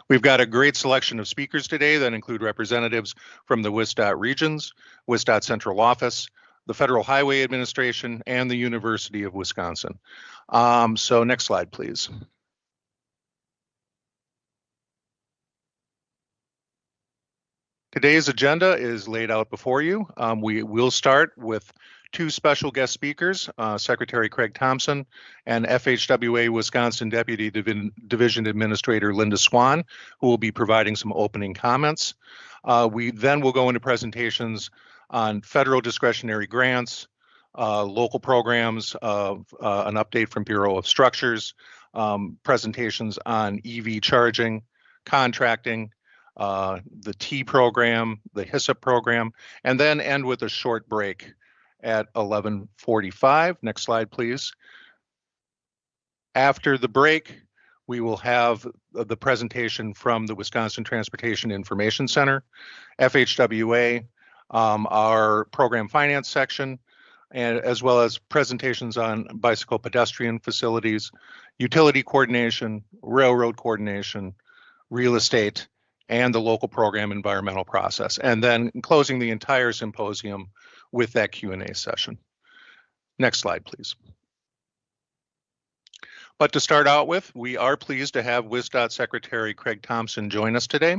We've got a great selection of speakers today that include representatives from the WisDOT regions, WisDOT Central Office, the Federal Highway Administration, and the University of Wisconsin. So next slide, please. Today's agenda is laid out before you. We will start with two special guest speakers, Secretary Craig Thompson and FHWA Wisconsin Deputy Division Administrator Linda Swan, who will be providing some opening comments. We then will go into presentations on federal discretionary grants, local programs, an update from Bureau of Structures, presentations on EV charging, contracting, the T program, the HSIP program, and then end with a short break at 11:45. Next slide, please. After the break, we will have the presentation from the Wisconsin Transportation Information Center, FHWA, our program finance section, and as well as presentations on bicycle pedestrian facilities, utility coordination, railroad coordination, real estate, and the local program environmental process, and then closing the entire symposium with that Q&A session. Next slide, please. But to start out with, we are pleased to have WisDOT Secretary Craig Thompson join us today.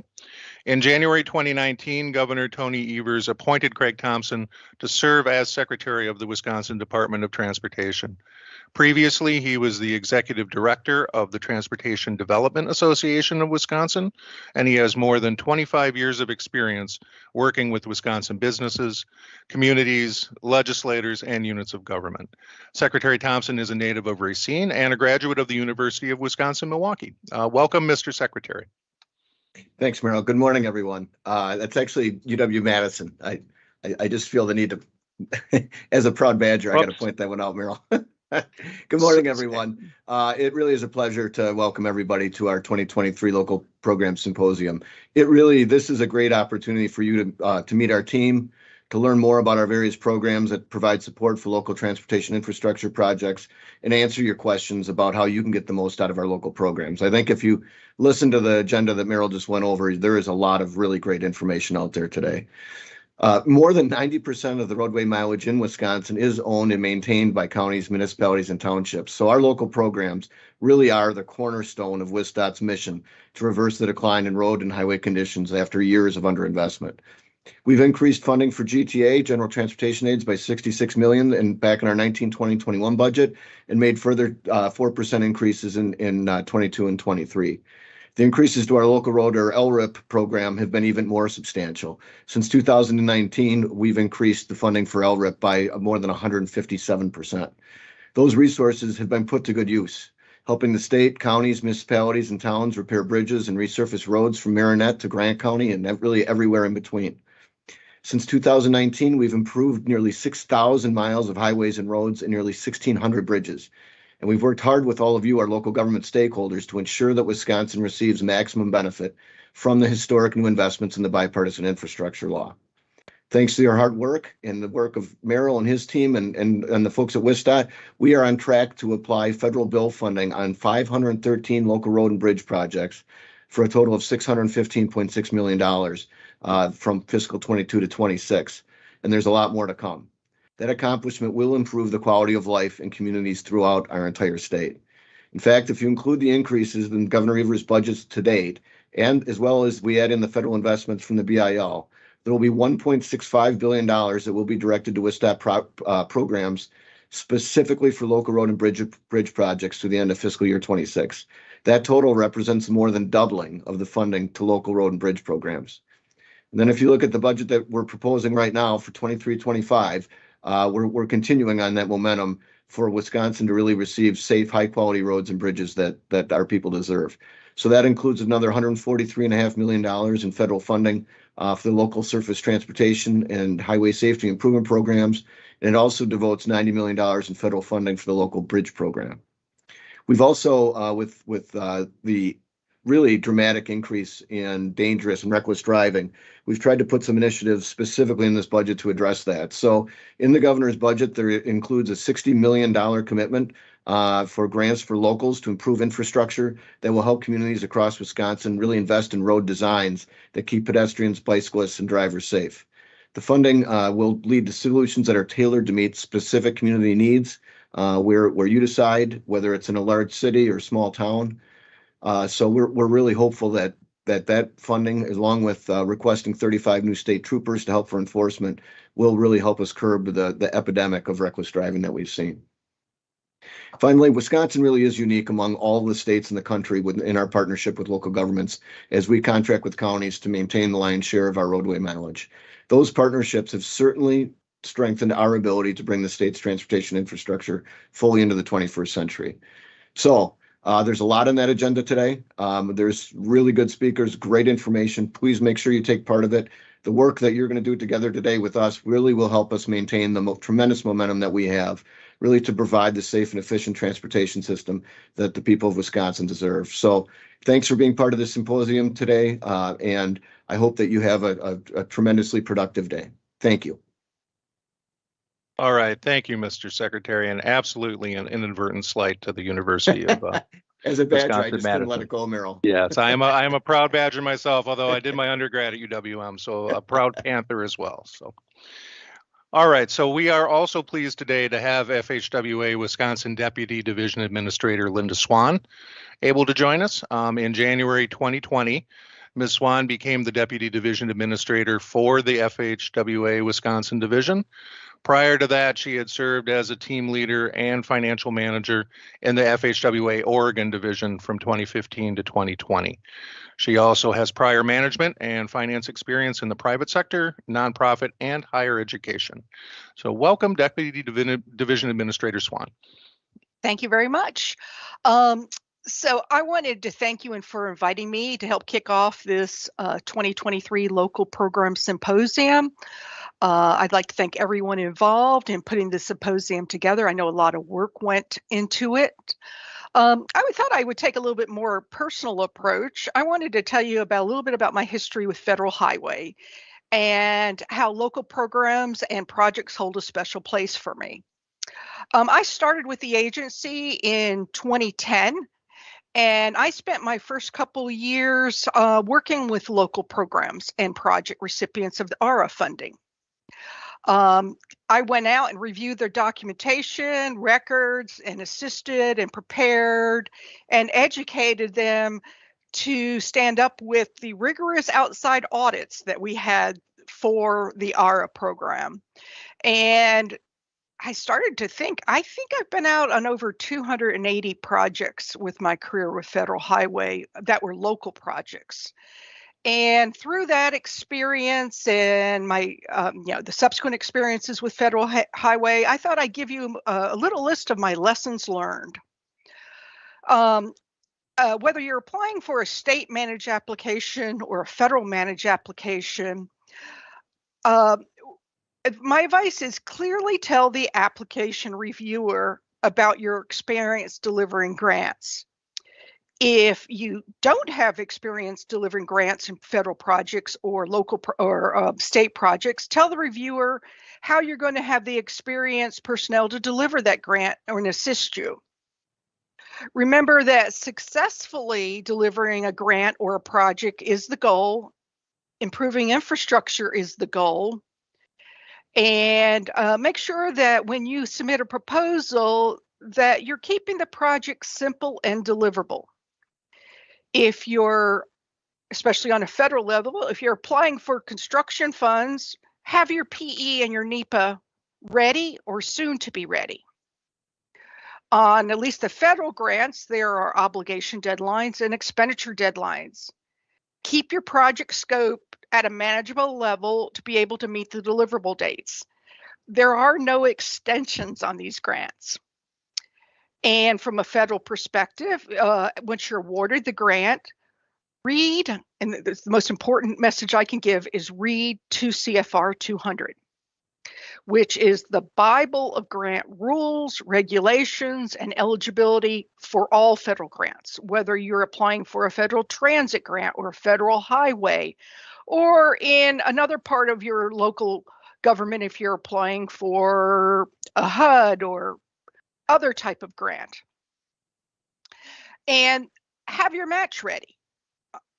In January 2019, Governor Tony Evers appointed Craig Thompson to serve as Secretary of the Wisconsin Department of Transportation. Previously, he was the Executive Director of the Transportation Development Association of Wisconsin, and he has more than 25 years of experience working with Wisconsin businesses, communities, legislators, and units of government. Secretary Thompson is a native of Racine and a graduate of the University of Wisconsin-Milwaukee. Welcome, Mr. Secretary. Thanks, Merrill. Good morning, everyone. That's actually UW-Madison. I just feel the need to, as a proud Badger, I got to point that one out, Merrill. Good morning, everyone. It really is a pleasure to welcome everybody to our 2023 Local Program Symposium. This is a great opportunity for you to meet our team, to learn more about our various programs that provide support for local transportation infrastructure projects, and answer your questions about how you can get the most out of our local programs. I think if you listen to the agenda that Merrill just went over, there is a lot of really great information out there today. More than 90% of the roadway mileage in Wisconsin is owned and maintained by counties, municipalities, and townships. So our local programs really are the cornerstone of WisDOT's mission to reverse the decline in road and highway conditions after years of underinvestment. We've increased funding for GTA, General Transportation Aids, by $66 million back in our 19-20-21 budget, and made further 4% increases in 22 and 23. The increases to our local road, or LRIP program, have been even more substantial. Since 2019, we've increased the funding for LRIP by more than 157%. Those resources have been put to good use, helping the state, counties, municipalities, and towns repair bridges and resurface roads from Marinette to Grant County and really everywhere in between. Since 2019, we've improved nearly 6,000 miles of highways and roads and nearly 1,600 bridges. And we've worked hard with all of you, our local government stakeholders, to ensure that Wisconsin receives maximum benefit from the historic new investments in the bipartisan infrastructure law. Thanks to your hard work and the work of Merrill and his team and the folks at WisDOT, we are on track to apply federal bill funding on 513 local road and bridge projects for a total of $615.6 million from fiscal 22 to 26. And there's a lot more to come. That accomplishment will improve the quality of life in communities throughout our entire state. In fact, if you include the increases in Governor Evers' budgets to date, and as well as we add in the federal investments from the BIL, there will be $1.65 billion that will be directed to WisDOT programs specifically for local road and bridge projects through the end of fiscal year 26. That total represents more than doubling of the funding to local road and bridge programs. And then if you look at the budget that we're proposing right now for 23-25, we're continuing on that momentum for Wisconsin to really receive safe, high-quality roads and bridges that our people deserve. So that includes another $143.5 million in federal funding for the local surface transportation and highway safety improvement programs, and it also devotes $90 million in federal funding for the local bridge program. We've also, with the really dramatic increase in dangerous and reckless driving, we've tried to put some initiatives specifically in this budget to address that. So in the governor's budget, there includes a $60 million commitment for grants for locals to improve infrastructure that will help communities across Wisconsin really invest in road designs that keep pedestrians, bicyclists, and drivers safe. The funding will lead to solutions that are tailored to meet specific community needs, where you decide whether it's in a large city or small town. So we're really hopeful that funding, along with requesting 35 new state troopers to help for enforcement, will really help us curb the epidemic of reckless driving that we've seen. Finally, Wisconsin really is unique among all the states in the country in our partnership with local governments as we contract with counties to maintain the lion's share of our roadway mileage. Those partnerships have certainly strengthened our ability to bring the state's transportation infrastructure fully into the 21st century. So there's a lot on that agenda today. There's really good speakers, great information. Please make sure you take part of it. The work that you're going to do together today with us really will help us maintain the tremendous momentum that we have, really to provide the safe and efficient transportation system that the people of Wisconsin deserve. So thanks for being part of this symposium today, and I hope that you have a tremendously productive day. Thank you. All right. Thank you, Mr. Secretary, and absolutely an inadvertent slight to the University of As a Badger, I Wisconsin just didn't let it go, Merrill. Yes, I am a proud Badger myself, although I did my undergrad at UWM, so a proud Panther as well. So, all right. So we are also pleased today to have FHWA Wisconsin Deputy Division Administrator Linda Swan able to join us. In January 2020, Ms. Swan became the Deputy Division Administrator for the FHWA Wisconsin Division. Prior to that, she had served as a team leader and financial manager in the FHWA Oregon Division from 2015 to 2020. She also has prior management and finance experience in the private sector, nonprofit, and higher education. So welcome, Deputy Division Administrator Swan. Thank you very much. So I wanted to thank you for inviting me to help kick off this 2023 local program symposium. I'd like to thank everyone involved in putting the symposium together. I know a lot of work went into it. I thought I would take a little bit more personal approach. I wanted to tell you a little bit about my history with Federal Highway and how local programs and projects hold a special place for me. I started with the agency in 2010. And I spent my first couple of years working with local programs and project recipients of the ARA funding. I went out and reviewed their documentation, records, and assisted and prepared and educated them to stand up with the rigorous outside audits that we had for the ARA program. And I started to think, I think I've been out on over 280 projects with my career with Federal Highway that were local projects. And through that experience and my, the subsequent experiences with Federal Highway, I thought I'd give you a little list of my lessons learned. Whether you're applying for a state managed application or a federal managed application, my advice is clearly tell the application reviewer about your experience delivering grants. If you don't have experience delivering grants in federal projects or local or state projects, tell the reviewer how you're going to have the experienced personnel to deliver that grant or assist you. Remember that successfully delivering a grant or a project is the goal. Improving infrastructure is the goal. And make sure that when you submit a proposal that you're keeping the project simple and deliverable. If you're, especially on a federal level, if you're applying for construction funds, have your PE and your NEPA ready or soon to be ready. On at least the federal grants, there are obligation deadlines and expenditure deadlines. Keep your project scope at a manageable level to be able to meet the deliverable dates. There are no extensions on these grants. And from a federal perspective, once you're awarded the grant, read, and the most important message I can give is read 2 CFR 200, which is the Bible of grant rules, regulations, and eligibility for all federal grants, whether you're applying for a federal transit grant or a federal highway, or in another part of your local government if you're applying for a HUD or other type of grant. And have your match ready.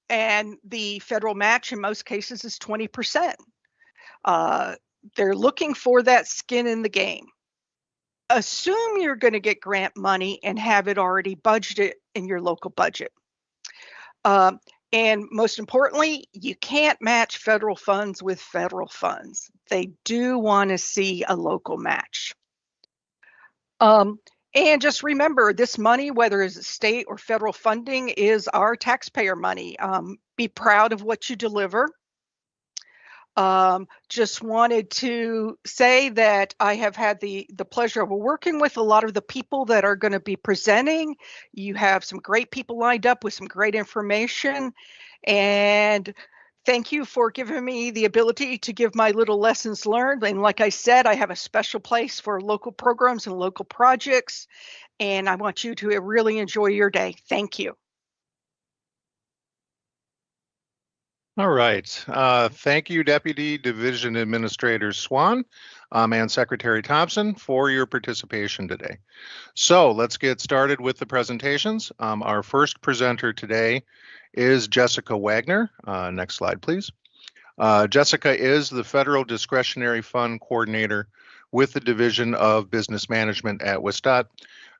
And the federal match in most cases is 20%. They're looking for that skin in the game. Assume you're going to get grant money and have it already budgeted in your local budget. And most importantly, you can't match federal funds with federal funds. They do want to see a local match. And just remember, this money, whether it's state or federal funding, is our taxpayer money. Be proud of what you deliver. Just wanted to say that I have had the pleasure of working with a lot of the people that are going to be presenting. You have some great people lined up with some great information. And thank you for giving me the ability to give my little lessons learned. And like I said, I have a special place for local programs and local projects. And I want you to really enjoy your day. Thank you. All right. Thank you, Deputy Division Administrator Swan and Secretary Thompson, for your participation today. So let's get started with the presentations. Our first presenter today is Jessica Wagner. Next slide, please. Jessica is the Federal Discretionary Fund Coordinator with the Division of Business Management at WisDOT.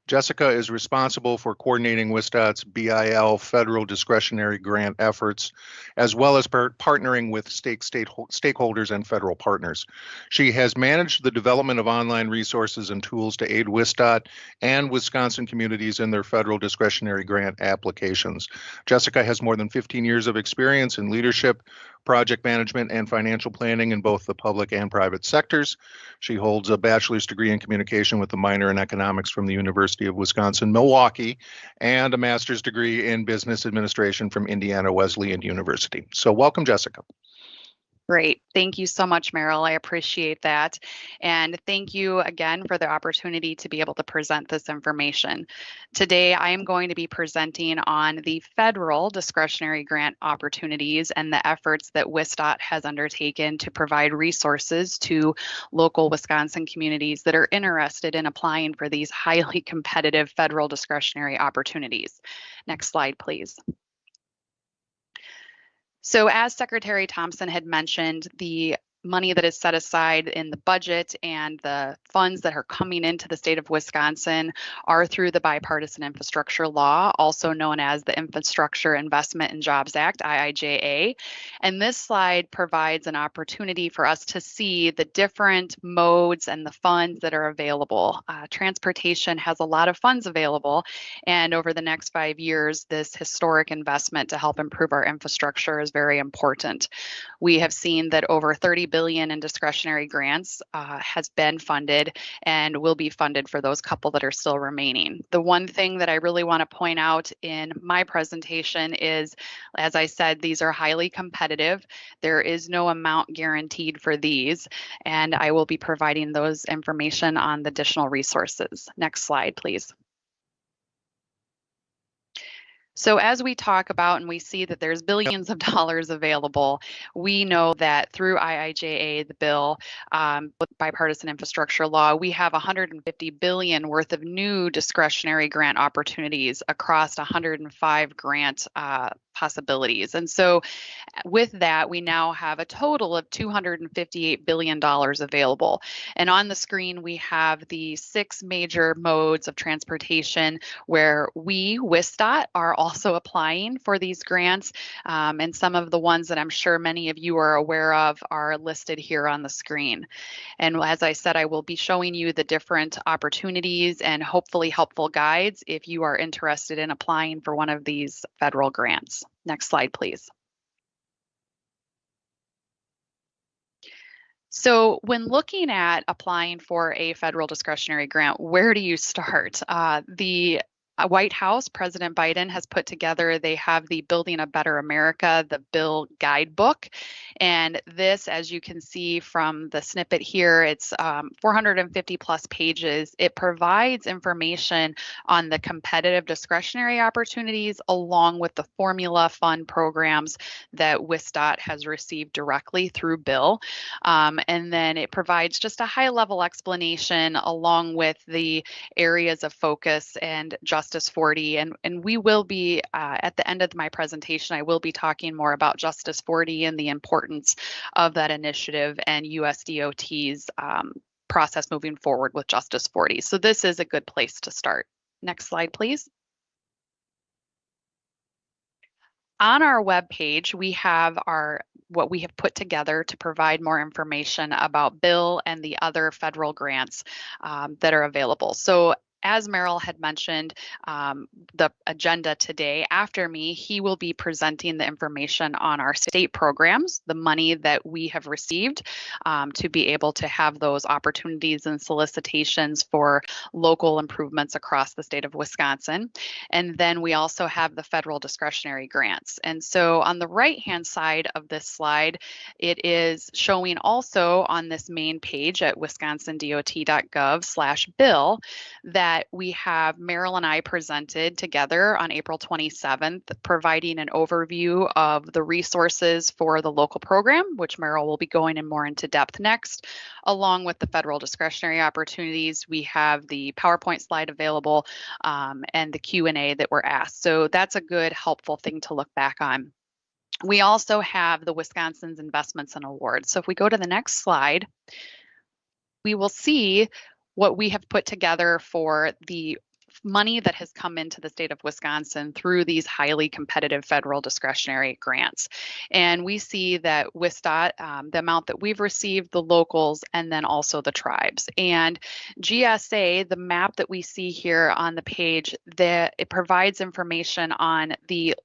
Jessica is responsible for coordinating WisDOT's BIL federal discretionary grant efforts, as well as partnering with stakeholders and federal partners. She has managed the development of online resources and tools to aid WisDOT and Wisconsin communities in their federal discretionary grant applications. Jessica has more than 15 years of experience in leadership, project management, and financial planning in both the public and private sectors. She holds a bachelor's degree in communication with a minor in economics from the University of Wisconsin-Milwaukee and a master's degree in business administration from Indiana Wesleyan University. So welcome, Jessica. Great. Thank you so much, Meryl. I appreciate that. And thank you again for the opportunity to be able to present this information. Today, I am going to be presenting on the federal discretionary grant opportunities and the efforts that WisDOT has undertaken to provide resources to local Wisconsin communities that are interested in applying for these highly competitive federal discretionary opportunities. Next slide, please. So as Secretary Thompson had mentioned, the money that is set aside in the budget and the funds that are coming into the state of Wisconsin are through the Bipartisan Infrastructure Law, also known as the Infrastructure Investment and Jobs Act, IIJA. And this slide provides an opportunity for us to see the different modes and the funds that are available. Transportation has a lot of funds available, and over the next 5 years, this historic investment to help improve our infrastructure is very important. We have seen that over $30 billion in discretionary grants has been funded and will be funded for those couple that are still remaining. The one thing that I really want to point out in my presentation is, as I said, these are highly competitive. There is no amount guaranteed for these, and I will be providing those information on the additional resources. Next slide, please. So as we talk about and we see that there's billions of dollars available, we know that through IIJA, the bill, with bipartisan infrastructure law, we have $150 billion worth of new discretionary grant opportunities across 105 grant possibilities. And so with that, we now have a total of $258 billion available. And on the screen, we have the 6 major modes of transportation where we, WisDOT, are also applying for these grants. And some of the ones that I'm sure many of you are aware of are listed here on the screen. And as I said, I will be showing you the different opportunities and hopefully helpful guides if you are interested in applying for one of these federal grants. Next slide, please. So when looking at applying for a federal discretionary grant, where do you start? The White House, President Biden has put together, they have the Building a Better America, the Bill Guidebook. And this, as you can see from the snippet here, it's 450 plus pages. It provides information on the competitive discretionary opportunities along with the formula fund programs that WisDOT has received directly through Bill. And then it provides just a high level explanation along with the areas of focus and Justice 40. And we will be, at the end of my presentation, I will be talking more about Justice 40 and the importance of that initiative and USDOT's process moving forward with Justice 40. So this is a good place to start. Next slide, please. On our webpage, we have what we have put together to provide more information about Bill and the other federal grants that are available. So as Merrill had mentioned, the agenda today, after me, he will be presenting the information on our state programs, the money that we have received to be able to have those opportunities and solicitations for local improvements across the state of Wisconsin. And then we also have the federal discretionary grants. And so on the right-hand side of this slide, it is showing also on this main page at wisconsindot.gov/bill that we have Merrill and I presented together on April 27th, providing an overview of the resources for the local program, which Merrill will be going in more into depth next, along with the federal discretionary opportunities. We have the PowerPoint slide available and the Q&A that were asked. So that's a good, helpful thing to look back on. We also have the Wisconsin's Investments and Awards. So if we go to the next slide, we will see what we have put together for the money that has come into the state of Wisconsin through these highly competitive federal discretionary grants. And we see that WisDOT, the amount that we've received, the locals, and then also the tribes. And GSA, the map that we see here on the page, that it provides information on the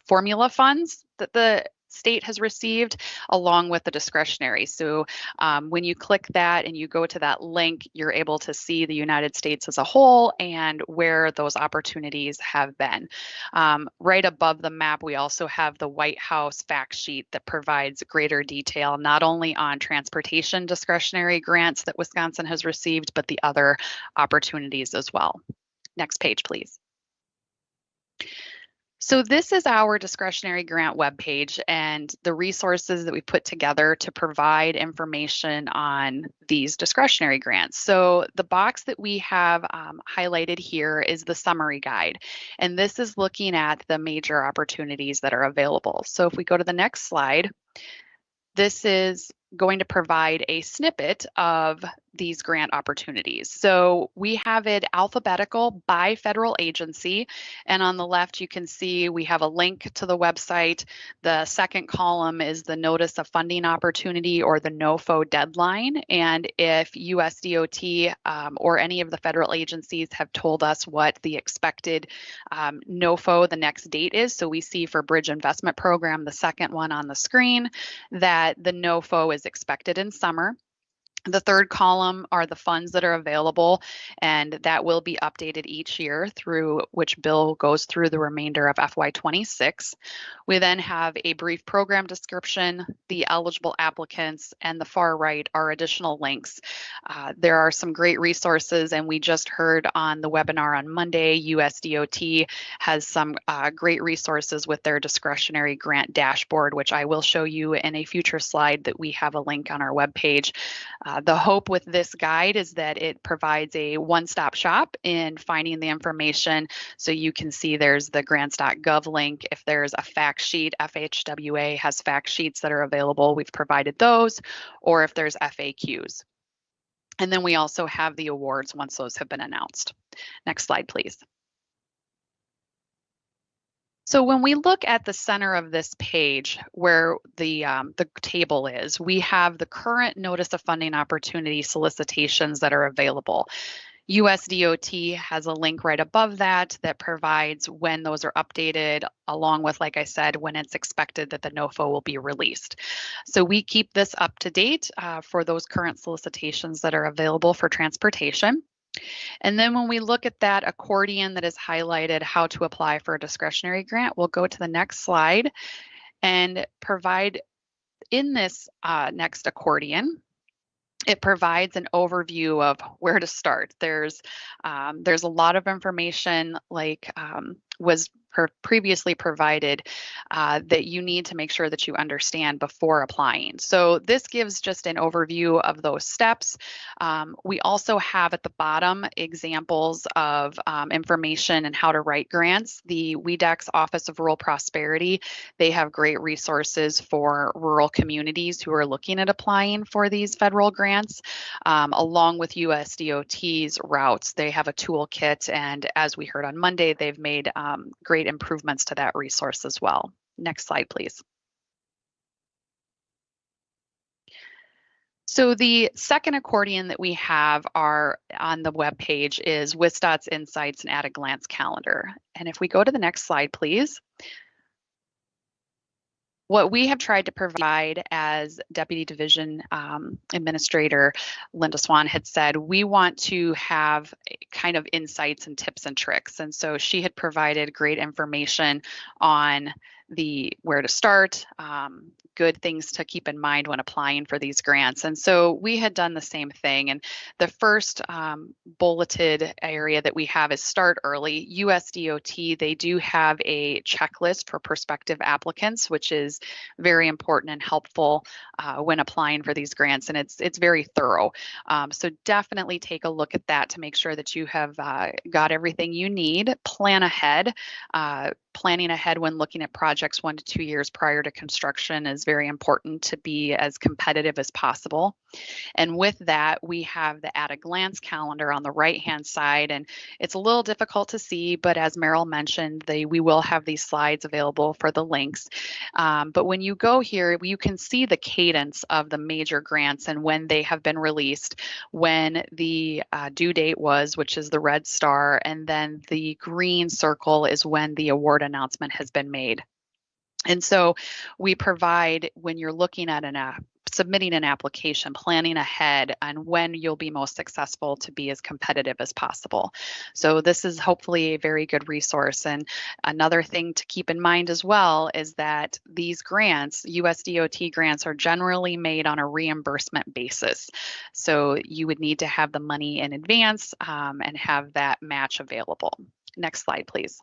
formula funds that the state has received along with the discretionary. So when you click that and you go to that link, you're able to see the United States as a whole and where those opportunities have been. Right above the map, we also have the White House fact sheet that provides greater detail, not only on transportation discretionary grants that Wisconsin has received, but the other opportunities as well. Next page, please. So this is our discretionary grant webpage and the resources that we put together to provide information on these discretionary grants. So the box that we have highlighted here is the summary guide, and this is looking at the major opportunities that are available. So if we go to the next slide, this is going to provide a snippet of these grant opportunities. So we have it alphabetical by federal agency. And on the left, you can see we have a link to the website. The second column is the notice of funding opportunity or the NOFO deadline. And if USDOT or any of the federal agencies have told us what the expected NOFO, the next date is. So we see for Bridge Investment Program, the second one on the screen, that the NOFO is expected in summer. The third column are the funds that are available, and that will be updated each year through which Bill goes through the remainder of FY26. We then have a brief program description, the eligible applicants, and the far right are additional links. There are some great resources, and we just heard on the webinar on Monday, USDOT has some great resources with their discretionary grant dashboard, which I will show you in a future slide that we have a link on our webpage. The hope with this guide is that it provides a one-stop shop in finding the information. So you can see there's the grants.gov link. If there's a fact sheet, FHWA has fact sheets that are available. We've provided those, or if there's FAQs. And then we also have the awards once those have been announced. Next slide, please. So when we look at the center of this page where the table is, we have the current notice of funding opportunity solicitations that are available. USDOT has a link right above that that provides when those are updated, along with, like I said, when it's expected that the NOFO will be released. So we keep this up to date for those current solicitations that are available for transportation. And then when we look at that accordion that is highlighted, how to apply for a discretionary grant, we'll go to the next slide and provide in this next accordion. It provides an overview of where to start. There's a lot of information like was previously provided that you need to make sure that you understand before applying. So this gives just an overview of those steps. We also have at the bottom examples of information and how to write grants. The WIEDEC's Office of Rural Prosperity, they have great resources for rural communities who are looking at applying for these federal grants, along with USDOT's routes. They have a toolkit, and as we heard on Monday, they've made great improvements to that resource as well. Next slide, please. So the second accordion that we have on the web page is WisDOT's Insights and At a Glance Calendar. And if we go to the next slide, please. What we have tried to provide, as Deputy Division Administrator Linda Swan had said, we want to have kind of insights and tips and tricks. And so she had provided great information on where to start, good things to keep in mind when applying for these grants. And so we had done the same thing. And the first bulleted area that we have is start early. USDOT, they do have a checklist for prospective applicants, which is very important and helpful when applying for these grants. And it's very thorough. So definitely take a look at that to make sure that you have got everything you need. Plan ahead. Planning ahead when looking at projects 1 to 2 years prior to construction is very important to be as competitive as possible. And with that, we have the At a Glance calendar on the right-hand side, and it's a little difficult to see, but as Meryl mentioned, we will have these slides available for the links. But when you go here, you can see the cadence of the major grants and when they have been released, when the due date was, which is the red star, and then the green circle is when the award announcement has been made. And so we provide, when you're looking at submitting an application, planning ahead on when you'll be most successful to be as competitive as possible. So this is hopefully a very good resource. And another thing to keep in mind as well is that these grants, USDOT grants, are generally made on a reimbursement basis. So you would need to have the money in advance and have that match available. Next slide, please.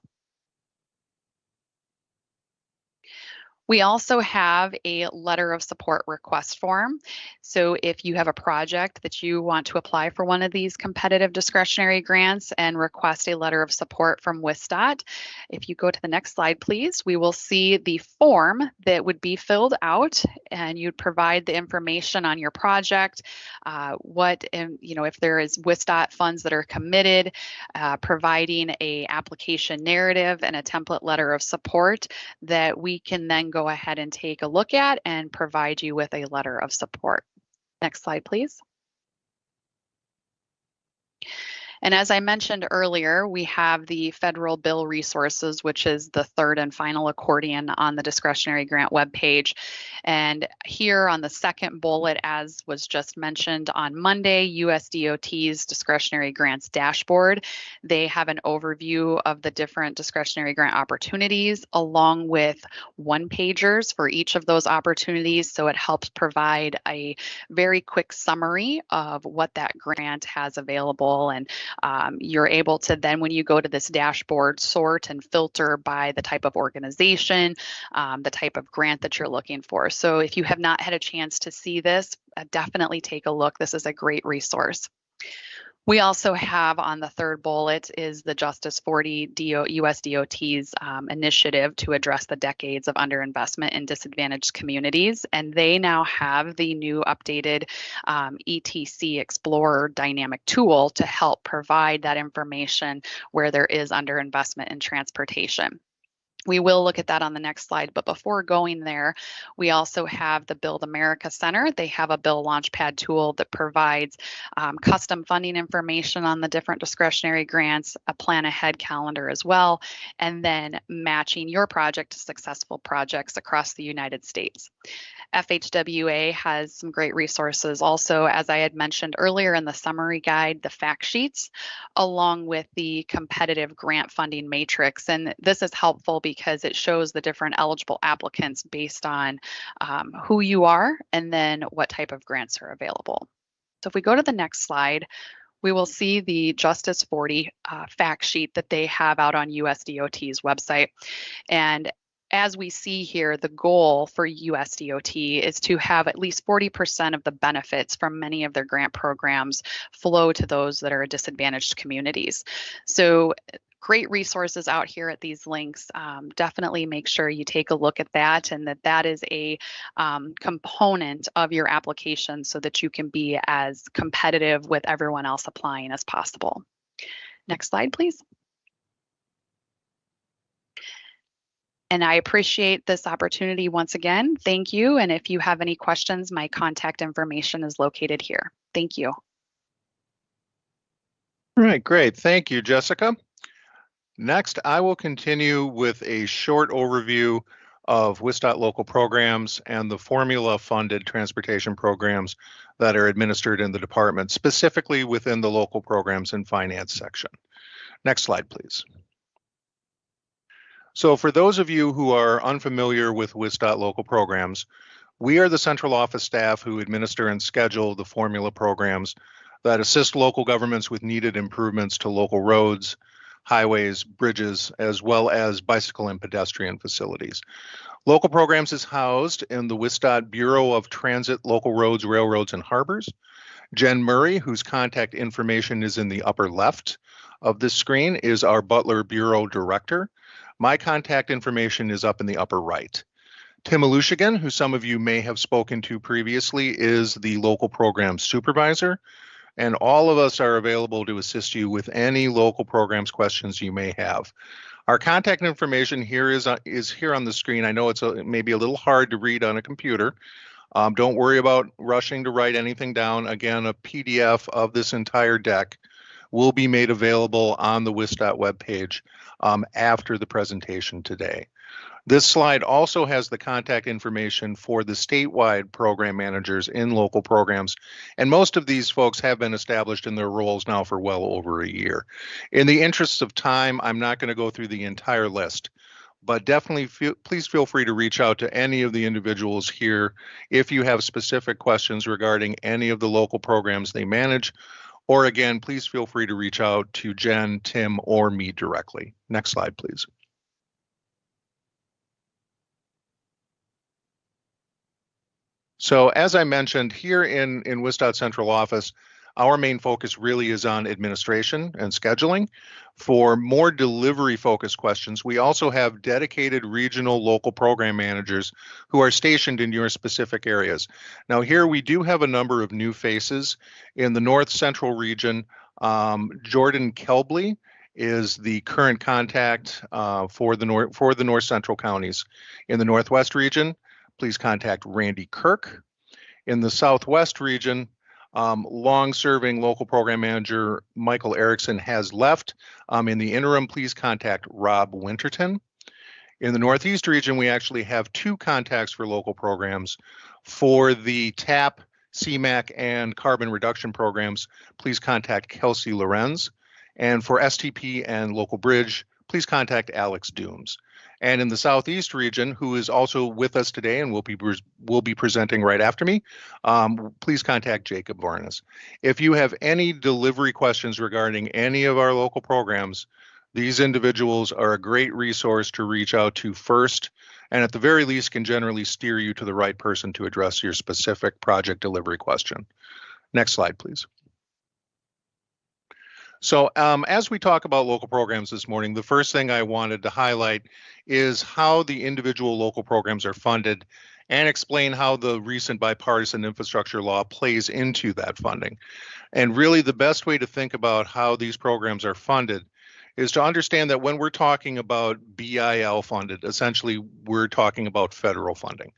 We also have a letter of support request form. So if you have a project that you want to apply for one of these competitive discretionary grants and request a letter of support from WisDOT, if you go to the next slide, please, we will see the form that would be filled out, and you'd provide the information on your project, if there is WisDOT funds that are committed, providing a application narrative and a template letter of support that we can then go ahead and take a look at and provide you with a letter of support. Next slide, please. And as I mentioned earlier, we have the federal bill resources, which is the third and final accordion on the discretionary grant webpage. And here on the second bullet, as was just mentioned on Monday, USDOT's discretionary grants dashboard, they have an overview of the different discretionary grant opportunities along with one-pagers for each of those opportunities. So it helps provide a very quick summary of what that grant has available, and you're able to then, when you go to this dashboard, sort and filter by the type of organization, the type of grant that you're looking for. So if you have not had a chance to see this, definitely take a look. This is a great resource. We also have on the third bullet is the Justice 40 USDOT's initiative to address the decades of underinvestment in disadvantaged communities. And they now have the new updated ETC Explorer dynamic tool to help provide that information where there is underinvestment in transportation. We will look at that on the next slide, but before going there, we also have the Build America Center. They have a Bill Launchpad tool that provides custom funding information on the different discretionary grants, a plan ahead calendar as well, and then matching your project to successful projects across the United States. FHWA has some great resources also, as I had mentioned earlier in the summary guide, the fact sheets, along with the competitive grant funding matrix. And this is helpful because it shows the different eligible applicants based on who you are and then what type of grants are available. So if we go to the next slide, we will see the Justice 40 fact sheet that they have out on USDOT's website. And as we see here, the goal for USDOT is to have at least 40% of the benefits from many of their grant programs flow to those that are disadvantaged communities. So great resources out here at these links. Definitely make sure you take a look at that and that is a component of your application so that you can be as competitive with everyone else applying as possible. Next slide, please. And I appreciate this opportunity once again. Thank you. And if you have any questions, my contact information is located here. Thank you. All right, great. Thank you, Jessica. Next, I will continue with a short overview of WisDOT local programs and the formula-funded transportation programs that are administered in the department, specifically within the local programs and finance section. Next slide, please. So for those of you who are unfamiliar with WisDOT local programs, we are the central office staff who administer and schedule the formula programs that assist local governments with needed improvements to local roads, highways, bridges, as well as bicycle and pedestrian facilities. Local programs is housed in the WisDOT Bureau of Transit, Local Roads, Railroads, and Harbors. Jen Murray, whose contact information is in the upper left of this screen, is our Butler Bureau Director. My contact information is up in the upper right. Tim Alushigan, who some of you may have spoken to previously, is the local program supervisor, and all of us are available to assist you with any local programs questions you may have. Our contact information here is here on the screen. I know it's maybe a little hard to read on a computer. Don't worry about rushing to write anything down. Again, a PDF of this entire deck will be made available on the WisDOT webpage after the presentation today. This slide also has the contact information for the statewide program managers in local programs, and most of these folks have been established in their roles now for well over a year. In the interests of time, I'm not going to go through the entire list, but definitely please feel free to reach out to any of the individuals here if you have specific questions regarding any of the local programs they manage. Or again, please feel free to reach out to Jen, Tim, or me directly. Next slide, please. So as I mentioned, here in WisDOT Central Office, our main focus really is on administration and scheduling. For more delivery-focused questions, we also have dedicated regional local program managers who are stationed in your specific areas. Now here we do have a number of new faces. In the North Central region, Jordan Kelbley is the current contact for the North Central counties. In the Northwest region, please contact Randy Kirk. In the Southwest region, long-serving local program manager Michael Erickson has left. In the interim, please contact Rob Winterton. In the Northeast region, we actually have two contacts for local programs. For the TAP, CMAQ, and carbon reduction programs, please contact Kelsey Lorenz. And for STP and local bridge, please contact Alex Dooms. And in the Southeast region, who is also with us today and will be presenting right after me, please contact Jacob Varnas. If you have any delivery questions regarding any of our local programs, these individuals are a great resource to reach out to first, and at the very least can generally steer you to the right person to address your specific project delivery question. Next slide, please. So as we talk about local programs this morning, the first thing I wanted to highlight is how the individual local programs are funded and explain how the recent bipartisan infrastructure law plays into that funding. And really the best way to think about how these programs are funded is to understand that when we're talking about BIL funded, essentially we're talking about federal funding.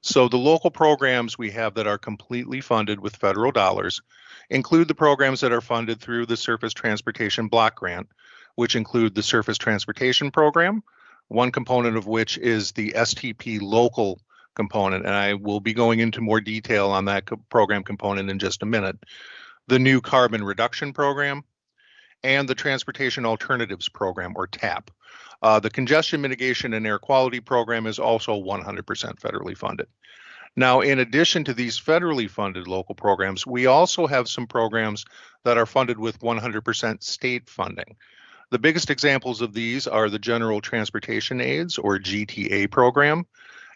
So the local programs we have that are completely funded with federal dollars include the programs that are funded through the Surface Transportation Block Grant, which include the Surface Transportation Program, one component of which is the STP local component, and I will be going into more detail on that program component in just a minute, the new Carbon Reduction Program, and the Transportation Alternatives Program, or TAP. The Congestion Mitigation and Air Quality Program is also 100% federally funded. Now, in addition to these federally funded local programs, we also have some programs that are funded with 100% state funding. The biggest examples of these are the General Transportation Aids, or GTA program,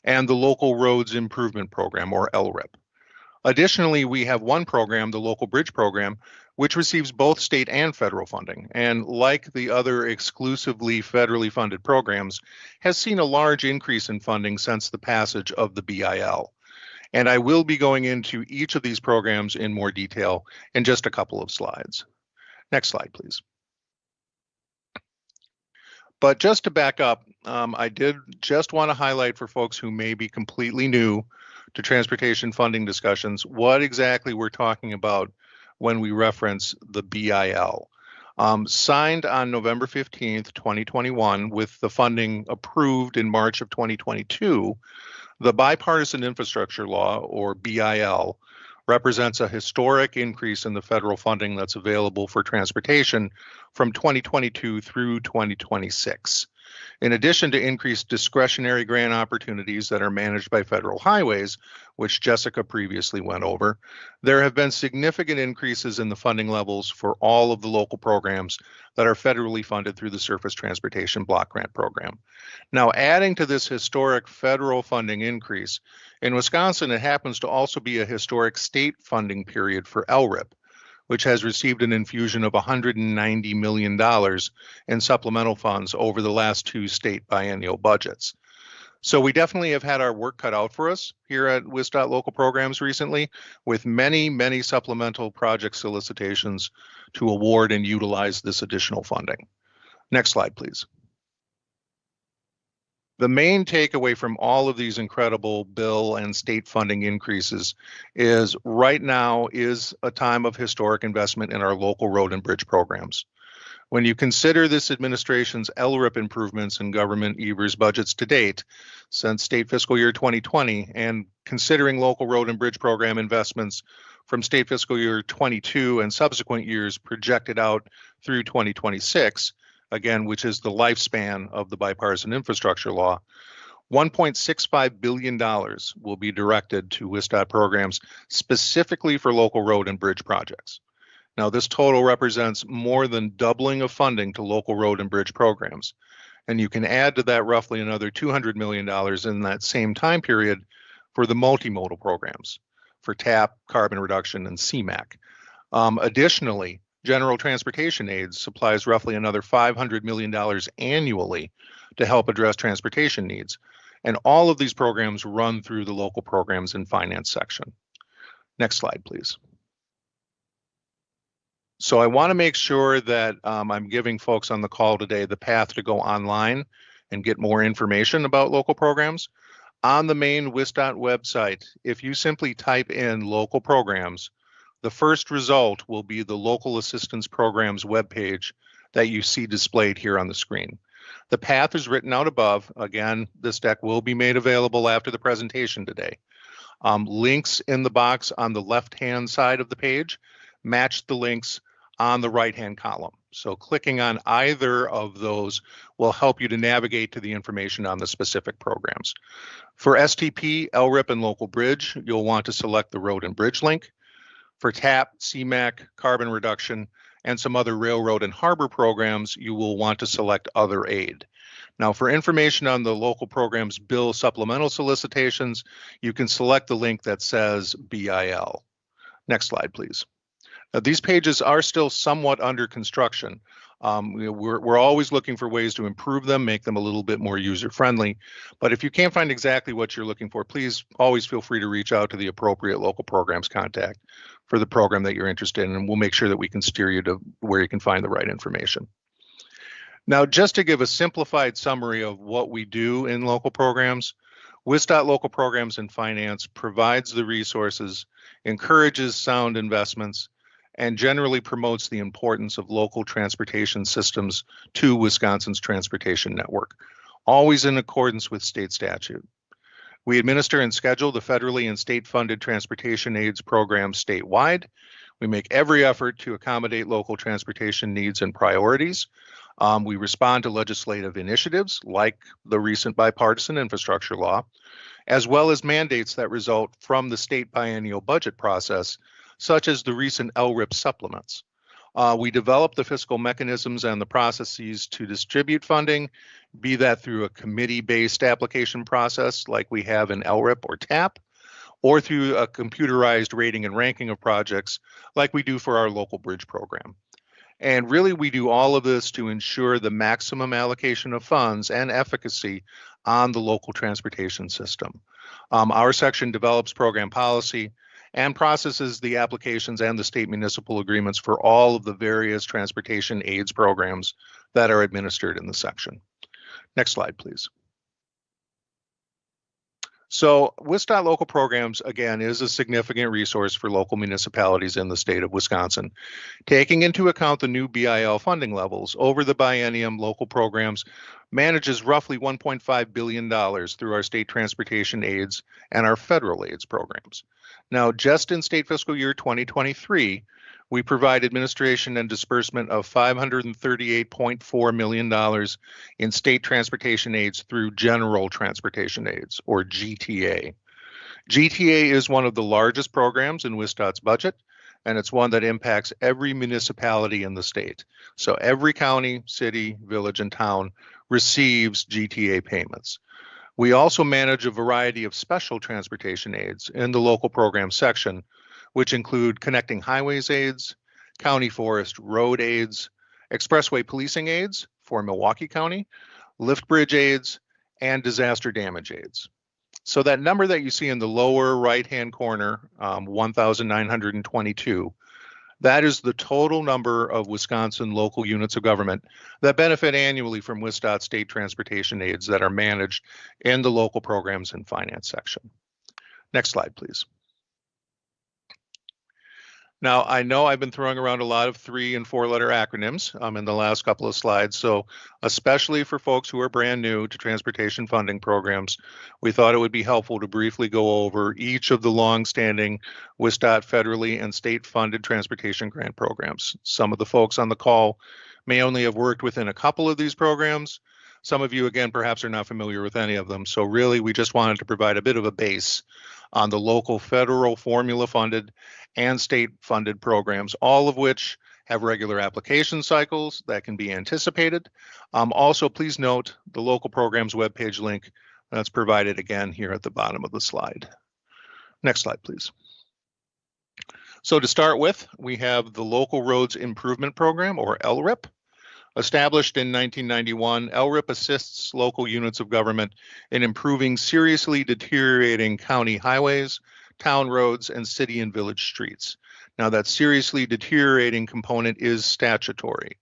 and the Local Roads Improvement Program, or LRIP. Additionally, we have one program, the Local Bridge Program, which receives both state and federal funding, and like the other exclusively federally funded programs, has seen a large increase in funding since the passage of the BIL. And I will be going into each of these programs in more detail in just a couple of slides. Next slide, please. But just to back up, I did just want to highlight for folks who may be completely new to transportation funding discussions what exactly we're talking about when we reference the BIL. Signed on November 15th, 2021, with the funding approved in March of 2022, the Bipartisan Infrastructure Law, or BIL, represents a historic increase in the federal funding that's available for transportation from 2022 through 2026. In addition to increased discretionary grant opportunities that are managed by federal highways, which Jessica previously went over, there have been significant increases in the funding levels for all of the local programs that are federally funded through the Surface Transportation Block Grant Program. Now, adding to this historic federal funding increase, in Wisconsin, it happens to also be a historic state funding period for LRIP, which has received an infusion of $190 million in supplemental funds over the last two state biennial budgets. So we definitely have had our work cut out for us here at WisDOT Local Programs recently, with many supplemental project solicitations to award and utilize this additional funding. Next slide, please. The main takeaway from all of these incredible bill and state funding increases is right now is a time of historic investment in our local road and bridge programs. When you consider this administration's LRIP improvements in government EVERS budgets to date since state fiscal year 2020, and considering local road and bridge program investments from state fiscal year 22 and subsequent years projected out through 2026, again, which is the lifespan of the Bipartisan Infrastructure Law, $1.65 billion will be directed to WisDOT programs specifically for local road and bridge projects. Now, this total represents more than doubling of funding to local road and bridge programs. And you can add to that roughly another $200 million in that same time period for the multimodal programs, for TAP, carbon reduction, and CMAQ. Additionally, General Transportation Aids supplies roughly another $500 million annually to help address transportation needs. And all of these programs run through the local programs and finance section. Next slide, please. So I want to make sure that I'm giving folks on the call today the path to go online and get more information about local programs. On the main WisDOT website, if you simply type in local programs, the first result will be the Local Assistance Programs webpage that you see displayed here on the screen. The path is written out above. Again, this deck will be made available after the presentation today. Links in the box on the left-hand side of the page match the links on the right-hand column. So clicking on either of those will help you to navigate to the information on the specific programs. For STP, LRIP, and Local Bridge, you'll want to select the Road and Bridge link. For TAP, CMAQ, carbon reduction, and some other railroad and harbor programs, you will want to select Other Aid. Now, for information on the local programs bill supplemental solicitations, you can select the link that says BIL. Next slide, please. Now, these pages are still somewhat under construction. We're always looking for ways to improve them, make them a little bit more user-friendly. But if you can't find exactly what you're looking for, please always feel free to reach out to the appropriate local programs contact for the program that you're interested in, and we'll make sure that we can steer you to where you can find the right information. Now, just to give a simplified summary of what we do in local programs, WisDOT Local Programs and Finance provides the resources, encourages sound investments, and generally promotes the importance of local transportation systems to Wisconsin's transportation network, always in accordance with state statute. We administer and schedule the federally and state-funded transportation aids programs statewide. We make every effort to accommodate local transportation needs and priorities. We respond to legislative initiatives like the recent bipartisan infrastructure law, as well as mandates that result from the state biennial budget process, such as the recent LRIP supplements. We develop the fiscal mechanisms and the processes to distribute funding, be that through a committee-based application process like we have in LRIP or TAP, or through a computerized rating and ranking of projects like we do for our local bridge program. And really, we do all of this to ensure the maximum allocation of funds and efficacy on the local transportation system. Our section develops program policy and processes the applications and the state municipal agreements for all of the various transportation aids programs that are administered in the section. Next slide, please. So WisDOT Local Programs, again, is a significant resource for local municipalities in the state of Wisconsin. Taking into account the new BIL funding levels, over the biennium, local programs manages roughly $1.5 billion through our state transportation aids and our federal aids programs. Now, just in state fiscal year 2023, we provide administration and disbursement of $538.4 million in state transportation aids through general transportation aids, or GTA. GTA is one of the largest programs in WisDOT's budget, and it's one that impacts every municipality in the state. So every county, city, village, and town receives GTA payments. We also manage a variety of special transportation aids in the local program section, which include connecting highways aids, county forest road aids, expressway policing aids for Milwaukee County, lift bridge aids, and disaster damage aids. So that number that you see in the lower right-hand corner, 1,922, that is the total number of Wisconsin local units of government that benefit annually from WisDOT state transportation aids that are managed in the local programs and finance section. Next slide, please. Now, I know I've been throwing around a lot of 3- and 4-letter acronyms in the last couple of slides, so especially for folks who are brand new to transportation funding programs, we thought it would be helpful to briefly go over each of the long-standing WisDOT federally and state-funded transportation grant programs. Some of the folks on the call may only have worked within a couple of these programs. Some of you, again, perhaps are not familiar with any of them, so really we just wanted to provide a bit of a base on the local federal formula-funded and state-funded programs, all of which have regular application cycles that can be anticipated. Also, please note the local programs webpage link that's provided again here at the bottom of the slide. Next slide, please. So to start with, we have the Local Roads Improvement Program, or LRIP. Established in 1991, LRIP assists local units of government in improving seriously deteriorating county highways, town roads, and city and village streets. Now, that seriously deteriorating component is statutory.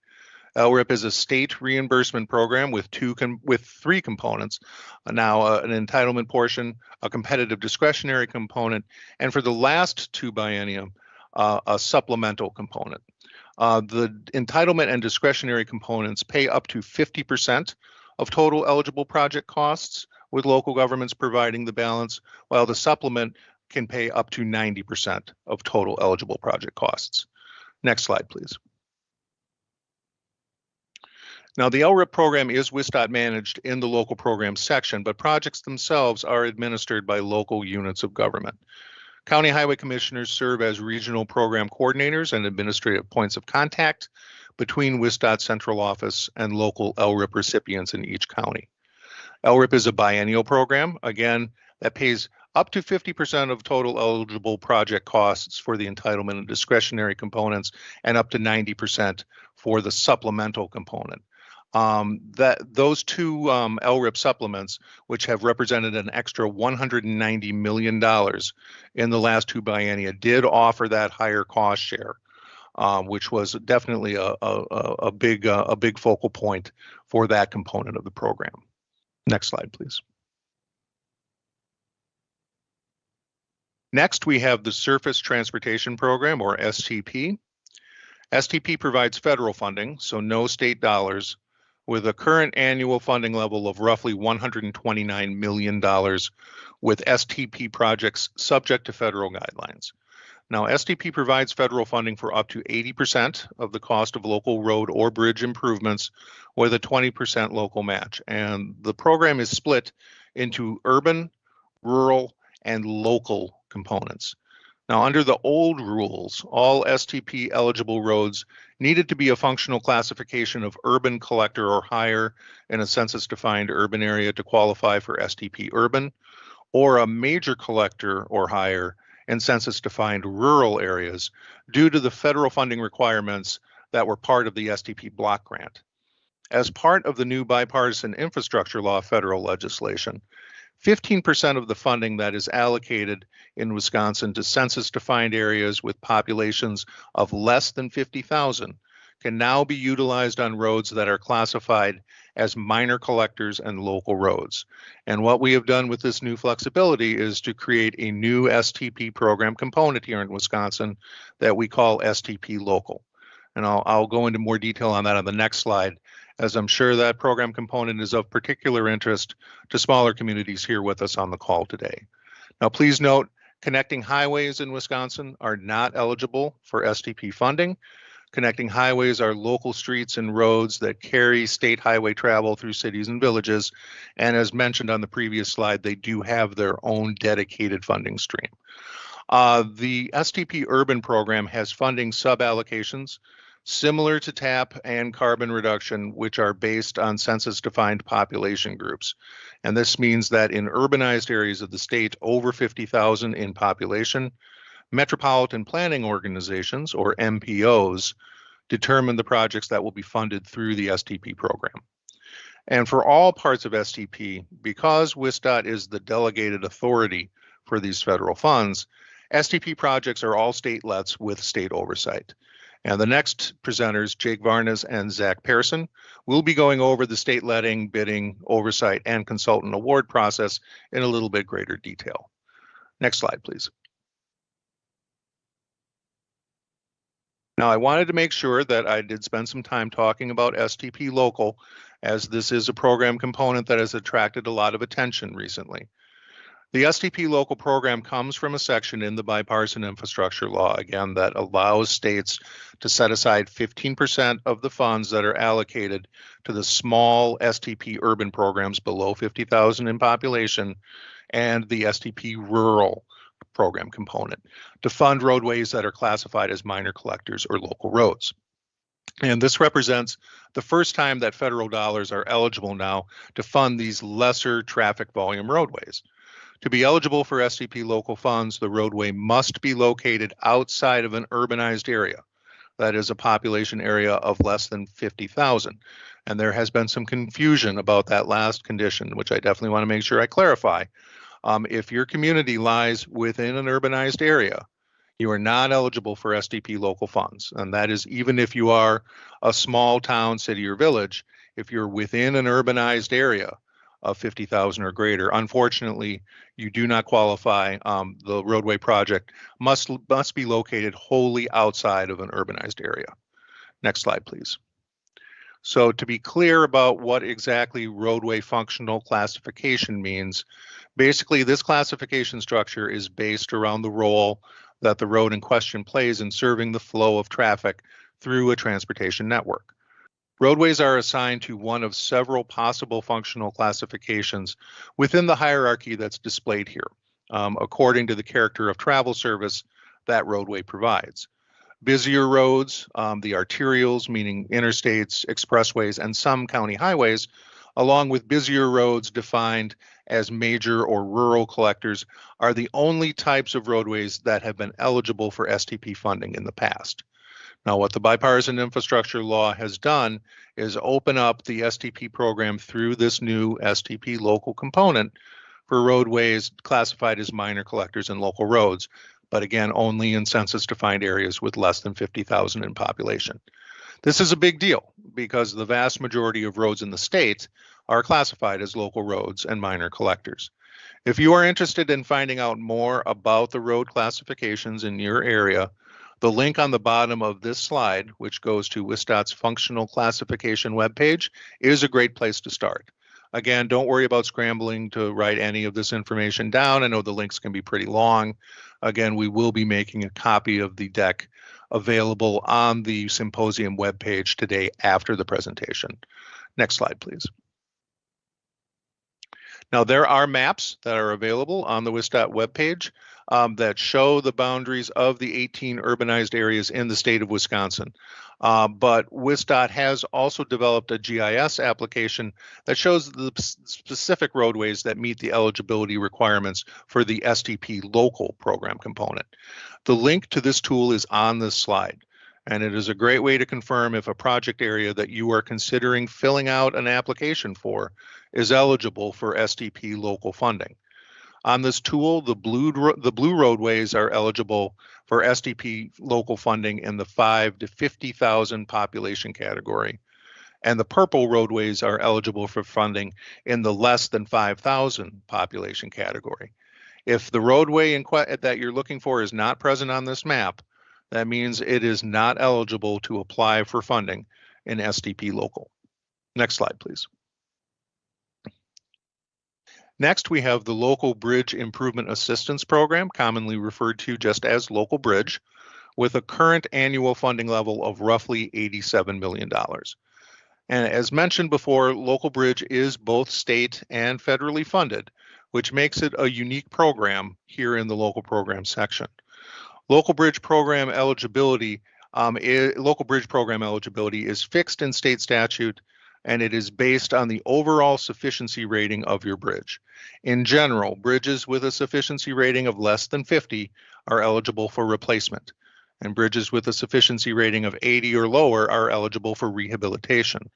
LRIP is a state reimbursement program with 3 components. Now, an entitlement portion, a competitive discretionary component, and for the last 2 biennium, a supplemental component. The entitlement and discretionary components pay up to 50% of total eligible project costs, with local governments providing the balance, while the supplement can pay up to 90% of total eligible project costs. Next slide, please. Now, the LRIP program is WisDOT managed in the local program section, but projects themselves are administered by local units of government. County highway commissioners serve as regional program coordinators and administrative points of contact between WisDOT central office and local LRIP recipients in each county. LRIP is a biennial program, again, that pays up to 50% of total eligible project costs for the entitlement and discretionary components, and up to 90% for the supplemental component. Those 2 LRIP supplements, which have represented an extra $190 million in the last 2 biennia, did offer that higher cost share. which was definitely a big focal point for that component of the program. Next slide, please. Next, we have the Surface Transportation Program, or STP. STP provides federal funding, so no state dollars, with a current annual funding level of roughly $129 million, with STP projects subject to federal guidelines. Now, STP provides federal funding for up to 80% of the cost of local road or bridge improvements, with a 20% local match. And the program is split into urban, rural, and local components. Now, under the old rules, all STP eligible roads needed to be a functional classification of urban collector or higher in a census-defined urban area to qualify for STP urban, or a major collector or higher in census-defined rural areas due to the federal funding requirements that were part of the STP block grant. As part of the new bipartisan infrastructure law federal legislation, 15% of the funding that is allocated in Wisconsin to census-defined areas with populations of less than 50,000 can now be utilized on roads that are classified as minor collectors and local roads. And what we have done with this new flexibility is to create a new STP program component here in Wisconsin that we call STP Local. And I'll go into more detail on that on the next slide, as I'm sure that program component is of particular interest to smaller communities here with us on the call today. Now, please note, connecting highways in Wisconsin are not eligible for STP funding. Connecting highways are local streets and roads that carry state highway travel through cities and villages. And as mentioned on the previous slide, they do have their own dedicated funding stream. The STP Urban program has funding sub-allocations similar to TAP and carbon reduction, which are based on census-defined population groups. And this means that in urbanized areas of the state over 50,000 in population, Metropolitan Planning Organizations, or MPOs, determine the projects that will be funded through the STP program. And for all parts of STP, because WisDOT is the delegated authority for these federal funds, STP projects are all state-lets with state oversight. And the next presenters, Jake Varnes and Zach Pearson, will be going over the state letting, bidding, oversight, and consultant award process in a little bit greater detail. Next slide, please. Now, I wanted to make sure that I did spend some time talking about STP Local, as this is a program component that has attracted a lot of attention recently. The STP Local program comes from a section in the bipartisan infrastructure law, again, that allows states to set aside 15% of the funds that are allocated to the small STP urban programs below 50,000 in population and the STP rural program component to fund roadways that are classified as minor collectors or local roads. And this represents the first time that federal dollars are eligible now to fund these lesser traffic volume roadways. To be eligible for STP local funds, the roadway must be located outside of an urbanized area. That is a population area of less than 50,000. And there has been some confusion about that last condition, which I definitely want to make sure I clarify. If your community lies within an urbanized area, you are not eligible for STP local funds. And that is even if you are a small town, city, or village. If you're within an urbanized area of 50,000 or greater, unfortunately, you do not qualify. The roadway project must be located wholly outside of an urbanized area. Next slide, please. So to be clear about what exactly roadway functional classification means, basically this classification structure is based around the role that the road in question plays in serving the flow of traffic through a transportation network. Roadways are assigned to one of several possible functional classifications within the hierarchy that's displayed here, according to the character of travel service that roadway provides. Busier roads, the arterials, meaning interstates, expressways, and some county highways, along with busier roads defined as major or rural collectors, are the only types of roadways that have been eligible for STP funding in the past. Now, what the bipartisan infrastructure law has done is open up the STP program through this new STP local component for roadways classified as minor collectors and local roads, but again, only in census-defined areas with less than 50,000 in population. This is a big deal because the vast majority of roads in the state are classified as local roads and minor collectors. If you are interested in finding out more about the road classifications in your area, the link on the bottom of this slide, which goes to WisDOT's functional classification webpage, is a great place to start. Again, don't worry about scrambling to write any of this information down. I know the links can be pretty long. Again, we will be making a copy of the deck available on the Symposium webpage today after the presentation. Next slide, please. Now, there are maps that are available on the WisDOT webpage that show the boundaries of the 18 urbanized areas in the state of Wisconsin. But WisDOT has also developed a GIS application that shows the specific roadways that meet the eligibility requirements for the STP local program component. The link to this tool is on this slide, and it is a great way to confirm if a project area that you are considering filling out an application for is eligible for STP local funding. On this tool, the blue roadways are eligible for STP local funding in the 5 to 50,000 population category, and the purple roadways are eligible for funding in the less than 5,000 population category. If the roadway that you're looking for is not present on this map, that means it is not eligible to apply for funding in STP local. Next slide, please. Next, we have the Local Bridge Improvement Assistance Program, commonly referred to just as Local Bridge, with a current annual funding level of roughly $87 million. And as mentioned before, Local Bridge is both state and federally funded, which makes it a unique program here in the local program section. Local Bridge program eligibility is fixed in state statute, and it is based on the overall sufficiency rating of your bridge. In general, bridges with a sufficiency rating of less than 50 are eligible for replacement, and bridges with a sufficiency rating of 80 or lower are eligible for rehabilitation.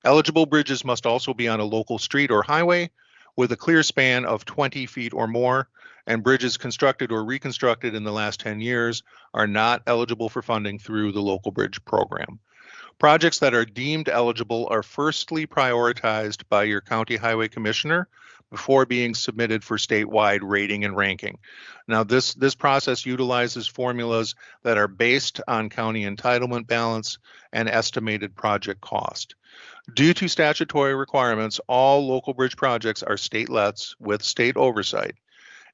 Eligible bridges must also be on a local street or highway with a clear span of 20 feet or more, and bridges constructed or reconstructed in the last 10 years are not eligible for funding through the Local Bridge program. Projects that are deemed eligible are firstly prioritized by your county highway commissioner before being submitted for statewide rating and ranking. Now, this process utilizes formulas that are based on county entitlement balance and estimated project cost. Due to statutory requirements, all local bridge projects are state lets with state oversight.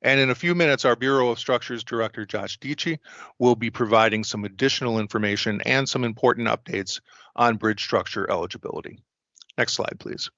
And in a few minutes, our Bureau of Structures Director, Josh Dietschy, will be providing some additional information and some important updates on bridge structure eligibility. Next slide, please.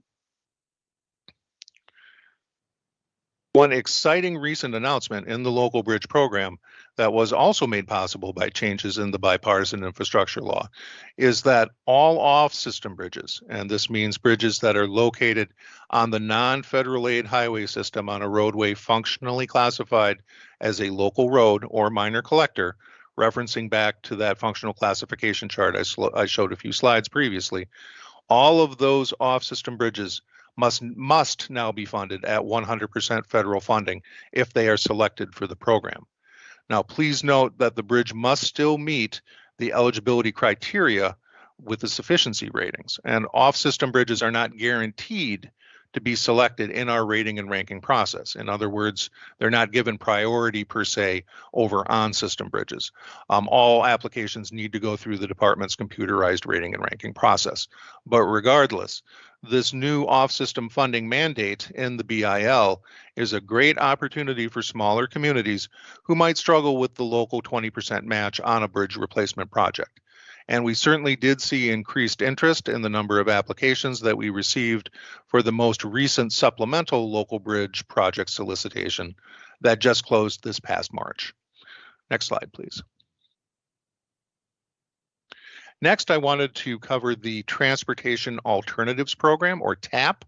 One exciting recent announcement in the local bridge program that was also made possible by changes in the bipartisan infrastructure law is that all off-system bridges, and this means bridges that are located on the non-federal aid highway system on a roadway functionally classified as a local road or minor collector, referencing back to that functional classification chart I showed a few slides previously, all of those off-system bridges must now be funded at 100% federal funding if they are selected for the program. Now, please note that the bridge must still meet the eligibility criteria with the sufficiency ratings, and off-system bridges are not guaranteed to be selected in our rating and ranking process. In other words, they're not given priority per se over on-system bridges. All applications need to go through the department's computerized rating and ranking process. But regardless, this new off-system funding mandate in the BIL is a great opportunity for smaller communities who might struggle with the local 20% match on a bridge replacement project. And we certainly did see increased interest in the number of applications that we received for the most recent supplemental local bridge project solicitation that just closed this past March. Next slide, please. Next, I wanted to cover the Transportation Alternatives Program, or TAP.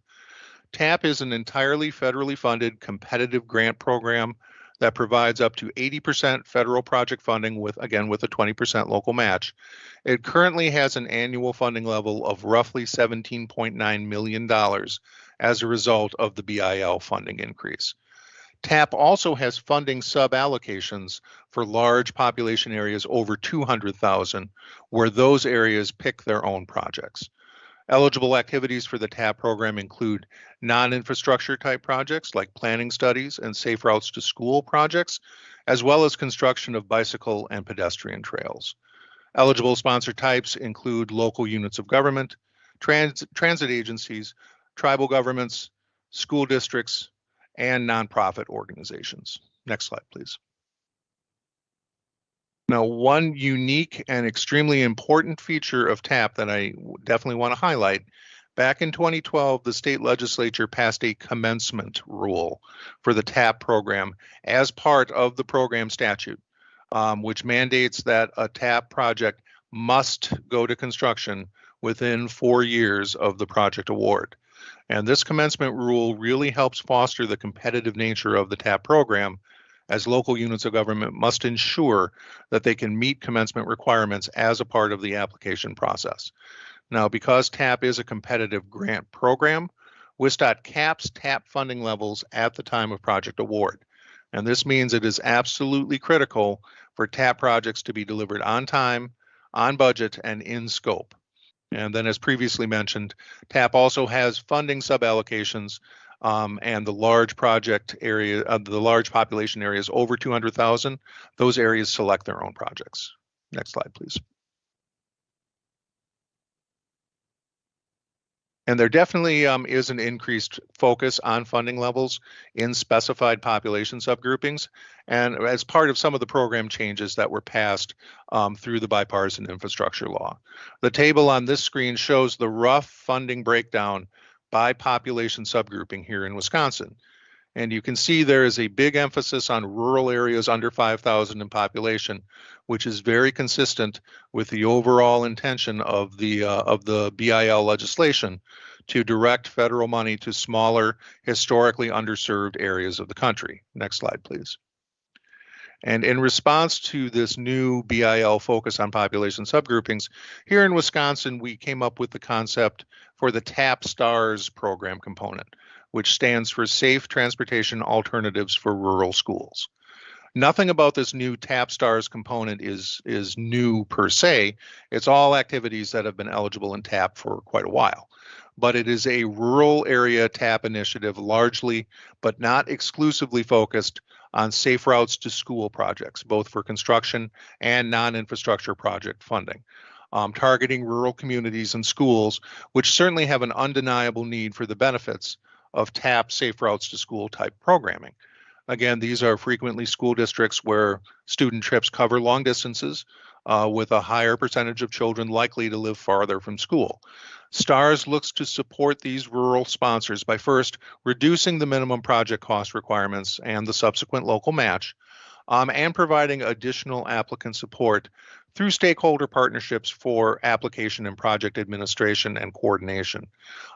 TAP is an entirely federally funded competitive grant program that provides up to 80% federal project funding with a 20% local match. It currently has an annual funding level of roughly $17.9 million as a result of the BIL funding increase. TAP also has funding sub-allocations for large population areas over 200,000, where those areas pick their own projects. Eligible activities for the TAP program include non-infrastructure type projects like planning studies and safe routes to school projects, as well as construction of bicycle and pedestrian trails. Eligible sponsor types include local units of government, transit agencies, tribal governments, school districts, and nonprofit organizations. Next slide, please. Now, one unique and extremely important feature of TAP that I definitely want to highlight, back in 2012, the state legislature passed a commencement rule for the TAP program as part of the program statute, which mandates that a TAP project must go to construction within 4 years of the project award. And this commencement rule really helps foster the competitive nature of the TAP program, as local units of government must ensure that they can meet commencement requirements as a part of the application process. Now, because TAP is a competitive grant program, WisDOT caps TAP funding levels at the time of project award. And this means it is absolutely critical for TAP projects to be delivered on time, on budget, and in scope. And then, as previously mentioned, TAP also has funding sub-allocations, and the large project area, the large population areas over 200,000, those areas select their own projects. Next slide, please. And there definitely is an increased focus on funding levels in specified population subgroupings, and as part of some of the program changes that were passed through the bipartisan infrastructure law. The table on this screen shows the rough funding breakdown by population subgrouping here in Wisconsin. And you can see there is a big emphasis on rural areas under 5,000 in population, which is very consistent with the overall intention of the BIL legislation to direct federal money to smaller, historically underserved areas of the country. Next slide, please. And in response to this new BIL focus on population subgroupings, here in Wisconsin, we came up with the concept for the TAP STARS program component, which stands for Safe Transportation Alternatives for Rural Schools. Nothing about this new TAP STARS component is new per se. It's all activities that have been eligible in TAP for quite a while. But it is a rural area TAP initiative, largely but not exclusively focused on safe routes to school projects, both for construction and non-infrastructure project funding, targeting rural communities and schools, which certainly have an undeniable need for the benefits of TAP safe routes to school type programming. Again, these are frequently school districts where student trips cover long distances, with a higher percentage of children likely to live farther from school. STARS looks to support these rural sponsors by first reducing the minimum project cost requirements and the subsequent local match, and providing additional applicant support through stakeholder partnerships for application and project administration and coordination.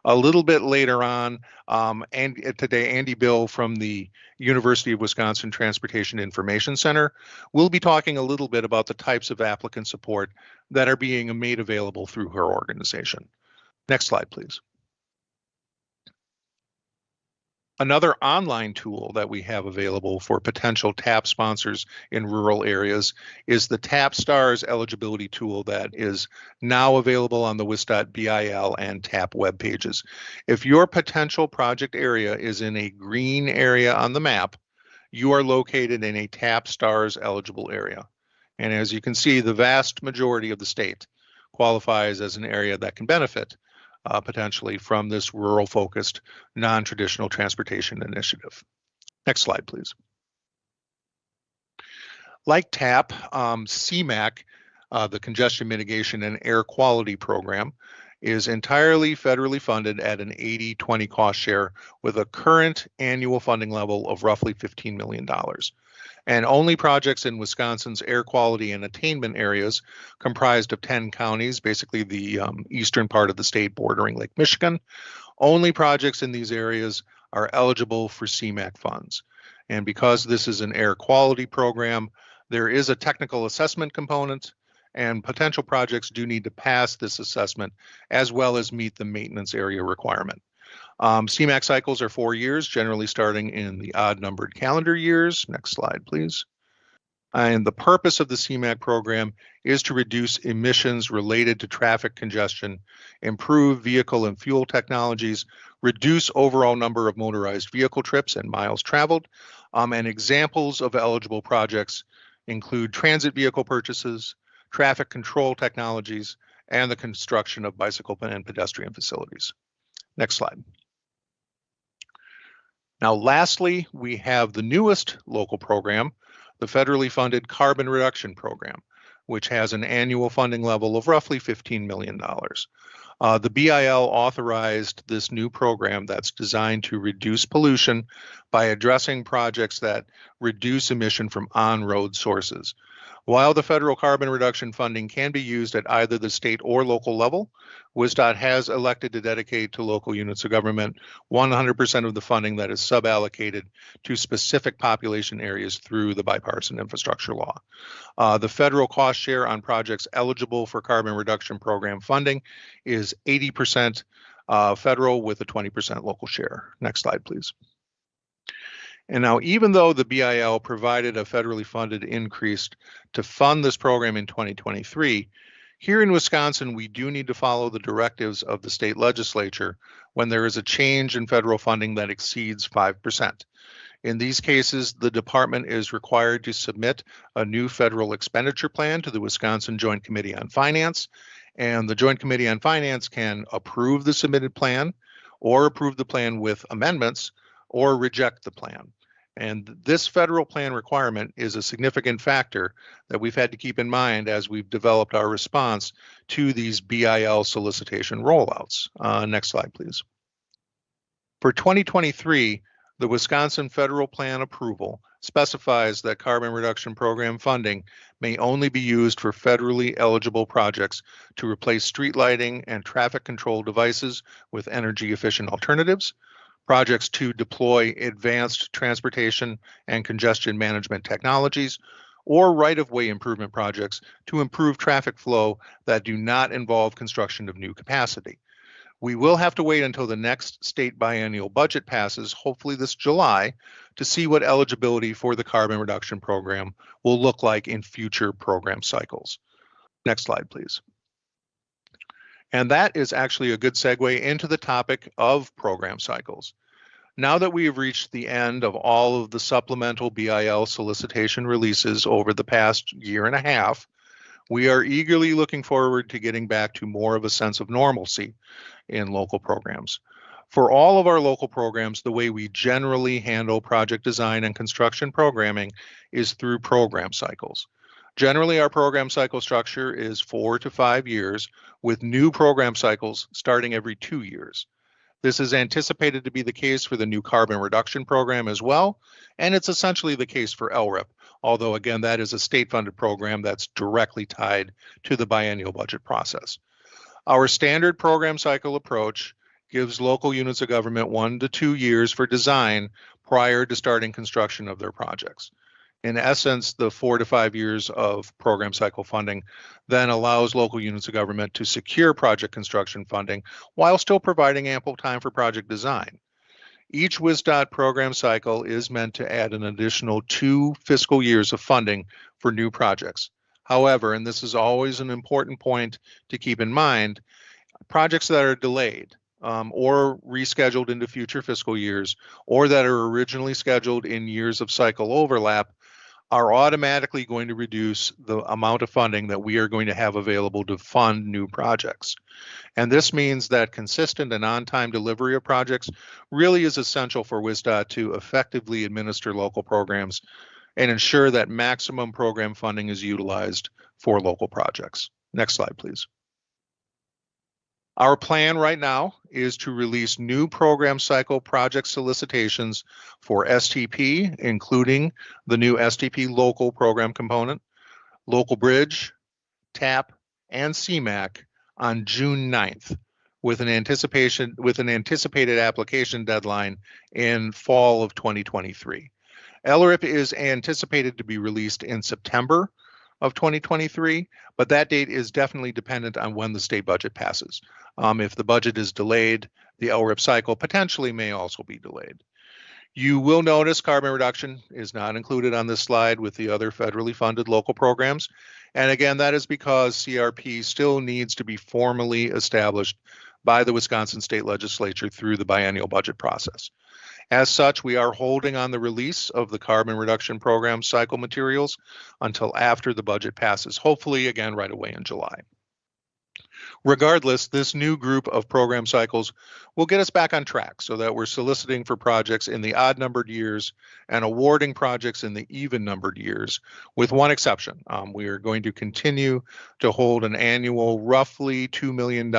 A little bit later on, and today, Andy Bill from the University of Wisconsin Transportation Information Center will be talking a little bit about the types of applicant support that are being made available through her organization. Next slide, please. Another online tool that we have available for potential TAP sponsors in rural areas is the TAP STARS eligibility tool that is now available on the WisDOT BIL and TAP web pages. If your potential project area is in a green area on the map, you are located in a TAP STARS eligible area. And as you can see, the vast majority of the state qualifies as an area that can benefit potentially from this rural-focused, non-traditional transportation initiative. Next slide, please. Like TAP, CMAQ, the Congestion Mitigation and Air Quality Program, is entirely federally funded at an 80-20 cost share with a current annual funding level of roughly $15 million. And only projects in Wisconsin's air quality and attainment areas, comprised of 10 counties, basically the eastern part of the state bordering Lake Michigan, only projects in these areas are eligible for CMAQ funds. And because this is an air quality program, there is a technical assessment component, and potential projects do need to pass this assessment as well as meet the maintenance area requirement. CMAQ cycles are 4 years, generally starting in the odd numbered calendar years. Next slide, please. And the purpose of the CMAQ program is to reduce emissions related to traffic congestion, improve vehicle and fuel technologies, reduce overall number of motorized vehicle trips and miles traveled. And examples of eligible projects include transit vehicle purchases, traffic control technologies, and the construction of bicycle and pedestrian facilities. Next slide. Now, lastly, we have the newest local program, the federally funded Carbon Reduction Program, which has an annual funding level of roughly $15 million. The BIL authorized this new program that's designed to reduce pollution by addressing projects that reduce emission from on-road sources. While the federal carbon reduction funding can be used at either the state or local level, WisDOT has elected to dedicate to local units of government 100% of the funding that is suballocated to specific population areas through the bipartisan infrastructure law. The federal cost share on projects eligible for carbon reduction program funding is 80% federal with a 20% local share. Next slide, please. And now, even though the BIL provided a federally funded increase to fund this program in 2023, here in Wisconsin, we do need to follow the directives of the state legislature when there is a change in federal funding that exceeds 5%. In these cases, the department is required to submit a new federal expenditure plan to the Wisconsin Joint Committee on Finance, and the Joint Committee on Finance can approve the submitted plan or approve the plan with amendments or reject the plan. And this federal plan requirement is a significant factor that we've had to keep in mind as we've developed our response to these BIL solicitation rollouts. Next slide, please. For 2023, the Wisconsin federal plan approval specifies that carbon reduction program funding may only be used for federally eligible projects to replace street lighting and traffic control devices with energy efficient alternatives, projects to deploy advanced transportation and congestion management technologies, or right-of-way improvement projects to improve traffic flow that do not involve construction of new capacity. We will have to wait until the next state biennial budget passes, hopefully this July, to see what eligibility for the carbon reduction program will look like in future program cycles. Next slide, please. And that is actually a good segue into the topic of program cycles. Now that we have reached the end of all of the supplemental BIL solicitation releases over the past year and a half, we are eagerly looking forward to getting back to more of a sense of normalcy in local programs. For all of our local programs, the way we generally handle project design and construction programming is through program cycles. Generally, our program cycle structure is 4 to 5 years, with new program cycles starting every 2 years. This is anticipated to be the case for the new carbon reduction program as well, and it's essentially the case for LRIP, although again, that is a state-funded program that's directly tied to the biennial budget process. Our standard program cycle approach gives local units of government 1 to 2 years for design prior to starting construction of their projects. In essence, the 4 to 5 years of program cycle funding then allows local units of government to secure project construction funding while still providing ample time for project design. Each WisDOT program cycle is meant to add an additional 2 fiscal years of funding for new projects. However, and this is always an important point to keep in mind, projects that are delayed or rescheduled into future fiscal years, or that are originally scheduled in years of cycle overlap, are automatically going to reduce the amount of funding that we are going to have available to fund new projects. And this means that consistent and on-time delivery of projects really is essential for WisDOT to effectively administer local programs and ensure that maximum program funding is utilized for local projects. Next slide, please. Our plan right now is to release new program cycle project solicitations for STP, including the new STP local program component, local bridge, TAP, and CMAQ on June 9th, with an anticipated application deadline in fall of 2023. LRIP is anticipated to be released in September, of 2023, but that date is definitely dependent on when the state budget passes. If the budget is delayed, the LRIP cycle potentially may also be delayed. You will notice carbon reduction is not included on this slide with the other federally funded local programs. And again, that is because CRP still needs to be formally established by the Wisconsin State Legislature through the biennial budget process. As such, we are holding on the release of the carbon reduction program cycle materials until after the budget passes, hopefully again right away in July. Regardless, this new group of program cycles will get us back on track so that we're soliciting for projects in the odd numbered years and awarding projects in the even numbered years, with one exception. We are going to continue to hold an annual roughly $2 million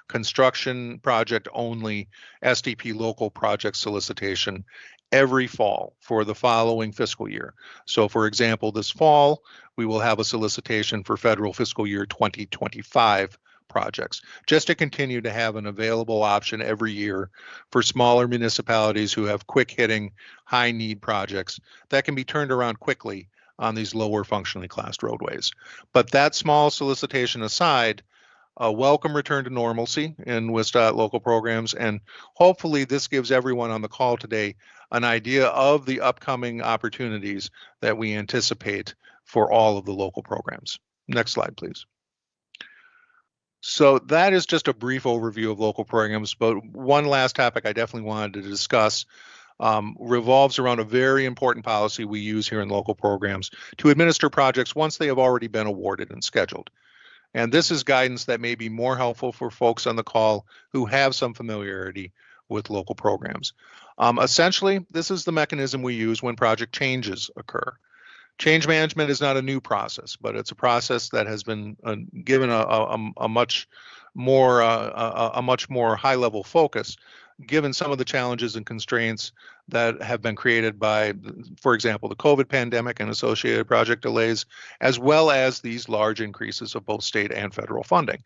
construction project only SDP local project solicitation every fall for the following fiscal year. So for example, this fall, we will have a solicitation for federal fiscal year 2025 projects, just to continue to have an available option every year for smaller municipalities who have quick hitting, high need projects that can be turned around quickly on these lower functionally classed roadways. But that small solicitation aside, a welcome return to normalcy in WisDOT local programs, and hopefully this gives everyone on the call today an idea of the upcoming opportunities that we anticipate for all of the local programs. Next slide, please. So that is just a brief overview of local programs, but one last topic I definitely wanted to discuss revolves around a very important policy we use here in local programs to administer projects once they have already been awarded and scheduled. And this is guidance that may be more helpful for folks on the call who have some familiarity with local programs. Essentially, this is the mechanism we use when project changes occur. Change management is not a new process, but it's a process that has been given a much more high-level focus, given some of the challenges and constraints that have been created by, for example, the COVID pandemic and associated project delays, as well as these large increases of both state and federal funding.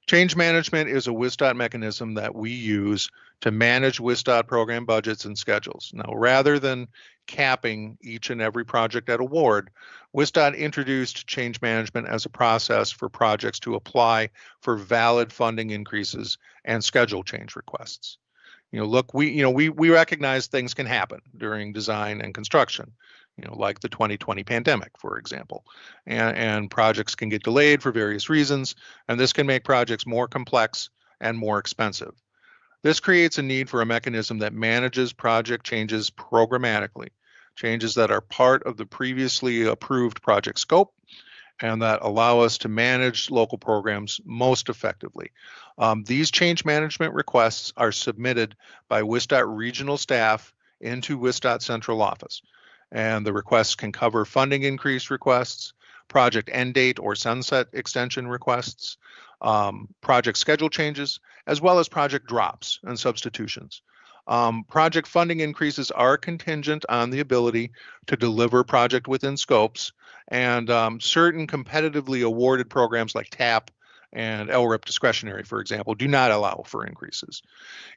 Change management is a WisDOT mechanism that we use to manage WisDOT program budgets and schedules. Now, rather than capping each and every project at award, WisDOT introduced change management as a process for projects to apply for valid funding increases and schedule change requests. Look, we recognize things can happen during design and construction, like the 2020 pandemic, for example, and projects can get delayed for various reasons, and this can make projects more complex and more expensive. This creates a need for a mechanism that manages project changes programmatically, changes that are part of the previously approved project scope, and that allow us to manage local programs most effectively. These change management requests are submitted by WisDOT regional staff into WisDOT central office, and the requests can cover funding increase requests, project end date or sunset extension requests, project schedule changes, as well as project drops and substitutions. Project funding increases are contingent on the ability to deliver project within scopes, and certain competitively awarded programs like TAP and LRIP Discretionary, for example, do not allow for increases.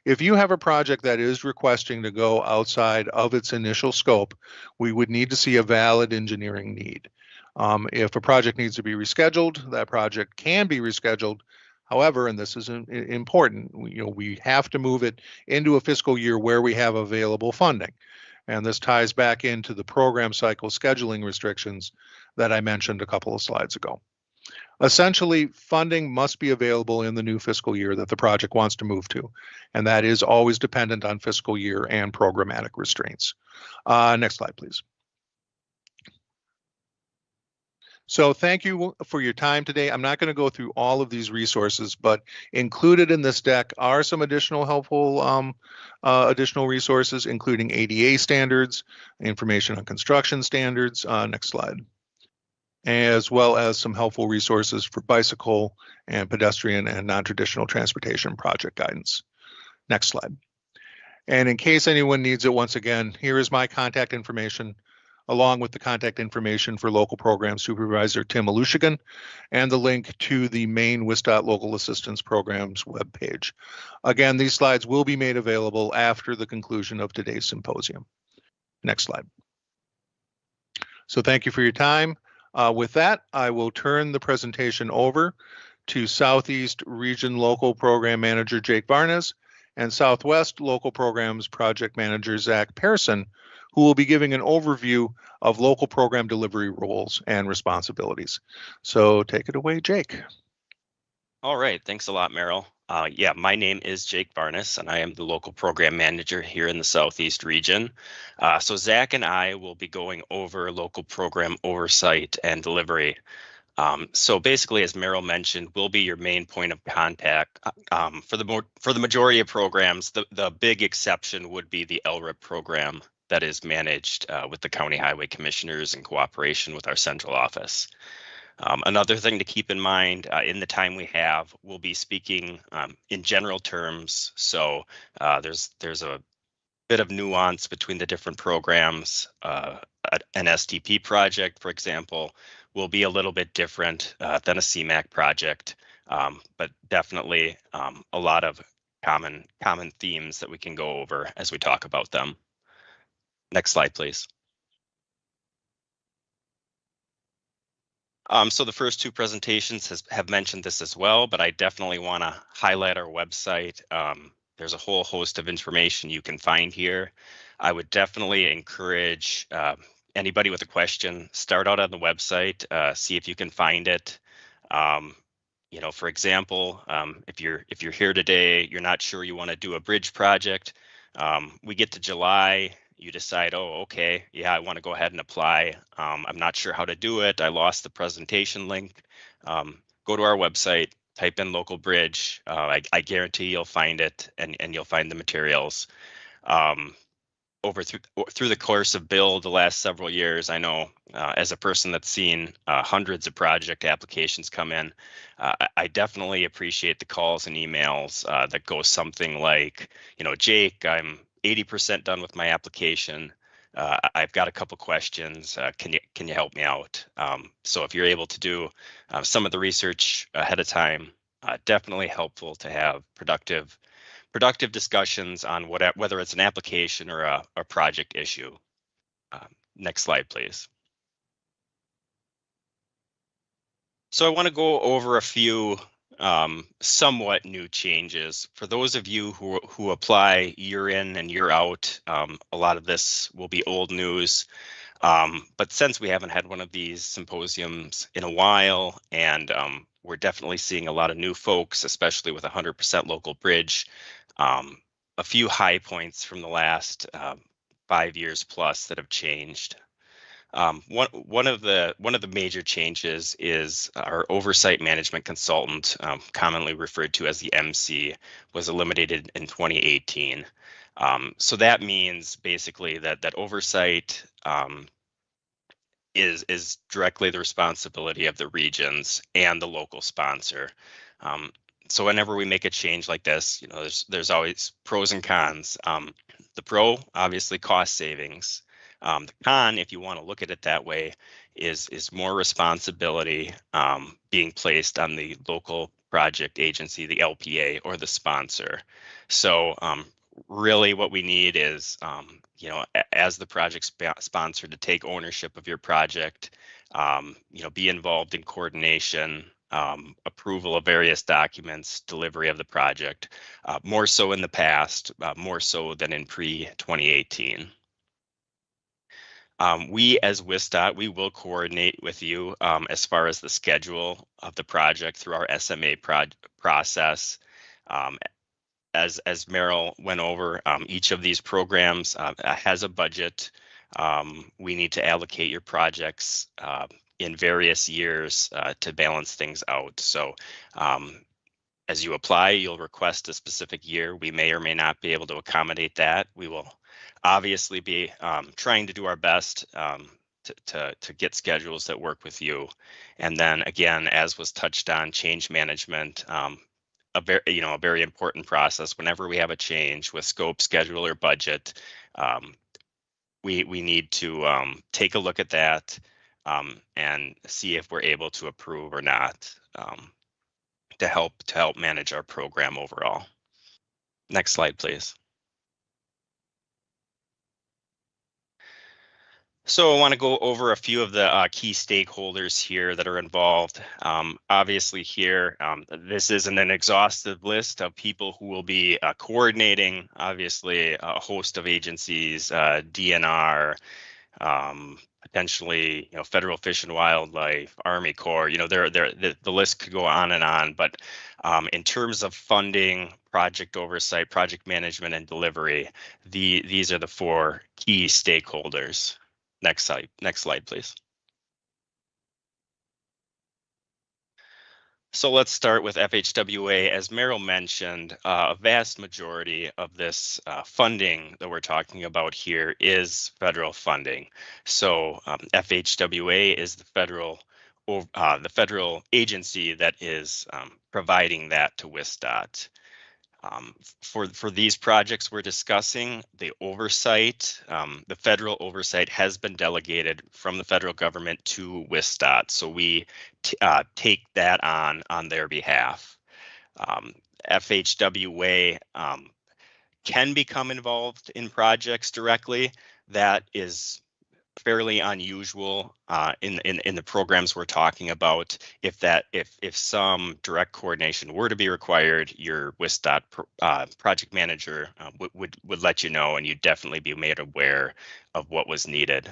If you have a project that is requesting to go outside of its initial scope, we would need to see a valid engineering need. If a project needs to be rescheduled, that project can be rescheduled. However, and this is important, we have to move it into a fiscal year where we have available funding. And this ties back into the program cycle scheduling restrictions that I mentioned a couple of slides ago. Essentially, funding must be available in the new fiscal year that the project wants to move to, and that is always dependent on fiscal year and programmatic restraints. Next slide, please. So thank you for your time today. I'm not going to go through all of these resources, but included in this deck are some additional helpful additional resources, including ADA standards, information on construction standards. Next slide. As well as some helpful resources for bicycle and pedestrian and non-traditional transportation project guidance. Next slide. And in case anyone needs it, once again, here is my contact information, along with the contact information for local program supervisor Tim Alushigan and the link to the main WisDOT Local Assistance Programs webpage. Again, these slides will be made available after the conclusion of today's symposium. Next slide. So thank you for your time. With that, I will turn the presentation over to Southeast Region Local Program Manager Jake Barnes and Southwest Local Programs Project Manager Zach Pearson, who will be giving an overview of local program delivery roles and responsibilities. So take it away, Jake. All right, thanks a lot, Merrill. Yeah, my name is Jake Barnes, and I am the local program manager here in the Southeast region. So Zach and I will be going over local program oversight and delivery. So basically, as Merrill mentioned, we'll be your main point of contact for the majority of programs. The big exception would be the LRIP program that is managed with the county highway commissioners in cooperation with our central office. Another thing to keep in mind in the time we have, we'll be speaking in general terms. So there's a bit of nuance between the different programs. An STP project, for example, will be a little bit different than a CMAQ project, but definitely a lot of common themes that we can go over as we talk about them. Next slide, please. So the first two presentations have mentioned this as well, but I definitely want to highlight our website. There's a whole host of information you can find here. I would definitely encourage anybody with a question, start out on the website, see if you can find it. You know, for example, if you're here today, you're not sure you want to do a bridge project. We get to July, you decide, oh, okay, yeah, I want to go ahead and apply. I'm not sure how to do it. I lost the presentation link. Go to our website, type in local bridge. I guarantee you'll find it, and you'll find the materials. Through the course of Bill the last several years, I know as a person that's seen hundreds of project applications come in, I definitely appreciate the calls and emails that go something like, you know, Jake, I'm 80% done with my application. I've got a couple questions. Can you help me out? So if you're able to do some of the research ahead of time, definitely helpful to have productive discussions on whether it's an application or a project issue. Next slide, please. So I want to go over a few somewhat new changes. For those of you who apply year in and year out, a lot of this will be old news. But since we haven't had one of these symposiums in a while, and we're definitely seeing a lot of new folks, especially with 100% local bridge, a few high points from the last 5 years plus that have changed. One of the major changes is our oversight management consultant, commonly referred to as the MC, was eliminated in 2018. So that means basically that oversight is directly the responsibility of the regions and the local sponsor. So whenever we make a change like this, you know, there's always pros and cons. The pro, obviously, cost savings. The con, if you want to look at it that way, is more responsibility being placed on the local project agency, the LPA, or the sponsor. So really what we need is, you know, as the project sponsor, to take ownership of your project, you know, be involved in coordination, approval of various documents, delivery of the project, more so in the past, more so than in pre-2018. We as WisDOT, we will coordinate with you as far as the schedule of the project through our SMA process. As Merrill went over, each of these programs has a budget. We need to allocate your projects in various years to balance things out. So as you apply, you'll request a specific year. We may or may not be able to accommodate that. We will obviously be trying to do our best to get schedules that work with you. And then again, as was touched on, change management, a very important process. Whenever we have a change with scope, schedule, or budget, we need to take a look at that and see if we're able to approve or not to help manage our program overall. Next slide, please. So I want to go over a few of the key stakeholders here that are involved. Obviously here, this isn't an exhaustive list of people who will be coordinating, obviously a host of agencies, DNR, potentially, Federal Fish and Wildlife, Army Corps, the list could go on and on, but in terms of funding, project oversight, project management, and delivery, these are the four key stakeholders. Next slide, please. So let's start with FHWA. As Meryl mentioned, a vast majority of this funding that we're talking about here is federal funding. So FHWA is the federal agency that is providing that to WisDOT. For these projects we're discussing, the oversight, the federal oversight has been delegated from the federal government to WisDOT. So we take that on their behalf. FHWA can become involved in projects directly. That is fairly unusual in the programs we're talking about. If some direct coordination were to be required, your WisDOT project manager would let you know, and you'd definitely be made aware of what was needed.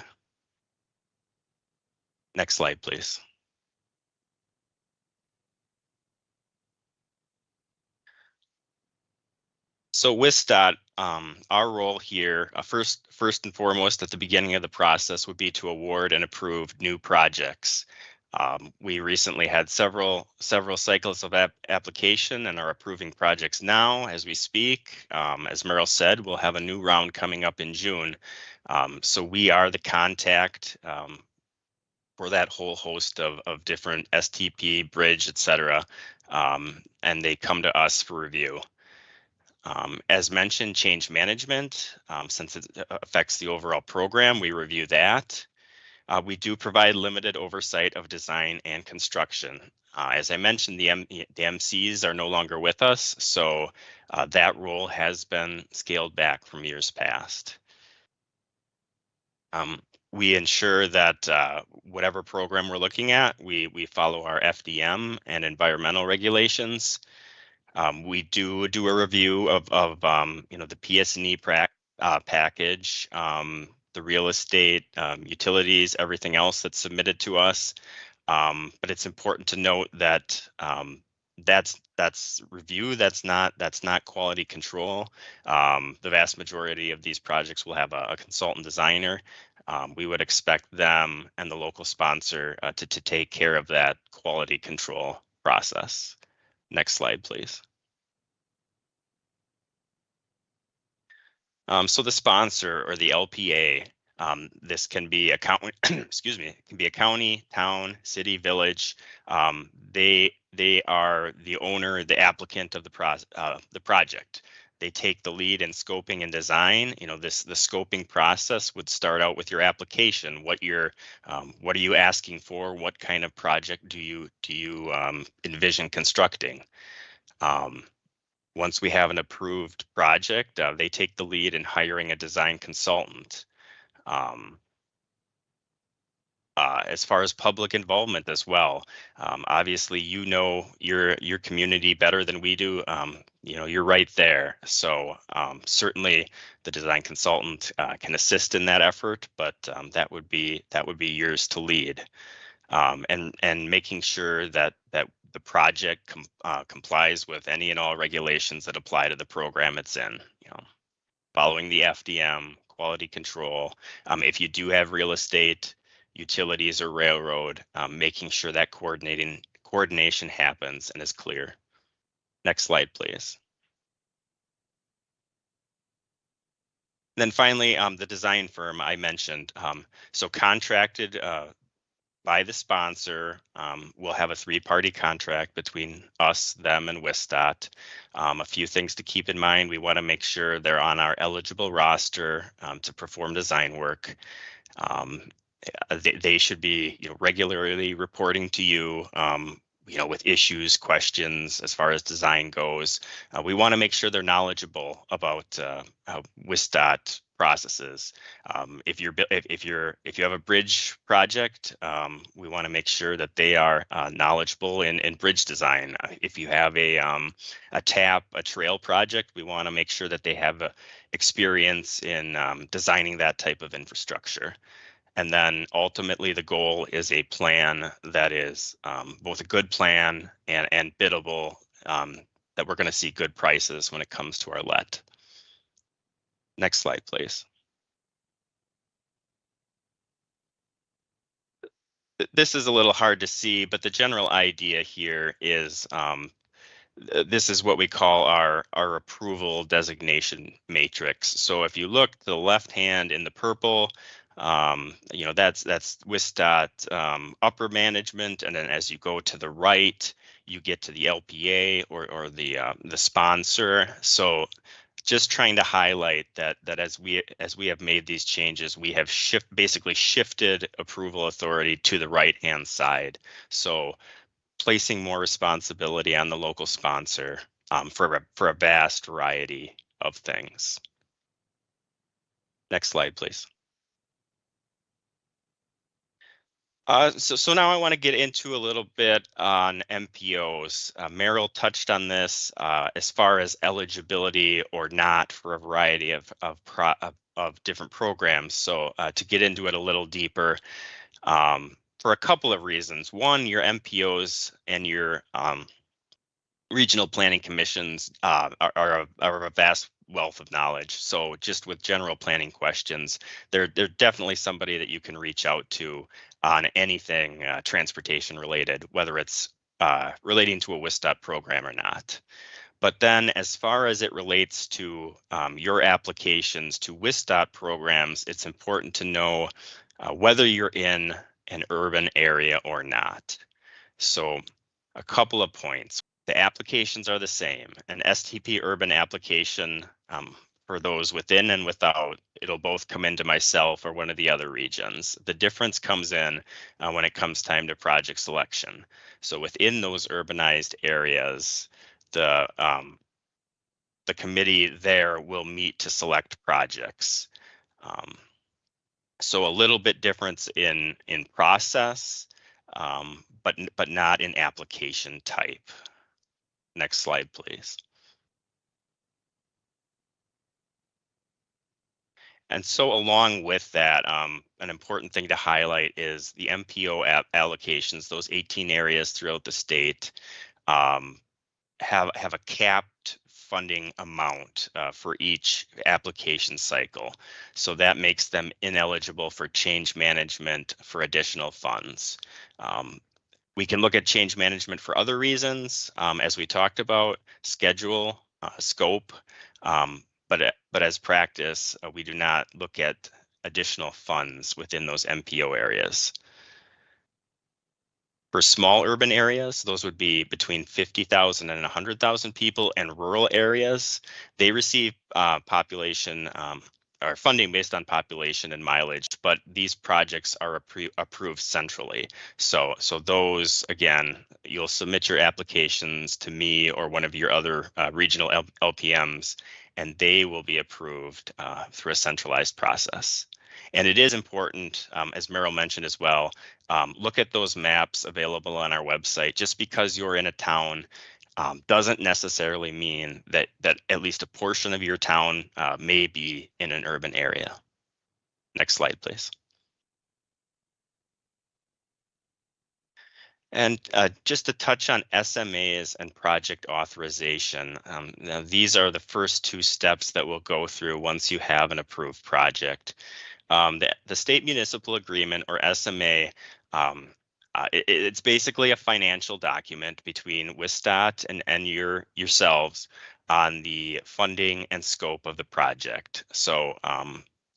Next slide, please. So WisDOT, our role here, first and foremost at the beginning of the process would be to award and approve new projects. We recently had several cycles of application and are approving projects now as we speak. As Meryl said, we'll have a new round coming up in June. So we are the contact for that whole host of different STP, bridge, etc. And they come to us for review. As mentioned, change management, since it affects the overall program, we review that. We do provide limited oversight of design and construction. As I mentioned, the MCs are no longer with us, so that role has been scaled back from years past. We ensure that whatever program we're looking at, we follow our FDM and environmental regulations. We do a review of the PS&E package, the real estate, utilities, everything else that's submitted to us. But it's important to note that that's review. That's not quality control. The vast majority of these projects will have a consultant designer. We would expect them and the local sponsor to take care of that quality control process. Next slide, please. So the sponsor or the LPA, this can be a county, excuse me, it can be a county, town, city, village. They are the owner, the applicant of the project. They take the lead in scoping and design. The scoping process would start out with your application. What are you asking for? What kind of project do you envision constructing? Once we have an approved project, they take the lead in hiring a design consultant. As far as public involvement as well, obviously your community better than we do. You're right there. So certainly the design consultant can assist in that effort, but that would be yours to lead. And making sure that the project complies with any and all regulations that apply to the program it's in. Following the FDM, quality control. If you do have real estate, utilities, or railroad, making sure that coordination happens and is clear. Next slide, please. Then finally, the design firm I mentioned. So contracted by the sponsor, we'll have a three-party contract between us, them, and WisDOT. A few things to keep in mind. We want to make sure they're on our eligible roster to perform design work. They should be regularly reporting to you, with issues, questions as far as design goes. We want to make sure they're knowledgeable about how WisDOT processes. If you have a bridge project, we want to make sure that they are knowledgeable in bridge design. If you have a trail project, we want to make sure that they have experience in designing that type of infrastructure. And then ultimately the goal is a plan that is both a good plan and biddable, that we're going to see good prices when it comes to our let. Next slide, please. This is a little hard to see, but the general idea here is this is what we call our approval designation matrix. So if you look to the left hand in the purple, that's WisDOT upper management, and then as you go to the right, you get to the LPA or the sponsor. So just trying to highlight that as we have made these changes, we have basically shifted approval authority to the right hand side. So placing more responsibility on the local sponsor for a vast variety of things. Next slide, please. So now I want to get into a little bit on MPOs. Merrill touched on this as far as eligibility or not for a variety of different programs. So to get into it a little deeper, for a couple of reasons. One, your MPOs and your regional planning commissions are a vast wealth of knowledge. So just with general planning questions, they're definitely somebody that you can reach out to on anything transportation related, whether it's relating to a WisDOT program or not. But then as far as it relates to your applications to WisDOT programs, it's important to know whether you're in an urban area or not. So a couple of points. The applications are the same. An STP urban application for those within and without, it'll both come into myself or one of the other regions. The difference comes in when it comes time to project selection. So within those urbanized areas, the committee there will meet to select projects. So a little bit difference in process, but not in application type. Next slide, please. And so along with that, an important thing to highlight is the MPO allocations, those 18 areas throughout the state have a capped funding amount for each application cycle. So that makes them ineligible for change management for additional funds. We can look at change management for other reasons, as we talked about, schedule, scope, but as practice, we do not look at additional funds within those MPO areas. For small urban areas, those would be between 50,000 and 100,000 people, and rural areas, they receive population or funding based on population and mileage, but these projects are approved centrally. So those, again, you'll submit your applications to me or one of your other regional LPMs, and they will be approved through a centralized process. And it is important, as Merrill mentioned as well, look at those maps available on our website. Just because you're in a town doesn't necessarily mean that at least a portion of your town may be in an urban area. Next slide, please. And just to touch on SMAs and project authorization, now these are the first two steps that we'll go through once you have an approved project. The state municipal agreement, or SMA, it's basically a financial document between WisDOT and yourselves on the funding and scope of the project. So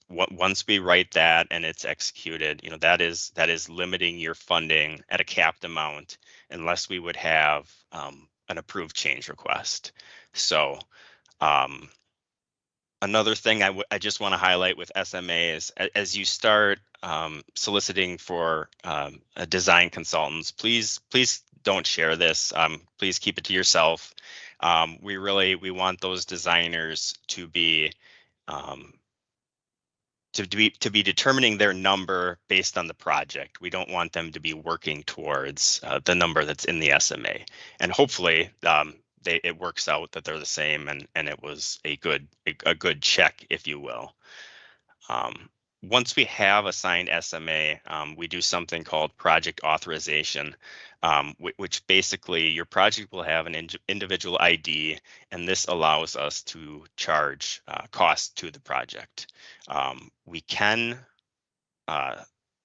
once we write that and it's executed, that is limiting your funding at a capped amount unless we would have an approved change request. So another thing I just want to highlight with SMAs, as you start soliciting for design consultants, please don't share this. Please keep it to yourself. We want those designers to be to be determining their number based on the project. We don't want them to be working towards the number that's in the SMA, and hopefully it works out that they're the same, and it was a good check, if you will. Once we have assigned SMA, we do something called project authorization, which basically your project will have an individual ID, and this allows us to charge costs to the project. We can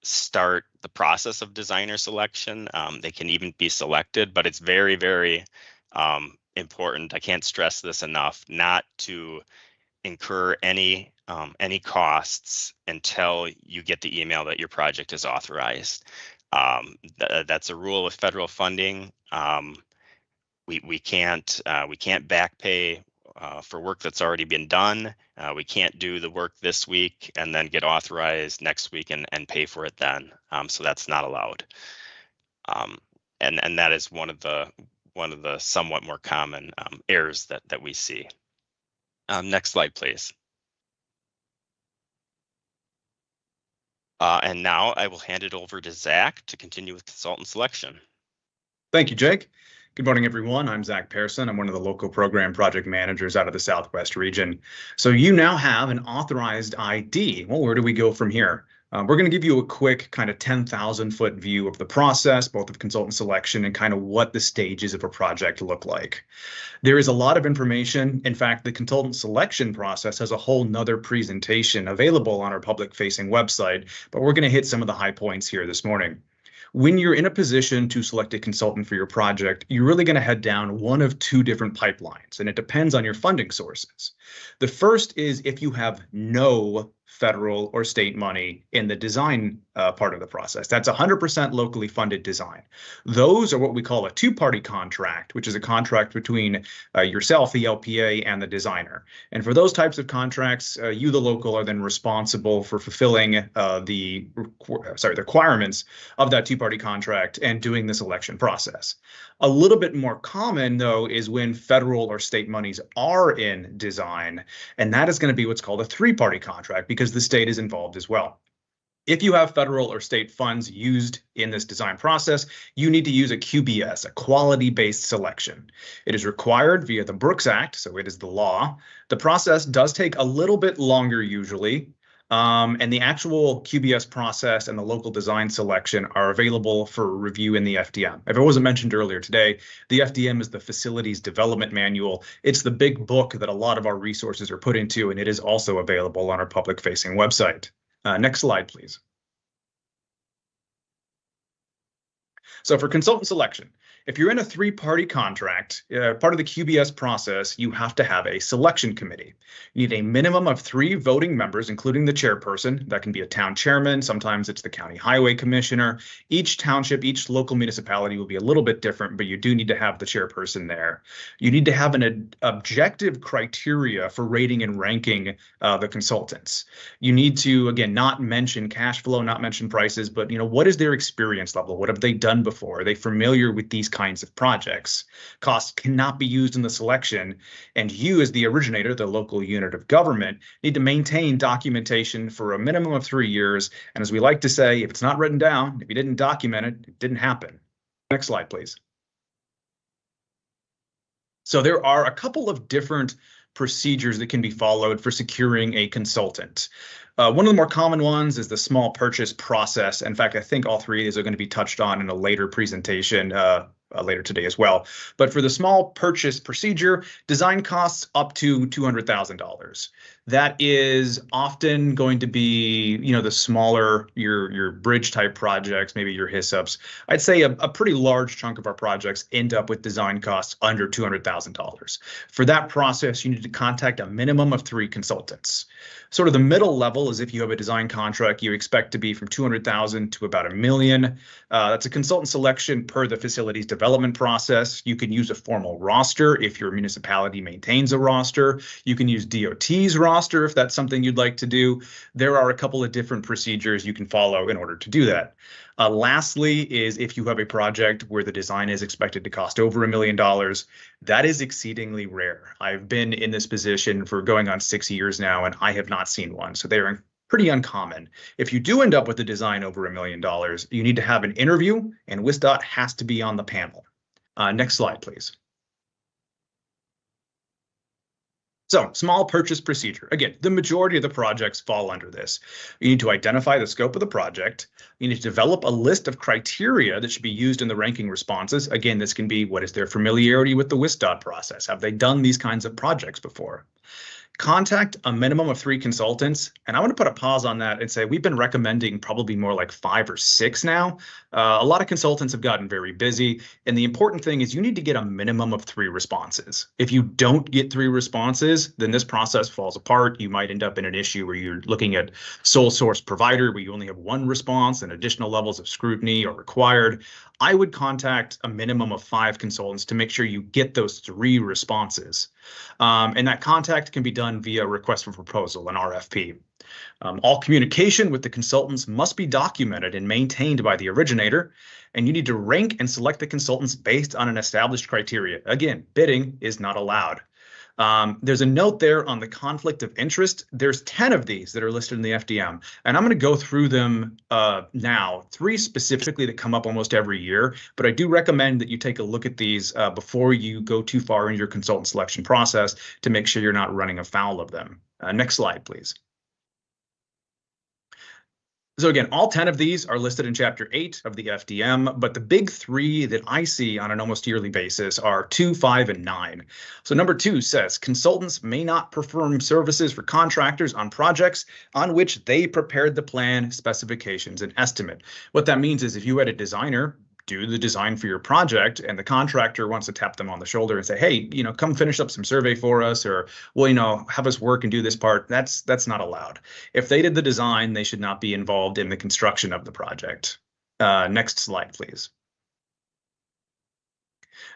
start the process of designer selection. They can even be selected, but it's very, very important. I can't stress this enough, not to incur any costs until you get the email that your project is authorized. That's a rule with federal funding. We can't back pay for work that's already been done. We can't do the work this week and then get authorized next week and pay for it then. So that's not allowed. And that is one of the somewhat more common errors that we see. Next slide, please. And now I will hand it over to Zach to continue with consultant selection. Thank you, Jake. Good morning, everyone. I'm Zach Pearson. I'm one of the local program project managers out of the Southwest region. So you now have an authorized ID. Well, where do we go from here? We're going to give you a quick kind of 10,000-foot view of the process, both of consultant selection and kind of what the stages of a project look like. There is a lot of information. In fact, the consultant selection process has a whole nother presentation available on our public-facing website, but we're going to hit some of the high points here this morning. When you're in a position to select a consultant for your project, you're really going to head down one of two different pipelines, and it depends on your funding sources. The first is if you have no federal or state money in the design part of the process. That's 100% locally funded design. Those are what we call a two-party contract, which is a contract between yourself, the LPA, and the designer. And for those types of contracts, you, the local, are then responsible for fulfilling the requirements of that two-party contract and doing the selection process. A little bit more common, though, is when federal or state monies are in design, and that is going to be what's called a three-party contract because the state is involved as well. If you have federal or state funds used in this design process, you need to use a QBS, a quality-based selection. It is required via the Brooks Act, so it is the law. The process does take a little bit longer usually, and the actual QBS process and the local design selection are available for review in the FDM. If it wasn't mentioned earlier today, the FDM is the Facilities Development Manual. It's the big book that a lot of our resources are put into, and it is also available on our public-facing website. Next slide, please. So for consultant selection, if you're in a three-party contract, part of the QBS process, you have to have a selection committee. You need a minimum of 3 voting members, including the chairperson. That can be a town chairman. Sometimes it's the county highway commissioner. Each township, each local municipality will be a little bit different, but you do need to have the chairperson there. You need to have an objective criteria for rating and ranking the consultants. You need to, again, not mention cash flow, not mention prices, but what is their experience level? What have they done before? Are they familiar with these kinds of projects? Costs cannot be used in the selection, and you as the originator, the local unit of government, need to maintain documentation for a minimum of 3 years. And as we like to say, if it's not written down, if you didn't document it, it didn't happen. Next slide, please. So there are a couple of different procedures that can be followed for securing a consultant. One of the more common ones is the small purchase process. In fact, I think all 3 of these are going to be touched on in a later presentation later today as well. But for the small purchase procedure, design costs up to $200,000. That is often going to be, the smaller, your bridge type projects, maybe your HSIPs. I'd say a pretty large chunk of our projects end up with design costs under $200,000. For that process, you need to contact a minimum of 3 consultants. Sort of the middle level is if you have a design contract, you expect to be from $200,000 to about $1 million. That's a consultant selection per the facilities development process. You can use a formal roster if your municipality maintains a roster. You can use DOT's roster if that's something you'd like to do. There are a couple of different procedures you can follow in order to do that. Lastly is if you have a project where the design is expected to cost over $1 million, that is exceedingly rare. I've been in this position for going on 6 years now, and I have not seen one. So they're Pretty uncommon. If you do end up with a design over $1 million, you need to have an interview, and WisDOT has to be on the panel. Next slide, please. So, small purchase procedure. Again, the majority of the projects fall under this. You need to identify the scope of the project. You need to develop a list of criteria that should be used in the ranking responses. Again, this can be, what is their familiarity with the WisDOT process? Have they done these kinds of projects before? Contact a minimum of 3 consultants. And I want to put a pause on that and say we've been recommending probably more like 5 or 6 now. A lot of consultants have gotten very busy. And the important thing is you need to get a minimum of 3 responses. If you don't get 3 responses, then this process falls apart. You might end up in an issue where you're looking at sole source provider where you only have 1 response and additional levels of scrutiny are required. I would contact a minimum of 5 consultants to make sure you get those 3 responses. And that contact can be done via request for proposal, an RFP. All communication with the consultants must be documented and maintained by the originator, and you need to rank and select the consultants based on an established criteria. Again, bidding is not allowed. There's a note there on the conflict of interest. There's 10 of these that are listed in the FDM, and I'm going to go through them now, 3 specifically that come up almost every year, but I do recommend that you take a look at these before you go too far in your consultant selection process to make sure you're not running afoul of them. Next slide, please. So again, all 10 of these are listed in Chapter 8 of the FDM, but the big 3 that I see on an almost yearly basis are 2, 5, and 9. So number 2 says, consultants may not perform services for contractors on projects on which they prepared the plan, specifications, and estimate. What that means is if you had a designer do the design for your project and the contractor wants to tap them on the shoulder and say, hey, come finish up some survey for us, or, well, have us work and do this part, that's not allowed. If they did the design, they should not be involved in the construction of the project. Next slide, please.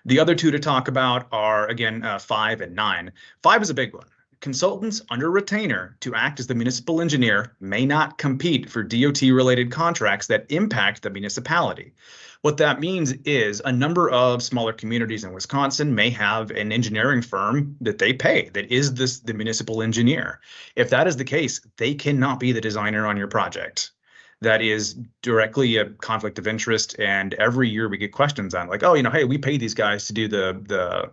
The other 2 to talk about are, again, 5 and 9. 5 is a big one. Consultants under retainer to act as the municipal engineer may not compete for DOT-related contracts that impact the municipality. What that means is a number of smaller communities in Wisconsin may have an engineering firm that they pay that is the municipal engineer. If that is the case, they cannot be the designer on your project. That is directly a conflict of interest, and every year we get questions on like, oh, hey, we pay these guys to do the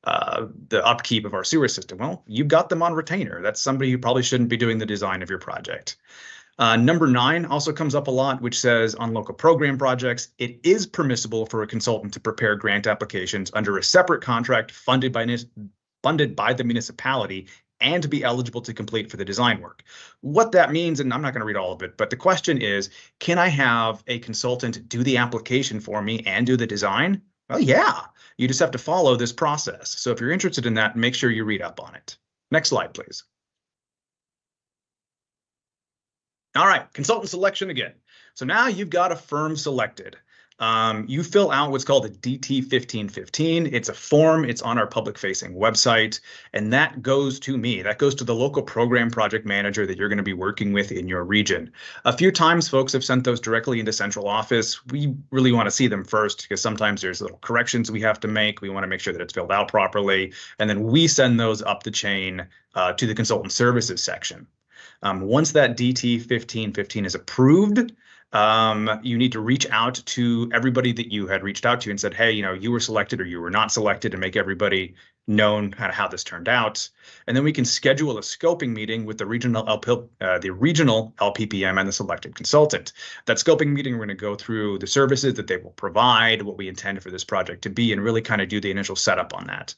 upkeep of our sewer system. Well, you've got them on retainer. That's somebody who probably shouldn't be doing the design of your project. Number 9 also comes up a lot, which says on local program projects, it is permissible for a consultant to prepare grant applications under a separate contract funded by the municipality and to be eligible to complete for the design work. What that means, and I'm not going to read all of it, but the question is, can I have a consultant do the application for me and do the design? Well, yeah, you just have to follow this process. So if you're interested in that, make sure you read up on it. Next slide, please. All right, consultant selection again. So now you've got a firm selected. You fill out what's called a DT 1515. It's a form. It's on our public-facing website, and that goes to me. That goes to the local program project manager that you're going to be working with in your region. A few times, folks have sent those directly into central office. We really want to see them first because sometimes there's little corrections we have to make. We want to make sure that it's filled out properly, and then we send those up the chain to the consultant services section. Once that DT 1515 is approved, you need to reach out to everybody that you had reached out to and said, hey, you were selected or you were not selected, and make everybody known how this turned out. And then we can schedule a scoping meeting with the regional LPPM and the selected consultant. That scoping meeting, we're going to go through the services that they will provide, what we intend for this project to be, and really kind of do the initial setup on that.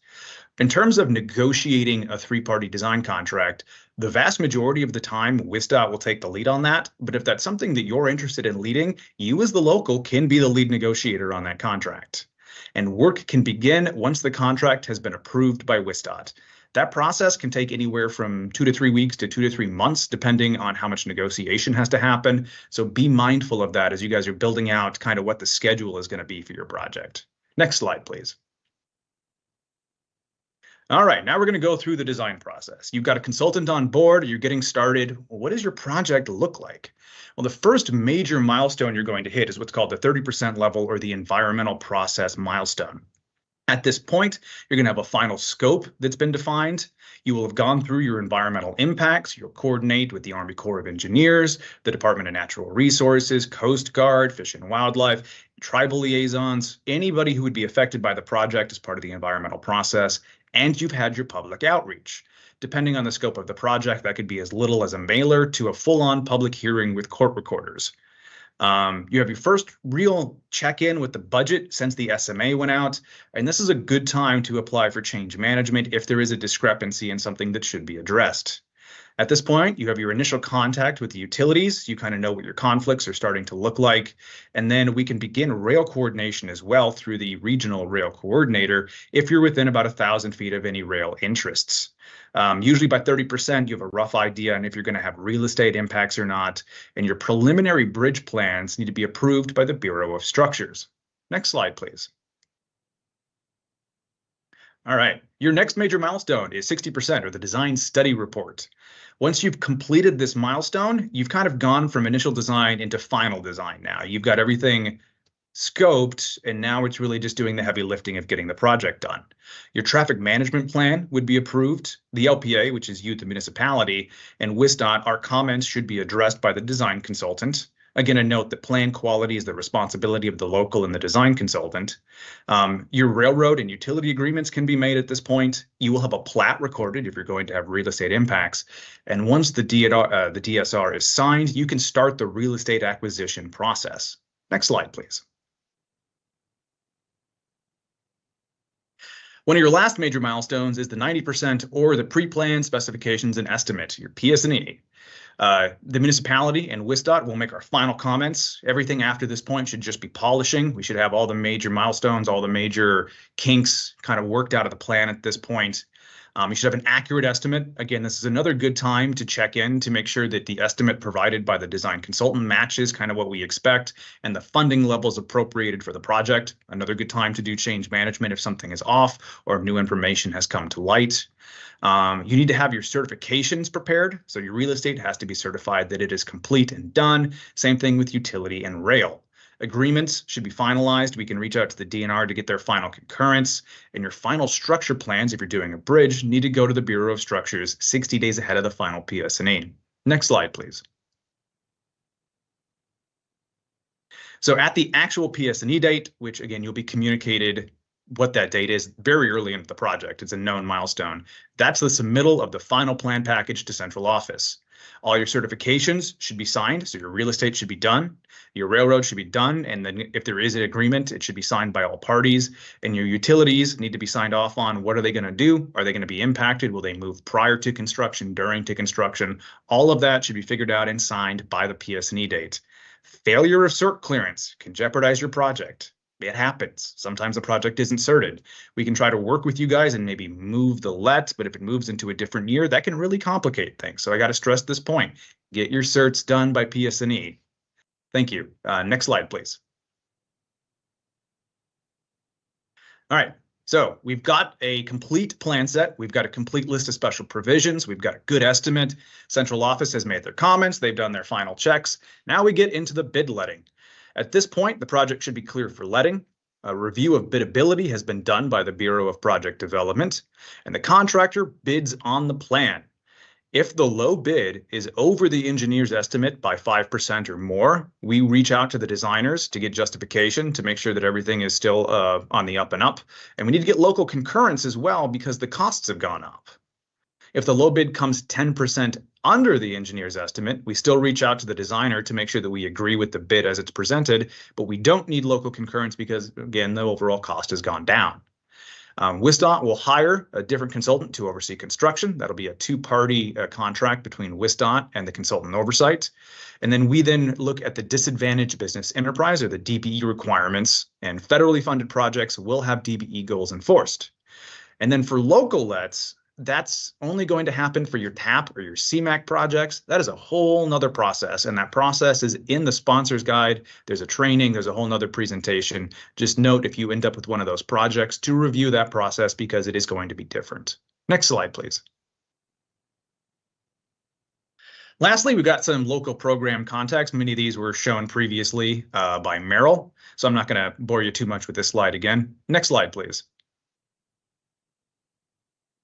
In terms of negotiating a 3-party design contract, the vast majority of the time, WisDOT will take the lead on that. But if that's something that you're interested in leading, you as the local can be the lead negotiator on that contract. And work can begin once the contract has been approved by WisDOT. That process can take anywhere from 2 to 3 weeks to 2 to 3 months, depending on how much negotiation has to happen. So be mindful of that as you guys are building out kind of what the schedule is going to be for your project. Next slide, please. All right, now we're going to go through the design process. You've got a consultant on board, you're getting started. What does your project look like? Well, the first major milestone you're going to hit is what's called the 30% level or the environmental process milestone. At this point, you're going to have a final scope that's been defined. You will have gone through your environmental impacts. You'll coordinate with the Army Corps of Engineers, the Department of Natural Resources, Coast Guard, Fish and Wildlife, tribal liaisons, anybody who would be affected by the project as part of the environmental process, and you've had your public outreach. Depending on the scope of the project, that could be as little as a mailer to a full-on public hearing with court recorders. You have your first real check-in with the budget since the SMA went out, and this is a good time to apply for change management if there is a discrepancy in something that should be addressed. At this point, you have your initial contact with the utilities. You kind of know what your conflicts are starting to look like, and then we can begin rail coordination as well through the regional rail coordinator if you're within about 1,000 feet of any rail interests. Usually by 30%, you have a rough idea on if you're going to have real estate impacts or not, and your preliminary bridge plans need to be approved by the Bureau of Structures. Next slide, please. All right, your next major milestone is 60%, or the design study report. Once you've completed this milestone, you've kind of gone from initial design into final design now. You've got everything scoped, and now it's really just doing the heavy lifting of getting the project done. Your traffic management plan would be approved. The LPA, which is you, the municipality, and WisDOT, our comments should be addressed by the design consultant. Again, a note that plan quality is the responsibility of the local and the design consultant. Your railroad and utility agreements can be made at this point. You will have a plat recorded if you're going to have real estate impacts. And once the DSR is signed, you can start the real estate acquisition process. Next slide, please. One of your last major milestones is the 90% or the pre-plan specifications and estimate, your PS&E. The municipality and WisDOT will make our final comments. Everything after this point should just be polishing. We should have all the major milestones, all the major kinks kind of worked out of the plan at this point. You should have an accurate estimate. Again, this is another good time to check in to make sure that the estimate provided by the design consultant matches kind of what we expect and the funding levels appropriated for the project. Another good time to do change management if something is off or if new information has come to light. You need to have your certifications prepared. So your real estate has to be certified that it is complete and done. Same thing with utility and rail. Agreements should be finalized. We can reach out to the DNR to get their final concurrence. And your final structure plans, if you're doing a bridge, need to go to the Bureau of Structures 60 days ahead of the final PS&E. Next slide, please. So at the actual PS&E date, which again, you'll be communicated what that date is very early into the project. It's a known milestone. That's the submittal of the final plan package to central office. All your certifications should be signed, so your real estate should be done, your railroad should be done, and then if there is an agreement, it should be signed by all parties, and your utilities need to be signed off on what are they going to do? Are they going to be impacted? Will they move prior to construction, during to construction? All of that should be figured out and signed by the PS&E date. Failure of cert clearance can jeopardize your project. It happens. Sometimes the project isn't certed. We can try to work with you guys and maybe move the let, but if it moves into a different year, that can really complicate things. So I got to stress this point. Get your certs done by PS&E. Thank you. Next slide, please. All right. So we've got a complete plan set. We've got a complete list of special provisions. We've got a good estimate. Central office has made their comments. They've done their final checks. Now we get into the bid letting. At this point, the project should be clear for letting. A review of bidability has been done by the Bureau of Project Development, and the contractor bids on the plan. If the low bid is over the engineer's estimate by 5% or more, we reach out to the designers to get justification to make sure that everything is still on the up and up. And we need to get local concurrence as well because the costs have gone up. If the low bid comes 10% under the engineer's estimate, we still reach out to the designer to make sure that we agree with the bid as it's presented, but we don't need local concurrence because, again, the overall cost has gone down. WisDOT will hire a different consultant to oversee construction. That'll be a two-party contract between WisDOT and the consultant Oversight. And then we look at the disadvantaged business enterprise or the DBE requirements, and federally funded projects will have DBE goals enforced. And then for local lets, that's only going to happen for your TAP or your CMAQ projects. That is a whole nother process, and that process is in the sponsor's guide. There's a training, there's a whole nother presentation. Just note if you end up with one of those projects to review that process because it is going to be different. Next slide, please. Lastly, we've got some local program contacts. Many of these were shown previously by Merrill, so I'm not going to bore you too much with this slide again. Next slide, please.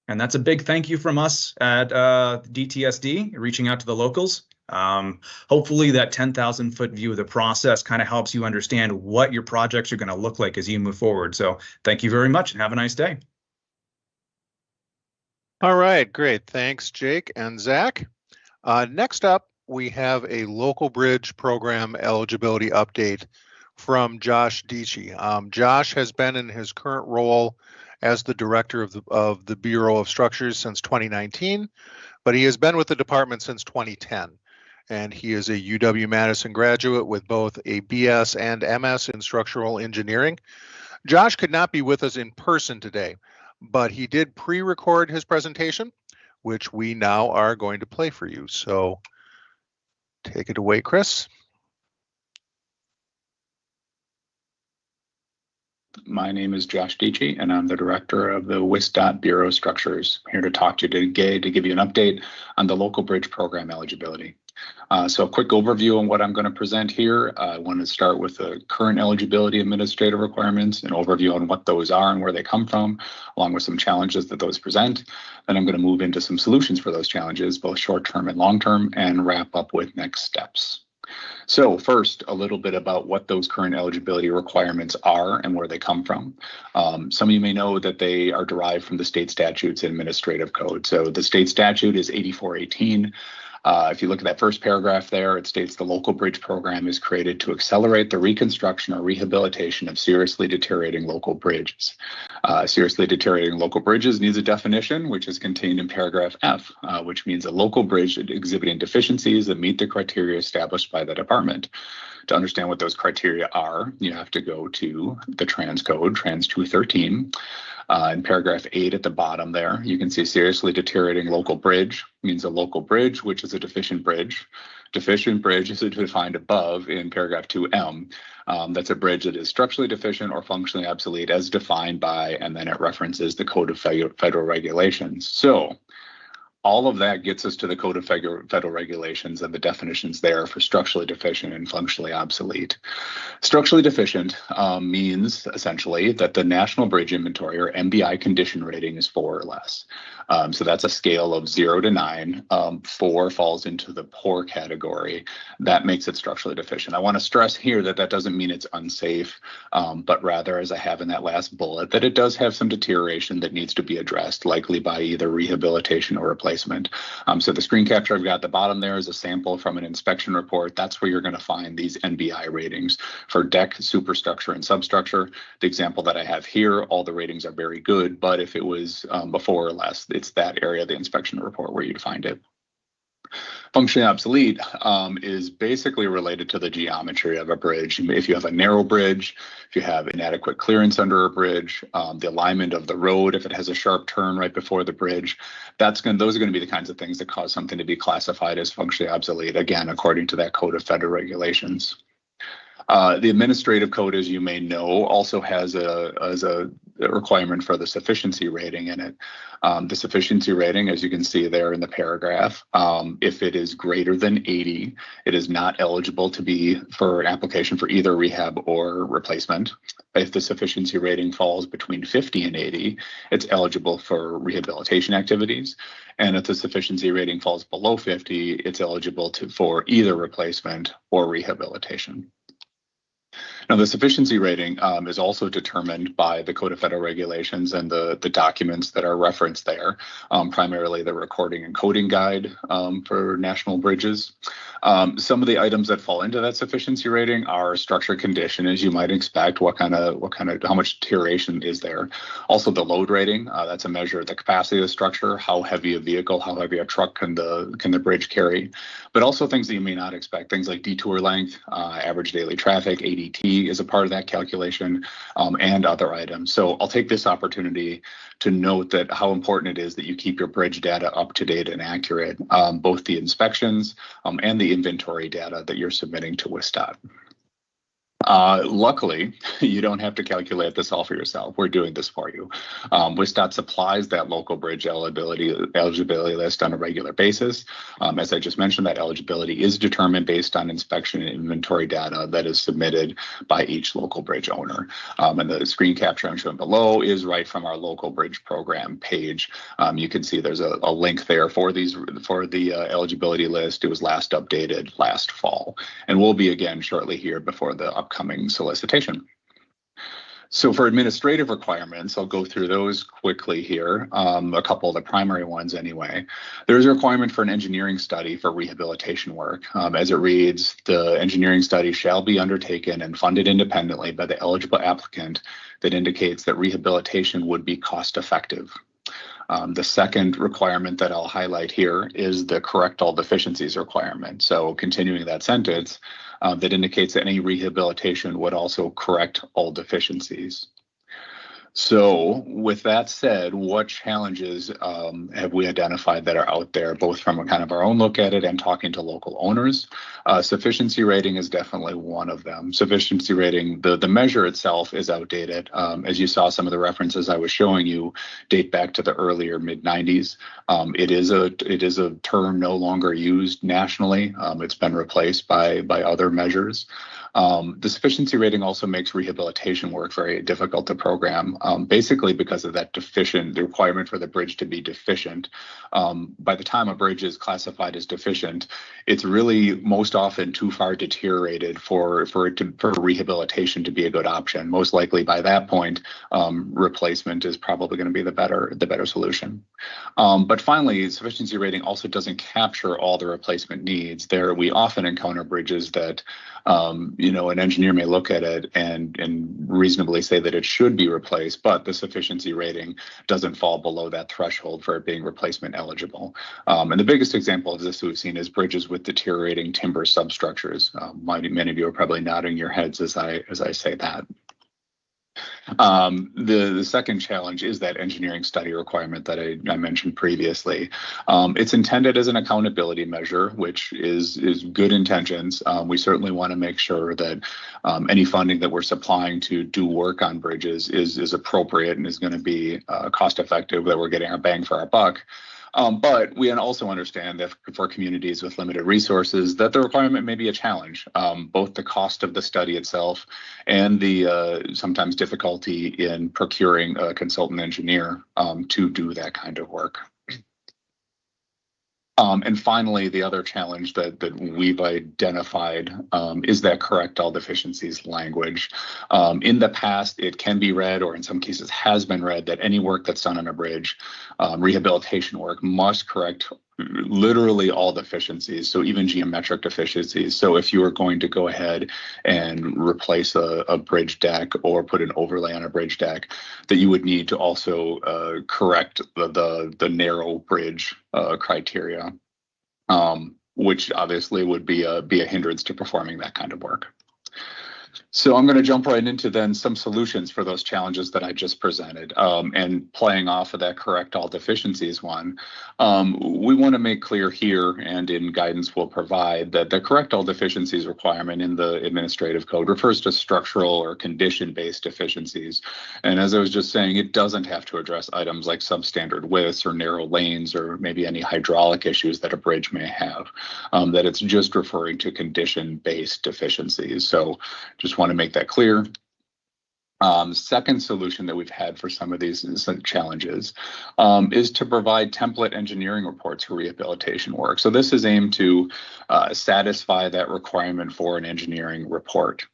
And that's a big thank you from us at DTSD, reaching out to the locals. Hopefully that 10,000-foot view of the process kind of helps you understand what your projects are going to look like as you move forward. So thank you very much and have a nice day. All right, great. Thanks, Jake and Zach. Next up, we have a local bridge program eligibility update from Josh Dietschy. Josh has been in his current role as the director of the Bureau of Structures since 2019, but he has been with the department since 2010. And he is a UW-Madison graduate with both a BS and MS in structural engineering. Josh could not be with us in person today, but he did pre-record his presentation, which we now are going to play for you. So take it away, Chris. My name is Josh Dietschy, and I'm the director of the WisDOT Bureau of Structures. I'm here to talk to you today to give you an update on the local bridge program eligibility. So a quick overview on what I'm going to present here. I want to start with the current eligibility administrative requirements, an overview on what those are and where they come from, along with some challenges that those present. Then I'm going to move into some solutions for those challenges, both short-term and long-term, and wrap up with next steps. So first, a little bit about what those current eligibility requirements are and where they come from. Some of you may know that they are derived from the state statutes and administrative code. So the state statute is 8418. If you look at that first paragraph there, it states the local bridge program is created to accelerate the reconstruction or rehabilitation of seriously deteriorating local bridges. Seriously deteriorating local bridges needs a definition, which is contained in paragraph F, which means a local bridge exhibiting deficiencies that meet the criteria established by the department. To understand what those criteria are, you have to go to the trans code, trans 213. In paragraph 8 at the bottom there, you can see seriously deteriorating local bridge means a local bridge, which is a deficient bridge. Deficient bridge is defined above in paragraph 2M. That's a bridge that is structurally deficient or functionally obsolete as defined by, and then it references the Code of Federal Regulations. So all of that gets us to the Code of Federal Regulations and the definitions there for structurally deficient and functionally obsolete. Structurally deficient means essentially that the National Bridge Inventory or NBI condition rating is 4 or less. So that's a scale of 0 to 9. 4 falls into the poor category. That makes it structurally deficient. I want to stress here that that doesn't mean it's unsafe, but rather, as I have in that last bullet, that it does have some deterioration that needs to be addressed, likely by either rehabilitation or replacement. So the screen capture I've got at the bottom there is a sample from an inspection report. That's where you're going to find these NBI ratings for deck, superstructure, and substructure. The example that I have here, all the ratings are very good, but if it was before or less, it's that area of the inspection report where you'd find it. Functionally obsolete is basically related to the geometry of a bridge. If you have a narrow bridge, if you have inadequate clearance under a bridge, the alignment of the road, if it has a sharp turn right before the bridge, those are going to be the kinds of things that cause something to be classified as functionally obsolete, again, according to that Code of Federal Regulations. The administrative code, as you may know, also has a requirement for the sufficiency rating in it. The sufficiency rating, as you can see there in the paragraph, if it is greater than 80, it is not eligible to be for an application for either rehab or replacement. If the sufficiency rating falls between 50 and 80, it's eligible for rehabilitation activities. And if the sufficiency rating falls below 50, it's eligible for either replacement or rehabilitation. Now, the sufficiency rating is also determined by the Code of Federal Regulations and the documents that are referenced there, primarily the recording and coding guide for national bridges. Some of the items that fall into that sufficiency rating are structure condition, as you might expect. How much deterioration is there? Also, the load rating. That's a measure of the capacity of the structure, how heavy a vehicle, how heavy a truck can the bridge carry. But also things that you may not expect, things like detour length, average daily traffic, ADT is a part of that calculation, and other items. So I'll take this opportunity to note that how important it is that you keep your bridge data up to date and accurate, both the inspections and the inventory data that you're submitting to WisDOT. Luckily, you don't have to calculate this all for yourself. We're doing this for you. WisDOT supplies that local bridge eligibility list on a regular basis. As I just mentioned, that eligibility is determined based on inspection and inventory data that is submitted by each local bridge owner. And the screen capture I'm showing below is right from our local bridge program page. You can see there's a link there for the eligibility list. It was last updated last fall, and will be again shortly here before the upcoming solicitation. So for administrative requirements, I'll go through those quickly here. A couple of the primary ones anyway. There's a requirement for an engineering study for rehabilitation work. As it reads, the engineering study shall be undertaken and funded independently by the eligible applicant that indicates that rehabilitation would be cost effective. The second requirement that I'll highlight here is the correct all deficiencies requirement. So continuing that sentence, that indicates that any rehabilitation would also correct all deficiencies. So with that said, what challenges have we identified that are out there, both from a kind of our own look at it and talking to local owners? Sufficiency rating is definitely one of them. Sufficiency rating, the measure itself is outdated. As you saw, some of the references I was showing you date back to the earlier mid-90s. It is a term no longer used nationally. It's been replaced by other measures. The sufficiency rating also makes rehabilitation work very difficult to program, basically because of that the requirement for the bridge to be deficient. By the time a bridge is classified as deficient, it's really most often too far deteriorated for rehabilitation to be a good option. Most likely by that point, replacement is probably going to be the better solution. But finally, sufficiency rating also doesn't capture all the replacement needs. There, we often encounter bridges that an engineer may look at it and reasonably say that it should be replaced, but the sufficiency rating doesn't fall below that threshold for it being replacement eligible. And the biggest example of this we've seen is bridges with deteriorating timber substructures. Many of you are probably nodding your heads as I say that. The second challenge is that engineering study requirement that I mentioned previously. It's intended as an accountability measure, which is good intentions. We certainly want to make sure that any funding that we're supplying to do work on bridges is appropriate and is going to be cost effective, that we're getting our bang for our buck. But we also understand that for communities with limited resources, that the requirement may be a challenge, both the cost of the study itself and the sometimes difficulty in procuring a consultant engineer to do that kind of work. And finally, the other challenge that we've identified is that correct all deficiencies language. In the past, it can be read, or in some cases has been read, that any work that's done on a bridge, rehabilitation work, must correct literally all deficiencies, so even geometric deficiencies. So if you are going to go ahead and replace a bridge deck or put an overlay on a bridge deck, that you would need to also correct the narrow bridge criteria, which obviously would be a hindrance to performing that kind of work. So I'm going to jump right into then some solutions for those challenges that I just presented, and playing off of that correct all deficiencies one. We want to make clear here, and in guidance we'll provide, that the correct all deficiencies requirement in the administrative code refers to structural or condition-based deficiencies. And as I was just saying, it doesn't have to address items like substandard widths or narrow lanes or maybe any hydraulic issues that a bridge may have, that it's just referring to condition-based deficiencies. So just want to make that clear. Second solution that we've had for some of these challenges is to provide template engineering reports for rehabilitation work. So this is aimed to satisfy that requirement for an engineering report.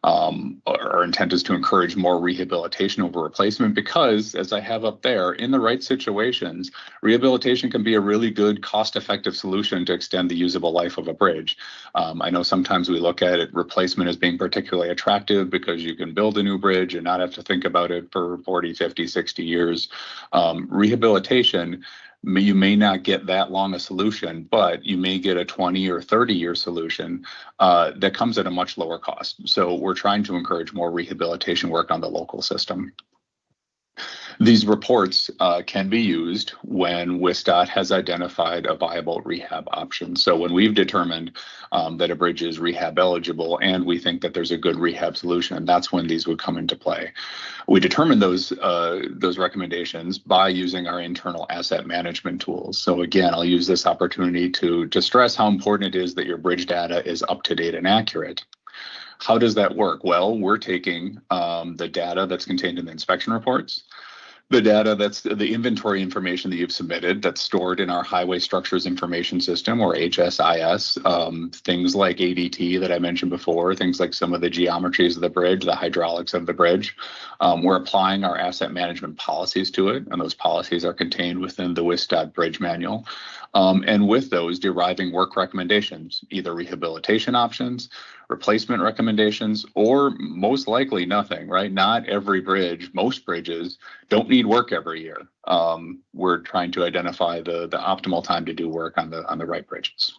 Our intent is to encourage more rehabilitation over replacement because, as I have up there, in the right situations, rehabilitation can be a really good cost-effective solution to extend the usable life of a bridge. I know sometimes we look at it, replacement as being particularly attractive because you can build a new bridge and not have to think about it for 40, 50, 60 years. Rehabilitation, you may not get that long a solution, but you may get a 20 or 30-year solution that comes at a much lower cost. So we're trying to encourage more rehabilitation work on the local system. These reports can be used when WisDOT has identified a viable rehab option. So when we've determined that a bridge is rehab eligible and we think that there's a good rehab solution, that's when these would come into play. We determine those recommendations by using our internal asset management tools. So again, I'll use this opportunity to stress how important it is that your bridge data is up to date and accurate. How does that work? Well, we're taking the data that's contained in the inspection reports, the data that's the inventory information that you've submitted that's stored in our Highway Structures Information System, or HSIS, things like ADT that I mentioned before, things like some of the geometries of the bridge, the hydraulics of the bridge. We're applying our asset management policies to it, and those policies are contained within the WisDOT Bridge Manual. And with those, deriving work recommendations, either rehabilitation options, replacement recommendations, or most likely nothing, right? Not every bridge, most bridges don't need work every year. We're trying to identify the optimal time to do work on the right bridges.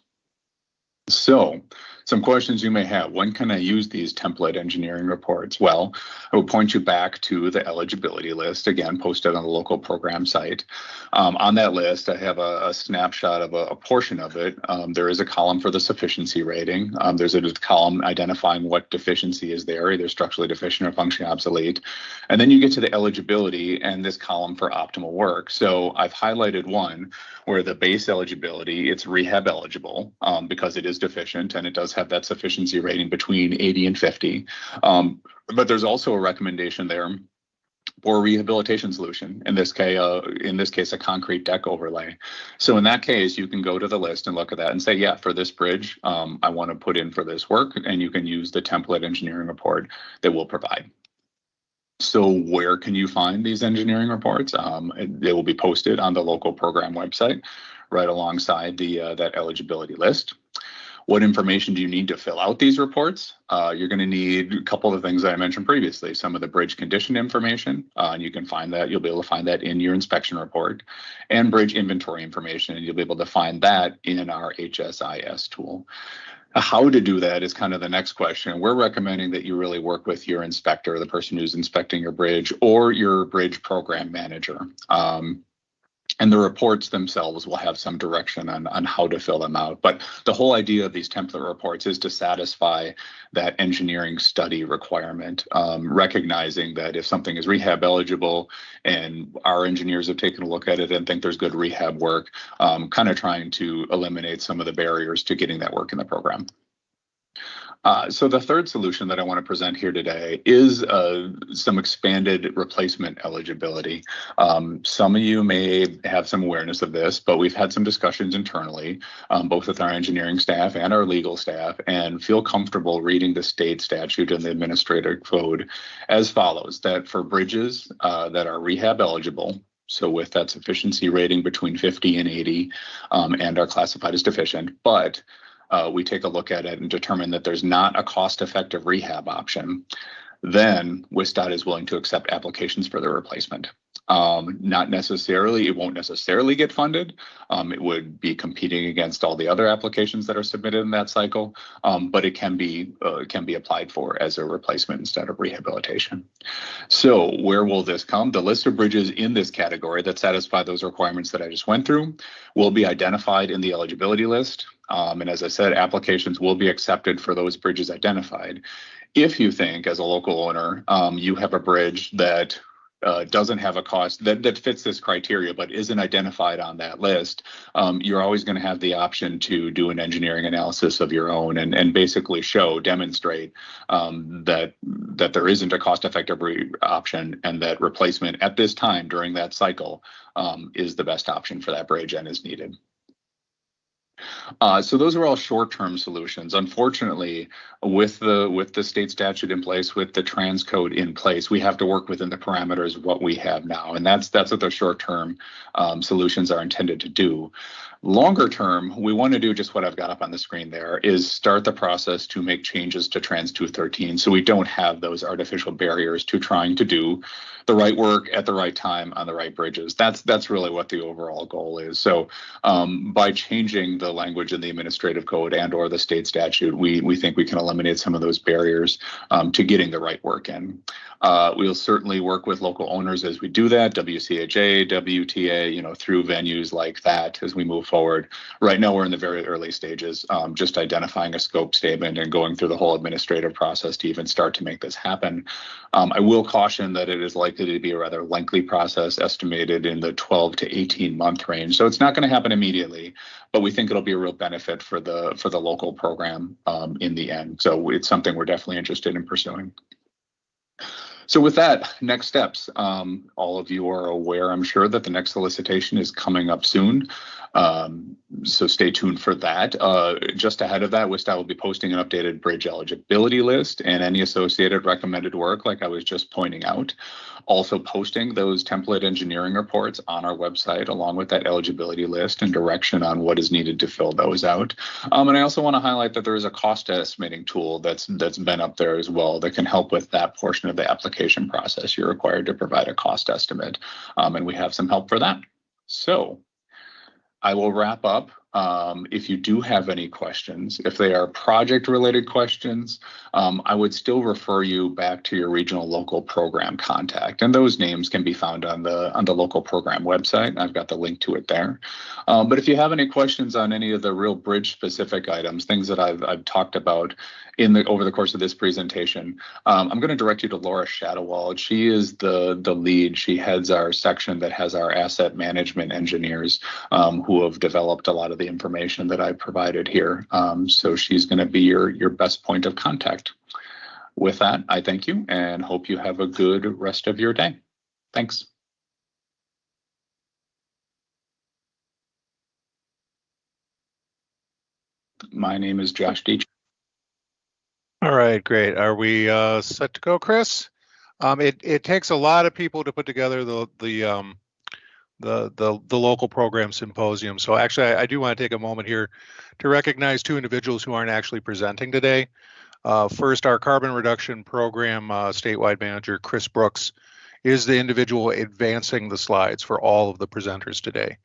So some questions you may have: when can I use these template engineering reports? Well, I will point you back to the eligibility list, again, posted on the local program site. On that list, I have a snapshot of a portion of it. There is a column for the sufficiency rating. There's a column identifying what deficiency is there, either structurally deficient or functionally obsolete. And then you get to the eligibility and this column for optimal work. So I've highlighted one where the base eligibility, it's rehab eligible because it is deficient and it does have that sufficiency rating between 80 and 50. But there's also a recommendation there for a rehabilitation solution, in this case, a concrete deck overlay. So in that case, you can go to the list and look at that and say, yeah, for this bridge, I want to put in for this work, and you can use the template engineering report that we'll provide. So where can you find these engineering reports? They will be posted on the local program website right alongside that eligibility list. What information do you need to fill out these reports? You're going to need a couple of things that I mentioned previously, some of the bridge condition information, and you can find that, you'll be able to find that in your inspection report, and bridge inventory information, and you'll be able to find that in our HSIS tool. How to do that is kind of the next question. We're recommending that you really work with your inspector, the person who's inspecting your bridge, or your bridge program manager. And the reports themselves will have some direction on how to fill them out. But the whole idea of these template reports is to satisfy that engineering study requirement, recognizing that if something is rehab eligible and our engineers have taken a look at it and think there's good rehab work, kind of trying to eliminate some of the barriers to getting that work in the program. So the third solution that I want to present here today is some expanded replacement eligibility. Some of you may have some awareness of this, but we've had some discussions internally, both with our engineering staff and our legal staff, and feel comfortable reading the state statute and the administrative code as follows: that for bridges that are rehab eligible, so with that sufficiency rating between 50 and 80, and are classified as deficient, but we take a look at it and determine that there's not a cost-effective rehab option, then WisDOT is willing to accept applications for the replacement. Not necessarily, it won't necessarily get funded. It would be competing against all the other applications that are submitted in that cycle, but it can be applied for as a replacement instead of rehabilitation. So where will this come? The list of bridges in this category that satisfy those requirements that I just went through will be identified in the eligibility list. And as I said, applications will be accepted for those bridges identified. If you think, as a local owner, you have a bridge that doesn't have a cost that fits this criteria but isn't identified on that list, you're always going to have the option to do an engineering analysis of your own and basically demonstrate that there isn't a cost-effective option, and that replacement at this time during that cycle is the best option for that bridge and is needed. So those are all short-term solutions. Unfortunately, with the state statute in place, with the trans code in place, we have to work within the parameters of what we have now, and that's what the short-term solutions are intended to do. Longer term, we want to do just what I've got up on the screen there, is start the process to make changes to Trans 213 so we don't have those artificial barriers to trying to do the right work at the right time on the right bridges. That's really what the overall goal is. So by changing the language in the administrative code and or the state statute, we think we can eliminate some of those barriers to getting the right work in. We'll certainly work with local owners as we do that, WCHA, WTA, through venues like that as we move forward. Right now, we're in the very early stages, just identifying a scope statement and going through the whole administrative process to even start to make this happen. I will caution that it is likely to be a rather lengthy process, estimated in the 12 to 18 month range. So it's not going to happen immediately, but we think it'll be a real benefit for the local program in the end. So it's something we're definitely interested in pursuing. So with that, next steps. All of you are aware, I'm sure, that the next solicitation is coming up soon. So stay tuned for that. Just ahead of that, WisDOT will be posting an updated bridge eligibility list and any associated recommended work, like I was just pointing out. Also posting those template engineering reports on our website, along with that eligibility list and direction on what is needed to fill those out. And I also want to highlight that there is a cost estimating tool that's been up there as well that can help with that portion of the application process. You're required to provide a cost estimate, and we have some help for that. So I will wrap up. If you do have any questions, if they are project-related questions, I would still refer you back to your regional local program contact, and those names can be found on the local program website. I've got the link to it there. But if you have any questions on any of the real bridge-specific items, things that I've talked about over the course of this presentation, I'm going to direct you to Laura Shadowald. She is the lead. She heads our section that has our asset management engineers who have developed a lot of the information that I provided here. So she's going to be your best point of contact. With that, I thank you and hope you have a good rest of your day. Thanks. My name is Josh Deach. All right, great. Are we set to go, Chris? It takes a lot of people to put together the local program symposium. So actually, I do want to take a moment here to recognize two individuals who aren't actually presenting today. First, our carbon reduction program statewide manager, Chris Brooks, is the individual advancing the slides for all of the presenters today.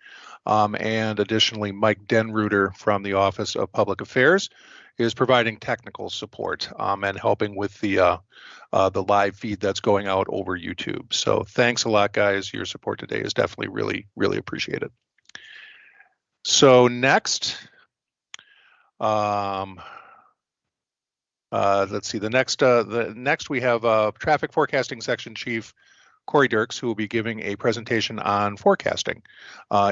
And additionally, Mike Denreuter from the Office of Public Affairs is providing technical support and helping with the live feed that's going out over YouTube. So thanks a lot, guys. Your support today is definitely really appreciated. So next, let's see. The next we have Traffic Forecasting Section Chief Corey Dirks, who will be giving a presentation on forecasting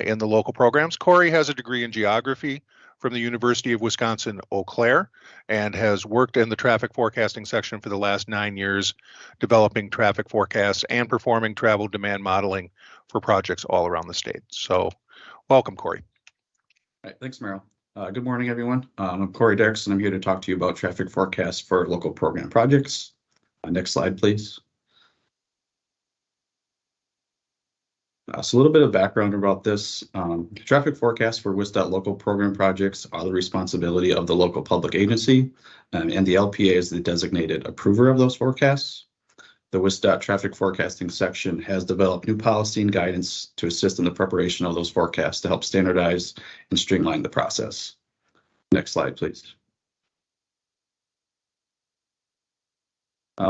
in the local programs. Corey has a degree in geography from the University of Wisconsin-Eau Claire and has worked in the traffic forecasting section for the last 9 years, developing traffic forecasts and performing travel demand modeling for projects all around the state. So welcome, Corey. All right, thanks, Merrill. Good morning, everyone. I'm Corey Dirks, and I'm here to talk to you about traffic forecasts for local program projects. Next slide, please. So a little bit of background about this. Traffic forecasts for WisDOT local program projects are the responsibility of the local public agency, and the LPA is the designated approver of those forecasts. The WisDOT traffic forecasting section has developed new policy and guidance to assist in the preparation of those forecasts to help standardize and streamline the process. Next slide, please.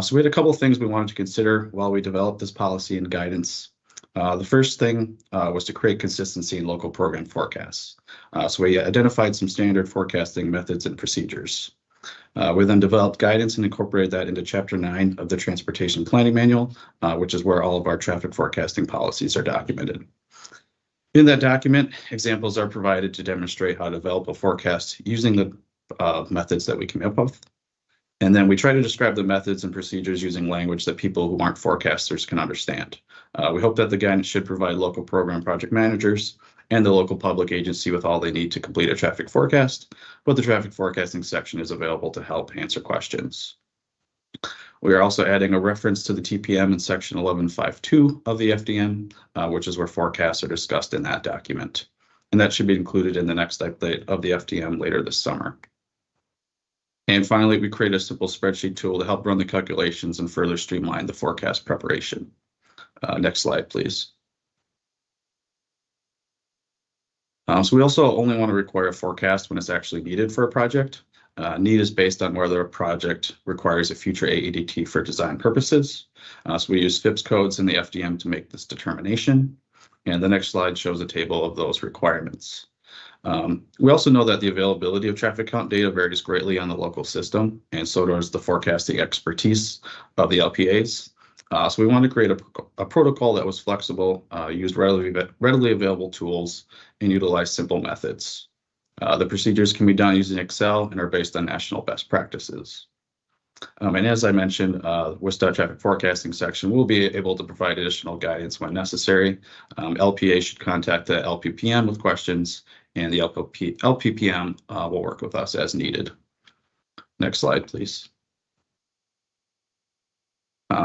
So we had a couple of things we wanted to consider while we developed this policy and guidance. The first thing was to create consistency in local program forecasts. So we identified some standard forecasting methods and procedures. We then developed guidance and incorporated that into Chapter 9 of the Transportation Planning Manual, which is where all of our traffic forecasting policies are documented. In that document, examples are provided to demonstrate how to develop a forecast using the methods that we came up with. And then we try to describe the methods and procedures using language that people who aren't forecasters can understand. We hope that the guidance should provide local program project managers and the local public agency with all they need to complete a traffic forecast, but the traffic forecasting section is available to help answer questions. We are also adding a reference to the TPM in section 1152 of the FDM, which is where forecasts are discussed in that document. And that should be included in the next update of the FDM later this summer. And finally, we create a simple spreadsheet tool to help run the calculations and further streamline the forecast preparation. Next slide, please. So we also only want to require a forecast when it's actually needed for a project. Need is based on whether a project requires a future AEDT for design purposes. So we use FIPS codes in the FDM to make this determination. And the next slide shows a table of those requirements. We also know that the availability of traffic count data varies greatly on the local system, and so does the forecasting expertise of the LPAs. So we want to create a protocol that was flexible, used readily available tools, and utilize simple methods. The procedures can be done using Excel and are based on national best practices. And as I mentioned, WisDOT traffic forecasting section will be able to provide additional guidance when necessary. LPA should contact the LPPM with questions, and the LPPM will work with us as needed. Next slide, please.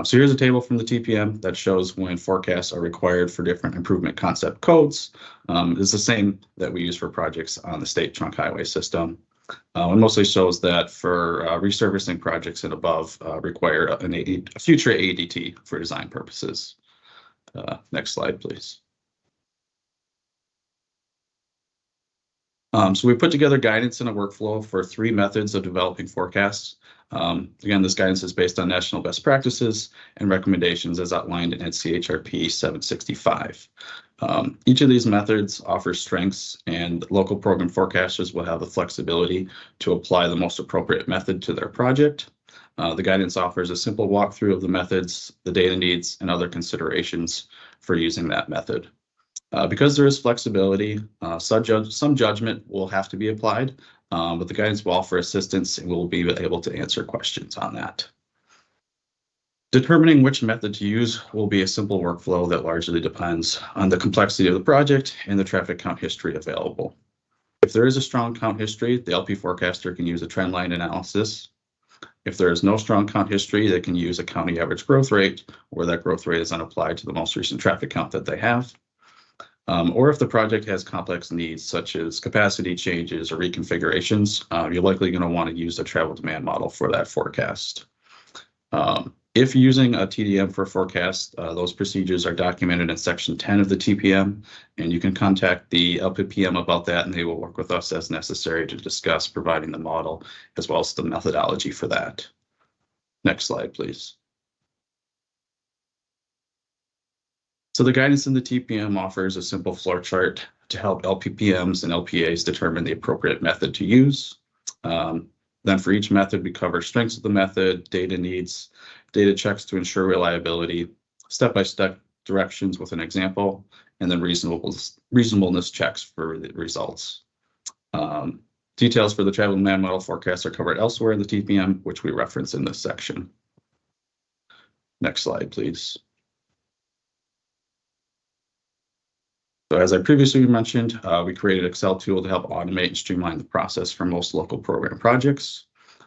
So here's a table from the TPM that shows when forecasts are required for different improvement concept codes. It's the same that we use for projects on the state trunk highway system. It mostly shows that for resurfacing projects and above require a future AEDT for design purposes. Next slide, please. So we put together guidance in a workflow for 3 methods of developing forecasts. Again, this guidance is based on national best practices and recommendations as outlined in CHRP 765. Each of these methods offers strengths, and local program forecasters will have the flexibility to apply the most appropriate method to their project. The guidance offers a simple walkthrough of the methods, the data needs, and other considerations for using that method. Because there is flexibility, some judgment will have to be applied, but the guidance will offer assistance and we'll be able to answer questions on that. Determining which method to use will be a simple workflow that largely depends on the complexity of the project and the traffic count history available. If there is a strong count history, the LP forecaster can use a trend line analysis. If there is no strong count history, they can use a county average growth rate, where that growth rate is then applied to the most recent traffic count that they have. Or if the project has complex needs, such as capacity changes or reconfigurations, you're likely going to want to use a travel demand model for that forecast. If using a TDM for forecast, those procedures are documented in section 10 of the TPM, and you can contact the LPPM about that, and they will work with us as necessary to discuss providing the model as well as the methodology for that. Next slide, please. So the guidance in the TPM offers a simple flow chart to help LPPMs and LPAs determine the appropriate method to use. Then for each method, we cover strengths of the method, data needs, data checks to ensure reliability, step-by-step directions with an example, and then reasonableness checks for the results. Details for the travel demand model forecasts are covered elsewhere in the TPM, which we reference in this section. Next slide, please. So as I previously mentioned, we created an Excel tool to help automate and streamline the process for most local program projects.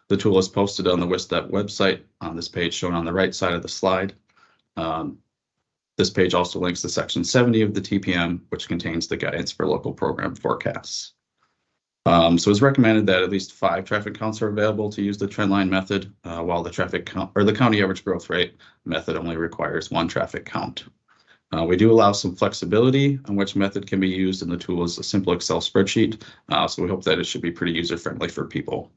The tool is posted on the WisDOT website on this page shown on the right side of the slide. This page also links to section 70 of the TPM, which contains the guidance for local program forecasts. So it's recommended that at least 5 traffic counts are available to use the trendline method, while the traffic count or the county average growth rate method only requires 1 traffic count. We do allow some flexibility on which method can be used, and the tool is a simple Excel spreadsheet, so we hope that it should be pretty user-friendly for people.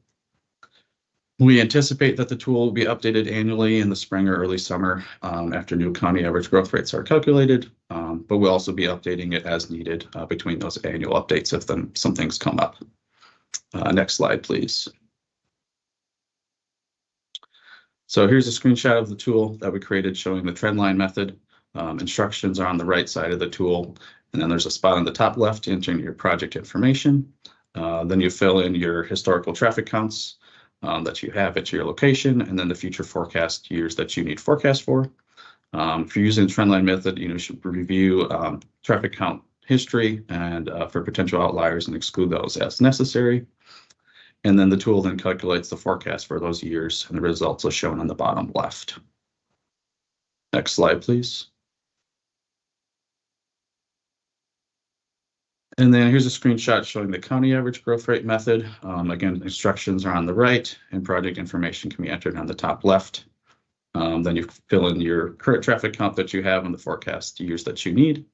We anticipate that the tool will be updated annually in the spring or early summer after new county average growth rates are calculated, but we'll also be updating it as needed between those annual updates if some things come up. Next slide, please. So here's a screenshot of the tool that we created showing the trendline method. Instructions are on the right side of the tool, and then there's a spot on the top left to enter your project information. Then you fill in your historical traffic counts that you have at your location, and then the future forecast years that you need forecast for. If you're using the trendline method, you should review traffic count history and for potential outliers and exclude those as necessary. And then the tool then calculates the forecast for those years, and the results are shown on the bottom left. Next slide, please. And then here's a screenshot showing the county average growth rate method. Again, instructions are on the right, and project information can be entered on the top left. Then you fill in your current traffic count that you have and the forecast years that you need.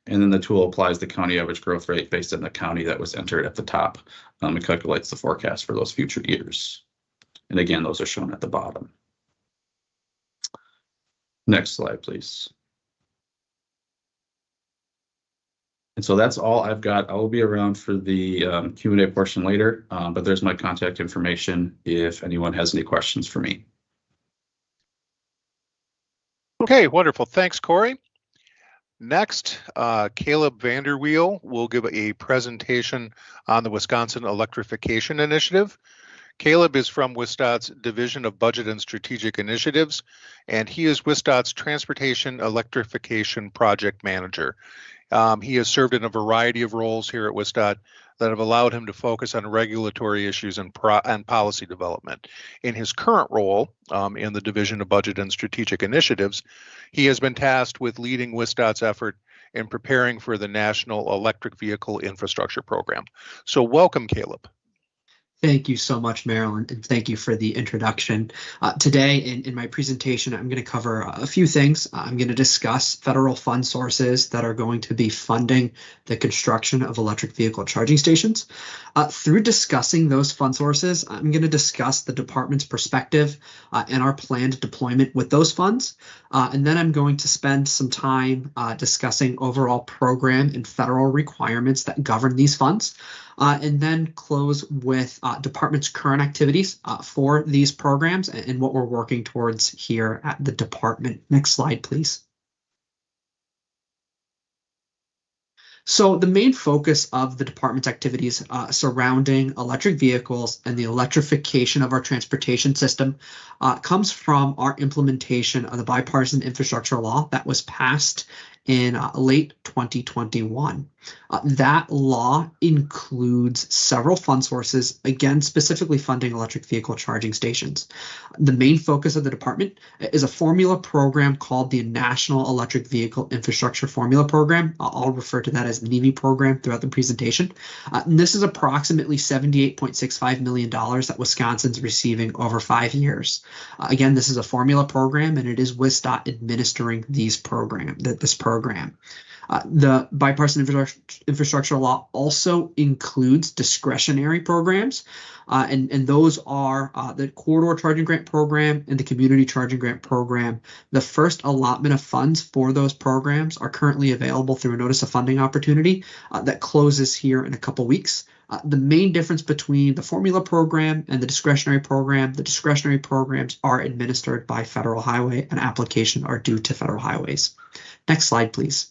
And then the tool applies the county average growth rate based on the county that was entered at the top. It calculates the forecast for those future years. And again, those are shown at the bottom. Next slide, please. And so that's all I've got. I will be around for the Q&A portion later, but there's my contact information if anyone has any questions for me. Okay, wonderful. Thanks, Corey. Next, Caleb Vanderweel will give a presentation on the Wisconsin Electrification Initiative. Caleb is from WisDOT's Division of Budget and Strategic Initiatives, and he is WisDOT's Transportation Electrification Project Manager. He has served in a variety of roles here at WisDOT that have allowed him to focus on regulatory issues and policy development. In his current role in the Division of Budget and Strategic Initiatives, he has been tasked with leading WisDOT's effort in preparing for the National Electric Vehicle Infrastructure Program. So welcome, Caleb. Thank you so much, Marilyn, and thank you for the introduction. Today in my presentation, I'm going to cover a few things. I'm going to discuss federal fund sources that are going to be funding the construction of electric vehicle charging stations. Through discussing those fund sources, I'm going to discuss the department's perspective and our planned deployment with those funds. And then I'm going to spend some time discussing overall program and federal requirements that govern these funds. And then close with department's current activities for these programs and what we're working towards here at the department. Next slide, please. So the main focus of the department's activities surrounding electric vehicles and the electrification of our transportation system comes from our implementation of the bipartisan infrastructure law that was passed in late 2021. That law includes several fund sources, again, specifically funding electric vehicle charging stations. The main focus of the department is a formula program called the National Electric Vehicle Infrastructure Formula Program. I'll refer to that as the NEVI program throughout the presentation. And this is approximately $78.65 million that Wisconsin's receiving over 5 years. Again, this is a formula program, and it is WisDOT administering this program. The bipartisan infrastructure law also includes discretionary programs, and those are the corridor charging grant program and the community charging grant program. The first allotment of funds for those programs are currently available through a notice of funding opportunity that closes here in a couple weeks. The main difference between the formula program and the discretionary programs are administered by Federal Highway and application are due to Federal Highways. Next slide, please.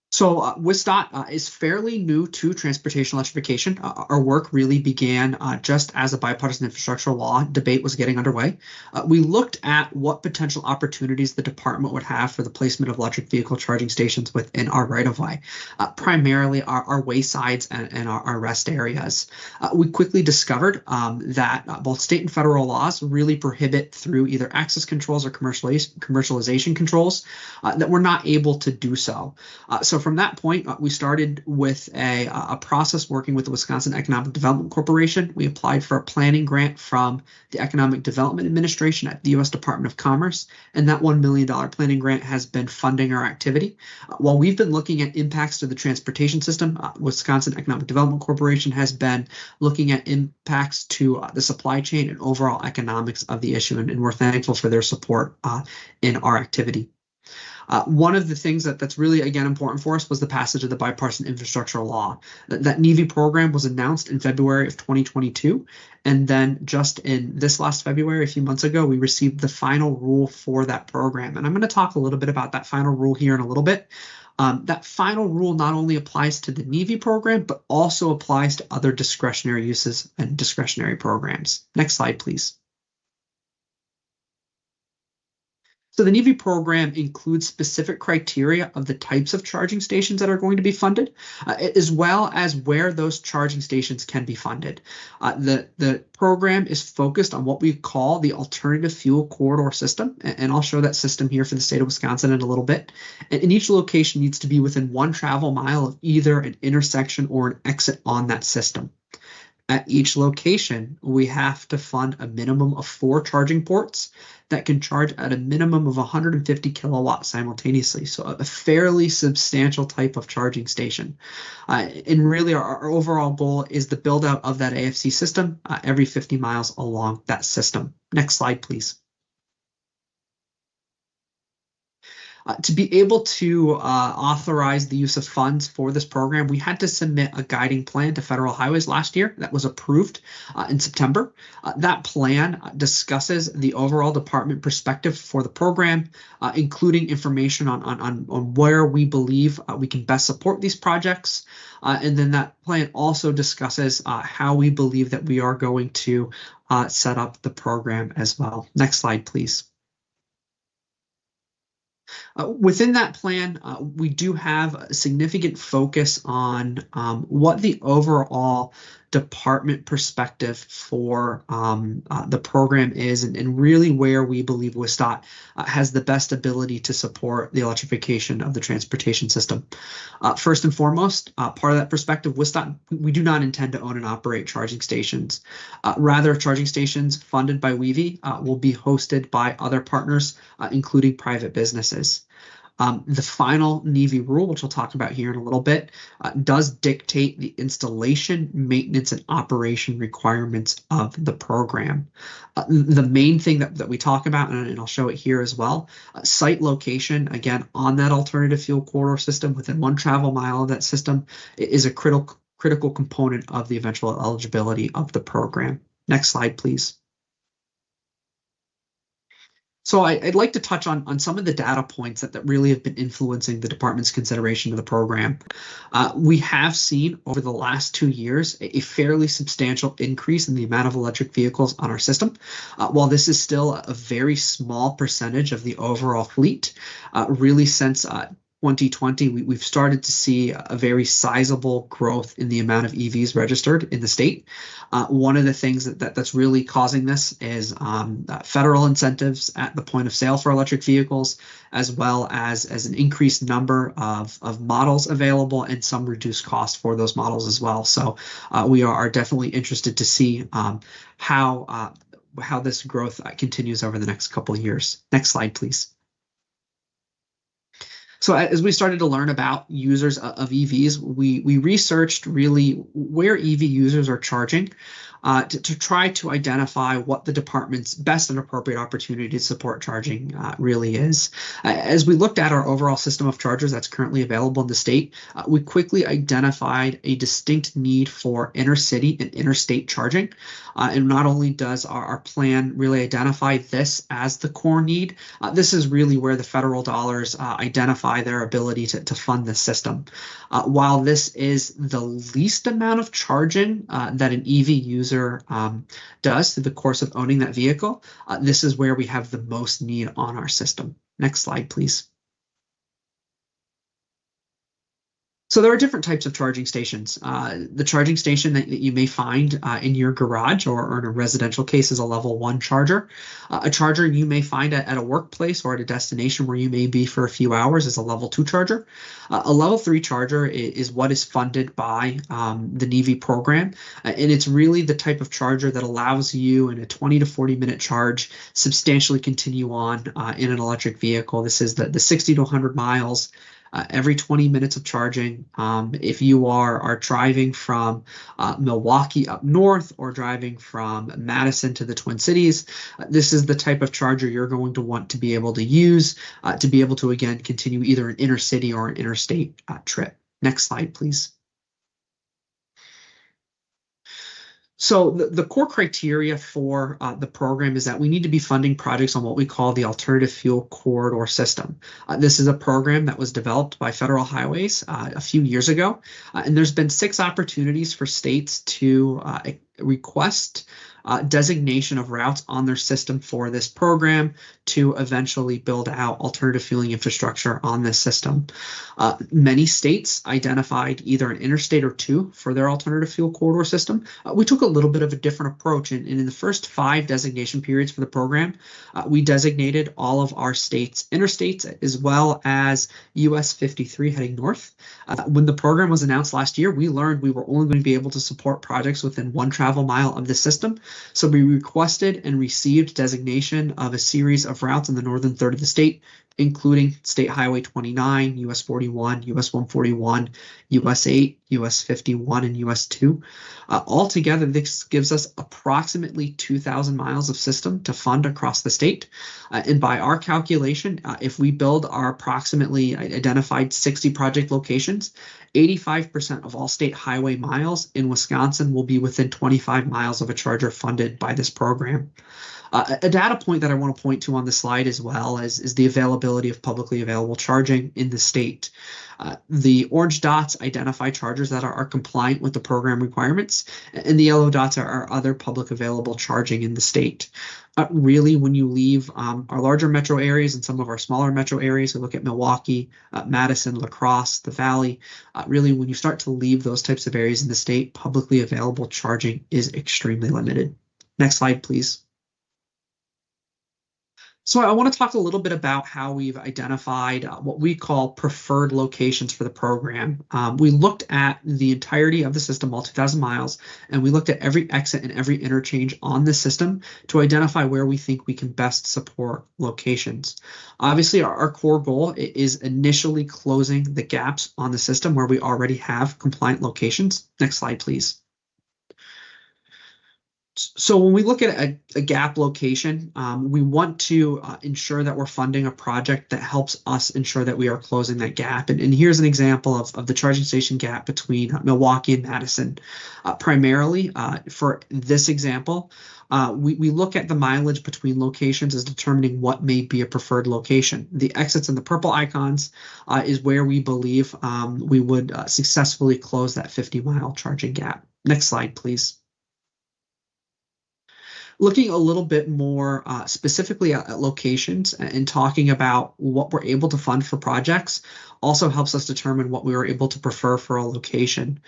So WisDOT is fairly new to transportation electrification. Our work really began just as a bipartisan infrastructure law debate was getting underway. We looked at what potential opportunities the department would have for the placement of electric vehicle charging stations within our right-of-way, primarily our waysides and our rest areas. We quickly discovered that both state and federal laws really prohibit through either access controls or commercialization controls that we're not able to do so. So from that point, we started with a process working with the Wisconsin Economic Development Corporation. We applied for a planning grant from the Economic Development Administration at the U.S. Department of Commerce, and that $1 million planning grant has been funding our activity. While we've been looking at impacts to the transportation system, Wisconsin Economic Development Corporation has been looking at impacts to the supply chain and overall economics of the issue, and we're thankful for their support in our activity. One of the things that's really, again, important for us was the passage of the bipartisan infrastructure law. That NEVI program was announced in February of 2022. And then just in this last February, a few months ago, we received the final rule for that program. And I'm going to talk a little bit about that final rule here in a little bit. That final rule not only applies to the NEVI program, but also applies to other discretionary uses and discretionary programs. Next slide, please. So the NEVI program includes specific criteria of the types of charging stations that are going to be funded, as well as where those charging stations can be funded. The program is focused on what we call the alternative fuel corridor system, and I'll show that system here for the state of Wisconsin in a little bit. And each location needs to be within 1 travel mile of either an intersection or an exit on that system. At each location, we have to fund a minimum of 4 charging ports that can charge at a minimum of 150 kilowatts simultaneously. So a fairly substantial type of charging station. And really our overall goal is the build out of that AFC system every 50 miles along that system. Next slide, please. To be able to authorize the use of funds for this program, we had to submit a guiding plan to Federal Highways last year that was approved in September. That plan discusses the overall department perspective for the program, including information on where we believe we can best support these projects. And then that plan also discusses how we believe that we are going to set up the program as well. Next slide, please. Within that plan, we do have a significant focus on what the overall department perspective for the program is, and really where we believe WisDOT has the best ability to support the electrification of the transportation system. First and foremost, part of that perspective, WisDOT, we do not intend to own and operate charging stations. Rather, charging stations funded by WIEV will be hosted by other partners, including private businesses. The final NEVI rule, which we'll talk about here in a little bit, does dictate the installation, maintenance, and operation requirements of the program. The main thing that we talk about, and I'll show it here as well, site location, again, on that alternative fuel corridor system within 1 travel mile of that system is a critical component of the eventual eligibility of the program. Next slide, please. So I'd like to touch on some of the data points that really have been influencing the department's consideration of the program. We have seen over the last 2 years a fairly substantial increase in the amount of electric vehicles on our system. While this is still a very small percentage of the overall fleet, really since 2020, we've started to see a very sizable growth in the amount of EVs registered in the state. One of the things that's really causing this is federal incentives at the point of sale for electric vehicles, as well as an increased number of models available and some reduced cost for those models as well. So we are definitely interested to see how this growth continues over the next couple of years. Next slide, please. So as we started to learn about users of EVs, we researched really where EV users are charging to try to identify what the department's best and appropriate opportunity to support charging really is. As we looked at our overall system of chargers that's currently available in the state, we quickly identified a distinct need for intercity and interstate charging. And not only does our plan really identify this as the core need, this is really where the federal dollars identify their ability to fund the system. While this is the least amount of charging that an EV user does through the course of owning that vehicle, this is where we have the most need on our system. Next slide, please. So there are different types of charging stations. The charging station that you may find in your garage or in a residential case is a level 1 charger. A charger you may find at a workplace or at a destination where you may be for a few hours is a level 2 charger. A level 3 charger is what is funded by the NEVI program. And it's really the type of charger that allows you in a 20 to 40 minute charge substantially continue on in an electric vehicle. This is the 60 to 100 miles every 20 minutes of charging. If you are driving from Milwaukee up north or driving from Madison to the Twin Cities, this is the type of charger you're going to want to be able to use to be able to, again, continue either an intercity or an interstate trip. Next slide, please. So the core criteria for the program is that we need to be funding projects on what we call the alternative fuel corridor system. This is a program that was developed by Federal Highways a few years ago, and there's been 6 opportunities for states to request designation of routes on their system for this program to eventually build out alternative fueling infrastructure on this system. Many states identified either an interstate or two for their alternative fuel corridor system. We took a little bit of a different approach, and in the first 5 designation periods for the program, we designated all of our states interstates as well as US 53 heading north. When the program was announced last year, we learned we were only going to be able to support projects within 1 travel mile of the system. So we requested and received designation of a series of routes in the northern third of the state, including State Highway 29, US 41, US 141, US 8, US 51, and US 2. Altogether, this gives us approximately 2,000 miles of system to fund across the state. And by our calculation, if we build our approximately identified 60 project locations, 85% of all state highway miles in Wisconsin will be within 25 miles of a charger funded by this program. A data point that I want to point to on the slide as well is the availability of publicly available charging in the state. The orange dots identify chargers that are compliant with the program requirements, and the yellow dots are other public available charging in the state. Really, when you leave our larger metro areas and some of our smaller metro areas, we look at Milwaukee, Madison, La Crosse, the Valley, really when you start to leave those types of areas in the state, publicly available charging is extremely limited. Next slide, please. So I want to talk a little bit about how we've identified what we call preferred locations for the program. We looked at the entirety of the system, all 2,000 miles, and we looked at every exit and every interchange on the system to identify where we think we can best support locations. Obviously, our core goal is initially closing the gaps on the system where we already have compliant locations. Next slide, please. So when we look at a gap location, we want to ensure that we're funding a project that helps us ensure that we are closing that gap. And here's an example of the charging station gap between Milwaukee and Madison. Primarily, for this example, we look at the mileage between locations as determining what may be a preferred location. The exits and the purple icons is where we believe we would successfully close that 50-mile charging gap. Next slide, please. Looking a little bit more specifically at locations and talking about what we're able to fund for projects also helps us determine what we were able to prefer for a location.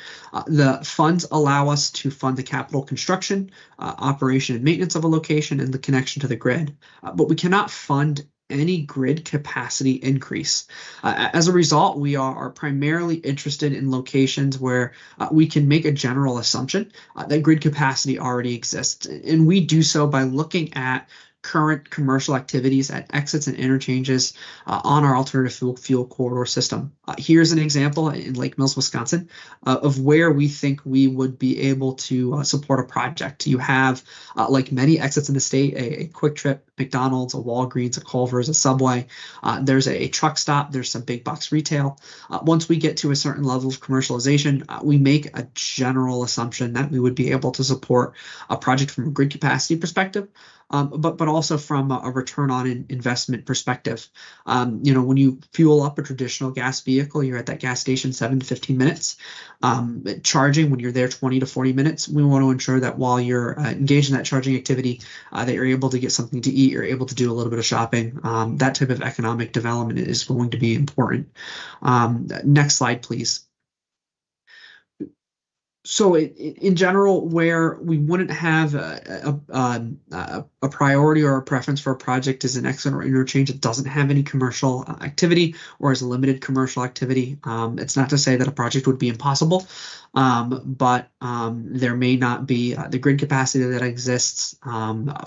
The funds allow us to fund the capital construction, operation and maintenance of a location, and the connection to the grid. But we cannot fund any grid capacity increase. As a result, we are primarily interested in locations where we can make a general assumption that grid capacity already exists. And we do so by looking at current commercial activities at exits and interchanges on our alternative fuel corridor system. Here's an example in Lake Mills, Wisconsin, of where we think we would be able to support a project. You have, like many exits in the state, a Quick Trip, McDonald's, a Walgreens, a Culver's, a Subway. There's a truck stop. There's some big box retail. Once we get to a certain level of commercialization, we make a general assumption that we would be able to support a project from a grid capacity perspective. But also from a return on investment perspective. When you fuel up a traditional gas vehicle, you're at that gas station 7 to 15 minutes. Charging, when you're there 20 to 40 minutes, we want to ensure that while you're engaged in that charging activity, that you're able to get something to eat, you're able to do a little bit of shopping. That type of economic development is going to be important. Next slide, please. So in general, where we wouldn't have a priority or a preference for a project is an exit or interchange that doesn't have any commercial activity or is limited commercial activity. It's not to say that a project would be impossible, but there may not be the grid capacity that exists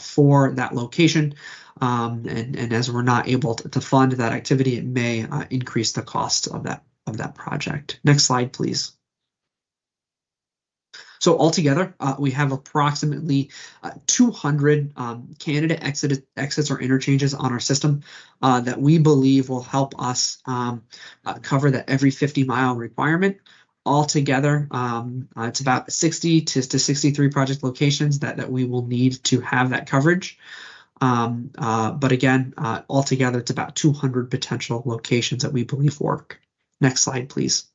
for that location. And as we're not able to fund that activity, it may increase the cost of that project. Next slide, please. So altogether, we have approximately 200 candidate exits or interchanges on our system that we believe will help us cover that every 50-mile requirement. Altogether, it's about 60 to 63 project locations that we will need to have that coverage. But again, altogether, it's about 200 potential locations that we believe work. Next slide, please.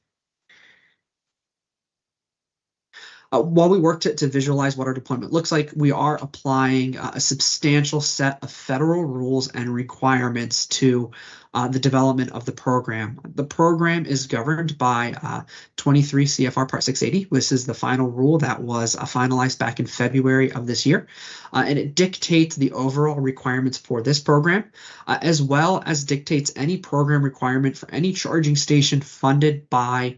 While we work to visualize what our deployment looks like, we are applying a substantial set of federal rules and requirements to the development of the program. The program is governed by 23 CFR Part 680. This is the final rule that was finalized back in February of this year, and it dictates the overall requirements for this program, as well as dictates any program requirement for any charging station funded by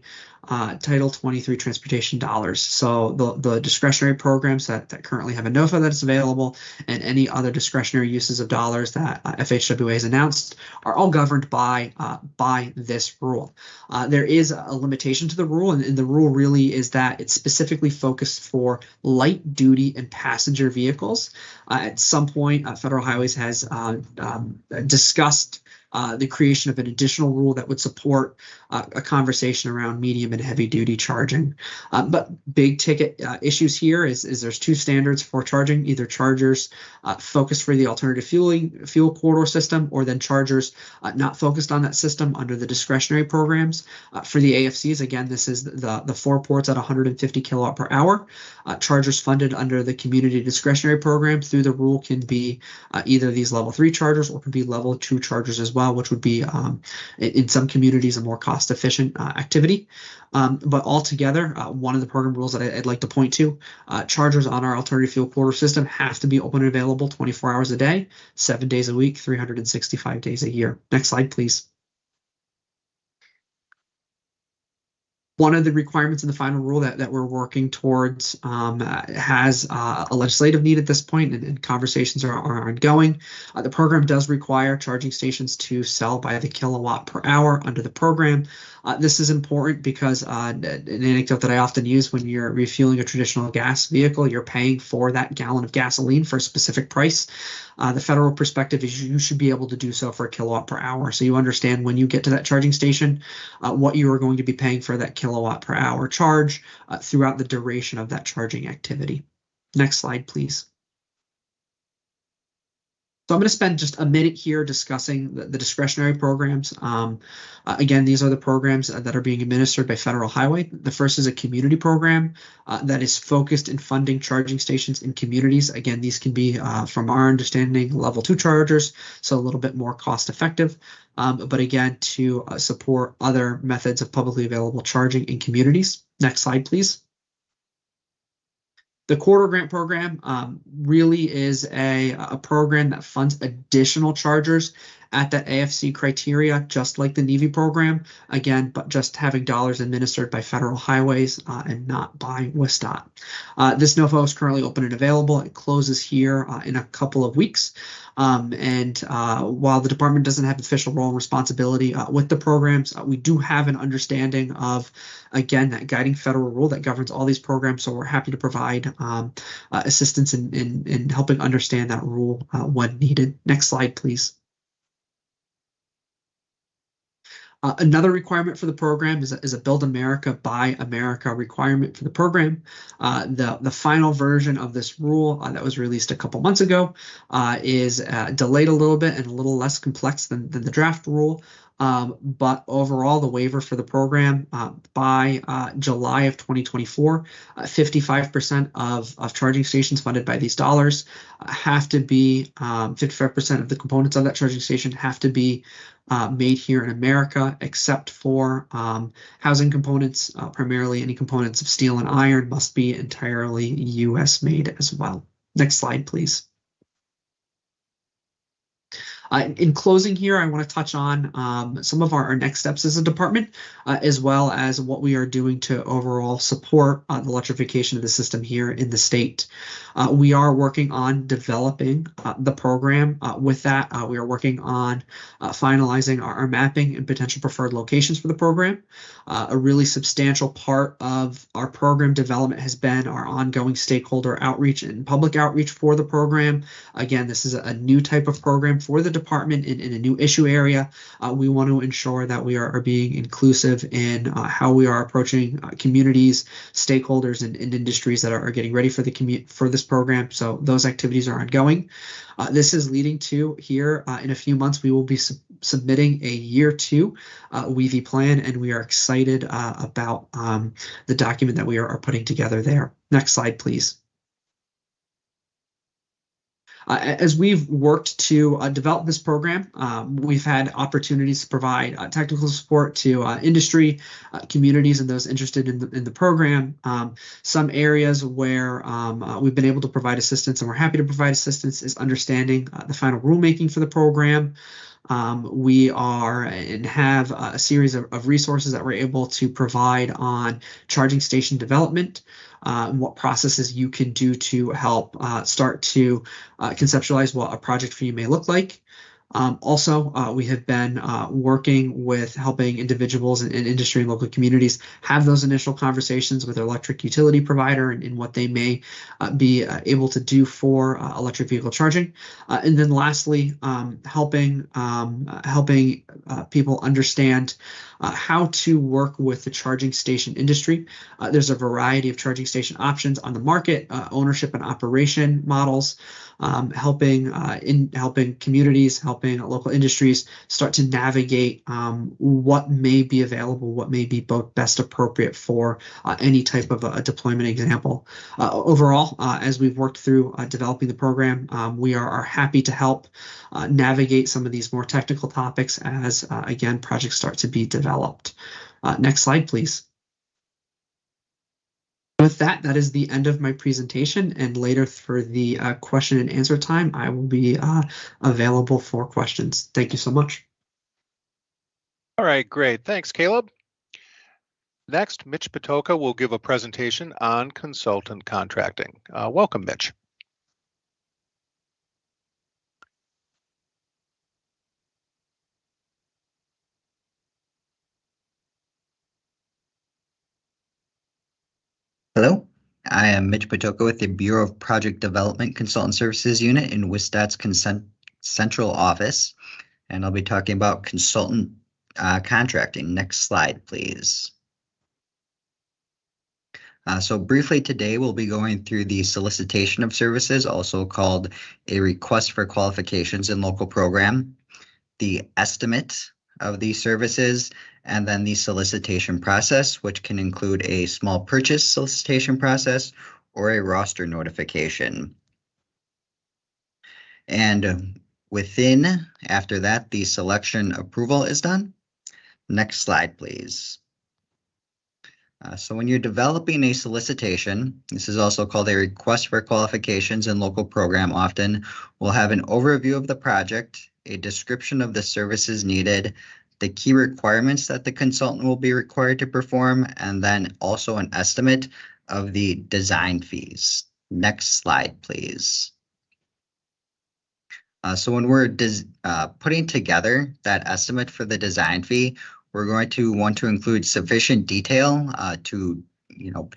Title 23 transportation dollars. So the discretionary programs that currently have a NOFA that's available, and any other discretionary uses of dollars that FHWA has announced, are all governed by this rule. There is a limitation to the rule, and the rule really is that it's specifically focused for light duty and passenger vehicles. At some point, Federal Highways has discussed the creation of an additional rule that would support a conversation around medium and heavy duty charging. But big ticket issues here is there's two standards for charging, either chargers focused for the alternative fuel corridor system, or then chargers not focused on that system under the discretionary programs. For the AFCs, again, this is the 4 ports at 150 kilowatt per hour. Chargers funded under the community discretionary program through the rule can be either these level 3 chargers or can be level 2 chargers as well, which would be in some communities a more cost-efficient activity. But altogether, one of the program rules that I'd like to point to, chargers on our alternative fuel corridor system have to be open and available 24 hours a day, 7 days a week, 365 days a year. Next slide, please. One of the requirements in the final rule that we're working towards has a legislative need at this point, and conversations are ongoing. The program does require charging stations to sell by the kilowatt per hour under the program. This is important because an anecdote that I often use: when you're refueling a traditional gas vehicle, you're paying for that gallon of gasoline for a specific price. The federal perspective is you should be able to do so for a kilowatt per hour. So you understand when you get to that charging station, what you are going to be paying for that kilowatt per hour charge throughout the duration of that charging activity. Next slide, please. So I'm going to spend just a minute here discussing the discretionary programs. Again, these are the programs that are being administered by Federal Highway. The first is a community program that is focused in funding charging stations in communities. Again, these can be, from our understanding, level 2 chargers, so a little bit more cost effective. But again, to support other methods of publicly available charging in communities. Next slide, please. The corridor grant program really is a program that funds additional chargers at that AFC criteria, just like the NEVI program, again, but just having dollars administered by Federal Highways and not by WisDOT. This NOFO is currently open and available. It closes here in a couple of weeks. While the department doesn't have official role and responsibility with the programs, we do have an understanding of, again, that guiding federal rule that governs all these programs. So we're happy to provide assistance in helping understand that rule when needed. Next slide, please. Another requirement for the program is a Build America, Buy America requirement for the program. The final version of this rule that was released a couple months ago is delayed a little bit and a little less complex than the draft rule. But overall, the waiver for the program by July of 2024, 55% of charging stations funded by these dollars have to be 55% of the components of that charging station have to be made here in America, except for housing components. Primarily, any components of steel and iron must be entirely U.S. made as well. Next slide, please. In closing here, I want to touch on some of our next steps as a department, as well as what we are doing to overall support the electrification of the system here in the state. We are working on developing the program. With that, we are working on finalizing our mapping and potential preferred locations for the program. A really substantial part of our program development has been our ongoing stakeholder outreach and public outreach for the program. Again, this is a new type of program for the department in a new issue area. We want to ensure that we are being inclusive in how we are approaching communities, stakeholders, and industries that are getting ready for this program. So those activities are ongoing. This is leading to here in a few months, we will be submitting a year 2 WIEV plan, and we are excited about the document that we are putting together there. Next slide, please. As we've worked to develop this program, we've had opportunities to provide technical support to industry, communities, and those interested in the program. Some areas where we've been able to provide assistance, and we're happy to provide assistance, is understanding the final rulemaking for the program. We are and have a series of resources that we're able to provide on charging station development, and what processes you can do to help start to conceptualize what a project for you may look like. Also, we have been working with helping individuals in industry and local communities have those initial conversations with their electric utility provider and what they may be able to do for electric vehicle charging. And then lastly, helping people understand how to work with the charging station industry. There's a variety of charging station options on the market, ownership and operation models, helping communities, helping local industries start to navigate what may be available, what may be both best appropriate for any type of a deployment example. Overall, as we've worked through developing the program, we are happy to help navigate some of these more technical topics as, again, projects start to be developed. Next slide, please. With that, that is the end of my presentation, and later for the question and answer time, I will be available for questions. Thank you so much. All right, great. Thanks, Caleb. Next, Mitch Patoka will give a presentation on consultant contracting. Welcome, Mitch. Hello, I am Mitch Patoka with the Bureau of Project Development Consultant Services Unit in WisDOT's Central Office, and I'll be talking about consultant contracting. Next slide, please. So briefly today, we'll be going through the solicitation of services, also called a request for qualifications in local program, the estimate of these services, and then the solicitation process, which can include a small purchase solicitation process or a roster notification. And after that, the selection approval is done. Next slide, please. So when you're developing a solicitation, this is also called a request for qualifications in local program. Often we'll have an overview of the project, a description of the services needed, the key requirements that the consultant will be required to perform, and then also an estimate of the design fees. Next slide, please. So when we're putting together that estimate for the design fee, we're going to want to include sufficient detail to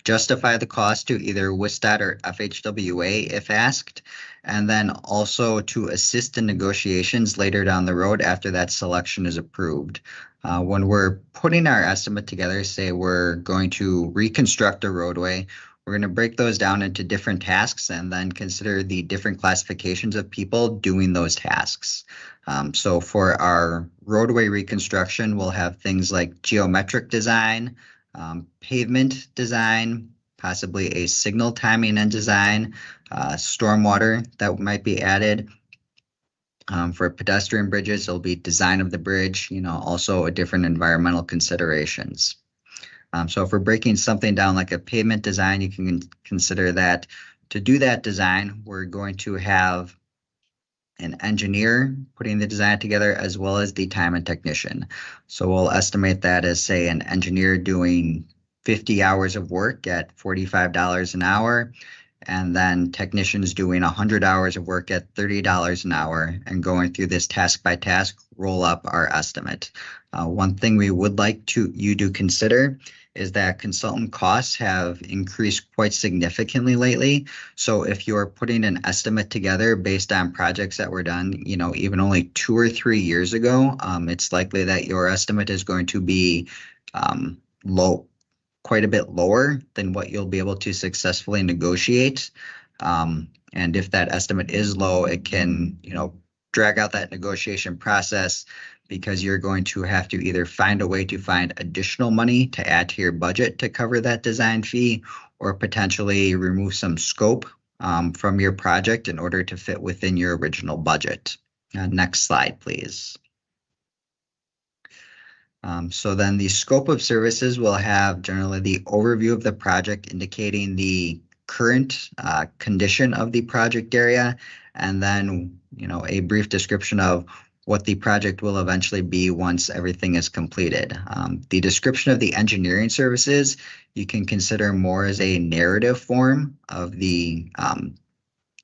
justify the cost to either WisDOT or FHWA if asked, and then also to assist in negotiations later down the road after that selection is approved. When we're putting our estimate together, say we're going to reconstruct a roadway, we're going to break those down into different tasks and then consider the different classifications of people doing those tasks. So for our roadway reconstruction, we'll have things like geometric design, pavement design, possibly a signal timing and design, stormwater that might be added. For pedestrian bridges, it'll be design of the bridge, also different environmental considerations. So if we're breaking something down like a pavement design, you can consider that to do that design, we're going to have an engineer putting the design together as well as the time and technician. So we'll estimate that as, say, an engineer doing 50 hours of work at $45 an hour, and then technicians doing 100 hours of work at $30 an hour, and going through this task by task, roll up our estimate. One thing we would like you to consider is that consultant costs have increased quite significantly lately. So if you're putting an estimate together based on projects that were done, even only 2 or 3 years ago, it's likely that your estimate is going to be quite a bit lower than what you'll be able to successfully negotiate. And if that estimate is low, it can, drag out that negotiation process, because you're going to have to either find a way to find additional money to add to your budget to cover that design fee, or potentially remove some scope from your project in order to fit within your original budget. Next slide, please. So then the scope of services will have generally the overview of the project, indicating the current condition of the project area, and then a brief description of what the project will eventually be once everything is completed. The description of the engineering services you can consider more as a narrative form of the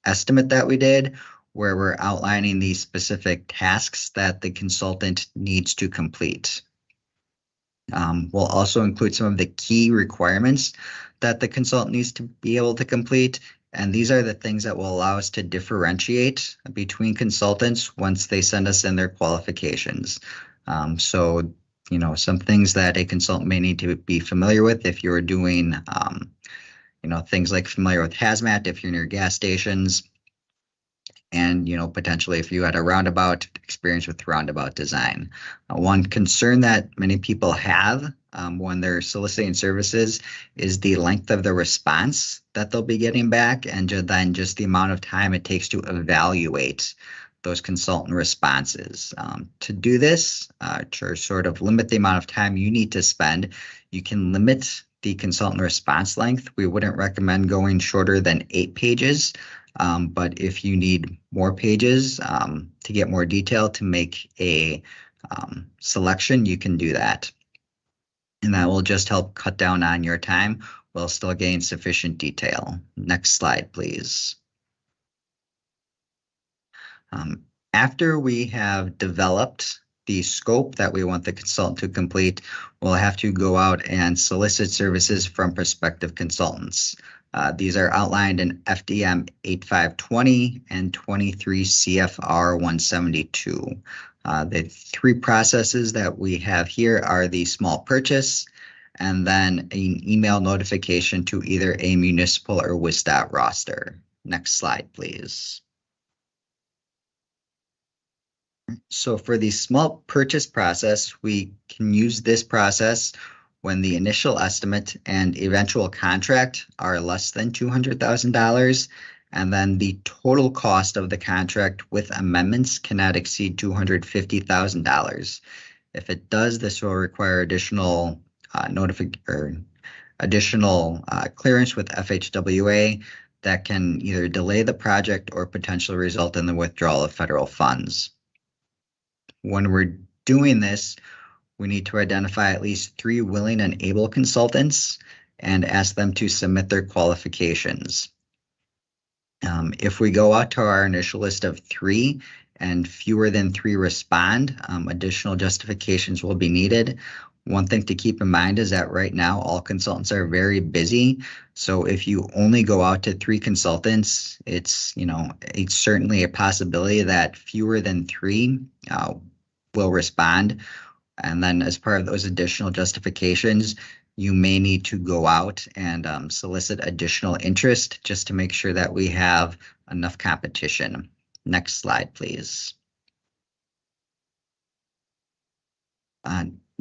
estimate that we did, where we're outlining the specific tasks that the consultant needs to complete. We'll also include some of the key requirements that the consultant needs to be able to complete. And these are the things that will allow us to differentiate between consultants once they send us in their qualifications. So, some things that a consultant may need to be familiar with if you're doing, things like familiar with hazmat, if you're near gas stations, and, potentially if you had a roundabout experience with roundabout design. One concern that many people have when they're soliciting services is the length of the response that they'll be getting back, and then just the amount of time it takes to evaluate those consultant responses. To do this, to sort of limit the amount of time you need to spend, you can limit the consultant response length. We wouldn't recommend going shorter than 8 pages. But if you need more pages to get more detail to make a selection, you can do that. And that will just help cut down on your time while still getting sufficient detail. Next slide, please. After we have developed the scope that we want the consultant to complete, we'll have to go out and solicit services from prospective consultants. These are outlined in FDM 8520 and 23 CFR 172. The 3 processes that we have here are the small purchase, and then an email notification to either a municipal or WisDOT roster. Next slide, please. So for the small purchase process, we can use this process when the initial estimate and eventual contract are less than $200,000, and then the total cost of the contract with amendments cannot exceed $250,000. If it does, this will require additional clearance with FHWA that can either delay the project or potentially result in the withdrawal of federal funds. When we're doing this, we need to identify at least 3 willing and able consultants and ask them to submit their qualifications. If we go out to our initial list of 3 and fewer than 3 respond, additional justifications will be needed. One thing to keep in mind is that right now all consultants are very busy. So if you only go out to 3 consultants, it's certainly a possibility that fewer than 3 will respond. And then as part of those additional justifications, you may need to go out and solicit additional interest just to make sure that we have enough competition. Next slide, please.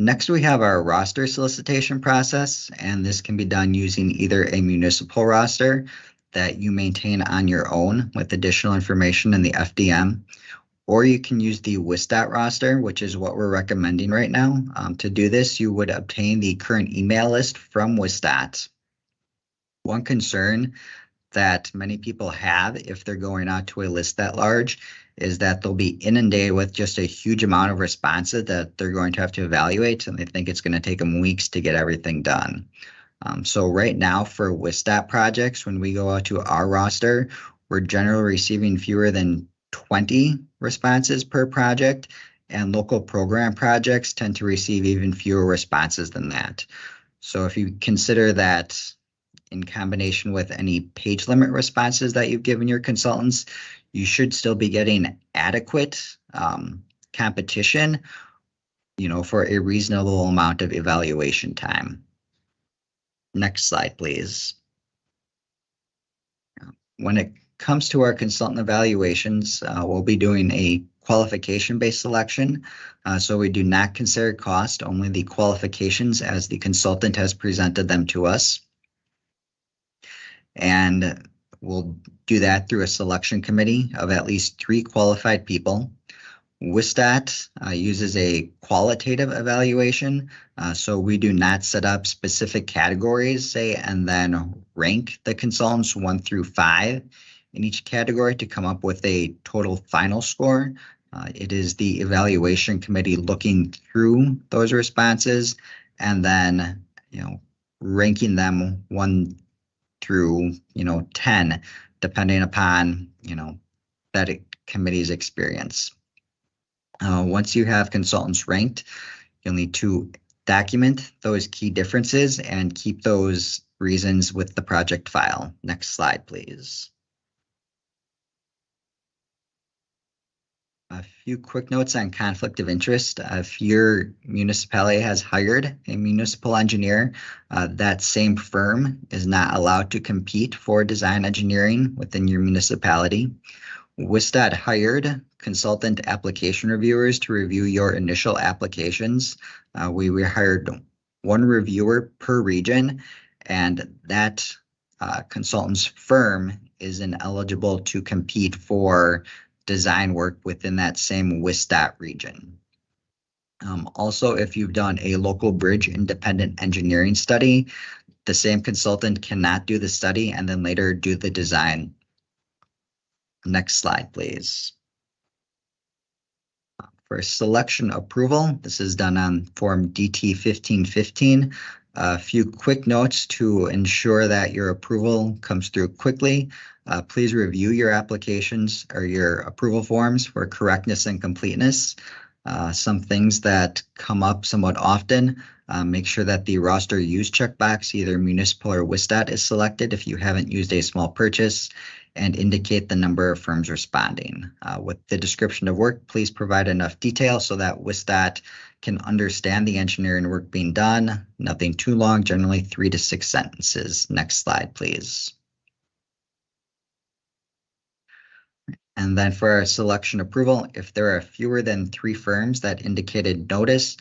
Next, we have our roster solicitation process, and this can be done using either a municipal roster that you maintain on your own with additional information in the FDM, or you can use the WisDOT roster, which is what we're recommending right now. To do this, you would obtain the current email list from WisDOT. One concern that many people have if they're going out to a list that large is that they'll be inundated with just a huge amount of responses that they're going to have to evaluate, and they think it's going to take them weeks to get everything done. So right now for WisDOT projects, when we go out to our roster, we're generally receiving fewer than 20 responses per project, and local program projects tend to receive even fewer responses than that. So if you consider that in combination with any page limit responses that you've given your consultants, you should still be getting adequate competition, for a reasonable amount of evaluation time. Next slide, please. When it comes to our consultant evaluations, we'll be doing a qualification-based selection. So we do not consider cost, only the qualifications as the consultant has presented them to us. And we'll do that through a selection committee of at least 3 qualified people. WisDOT uses a qualitative evaluation, so we do not set up specific categories, say, and then rank the consultants 1 through 5 in each category to come up with a total final score. It is the evaluation committee looking through those responses and then, ranking them 1 through, 10, depending upon, that committee's experience. Once you have consultants ranked, you'll need to document those key differences and keep those reasons with the project file. Next slide, please. A few quick notes on conflict of interest. If your municipality has hired a municipal engineer, that same firm is not allowed to compete for design engineering within your municipality. WisDOT hired consultant application reviewers to review your initial applications. We hired 1 reviewer per region, and that consultant's firm is ineligible to compete for design work within that same WisDOT region. Also, if you've done a local bridge independent engineering study, the same consultant cannot do the study and then later do the design. Next slide, please. For selection approval, this is done on Form DT 1515. A few quick notes to ensure that your approval comes through quickly. Please review your applications or your approval forms for correctness and completeness. Some things that come up somewhat often, make sure that the roster use checkbox, either municipal or WisDOT, is selected if you haven't used a small purchase, and indicate the number of firms responding. With the description of work, please provide enough detail so that WisDOT can understand the engineering work being done. Nothing too long, generally 3 to 6 sentences. Next slide, please. And then for our selection approval, if there are fewer than 3 firms that indicated notice,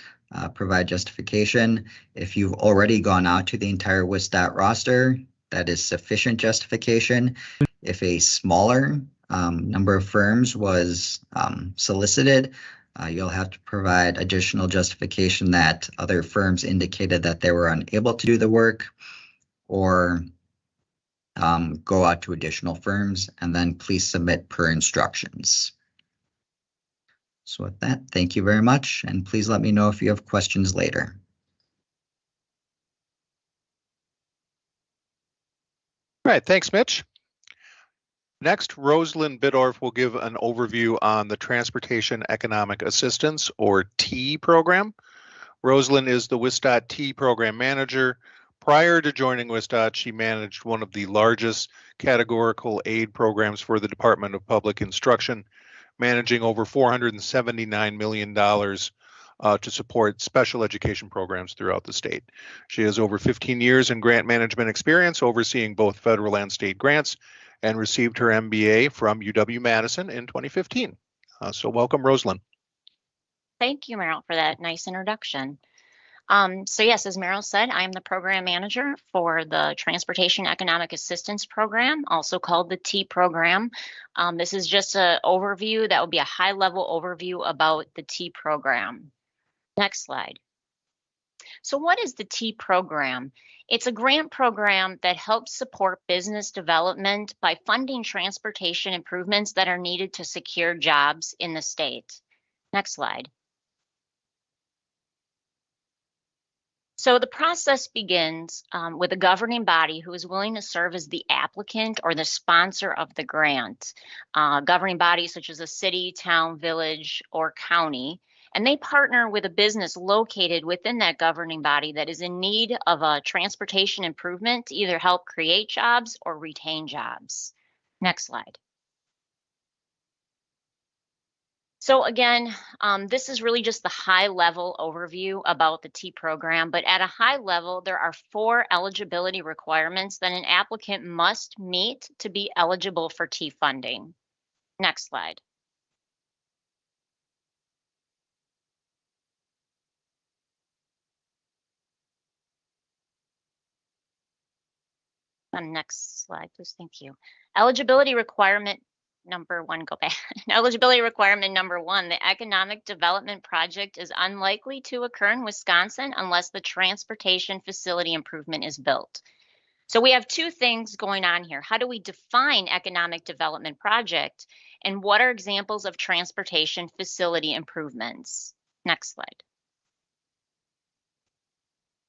provide justification. If you've already gone out to the entire WisDOT roster, that is sufficient justification. If a smaller number of firms was solicited, you'll have to provide additional justification that other firms indicated that they were unable to do the work, or go out to additional firms, and then please submit per instructions. So with that, thank you very much, and please let me know if you have questions later. All right, thanks, Mitch. Next, Rosalind Biddorf will give an overview on the Transportation Economic Assistance, or T program. Rosalind is the WisDOT T program manager. Prior to joining WisDOT, she managed one of the largest categorical aid programs for the Department of Public Instruction, managing over $479 million to support special education programs throughout the state. She has over 15 years in grant management experience, overseeing both federal and state grants, and received her MBA from UW-Madison in 2015. So welcome, Rosalind. Thank you, Meryl, for that nice introduction. So yes, as Meryl said, I'm the program manager for the Transportation Economic Assistance Program, also called the T program. This is just an overview. That would be a high-level overview about the T program. Next slide. So what is the T program? It's a grant program that helps support business development by funding transportation improvements that are needed to secure jobs in the state. Next slide. So the process begins with a governing body who is willing to serve as the applicant or the sponsor of the grant. Governing bodies such as a city, town, village, or county. And they partner with a business located within that governing body that is in need of a transportation improvement to either help create jobs or retain jobs. Next slide. So again, this is really just the high level overview about the T program, but at a high level, there are 4 eligibility requirements that an applicant must meet to be eligible for T funding. Next slide. Next slide, please. Thank you. Eligibility requirement number 1, go back. Eligibility requirement number 1, the economic development project is unlikely to occur in Wisconsin unless the transportation facility improvement is built. So we have 2 things going on here. How do we define economic development project, and what are examples of transportation facility improvements? Next slide.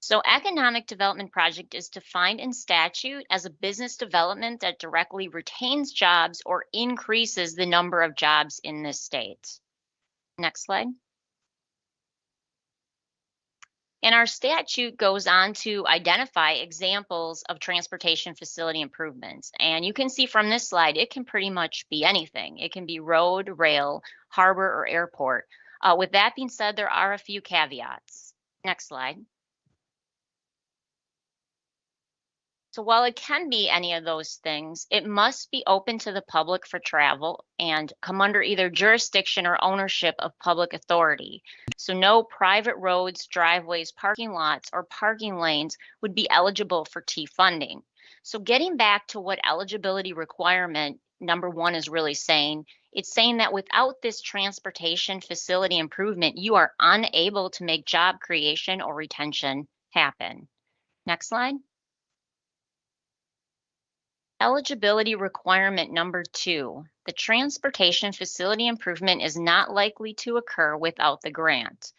So economic development project is defined in statute as a business development that directly retains jobs or increases the number of jobs in this state. Next slide. And our statute goes on to identify examples of transportation facility improvements. And you can see from this slide, it can pretty much be anything. It can be road, rail, harbor, or airport. With that being said, there are a few caveats. Next slide. So while it can be any of those things, it must be open to the public for travel and come under either jurisdiction or ownership of public authority. So no private roads, driveways, parking lots, or parking lanes would be eligible for T funding. So getting back to what eligibility requirement number 1 is really saying, it's saying that without this transportation facility improvement, you are unable to make job creation or retention happen. Next slide. Eligibility requirement number 2, the transportation facility improvement is not likely to occur without the grant.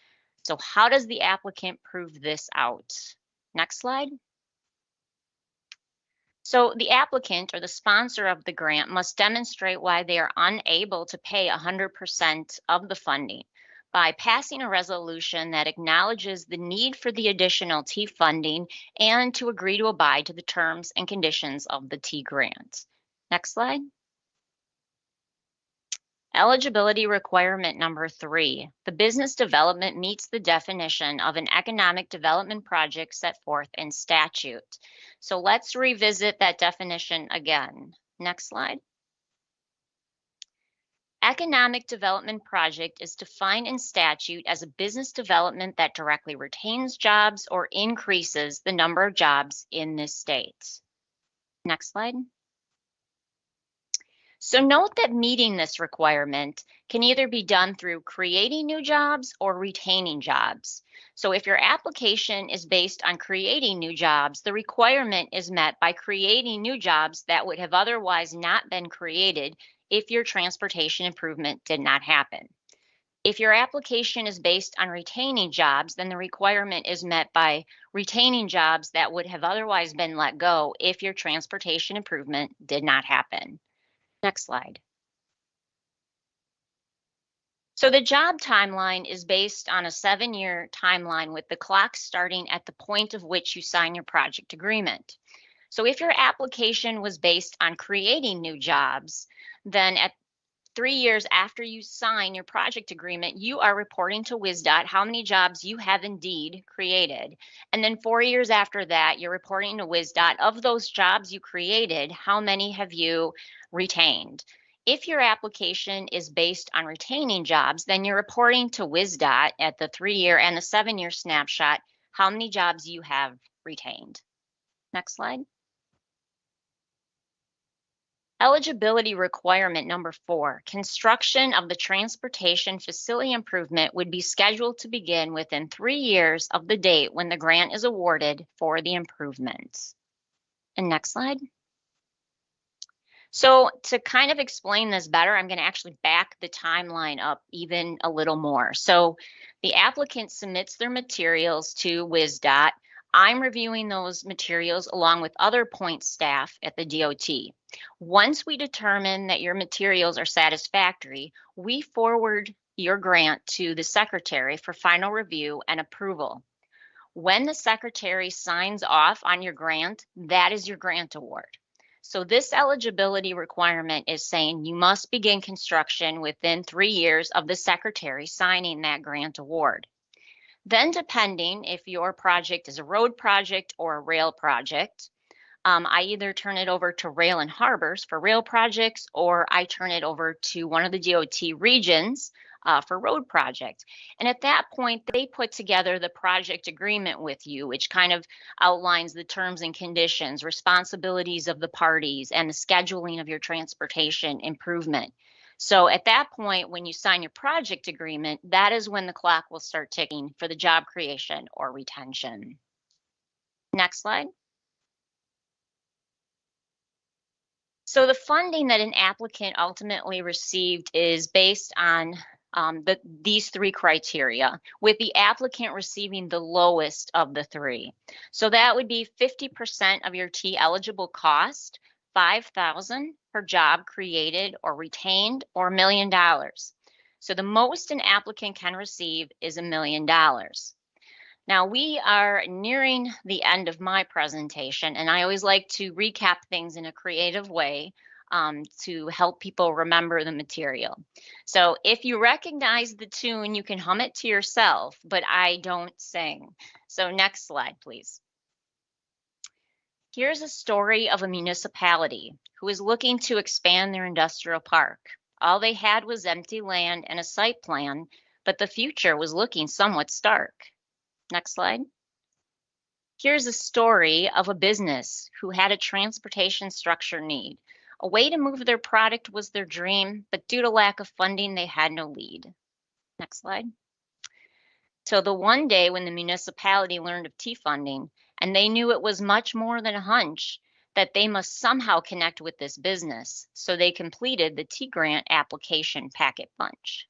So how does the applicant prove this out? Next slide. So the applicant or the sponsor of the grant must demonstrate why they are unable to pay 100% of the funding by passing a resolution that acknowledges the need for the additional T funding and to agree to abide to the terms and conditions of the T grant. Next slide. Eligibility requirement number 3, the business development meets the definition of an economic development project set forth in statute. So let's revisit that definition again. Next slide. Economic development project is defined in statute as a business development that directly retains jobs or increases the number of jobs in this state. Next slide. So note that meeting this requirement can either be done through creating new jobs or retaining jobs. So if your application is based on creating new jobs, the requirement is met by creating new jobs that would have otherwise not been created if your transportation improvement did not happen. If your application is based on retaining jobs, then the requirement is met by retaining jobs that would have otherwise been let go if your transportation improvement did not happen. Next slide. So the job timeline is based on a 7-year timeline with the clock starting at the point of which you sign your project agreement. So if your application was based on creating new jobs, then at 3 years after you sign your project agreement, you are reporting to WisDOT how many jobs you have indeed created. And then 4 years after that, you're reporting to WisDOT of those jobs you created, how many have you retained? If your application is based on retaining jobs, then you're reporting to WisDOT at the 3-year and the 7-year snapshot how many jobs you have retained. Next slide. Eligibility requirement number 4, construction of the transportation facility improvement would be scheduled to begin within 3 years of the date when the grant is awarded for the improvements. And next slide. So to kind of explain this better, I'm going to actually back the timeline up even a little more. So the applicant submits their materials to WisDOT. I'm reviewing those materials along with other point staff at the DOT. Once we determine that your materials are satisfactory, we forward your grant to the secretary for final review and approval. When the secretary signs off on your grant, that is your grant award. So this eligibility requirement is saying you must begin construction within 3 years of the secretary signing that grant award. Then, depending if your project is a road project or a rail project, I either turn it over to Rail and Harbors for rail projects, or I turn it over to one of the DOT regions for road projects. And at that point, they put together the project agreement with you, which kind of outlines the terms and conditions, responsibilities of the parties, and the scheduling of your transportation improvement. So at that point, when you sign your project agreement, that is when the clock will start ticking for the job creation or retention. Next slide. So the funding that an applicant ultimately received is based on these 3 criteria, with the applicant receiving the lowest of the 3. So that would be 50% of your T eligible cost, $5,000 per job created or retained, or $1 million. So the most an applicant can receive is $1 million. Now we are nearing the end of my presentation, and I always like to recap things in a creative way to help people remember the material. So if you recognize the tune, you can hum it to yourself, but I don't sing. So next slide, please. Here's a story of a municipality who is looking to expand their industrial park. All they had was empty land and a site plan, but the future was looking somewhat stark. Next slide. Here's a story of a business who had a transportation structure need. A way to move their product was their dream, but due to lack of funding, they had no lead. Next slide. So the one day when the municipality learned of T funding, and they knew it was much more than a hunch, that they must somehow connect with this business. So they completed the T grant application packet bunch.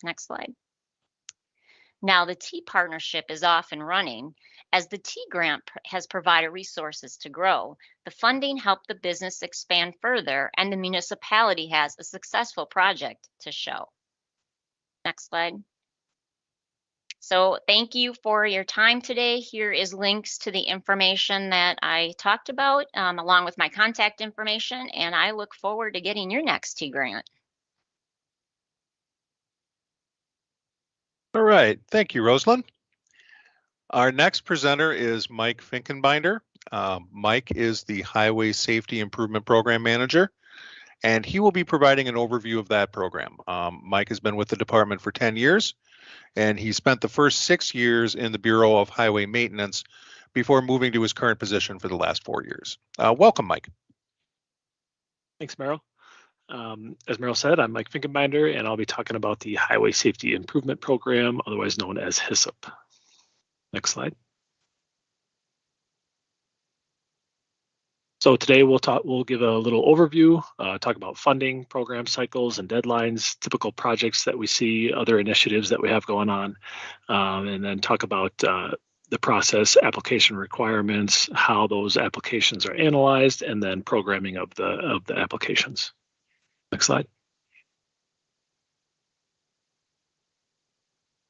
Next slide. Now the T partnership is off and running. As the T grant has provided resources to grow, the funding helped the business expand further, and the municipality has a successful project to show. Next slide. So thank you for your time today. Here is links to the information that I talked about, along with my contact information, and I look forward to getting your next T grant. All right, thank you, Rosalind. Our next presenter is Mike Finkenbinder. Mike is the Highway Safety Improvement Program Manager, and he will be providing an overview of that program. Mike has been with the department for 10 years, and he spent the first 6 years in the Bureau of Highway Maintenance before moving to his current position for the last 4 years. Welcome, Mike. Thanks, Merrill. As Merrill said, I'm Mike Finkenbinder, and I'll be talking about the Highway Safety Improvement Program, otherwise known as HSIP. Next slide. So today we'll give a little overview, talk about funding, program cycles and deadlines, typical projects that we see, other initiatives that we have going on, and then talk about the process, application requirements, how those applications are analyzed, and then programming of the applications. Next slide.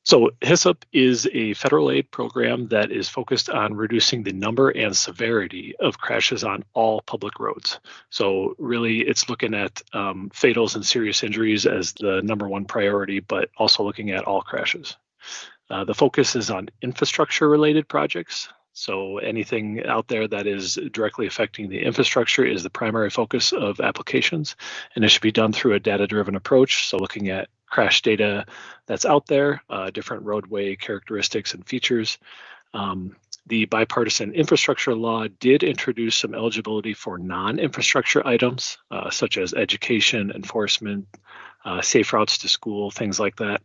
So HSIP is a federal aid program that is focused on reducing the number and severity of crashes on all public roads. So really it's looking at fatals and serious injuries as the #1 priority, but also looking at all crashes. The focus is on infrastructure related projects. So anything out there that is directly affecting the infrastructure is the primary focus of applications, and it should be done through a data-driven approach. So looking at crash data that's out there, different roadway characteristics and features. The bipartisan infrastructure law did introduce some eligibility for non-infrastructure items, such as education, enforcement, safe routes to school, things like that.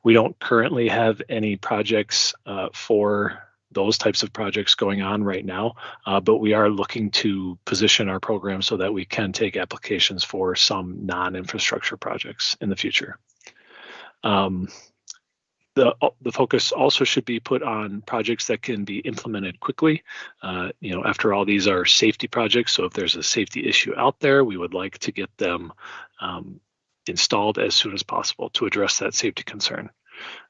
We don't currently have any projects for those types of projects going on right now, but we are looking to position our program so that we can take applications for some non-infrastructure projects in the future. The focus also should be put on projects that can be implemented quickly. After all, these are safety projects, so if there's a safety issue out there, we would like to get them installed as soon as possible to address that safety concern.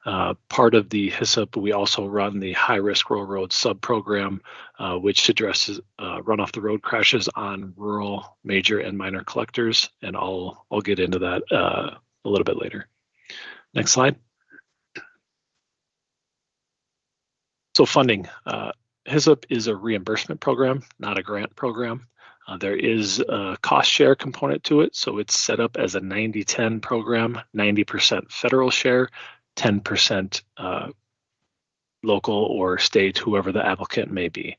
Part of the HSIP, we also run the high-risk rural road sub-program, which addresses run-off-the-road crashes on rural, major, and minor collectors, and I'll get into that a little bit later. Next slide. So funding. HSIP is a reimbursement program, not a grant program. There is a cost share component to it, so it's set up as a 90-10 program, 90% federal share, 10% local or state, whoever the applicant may be.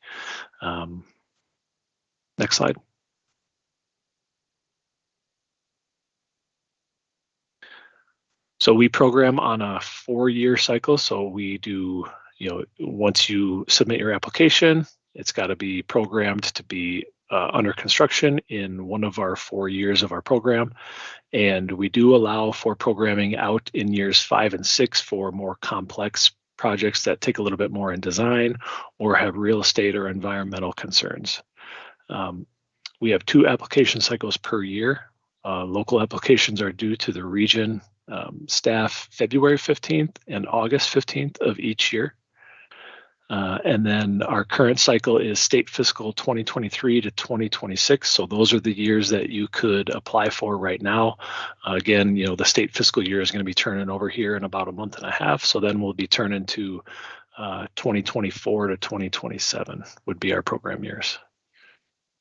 Next slide. So we program on a 4-year cycle. So we do, once you submit your application, it's got to be programmed to be under construction in one of our 4 years of our program. And we do allow for programming out in years 5 and 6 for more complex projects that take a little bit more in design or have real estate or environmental concerns. We have 2 application cycles per year. Local applications are due to the region staff February 15th and August 15th of each year. And then our current cycle is state fiscal 2023 to 2026. So those are the years that you could apply for right now. Again, the state fiscal year is going to be turning over here in about a month and a half. So then we'll be turning to 2024 to 2027 would be our program years.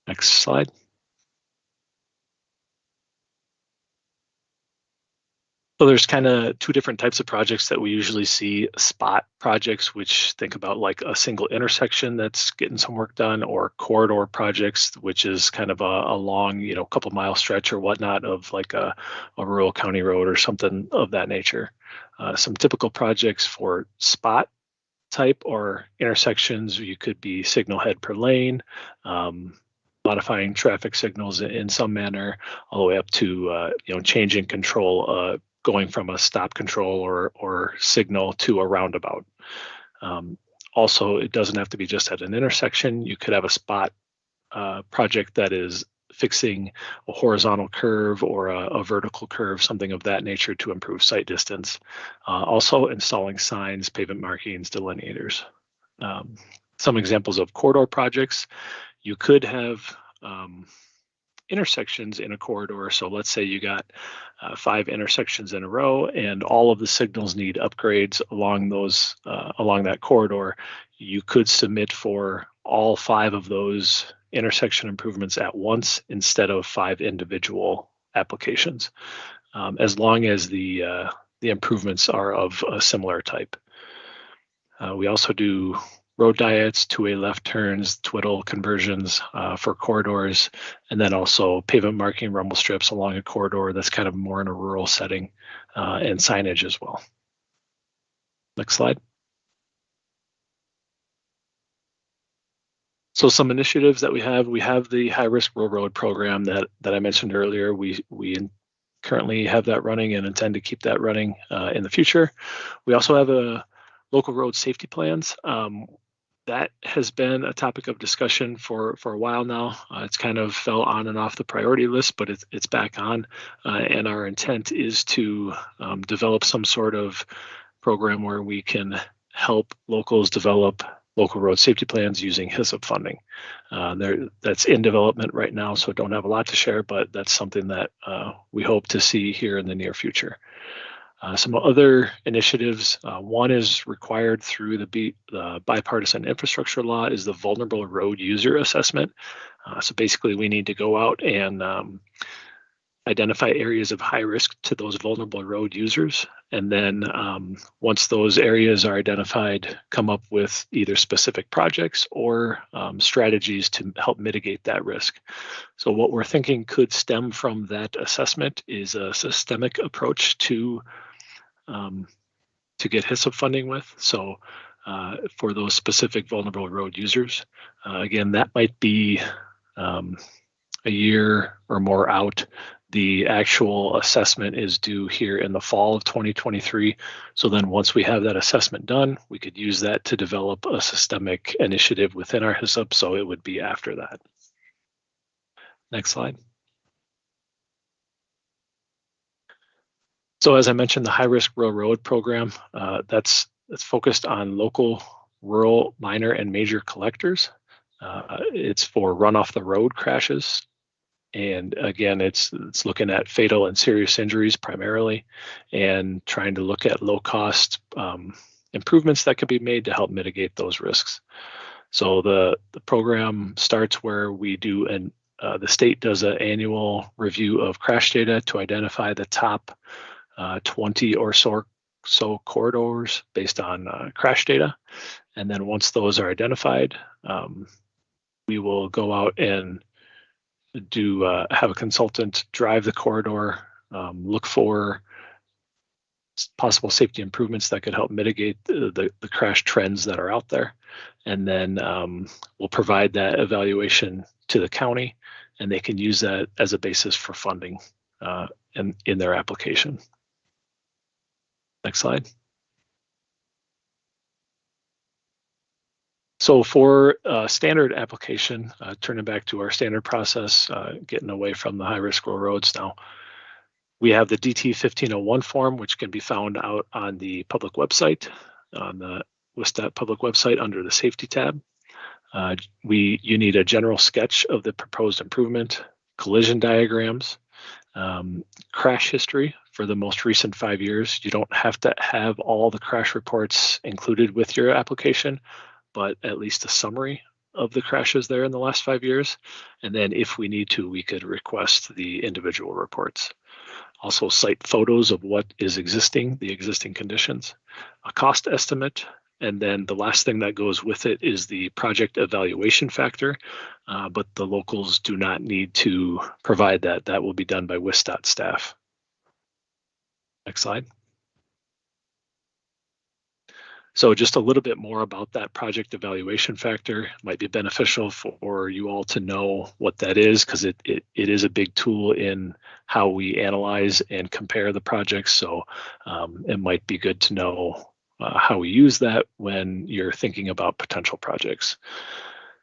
Next slide. So there's kind of 2 different types of projects that we usually see. Spot projects, which think about like a single intersection that's getting some work done, or corridor projects, which is kind of a long, couple mile stretch or whatnot of like a rural county road or something of that nature. Some typical projects for spot type or intersections, you could be signal head per lane, modifying traffic signals in some manner, all the way up to changing control, going from a stop control or signal to a roundabout. Also, it doesn't have to be just at an intersection. You could have a spot project that is fixing a horizontal curve or a vertical curve, something of that nature to improve sight distance. Also installing signs, pavement markings, delineators. Some examples of corridor projects. You could have intersections in a corridor. So let's say you got 5 intersections in a row and all of the signals need upgrades along those along that corridor. You could submit for all 5 of those intersection improvements at once instead of 5 individual applications, as long as the improvements are of a similar type. We also do road diets, 2-way left turns, twiddle conversions for corridors, and then also pavement marking rumble strips along a corridor that's kind of more in a rural setting, and signage as well. Next slide. So some initiatives that we have the high-risk rural road program that I mentioned earlier. We currently have that running and intend to keep that running in the future. We also have a local road safety plans. That has been a topic of discussion for a while now. It's kind of fell on and off the priority list, but it's back on. And our intent is to develop some sort of program where we can help locals develop local road safety plans using HSIP funding. That's in development right now, so don't have a lot to share, but that's something that we hope to see here in the near future. Some other initiatives, one is required through the bipartisan infrastructure law, is the vulnerable road user assessment. So basically we need to go out and identify areas of high risk to those vulnerable road users. And then once those areas are identified, come up with either specific projects or strategies to help mitigate that risk. So what we're thinking could stem from that assessment is a systemic approach to get HSIP funding with. So for those specific vulnerable road users, again, that might be a year or more out. The actual assessment is due here in the fall of 2023. So then once we have that assessment done, we could use that to develop a systemic initiative within our HSIP. So it would be after that. Next slide. So as I mentioned, the high-risk rural road program, that's focused on local, rural, minor, and major collectors. It's for run-off the road crashes. And again, it's looking at fatal and serious injuries primarily, and trying to look at low-cost improvements that could be made to help mitigate those risks. So the program starts where we do, and the state does an annual review of crash data to identify the top 20 or so corridors based on crash data. And then once those are identified, we will go out and have a consultant drive the corridor, look for possible safety improvements that could help mitigate the crash trends that are out there. And then we'll provide that evaluation to the county, and they can use that as a basis for funding in their application. Next slide. So for standard application, turning back to our standard process, getting away from the high-risk rural roads now, we have the DT 1501 form, which can be found out on the public website, on the WisDOT public website under the safety tab. You need a general sketch of the proposed improvement, collision diagrams, crash history for the most recent 5 years. You don't have to have all the crash reports included with your application, but at least a summary of the crashes there in the last 5 years. And then if we need to, we could request the individual reports. Also cite photos of what is the existing conditions, a cost estimate, and then the last thing that goes with it is the project evaluation factor, but the locals do not need to provide that. That will be done by WisDOT staff. Next slide. So just a little bit more about that project evaluation factor. It might be beneficial for you all to know what that is, because it is a big tool in how we analyze and compare the projects. So it might be good to know how we use that when you're thinking about potential projects.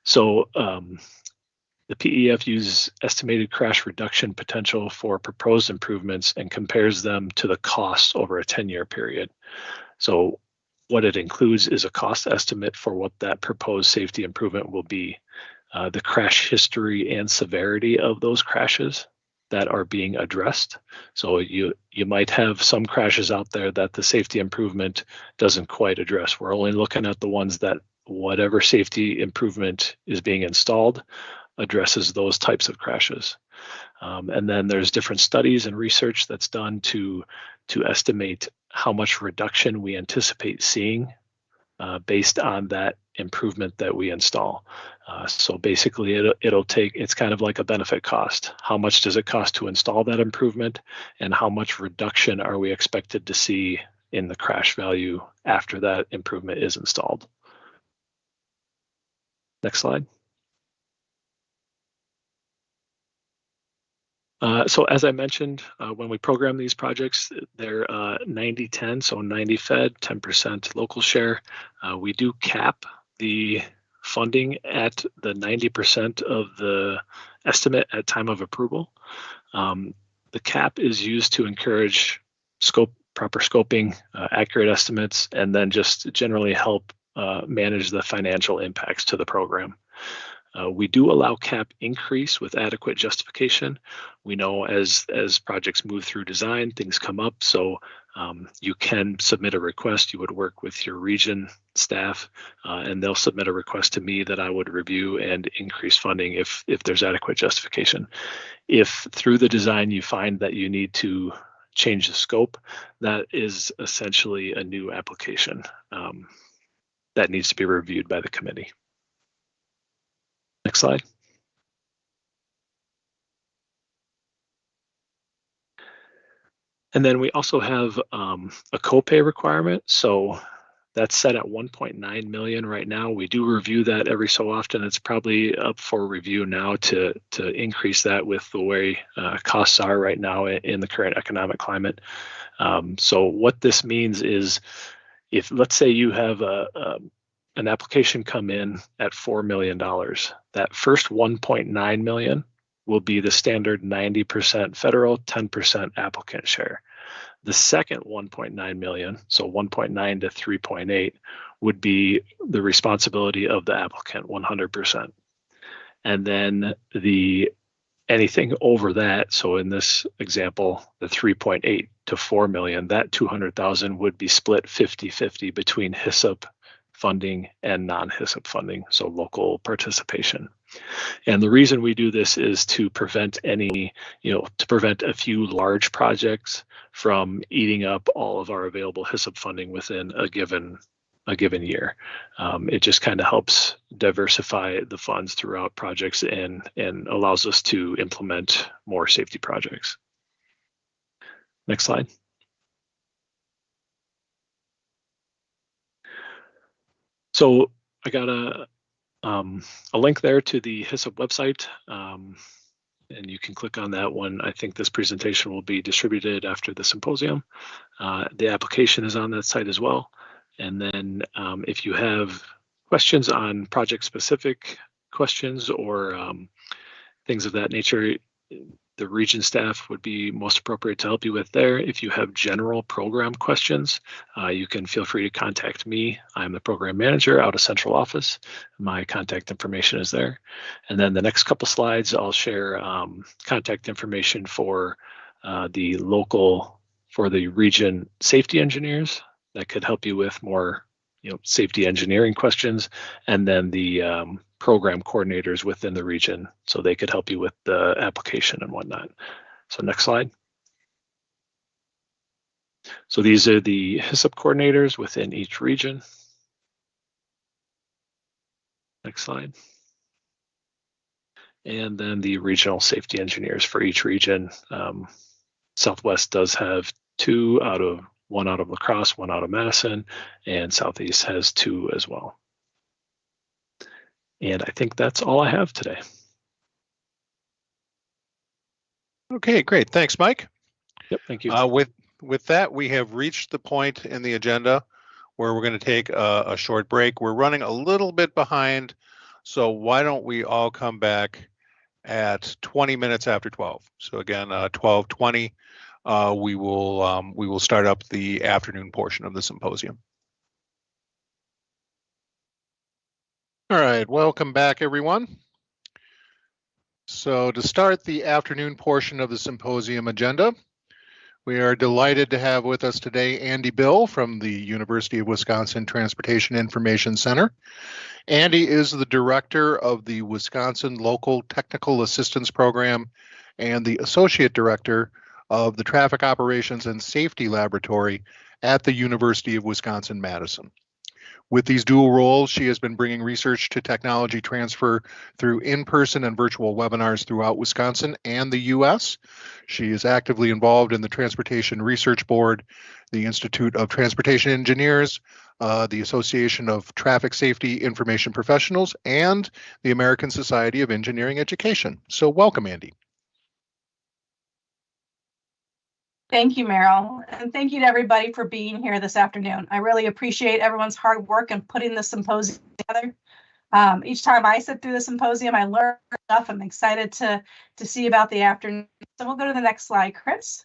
So the PEF uses estimated crash reduction potential for proposed improvements and compares them to the costs over a 10-year period. So what it includes is a cost estimate for what that proposed safety improvement will be, the crash history and severity of those crashes that are being addressed. So you might have some crashes out there that the safety improvement doesn't quite address. We're only looking at the ones that whatever safety improvement is being installed addresses those types of crashes. And then there's different studies and research that's done to estimate how much reduction we anticipate seeing based on that improvement that we install. So basically it's kind of like a benefit cost. How much does it cost to install that improvement, and how much reduction are we expected to see in the crash value after that improvement is installed? Next slide. So as I mentioned, when we program these projects, they're 90-10, so 90 fed, 10% local share. We do cap the funding at the 90% of the estimate at time of approval. The cap is used to encourage proper scoping, accurate estimates, and then just generally help manage the financial impacts to the program. We do allow cap increase with adequate justification. We know as projects move through design, things come up. So you can submit a request. You would work with your region staff, and they'll submit a request to me that I would review and increase funding if there's adequate justification. If through the design you find that you need to change the scope, that is essentially a new application that needs to be reviewed by the committee. Next slide. And then we also have a copay requirement. So that's set at 1.9 million right now. We do review that every so often. It's probably up for review now to increase that with the way costs are right now in the current economic climate. So what this means is, if let's say you have an application come in at $4 million, that first 1.9 million will be the standard 90% federal, 10% applicant share. The second 1.9 million, so 1.9 to 3.8, would be the responsibility of the applicant 100%. And then anything over that, so in this example, the 3.8 to 4 million, that 200,000 would be split 50-50 between HSIP funding and non-HSIP funding, so local participation. And the reason we do this is to prevent to prevent a few large projects from eating up all of our available HSIP funding within a given year. It just kind of helps diversify the funds throughout projects and allows us to implement more safety projects. Next slide. So I got a link there to the HSIP website, and you can click on that one. I think this presentation will be distributed after the symposium. The application is on that site as well. And then if you have questions on project-specific questions or things of that nature, the region staff would be most appropriate to help you with there. If you have general program questions, you can feel free to contact me. I'm the program manager out of central office. My contact information is there. And then the next couple slides, I'll share contact information for the region safety engineers that could help you with more safety engineering questions, and then the program coordinators within the region, so they could help you with the application and whatnot. So next slide. So these are the HSIP coordinators within each region. Next slide. And then the regional safety engineers for each region. Southwest does have one out of La Crosse, one out of Madison, and Southeast has 2 as well. And I think that's all I have today. Okay, great. Thanks, Mike. Yep, thank you. With that, we have reached the point in the agenda where we're going to take a short break. We're running a little bit behind, so why don't we all come back at 20 minutes after 12? So again, 12:20. We will start up the afternoon portion of the symposium. All right, welcome back, everyone. So to start the afternoon portion of the symposium agenda, we are delighted to have with us today Andy Bill from the University of Wisconsin Transportation Information Center. Andy is the director of the Wisconsin Local Technical Assistance Program and the associate director of the Traffic Operations and Safety Laboratory at the University of Wisconsin-Madison. With these dual roles, she has been bringing research to technology transfer through in-person and virtual webinars throughout Wisconsin and the U.S. She is actively involved in the Transportation Research Board, the Institute of Transportation Engineers, the Association of Traffic Safety Information Professionals, and the American Society of Engineering Education. So welcome, Andy. Thank you, Merrill, and thank you to everybody for being here this afternoon. I really appreciate everyone's hard work in putting the symposium together. Each time I sit through the symposium, I learn stuff. I'm excited to see about the afternoon. So we'll go to the next slide, Chris.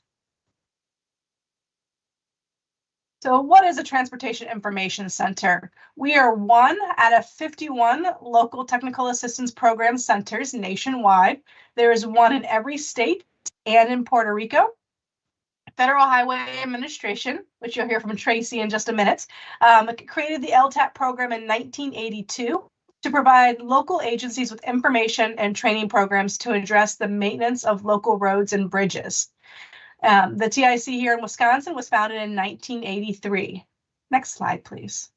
So what is a Transportation Information Center? We are one out of 51 local technical assistance program centers nationwide. There is one in every state and in Puerto Rico. Federal Highway Administration, which you'll hear from Tracy in just a minute, created the LTAP program in 1982 to provide local agencies with information and training programs to address the maintenance of local roads and bridges. The TIC here in Wisconsin was founded in 1983. Next slide, please.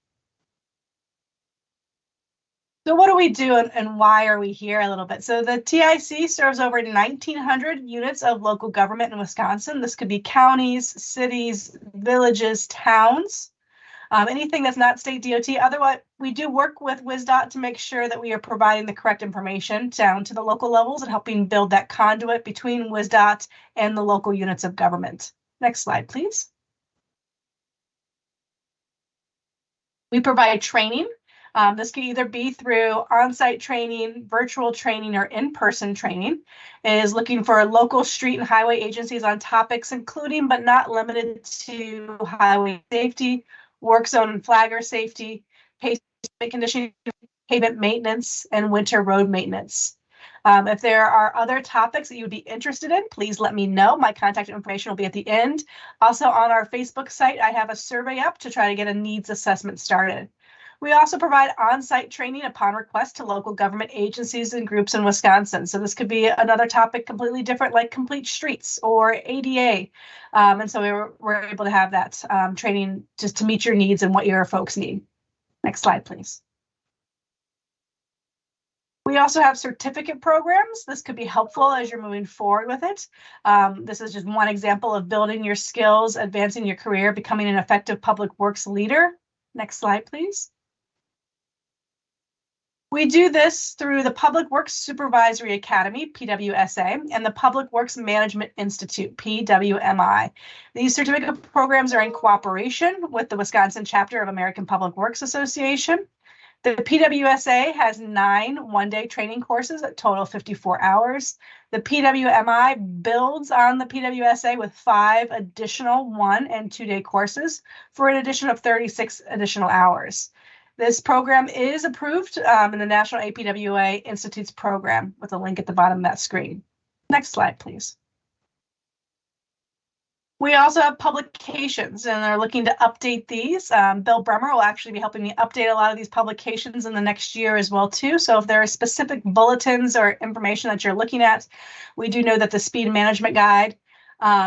So what do we do and why are we here a little bit? So the TIC serves over 1,900 units of local government in Wisconsin. This could be counties, cities, villages, towns, anything that's not state DOT. Otherwise, we do work with WisDOT to make sure that we are providing the correct information down to the local levels and helping build that conduit between WisDOT and the local units of government. Next slide, please. We provide training This can either be through on-site training, virtual training, or in-person training. It is looking for local street and highway agencies on topics including but not limited to highway safety, work zone and flagger safety, pavement conditioning, pavement maintenance, and winter road maintenance. If there are other topics that you would be interested in, please let me know. My contact information will be at the end. Also on our Facebook site, I have a survey up to try to get a needs assessment started. We also provide on-site training upon request to local government agencies and groups in Wisconsin. So this could be another topic completely different, like complete streets or ADA. And so we're able to have that training just to meet your needs and what your folks need. Next slide, please. We also have certificate programs. This could be helpful as you're moving forward with it. This is just one example of building your skills, advancing your career, becoming an effective public works leader. Next slide, please. We do this through the Public Works Supervisory Academy, PWSA, and the Public Works Management Institute, PWMI. These certificate programs are in cooperation with the Wisconsin chapter of American Public Works Association. The PWSA has 9 one-day training courses, a total of 54 hours. The PWMI builds on the PWSA with 5 additional 1- and 2-day courses for an addition of 36 additional hours. This program is approved in the National APWA Institute's program with a link at the bottom of that screen. Next slide, please. We also have publications and are looking to update these. Bill Bremer will actually be helping me update a lot of these publications in the next year as well too. So if there are specific bulletins or information that you're looking at, we do know that the Speed Management Guide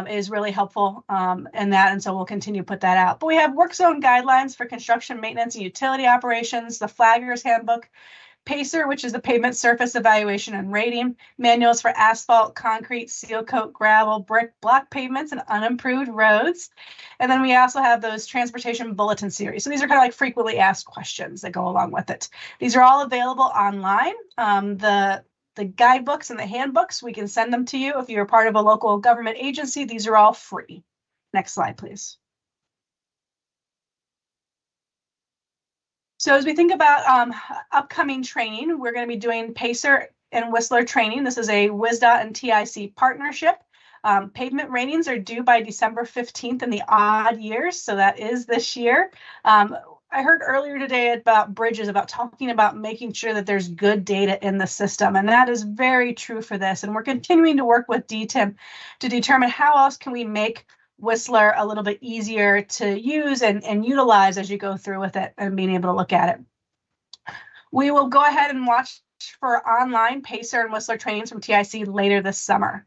is really helpful in that, and so we'll continue to put that out. But we have work zone guidelines for construction, maintenance, and utility operations, the Flaggers Handbook, PACER, which is the Pavement Surface Evaluation and Rating, manuals for asphalt, concrete, seal coat, gravel, brick, block pavements, and unimproved roads. And then we also have those transportation bulletin series. So these are kind of like frequently asked questions that go along with it. These are all available online. The guidebooks and the handbooks, we can send them to you if you're part of a local government agency. These are all free. Next slide, please. So as we think about upcoming training, we're going to be doing PACER and Whistler training. This is a WisDOT and TIC partnership. Pavement ratings are due by December 15th in the odd years, so that is this year. I heard earlier today about bridges, about talking about making sure that there's good data in the system, and that is very true for this. And we're continuing to work with DTIM to determine how else can we make Whistler a little bit easier to use and utilize as you go through with it and being able to look at it. We will go ahead and watch for online PACER and Whistler trainings from TIC later this summer.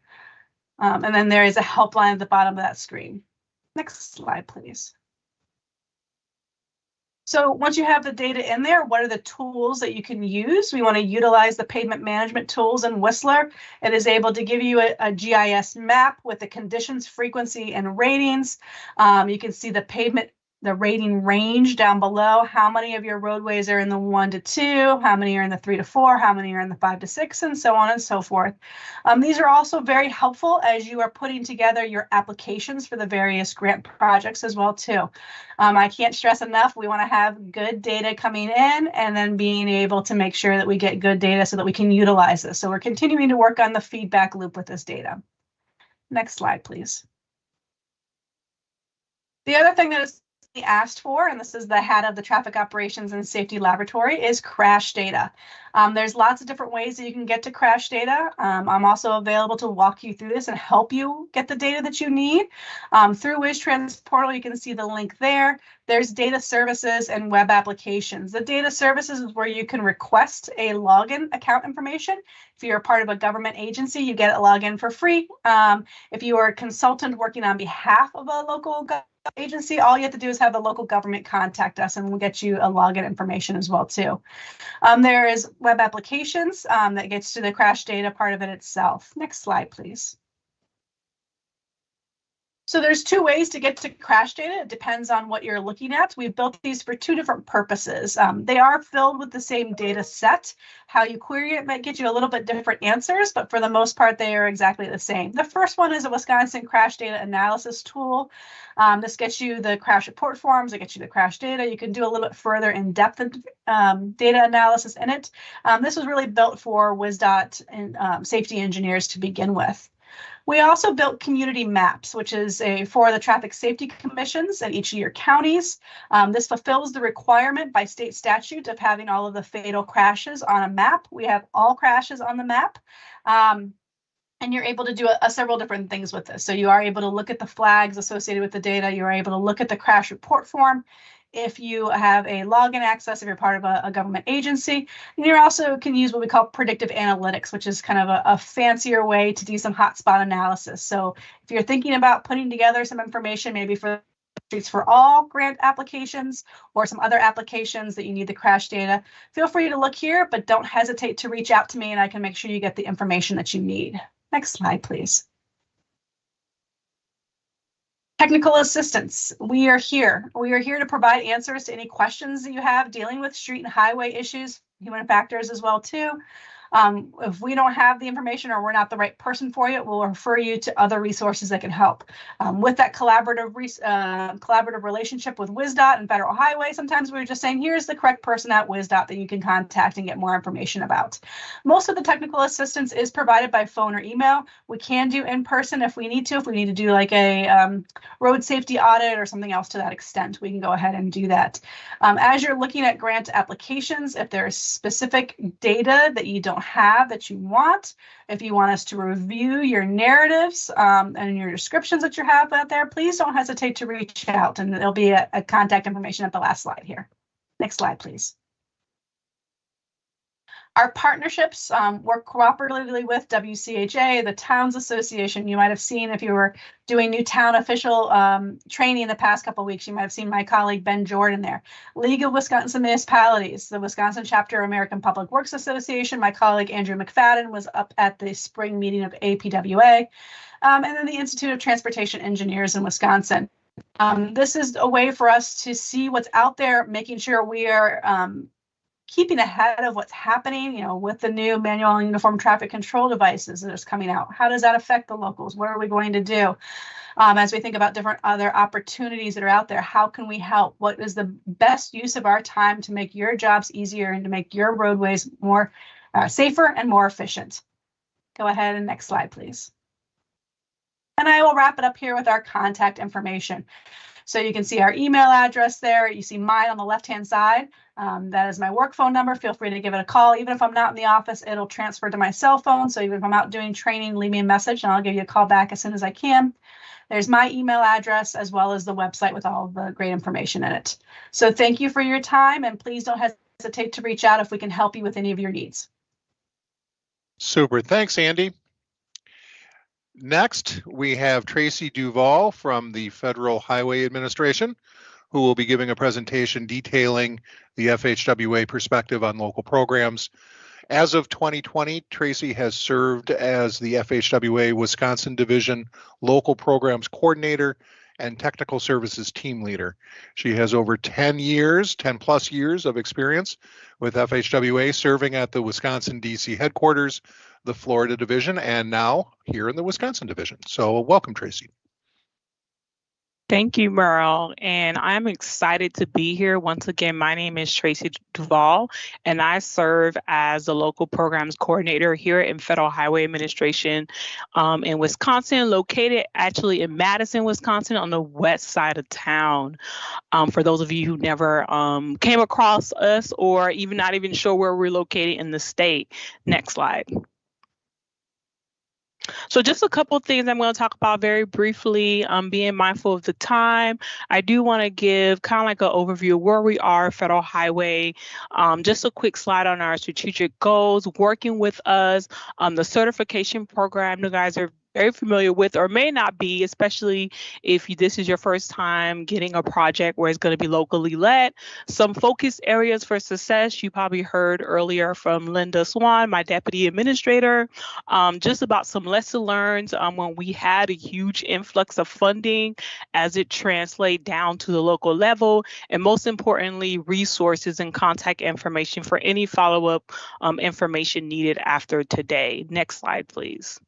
And then there is a helpline at the bottom of that screen. Next slide, please. So once you have the data in there, what are the tools that you can use? We want to utilize the pavement management tools in Whistler. It is able to give you a GIS map with the conditions, frequency, and ratings. You can see the pavement, the rating range down below, how many of your roadways are in the 1 to 2, how many are in the 3 to 4, how many are in the 5 to 6, and so on and so forth. These are also very helpful as you are putting together your applications for the various grant projects as well too. I can't stress enough, we want to have good data coming in and then being able to make sure that we get good data so that we can utilize this. So we're continuing to work on the feedback loop with this data. Next slide, please. The other thing that is asked for, and this is the head of the Traffic Operations and Safety Laboratory, is crash data. There's lots of different ways that you can get to crash data. I'm also available to walk you through this and help you get the data that you need. Through WisTrans portal, you can see the link there. There's data services and web applications. The data services is where you can request a login account information. If you're a part of a government agency, you get a login for free. If you are a consultant working on behalf of a local agency, all you have to do is have the local government contact us and we'll get you a login information as well too. There is web applications that gets to the crash data part of it itself. Next slide, please. So there's two ways to get to crash data. It depends on what you're looking at. We've built these for two different purposes. They are filled with the same data set. How you query it might get you a little bit different answers, but for the most part, they are exactly the same. The first one is a Wisconsin crash data analysis tool. This gets you the crash report forms. It gets you the crash data. You can do a little bit further in-depth data analysis in it. This was really built for WisDOT and safety engineers to begin with. We also built community maps, which is for the traffic safety commissions at each of your counties. This fulfills the requirement by state statute of having all of the fatal crashes on a map. We have all crashes on the map. And you're able to do several different things with this. So you are able to look at the flags associated with the data. You're able to look at the crash report form. If you have a login access, if you're part of a government agency, and you also can use what we call predictive analytics, which is kind of a fancier way to do some hotspot analysis. So if you're thinking about putting together some information, maybe for Streets for All grant applications or some other applications that you need the crash data, feel free to look here, but don't hesitate to reach out to me and I can make sure you get the information that you need. Next slide, please. Technical assistance. We are here. We are here to provide answers to any questions that you have dealing with street and highway issues, human factors as well too. If we don't have the information or we're not the right person for you, we'll refer you to other resources that can help. With that collaborative relationship with WisDOT and Federal Highway, sometimes we're just saying, here's the correct person at WisDOT that you can contact and get more information about. Most of the technical assistance is provided by phone or email. We can do in person if we need to do like a road safety audit or something else to that extent, we can go ahead and do that. As you're looking at grant applications, if there's specific data that you don't have that you want, if you want us to review your narratives and your descriptions that you have out there, please don't hesitate to reach out, and there'll be a contact information at the last slide here. Next slide, please. Our partnerships work cooperatively with WCHA, the Towns Association. You might have seen if you were doing new town official training in the past couple of weeks, you might have seen my colleague Ben Jordan there. League of Wisconsin Municipalities, the Wisconsin Chapter American Public Works Association. My colleague Andrew McFadden was up at the spring meeting of APWA. And then the Institute of Transportation Engineers in Wisconsin. This is a way for us to see what's out there, making sure we are keeping ahead of what's happening, with the new manual and uniform traffic control devices that is coming out. How does that affect the locals? What are we going to do? As we think about different other opportunities that are out there, how can we help? What is the best use of our time to make your jobs easier and to make your roadways more safer and more efficient? Go ahead and next slide, please. And I will wrap it up here with our contact information. So you can see our email address there. You see mine on the left-hand side. That is my work phone number. Feel free to give it a call. Even if I'm not in the office, it'll transfer to my cell phone. So even if I'm out doing training, leave me a message and I'll give you a call back as soon as I can. There's my email address as well as the website with all the great information in it. So thank you for your time, and please don't hesitate to reach out if we can help you with any of your needs. Super. Thanks, Andy. Next, we have Tracy Duvall from the Federal Highway Administration, who will be giving a presentation detailing the FHWA perspective on local programs. As of 2020, Tracy has served as the FHWA Wisconsin Division Local Programs Coordinator and Technical Services Team Leader. She has over 10 plus years of experience with FHWA, serving at the Wisconsin DC headquarters, the Florida division, and now here in the Wisconsin division. So welcome, Tracy. Thank you, Merle, and I'm excited to be here. Once again, my name is Tracy Duvall, and I serve as the local programs coordinator here in Federal Highway Administration in Wisconsin, located actually in Madison, Wisconsin, on the west side of town. For those of you who never came across us or even not even sure where we're located in the state. Next slide. So just a couple of things I'm going to talk about very briefly, being mindful of the time. I do want to give kind of like an overview of where we are, Federal Highway, just a quick slide on our strategic goals, working with us, the certification program. You guys are very familiar with or may not be, especially if this is your first time getting a project where it's going to be locally led. Some focus areas for success, you probably heard earlier from Linda Swan, my deputy administrator, just about some lessons learned when we had a huge influx of funding as it translates down to the local level, and most importantly, resources and contact information for any follow-up information needed after today. Next slide, please.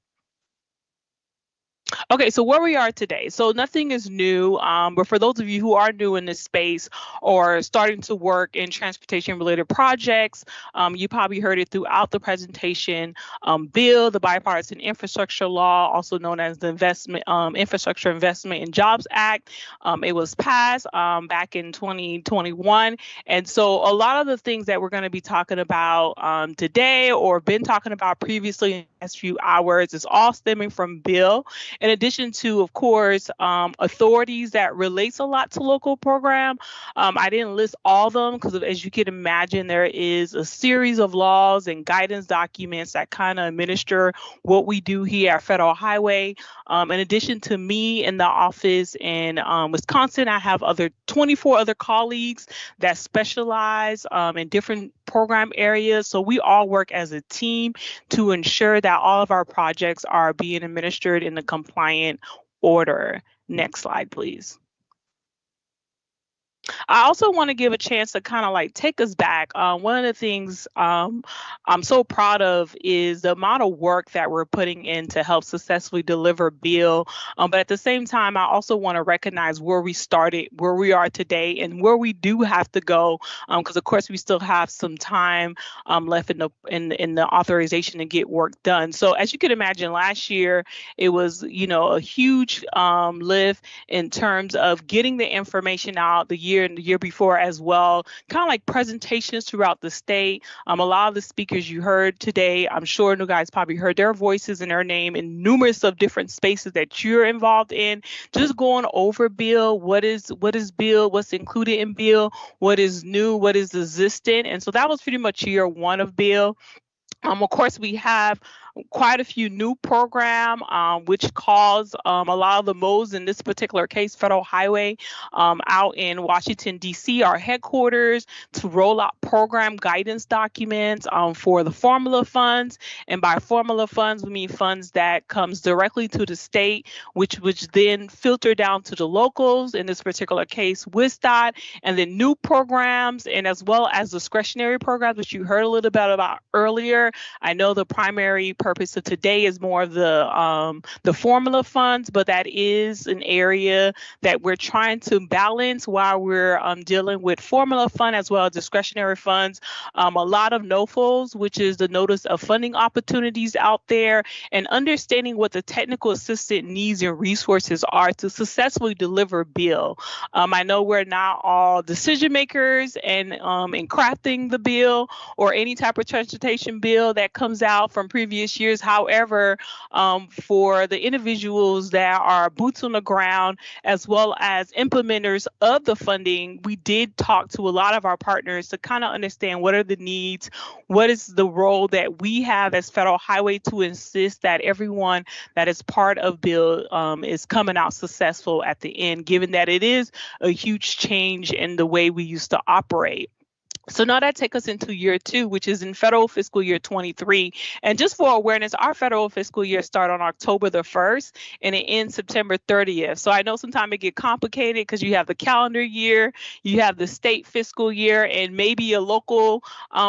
Okay, so where we are today. So nothing is new, but for those of you who are new in this space or starting to work in transportation-related projects, you probably heard it throughout the presentation. BILL, the Bipartisan Infrastructure Law, also known as the Infrastructure Investment and Jobs Act. It was passed back in 2021. And so a lot of the things that we're going to be talking about today or been talking about previously in the last few hours is all stemming from BILL. In addition to, of course, authorities that relates a lot to local program. I didn't list all of them because, as you can imagine, there is a series of laws and guidance documents that kind of administer what we do here at Federal Highway. In addition to me in the office in Wisconsin, I have 24 other colleagues that specialize in different program areas. So we all work as a team to ensure that all of our projects are being administered in the compliant order. Next slide, please. I also want to give a chance to kind of like take us back. One of the things I'm so proud of is the amount of work that we're putting in to help successfully deliver BILL. But at the same time, I also want to recognize where we started, where we are today, and where we do have to go. Because of course we still have some time left in the authorization to get work done. So as you can imagine, last year it was, you know, a huge lift in terms of getting the information out. The year and the year before as well, kind of like presentations throughout the state. A lot of the speakers you heard today, I'm sure you guys probably heard their voices and their name in numerous of different spaces that you're involved in. Just going over BILL, what is BILL, what's included in BILL, what is new, what is existing. And so that was pretty much year one of BILL. Of course, we have quite a few new program, which caused a lot of the modes, in this particular case, Federal Highway, out in Washington, D.C., our headquarters, to roll out program guidance documents for the formula funds. And by formula funds, we mean funds that comes directly to the state, which then filter down to the locals, in this particular case, WisDOT, and then new programs, and as well as discretionary programs, which you heard a little bit about earlier. I know the primary purpose of today is more of the formula funds, but that is an area that we're trying to balance while we're dealing with formula fund as well as discretionary funds. A lot of NOFOs, which is the notice of funding opportunities out there, and understanding what the technical assistant needs and resources are to successfully deliver BILL. I know we're not all decision makers and in crafting the BILL or any type of transportation bill that comes out from previous years. However, for the individuals that are boots on the ground, as well as implementers of the funding, we did talk to a lot of our partners to kind of understand what are the needs, what is the role that we have as Federal Highway to insist that everyone that is part of BILL is coming out successful at the end, given that it is a huge change in the way we used to operate. So now that takes us into year two, which is in federal fiscal year 23. And just for awareness, our federal fiscal year starts on October the 1st and it ends September 30th. So I know sometimes it get complicated because you have the calendar year, you have the state fiscal year, and maybe a local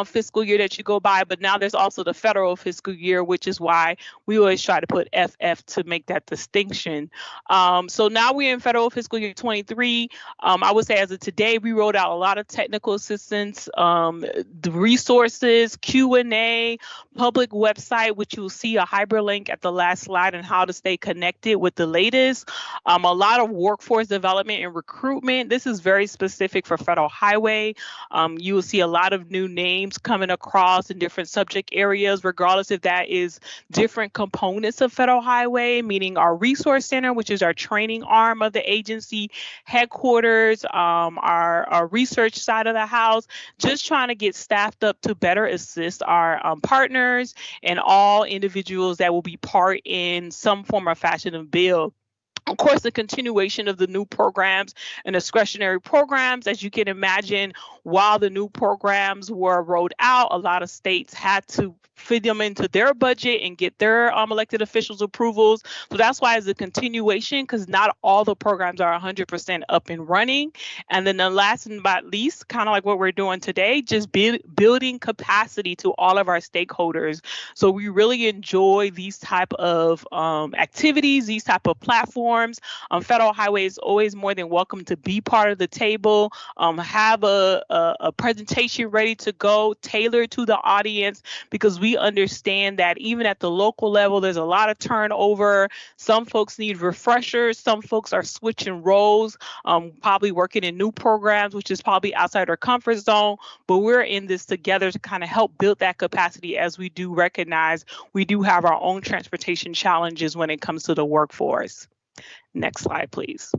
fiscal year that you go by. But now there's also the federal fiscal year, which is why we always try to put FF to make that distinction. So now we're in federal fiscal year 23. I would say as of today, we rolled out a lot of technical assistance, the resources, Q&A, public website, which you'll see a hyperlink at the last slide on how to stay connected with the latest. A lot of workforce development and recruitment. This is very specific for Federal Highway. You will see a lot of new names coming across in different subject areas, regardless if that is different components of Federal Highway, meaning our resource center, which is our training arm of the agency, headquarters, our research side of the house, just trying to get staffed up to better assist our partners and all individuals that will be part in some form or fashion of bill. Of course, the continuation of the new programs and discretionary programs, as you can imagine, while the new programs were rolled out, a lot of states had to fit them into their budget and get their elected officials' approvals. So that's why it's a continuation, because not all the programs are 100% up and running. And then the last and not least, kind of like what we're doing today, just building capacity to all of our stakeholders. So we really enjoy these type of activities, these type of platforms. Federal Highway is always more than welcome to be part of the table, have a presentation ready to go, tailored to the audience, because we understand that even at the local level, there's a lot of turnover. Some folks need refreshers. Some folks are switching roles, probably working in new programs, which is probably outside our comfort zone. But we're in this together to kind of help build that capacity, as we do recognize we do have our own transportation challenges when it comes to the workforce. Next slide, please.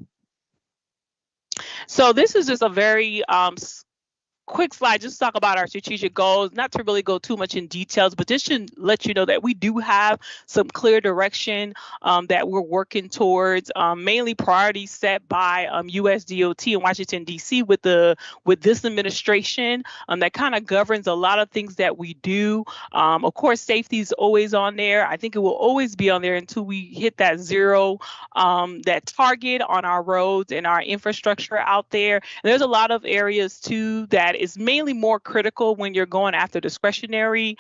So this is just a very quick slide, just to talk about our strategic goals, not to really go too much in details, but just to let you know that we do have some clear direction that we're working towards, mainly priorities set by WisDOT in Washington, D.C. with this administration that kind of governs a lot of things that we do. Of course, safety is always on there. I think it will always be on there until we hit that zero, that target on our roads and our infrastructure out there. And there's a lot of areas too that is mainly more critical when you're going after discretionary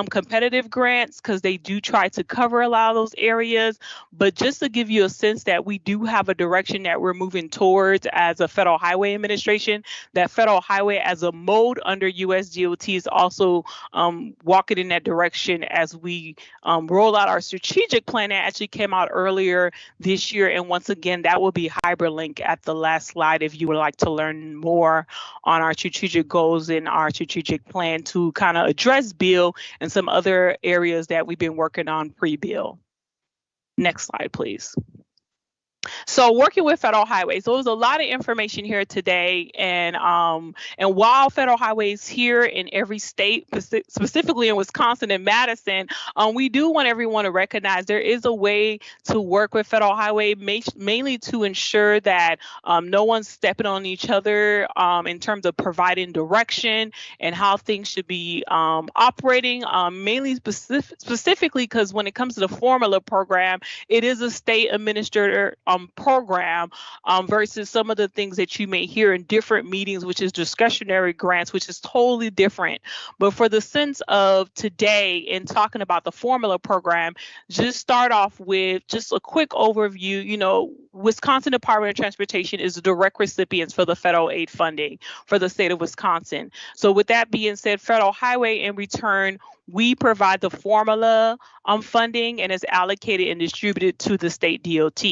competitive grants, because they do try to cover a lot of those areas. But just to give you a sense that we do have a direction that we're moving towards as a Federal Highway Administration, that Federal Highway as a mode under WisDOT is also walking in that direction as we roll out our strategic plan that actually came out earlier this year. And once again, that will be hyperlink at the last slide if you would like to learn more on our strategic goals in our strategic plan to kind of address bill and some other areas that we've been working on pre-bill. Next slide, please. So working with Federal Highway, so there's a lot of information here today, and while Federal Highway is here in every state, specifically in Wisconsin and Madison, we do want everyone to recognize there is a way to work with Federal Highway, mainly to ensure that no one's stepping on each other in terms of providing direction and how things should be operating, mainly specifically because when it comes to the formula program, it is a state administrator program versus some of the things that you may hear in different meetings, which is discretionary grants, which is totally different. But for the sense of today in talking about the formula program, just start off with just a quick overview. You know, Wisconsin Department of Transportation is the direct recipients for the federal aid funding for the state of Wisconsin. So with that being said, Federal Highway in return, we provide the formula funding and is allocated and distributed to the state DOT.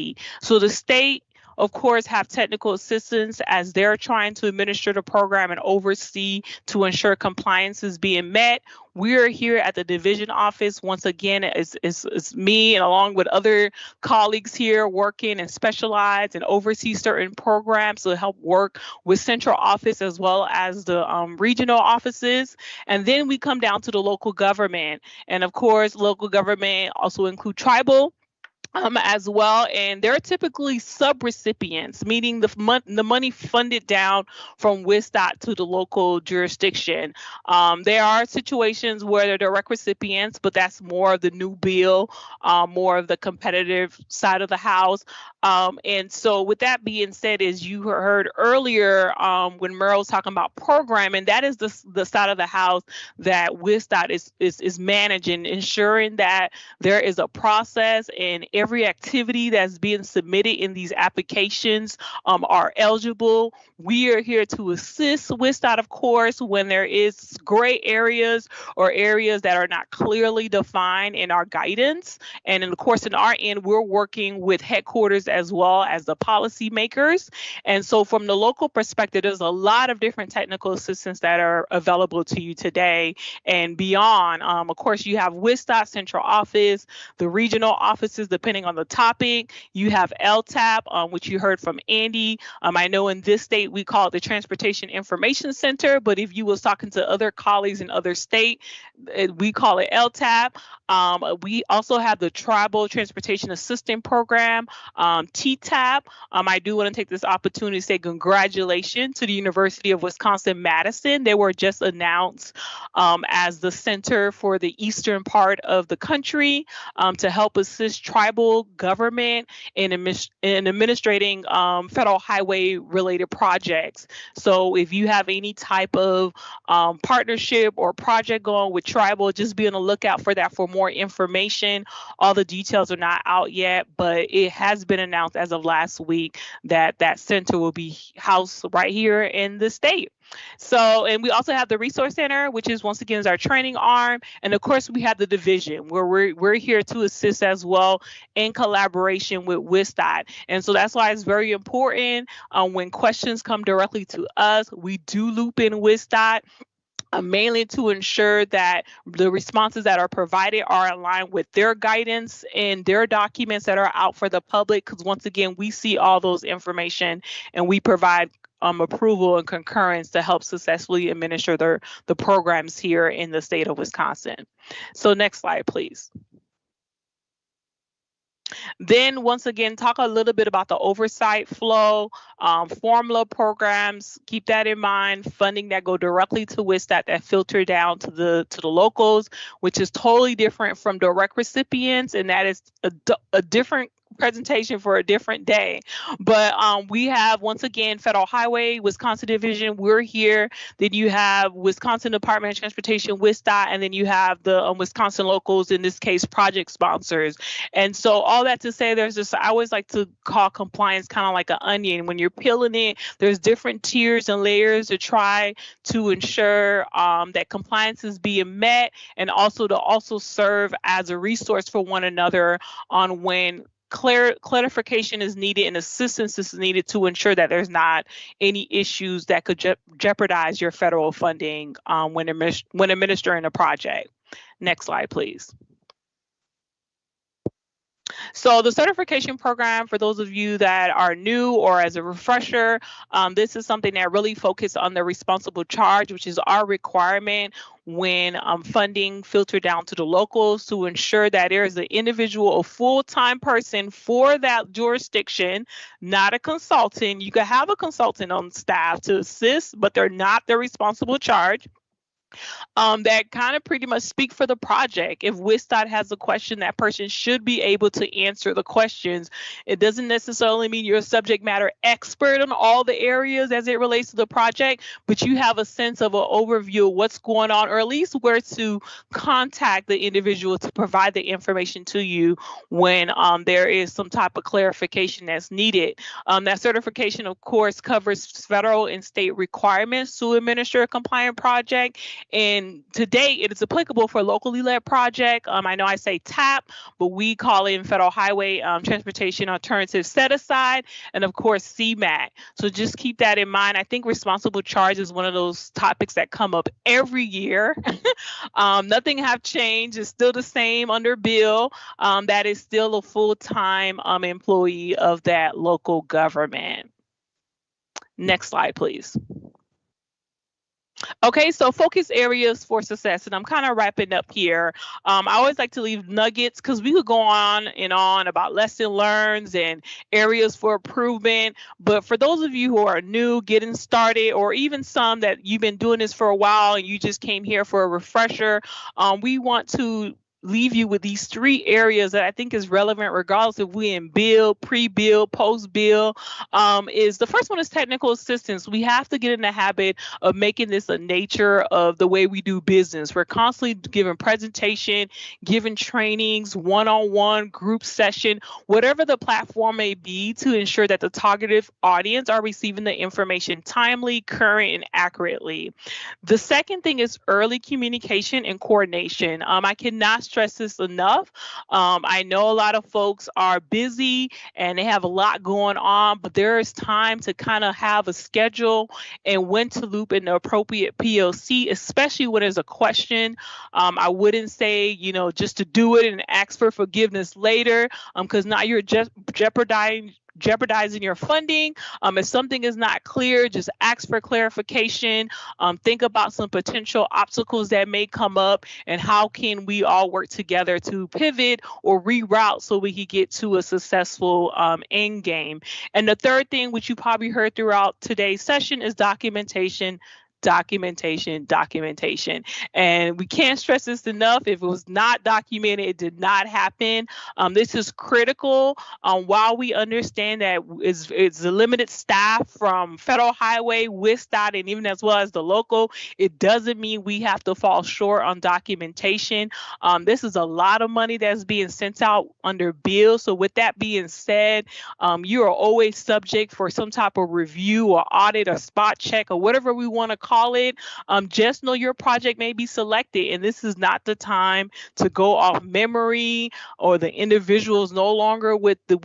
So the state, of course, have technical assistance as they're trying to administer the program and oversee to ensure compliance is being met. We're here at the division office. Once again, it's me and along with other colleagues here working and specialize and oversee certain programs to help work with central office as well as the regional offices. And then we come down to the local government. And of course, local government also include tribal as well, and they're typically sub-recipients, meaning the money funded down from WisDOT to the local jurisdiction. There are situations where they're direct recipients, but that's more of the new bill, more of the competitive side of the house. And so with that being said, as you heard earlier when Merle was talking about programming, that is the side of the house that WisDOT is managing, ensuring that there is a process and every activity that's being submitted in these applications are eligible. We are here to assist WisDOT, of course, when there is gray areas or areas that are not clearly defined in our guidance. And of course, in our end, we're working with headquarters as well as the policymakers. And so from the local perspective, there's a lot of different technical assistance that are available to you today and beyond. Of course, you have WisDOT central office, the regional offices, depending depending on the topic. You have LTAP, which you heard from Andy. I know in this state we call it the Transportation Information Center, but if you was talking to other colleagues in other state, we call it LTAP. We also have the Tribal Transportation Assistance Program, TTAP. I do want to take this opportunity to say congratulations to the University of Wisconsin-Madison. They were just announced as the center for the eastern part of the country to help assist tribal government in administrating federal highway related projects. So if you have any type of partnership or project going with tribal, just be on the lookout for that for more information. All the details are not out yet, but it has been announced as of last week that that center will be housed right here in the state. So, and we also have the Resource Center, which is once again is our training arm. And of course, we have the division where we're here to assist as well in collaboration with WisDOT. And so that's why it's very important when questions come directly to us, we do loop in WisDOT. Mainly to ensure that the responses that are provided are aligned with their guidance and their documents that are out for the public. Because once again, we see all those information and we provide approval and concurrence to help successfully administer the programs here in the state of Wisconsin. So next slide, please. Then once again, talk a little bit about the oversight flow, formula programs. Keep that in mind. Funding that go directly to WisDOT that filter down to the locals, which is totally different from direct recipients, and that is a different presentation for a different day. But we have, once again, Federal Highway, Wisconsin Division, we're here. Then you have Wisconsin Department of Transportation, WisDOT, and then you have the Wisconsin locals, in this case, project sponsors. And so all that to say, there's just, I always like to call compliance kind of like an onion. When you're peeling it, there's different tiers and layers to try to ensure that compliance is being met, and also to serve as a resource for one another on when clarification is needed and assistance is needed to ensure that there's not any issues that could jeopardize your federal funding when administering a project. Next slide, please. So the certification program, for those of you that are new or as a refresher, this is something that really focuses on the responsible charge, which is our requirement when funding filtered down to the locals to ensure that there is an individual, a full-time person for that jurisdiction, not a consultant. You can have a consultant on staff to assist, but they're not the responsible charge. That kind of pretty much speak for the project. If WisDOT has a question, that person should be able to answer the questions. It doesn't necessarily mean you're a subject matter expert on all the areas as it relates to the project, but you have a sense of an overview of what's going on, or at least where to contact the individual to provide the information to you when there is some type of clarification that's needed. That certification, of course, covers federal and state requirements to administer a compliant project. And today it is applicable for locally led project. I know I say TAP, but we call it Federal Highway Transportation Alternative Set Aside, and of course CMAT. So just keep that in mind. I think responsible charge is one of those topics that come up every year. Nothing have changed. It's still the same under bill. That is still a full-time employee of that local government. Next slide, please. Okay, so focus areas for success, and I'm kind of wrapping up here. I always like to leave nuggets because we could go on and on about lesson learned and areas for improvement. But for those of you who are new, getting started, or even some that you've been doing this for a while and you just came here for a refresher, we want to leave you with these three areas that I think is relevant regardless if we in bill, pre-bill, post-bill. Is the first one is technical assistance. We have to get in the habit of making this a nature of the way we do business. We're constantly giving presentation, giving trainings, one-on-one, group session, whatever the platform may be, to ensure that the targeted audience are receiving the information timely, current, and accurately. The second thing is early communication and coordination. I cannot stress this enough. I know a lot of folks are busy and they have a lot going on, but there is time to kind of have a schedule and when to loop in the appropriate POC, especially when there's a question. I wouldn't say, you know, just to do it and ask for forgiveness later, because now you're just jeopardizing your funding. If something is not clear, just ask for clarification. Think about some potential obstacles that may come up and how can we all work together to pivot or reroute so we can get to a successful end game. And the third thing, which you probably heard throughout today's session, is documentation. And we can't stress this enough. If it was not documented, it did not happen. This is critical. While we understand that it's a limited staff from Federal Highway, WisDOT, and even as well as the local, it doesn't mean we have to fall short on documentation. This is a lot of money that's being sent out under bill. So with that being said, you are always subject for some type of review or audit or spot check or whatever we want to call it. Just know your project may be selected, and this is not the time to go off memory or the individuals no longer with the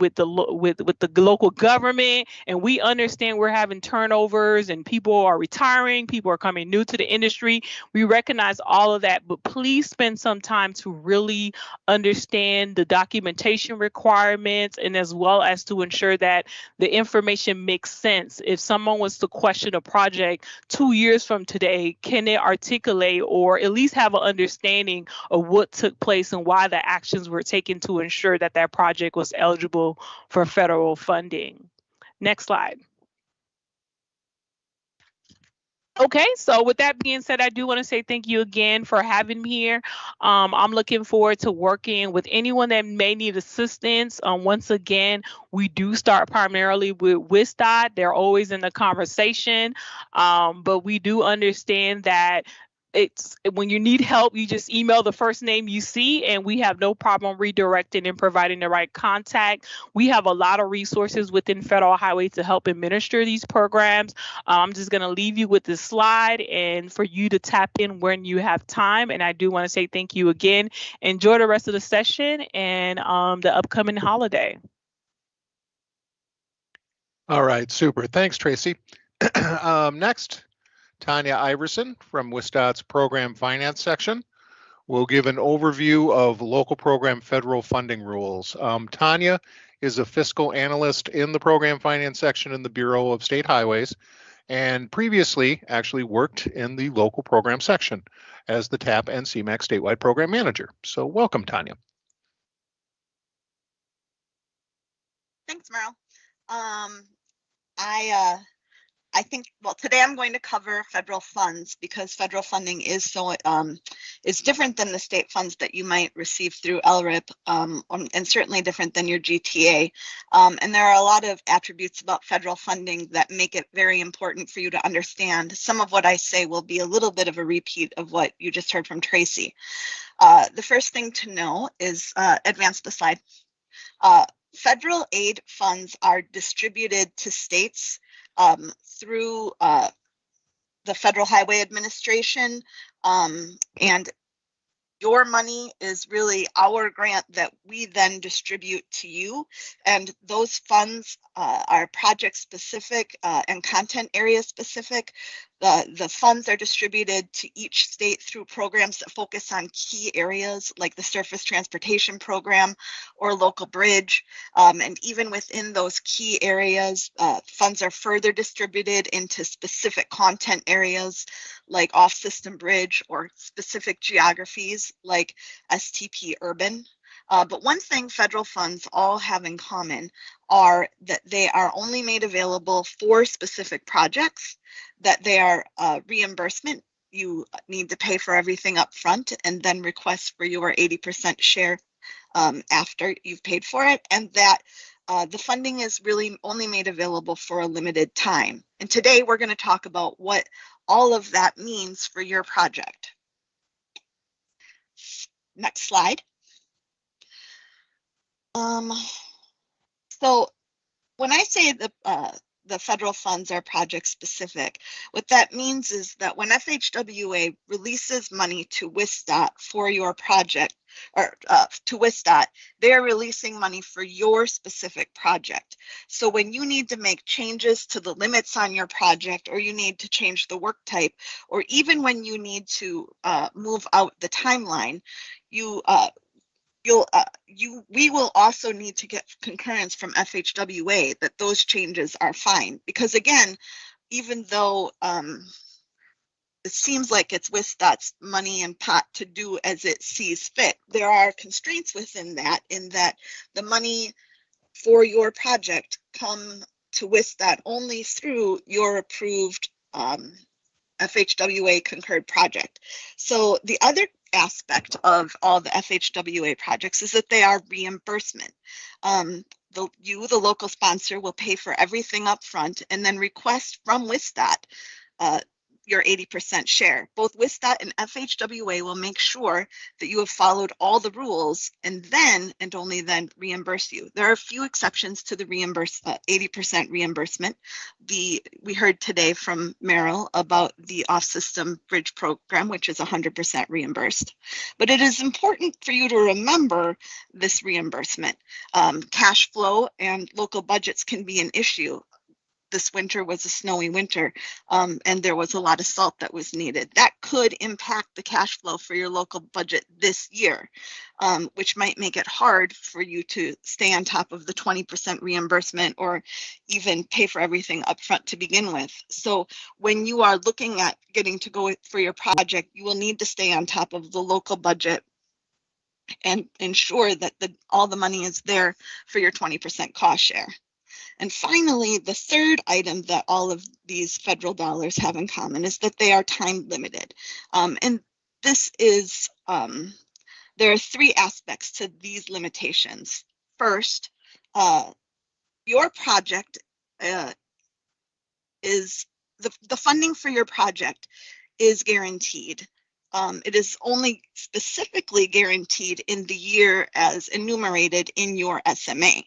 local government. And we understand we're having turnovers and people are retiring, people are coming new to the industry. We recognize all of that, but please spend some time to really understand the documentation requirements and as well as to ensure that the information makes sense. If someone was to question a project 2 years from today, can they articulate or at least have an understanding of what took place and why the actions were taken to ensure that that project was eligible for federal funding? Next slide. Okay, so with that being said, I do want to say thank you again for having me here. I'm looking forward to working with anyone that may need assistance. Once again, we do start primarily with WisDOT. They're always in the conversation, but we do understand that it's when you need help, you just email the first name you see, and we have no problem redirecting and providing the right contact. We have a lot of resources within Federal Highway to help administer these programs. I'm just going to leave you with this slide and for you to tap in when you have time. And I do want to say thank you again. Enjoy the rest of the session and the upcoming holiday. All right, super. Thanks, Tracy. Next, Tanya Iverson from WisDOT's Program Finance section will give an overview of local program federal funding rules. Tanya is a fiscal analyst in the Program Finance section in the Bureau of State Highways and previously actually worked in the local program section as the TAP and CMAQ statewide program manager. So welcome, Tanya. Thanks, Merrill. I think, well, today I'm going to cover federal funds because federal funding is so is different than the state funds that you might receive through LRIP, and certainly different than your GTA. And there are a lot of attributes about federal funding that make it very important for you to understand. Some of what I say will be a little bit of a repeat of what you just heard from Tracy. The first thing to know is, advance the slide. Federal aid funds are distributed to states through the Federal Highway Administration, and your money is really our grant that we then distribute to you. And those funds are project specific and content area specific. The funds are distributed to each state through programs that focus on key areas like the Surface Transportation Program or Local Bridge. And even within those key areas, funds are further distributed into specific content areas like off-system bridge or specific geographies like STP urban. But one thing federal funds all have in common are that they are only made available for specific projects, that they are reimbursement. You need to pay for everything up front and then request for your 80% share after you've paid for it, and that the funding is really only made available for a limited time. And today we're going to talk about what all of that means for your project. Next slide. So when I say the the federal funds are project specific. What that means is that when FHWA releases money to WisDOT for your project, or to WisDOT, they're releasing money for your specific project. So when you need to make changes to the limits on your project, or you need to change the work type, or even when you need to move out the timeline, we will also need to get concurrence from FHWA that those changes are fine. Because again, even though it seems like it's WisDOT's money and pot to do as it sees fit, there are constraints within that, in that the money for your project come to WisDOT only through your approved FHWA concurred project. So the other aspect of all the FHWA projects is that they are reimbursement. The local sponsor, will pay for everything up front and then request from WisDOT your 80% share. Both WisDOT and FHWA will make sure that you have followed all the rules, and then, and only then, reimburse you. There are a few exceptions to the 80% reimbursement. We heard today from Meryl about the off-system bridge program, which is 100% reimbursed. But it is important for you to remember this reimbursement. Cash flow and local budgets can be an issue. This winter was a snowy winter, and there was a lot of salt that was needed. That could impact the cash flow for your local budget this year, which might make it hard for you to stay on top of the 20% reimbursement, or even pay for everything up front to begin with. So when you are looking at getting to go for your project, you will need to stay on top of the local budget and ensure that all the money is there for your 20% cost share. And finally, the third item that all of these federal dollars have in common is that they are time limited. And this is, there are three aspects to these limitations. First, your project is, the funding for your project is guaranteed. It is only specifically guaranteed in the year as enumerated in your SMA.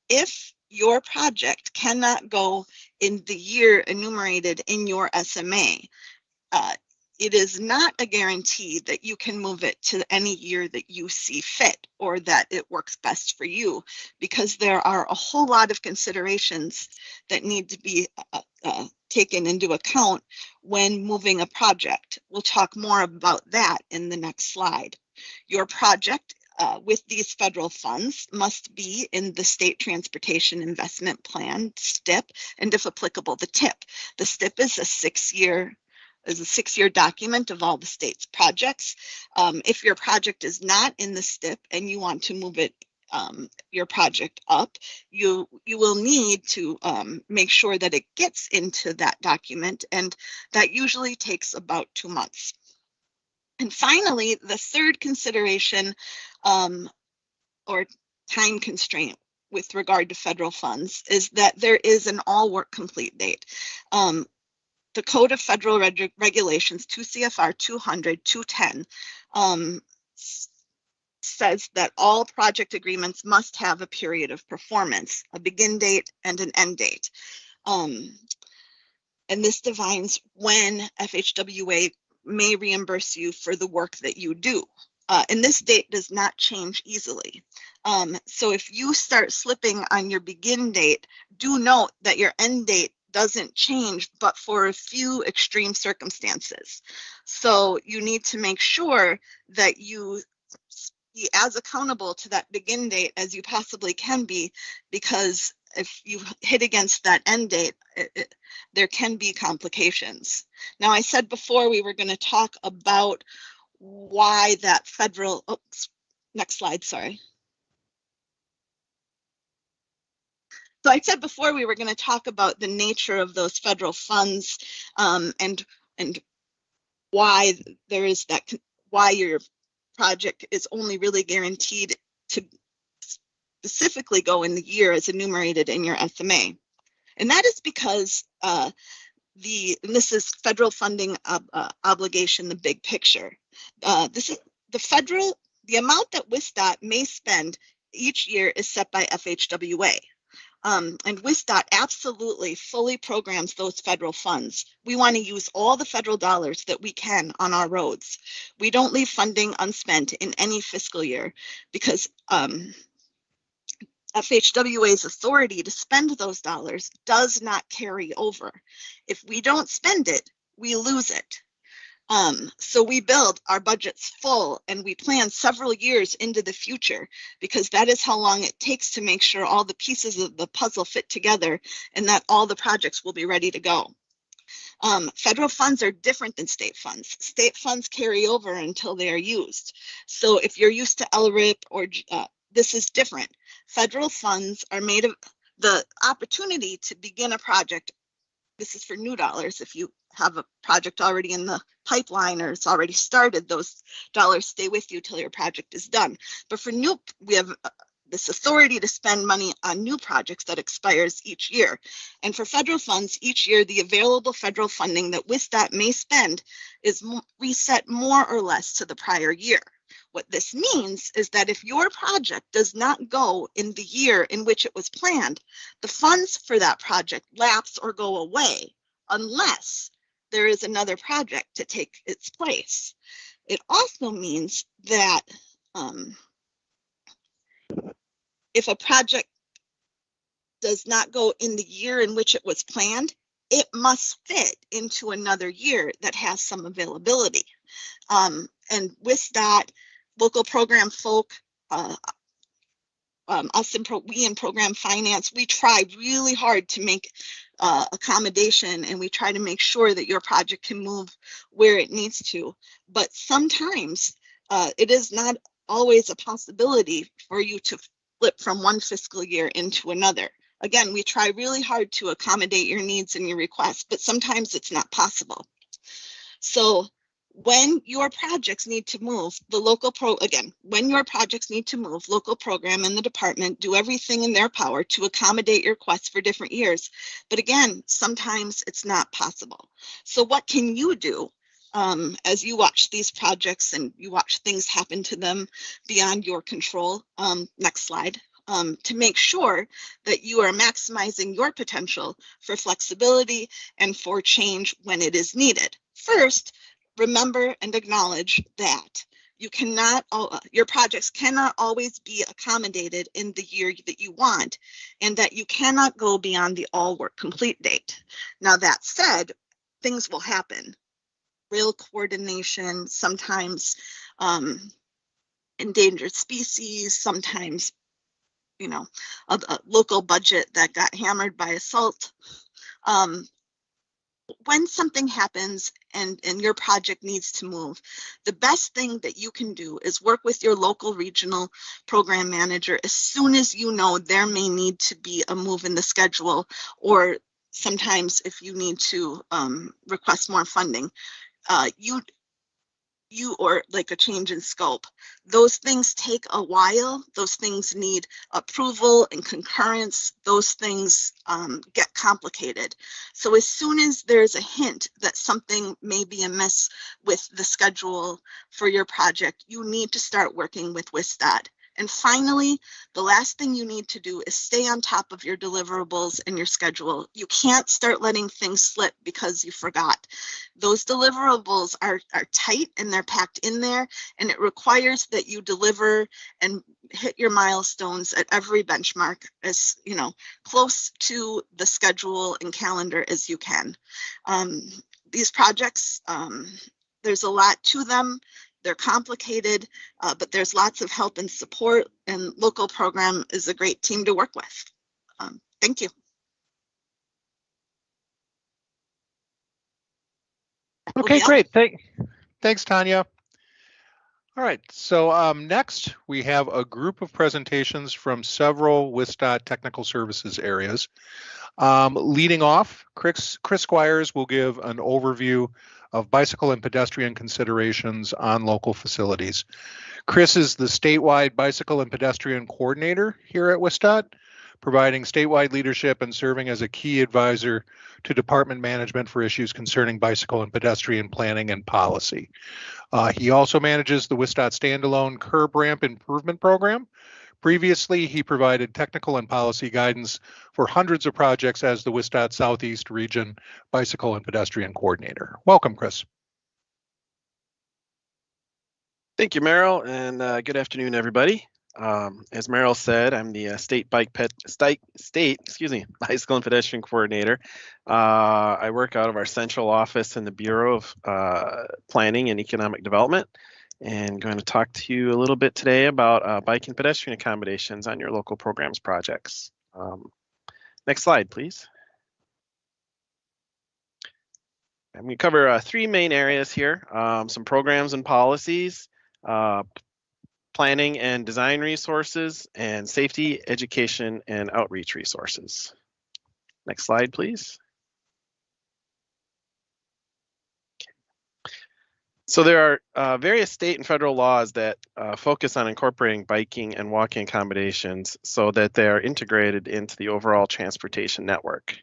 If your project cannot go in the year enumerated in your SMA, it is not a guarantee that you can move it to any year that you see fit, or that it works best for you, because there are a whole lot of considerations that need to be taken into account when moving a project. We'll talk more about that in the next slide. Your project with these federal funds must be in the State Transportation Investment Plan, STIP, and if applicable, the TIP. The STIP is a six-year document of all the state's projects. If your project is not in the STIP and you want to move it, your project up, you will need to make sure that it gets into that document, and that usually takes about 2 months. And finally, the third consideration or time constraint with regard to federal funds is that there is an all work complete date. The Code of Federal Regulations, 2 CFR 200-210, says that all project agreements must have a period of performance, a begin date and an end date. And this defines when FHWA may reimburse you for the work that you do. And this date does not change easily. So if you start slipping on your begin date, do note that your end date doesn't change, but for a few extreme circumstances. So you need to make sure that you be as accountable to that begin date as you possibly can be, because if you hit against that end date, there can be complications. Now, I said before we were going to talk about why that federal, oops, next slide, sorry. So I said before we were going to talk about the nature of those federal funds, and why there is that, why your project is only really guaranteed to specifically go in the year as enumerated in your SMA. And that is because and this is federal funding obligation, the big picture. This is the amount that WisDOT may spend each year is set by FHWA. And WisDOT absolutely fully programs those federal funds. We want to use all the federal dollars that we can on our roads. We don't leave funding unspent in any fiscal year because FHWA's authority to spend those dollars does not carry over. If we don't spend it, we lose it. So we build our budgets full and we plan several years into the future because that is how long it takes to make sure all the pieces of the puzzle fit together and that all the projects will be ready to go. Federal funds are different than state funds. State funds carry over until they are used. So if you're used to LRIP or this is different. Federal funds are made of the opportunity to begin a project. This is for new dollars. If you have a project already in the pipeline or it's already started, those dollars stay with you till your project is done. But for new, we have this authority to spend money on new projects that expires each year. And for federal funds, each year, the available federal funding that WisDOT may spend is reset more or less to the prior year. What this means is that if your project does not go in the year in which it was planned, the funds for that project lapse or go away unless there is another project to take its place. It also means that if a project does not go in the year in which it was planned, it must fit into another year that has some availability. And WisDOT, local program folk, we in program finance, we try really hard to make accommodation and we try to make sure that your project can move where it needs to. But sometimes it is not always a possibility for you to flip from one fiscal year into another. Again, we try really hard to accommodate your needs and your requests, but sometimes it's not possible. So when your projects need to move, local program and the department do everything in their power to accommodate your requests for different years. But again, sometimes it's not possible. So what can you do as you watch these projects and you watch things happen to them beyond your control? Next slide. To make sure that you are maximizing your potential for flexibility and for change when it is needed. First, remember and acknowledge that you cannot, your projects cannot always be accommodated in the year that you want, and that you cannot go beyond the all work complete date. Now that said, things will happen. Real coordination, sometimes endangered species, sometimes, you know, a local budget that got hammered by assault. When something happens and your project needs to move, the best thing that you can do is work with your local regional program manager as soon as you know there may need to be a move in the schedule, or sometimes if you need to request more funding, or like a change in scope. Those things take a while. Those things need approval and concurrence. Those things get complicated. So as soon as there's a hint that something may be amiss with the schedule for your project, you need to start working with WisDOT. And finally, the last thing you need to do is stay on top of your deliverables and your schedule. You can't start letting things slip because you forgot. Those deliverables are tight and they're packed in there, and it requires that you deliver and hit your milestones at every benchmark as, you know, close to the schedule and calendar as you can. These projects, there's a lot to them. They're complicated, but there's lots of help and support, and local program is a great team to work with. Thank you. Okay, great. Thanks, Tanya. All right, so next we have a group of presentations from several WisDOT technical services areas. Leading off, Chris Squires will give an overview of bicycle and pedestrian considerations on local facilities. Chris is the statewide bicycle and pedestrian coordinator here at WisDOT, providing statewide leadership and serving as a key advisor to department management for issues concerning bicycle and pedestrian planning and policy. He also manages the WisDOT standalone curb ramp improvement program, Previously, he provided technical and policy guidance for hundreds of projects as the WisDOT Southeast Region Bicycle and Pedestrian Coordinator. Welcome, Chris. Thank you, Merrill, and good afternoon, everybody. As Merrill said, I'm the state bicycle and pedestrian coordinator. I work out of our central office in the Bureau of Planning and Economic Development, and going to talk to you a little bit today about bike and pedestrian accommodations on your local programs projects. Next slide, please. I'm going to cover three main areas here: some programs and policies, planning and design resources, and safety, education, and outreach resources. Next slide, please. So there are various state and federal laws that focus on incorporating biking and walking accommodations so that they are integrated into the overall transportation network.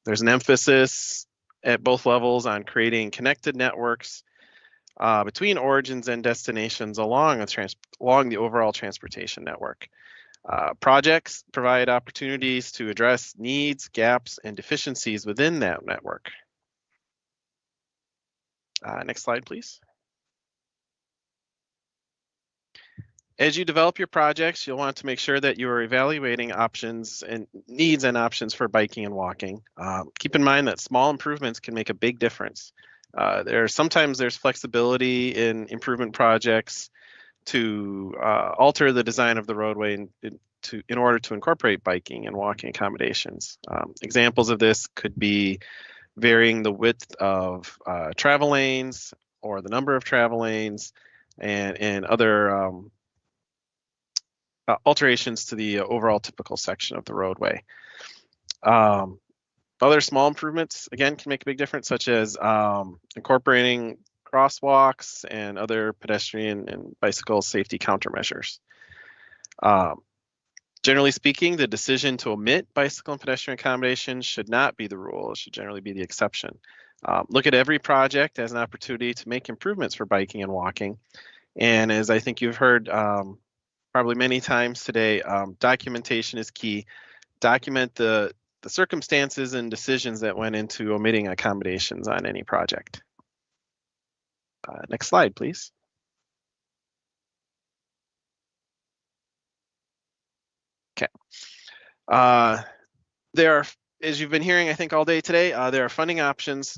There's an emphasis at both levels on creating connected networks between origins and destinations along the overall transportation network. Projects provide opportunities to address needs, gaps, and deficiencies within that network. Next slide, please. As you develop your projects, you'll want to make sure that you are evaluating options and needs and options for biking and walking. Keep in mind that small improvements can make a big difference. Sometimes there's flexibility in improvement projects to alter the design of the roadway in order to incorporate biking and walking accommodations. Examples of this could be varying the width of travel lanes or the number of travel lanes and other alterations to the overall typical section of the roadway. Other small improvements, again, can make a big difference, such as incorporating crosswalks and other pedestrian and bicycle safety countermeasures. Generally speaking, the decision to omit bicycle and pedestrian accommodations should not be the rule. It should generally be the exception. Look at every project as an opportunity to make improvements for biking and walking. And as I think you've heard probably many times today, documentation is key. Document the circumstances and decisions that went into omitting accommodations on any project. Next slide, please. Okay. There are, as you've been hearing, I think all day today, there are funding options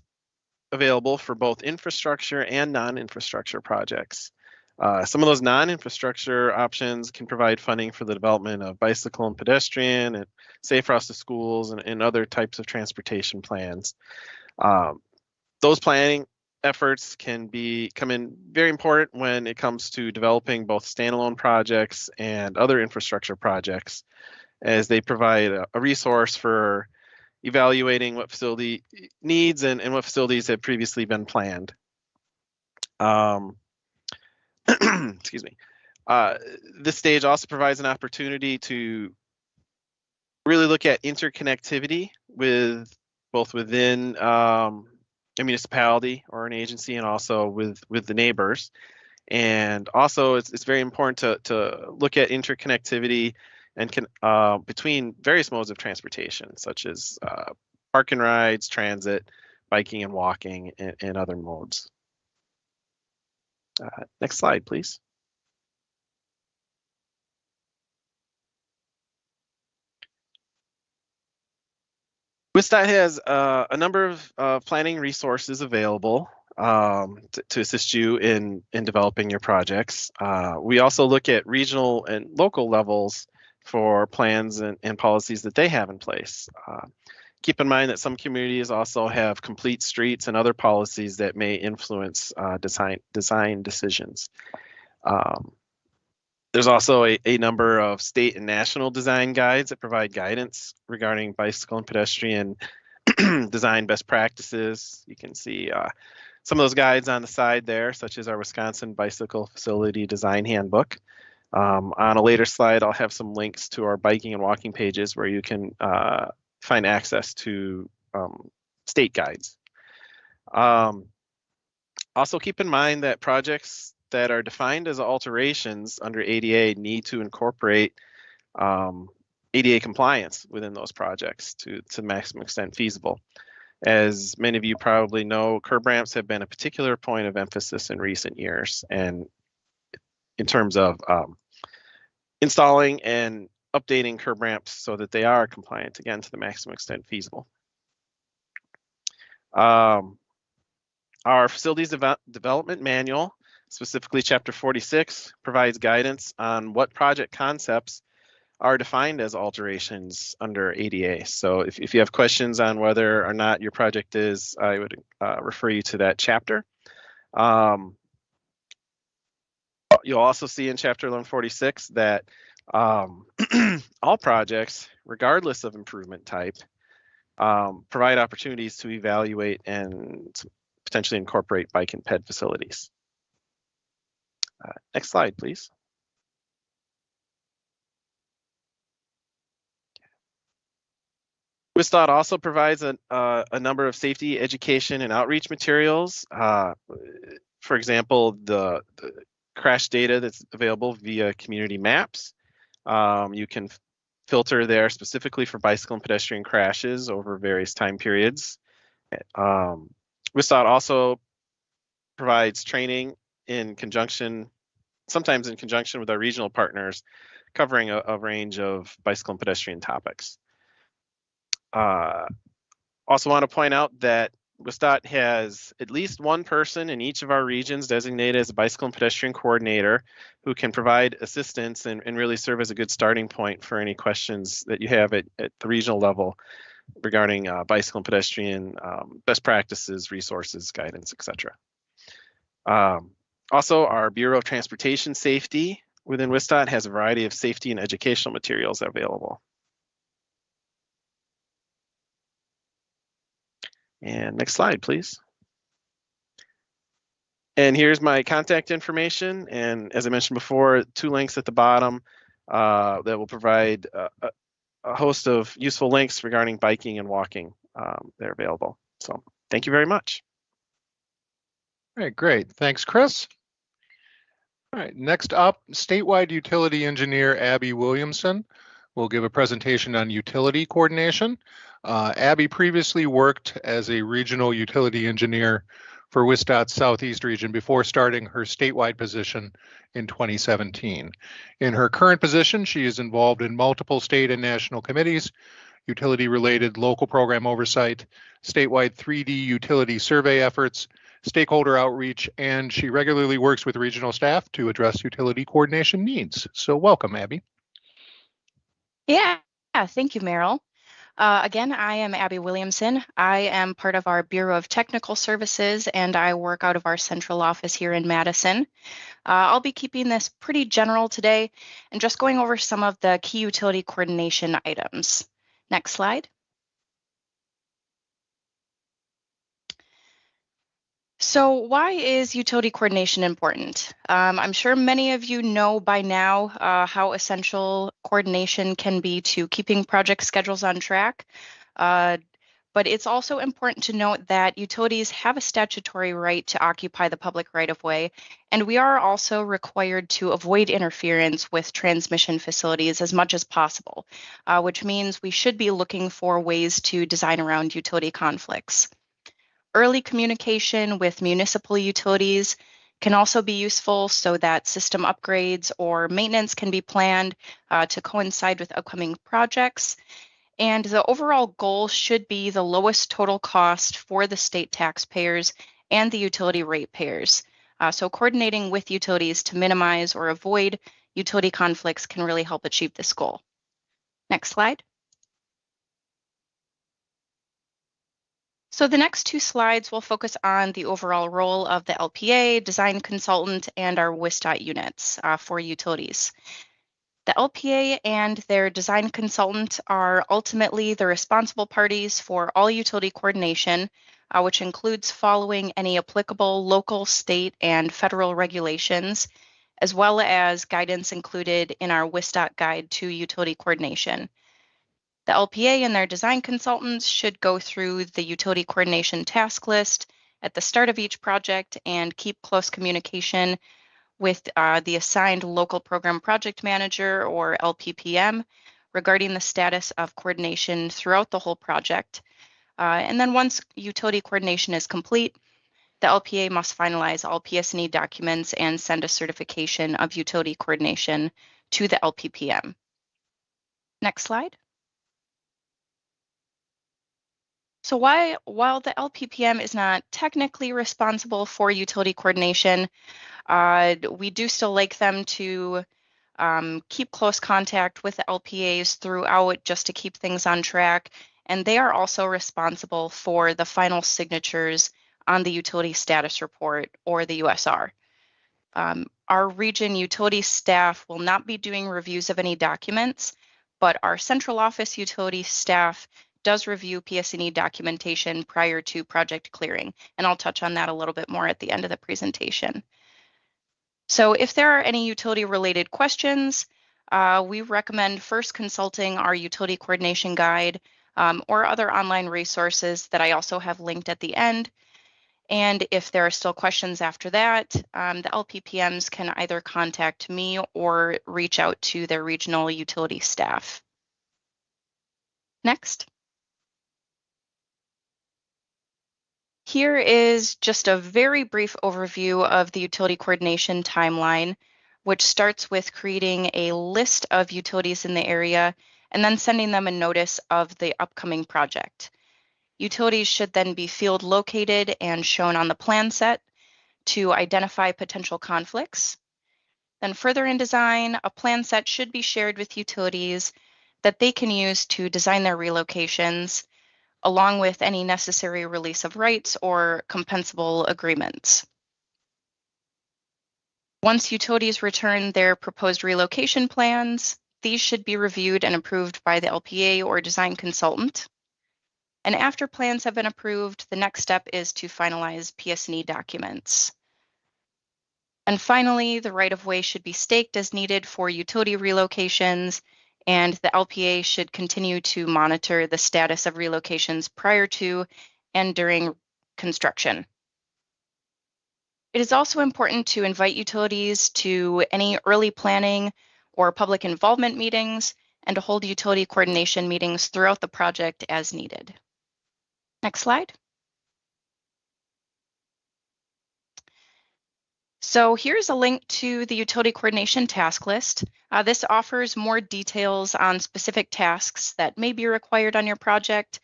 available for both infrastructure and non-infrastructure projects. Some of those non-infrastructure options can provide funding for the development of bicycle and pedestrian and safe routes to schools and other types of transportation plans. Those planning efforts can come in very important when it comes to developing both standalone projects and other infrastructure projects, as they provide a resource for evaluating what facility needs and what facilities have previously been planned. Excuse me. This stage also provides an opportunity to really look at interconnectivity with both within a municipality or an agency and also with the neighbors. And also it's very important to look at interconnectivity and between various modes of transportation, such as park and rides, transit, biking and walking, and other modes. Next slide, please. WisDOT has a number of planning resources available to assist you in developing your projects. We also look at regional and local levels for plans and policies that they have in place. Keep in mind that some communities also have complete streets and other policies that may influence design decisions. There's also a number of state and national design guides that provide guidance regarding bicycle and pedestrian design best practices. You can see some of those guides on the side there, such as our Wisconsin Bicycle Facility Design Handbook. On a later slide, I'll have some links to our biking and walking pages where you can find access to state guides. Also keep in mind that projects that are defined as alterations under ADA need to incorporate ADA compliance within those projects to the maximum extent feasible. As many of you probably know, curb ramps have been a particular point of emphasis in recent years, and in terms of installing and updating curb ramps so that they are compliant, again, to the maximum extent feasible. Our facilities development manual, specifically chapter 46, provides guidance on what project concepts are defined as alterations under ADA. So if you have questions on whether or not your project is, I would refer you to that chapter. You'll also see in chapter 1146 that all projects, regardless of improvement type, provide opportunities to evaluate and potentially incorporate bike and ped facilities. Next slide, please. WisDOT also provides a number of safety education and outreach materials. For example, the crash data that's available via community maps. You can filter there specifically for bicycle and pedestrian crashes over various time periods. WisDOT also provides training in conjunction, sometimes in conjunction with our regional partners, covering a range of bicycle and pedestrian topics. Also want to point out that WisDOT has at least one person in each of our regions designated as a bicycle and pedestrian coordinator who can provide assistance and really serve as a good starting point for any questions that you have at the regional level regarding bicycle and pedestrian best practices, resources, guidance, etc. Also, our Bureau of Transportation Safety within WisDOT has a variety of safety and educational materials available. And next slide, please. And here's my contact information. And as I mentioned before, 2 links at the bottom that will provide a host of useful links regarding biking and walking. They're available. So thank you very much. All right, great. Thanks, Chris. All right, next up, statewide utility engineer Abby Williamson will give a presentation on utility coordination. Abby previously worked as a regional utility engineer for WisDOT's Southeast region before starting her statewide position in 2017. In her current position, she is involved in multiple state and national committees, utility-related local program oversight, statewide 3D utility survey efforts, stakeholder outreach, and she regularly works with regional staff to address utility coordination needs. So welcome, Abby. Yeah, thank you, Merrill. Again, I am Abby Williamson. I am part of our Bureau of Technical Services, and I work out of our central office here in Madison. I'll be keeping this pretty general today and just going over some of the key utility coordination items. Next slide. So why is utility coordination important? I'm sure many of you know by now how essential coordination can be to keeping project schedules on track. But it's also important to note that utilities have a statutory right to occupy the public right-of-way, and we are also required to avoid interference with transmission facilities as much as possible, which means we should be looking for ways to design around utility conflicts. Early communication with municipal utilities can also be useful so that system upgrades or maintenance can be planned to coincide with upcoming projects. And the overall goal should be the lowest total cost for the state taxpayers and the utility ratepayers. So coordinating with utilities to minimize or avoid utility conflicts can really help achieve this goal. Next slide. So the next 2 slides will focus on the overall role of the LPA, design consultant, and our WisDOT units for utilities. The LPA and their design consultant are ultimately the responsible parties for all utility coordination, which includes following any applicable local, state, and federal regulations, as well as guidance included in our WisDOT Guide to Utility Coordination. The LPA and their design consultants should go through the utility coordination task list at the start of each project and keep close communication with the assigned local program project manager or LPPM regarding the status of coordination throughout the whole project. And then once utility coordination is complete, the LPA must finalize all PS&E documents and send a certification of utility coordination to the LPPM. Next slide. So while the LPPM is not technically responsible for utility coordination, we do still like them to keep close contact with the LPAs throughout just to keep things on track. And they are also responsible for the final signatures on the utility status report, or the USR. Our region utility staff will not be doing reviews of any documents, but our central office utility staff does review PS&E documentation prior to project clearing. And I'll touch on that a little bit more at the end of the presentation. So if there are any utility related questions, we recommend first consulting our utility coordination guide or other online resources that I also have linked at the end. And if there are still questions after that, the LPPMs can either contact me or reach out to their regional utility staff. Next. Here is just a very brief overview of the utility coordination timeline, which starts with creating a list of utilities in the area and then sending them a notice of the upcoming project. Utilities should then be field located and shown on the plan set to identify potential conflicts. Then further in design, a plan set should be shared with utilities that they can use to design their relocations, along with any necessary release of rights or compensable agreements. Once utilities return their proposed relocation plans, these should be reviewed and approved by the LPA or design consultant. And after plans have been approved, the next step is to finalize PS&E documents. And finally, the right-of-way should be staked as needed for utility relocations, and the LPA should continue to monitor the status of relocations prior to and during construction. It is also important to invite utilities to any early planning or public involvement meetings and to hold utility coordination meetings throughout the project as needed. Next slide. So here's a link to the utility coordination task list. This offers more details on specific tasks that may be required on your project.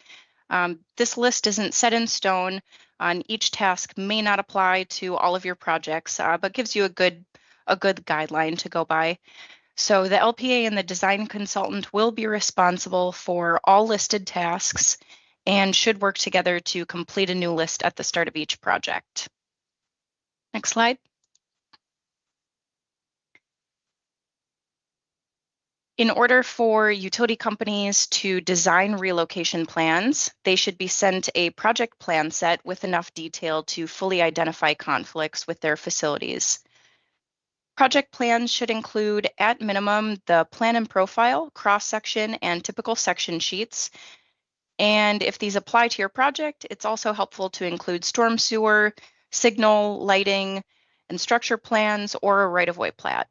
This list isn't set in stone. Each task may not apply to all of your projects, but gives you a good guideline to go by. So the LPA and the design consultant will be responsible for all listed tasks and should work together to complete a new list at the start of each project. Next slide. In order for utility companies to design relocation plans, they should be sent a project plan set with enough detail to fully identify conflicts with their facilities. Project plans should include, at minimum, the plan and profile, cross-section, and typical section sheets. And if these apply to your project, it's also helpful to include storm sewer, signal, lighting, and structure plans, or a right-of-way plat.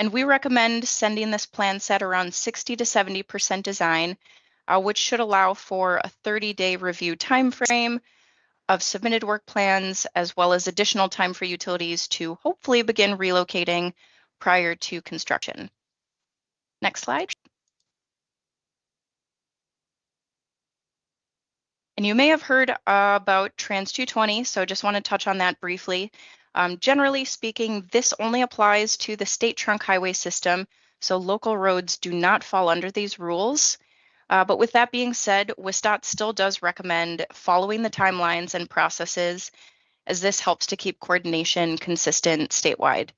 And we recommend sending this plan set around 60 to 70% design, which should allow for a 30-day review timeframe of submitted work plans, as well as additional time for utilities to hopefully begin relocating prior to construction. Next slide. And you may have heard about Trans 220, so just want to touch on that briefly. Generally speaking, this only applies to the state trunk highway system, so local roads do not fall under these rules. But with that being said, WisDOT still does recommend following the timelines and processes, as this helps to keep coordination consistent statewide.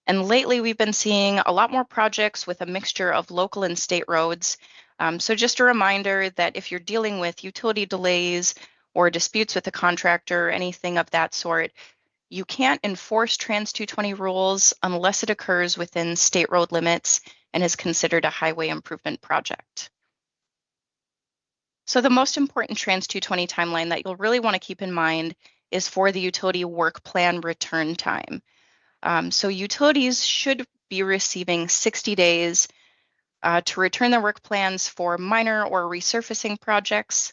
And lately, we've been seeing a lot more projects with a mixture of local and state roads. So just a reminder that if you're dealing with utility delays or disputes with a contractor, anything of that sort, you can't enforce Trans 220 rules unless it occurs within state road limits and is considered a highway improvement project. So the most important Trans 220 timeline that you'll really want to keep in mind is for the utility work plan return time. So utilities should be receiving 60 days to return their work plans for minor or resurfacing projects,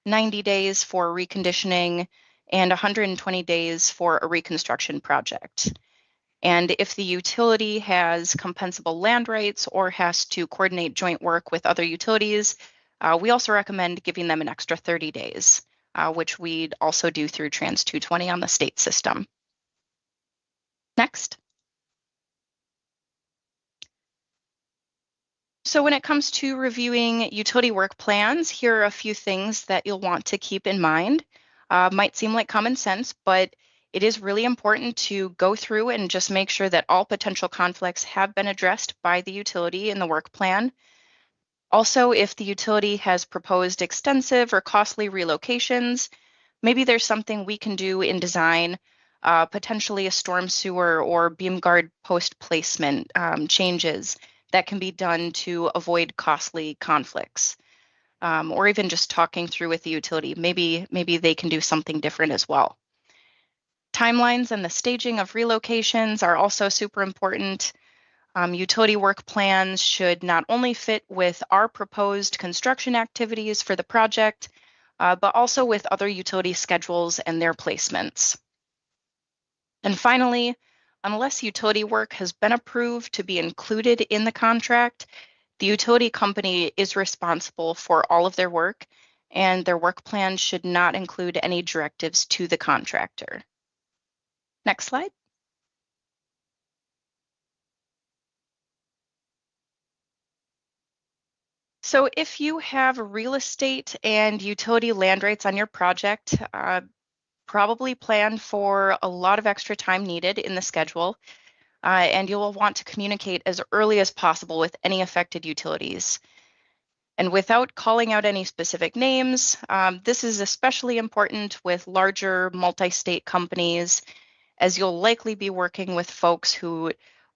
90 days for reconditioning, and 120 days for a reconstruction project. And if the utility has compensable land rights or has to coordinate joint work with other utilities, we also recommend giving them an extra 30 days, which we'd also do through Trans 220 on the state system. Next. So when it comes to reviewing utility work plans, here are a few things that you'll want to keep in mind. Might seem like common sense, but it is really important to go through and just make sure that all potential conflicts have been addressed by the utility in the work plan. Also, if the utility has proposed extensive or costly relocations, maybe there's something we can do in design, potentially a storm sewer or beam guard post placement changes that can be done to avoid costly conflicts. Or even just talking through with the utility, maybe they can do something different as well. Timelines and the staging of relocations are also super important. Utility work plans should not only fit with our proposed construction activities for the project, but also with other utility schedules and their placements. And finally, unless utility work has been approved to be included in the contract, the utility company is responsible for all of their work, and their work plan should not include any directives to the contractor. Next slide. So if you have real estate and utility land rights on your project, probably plan for a lot of extra time needed in the schedule, and you'll want to communicate as early as possible with any affected utilities. And without calling out any specific names, this is especially important with larger multi-state companies, as you'll likely be working with folks who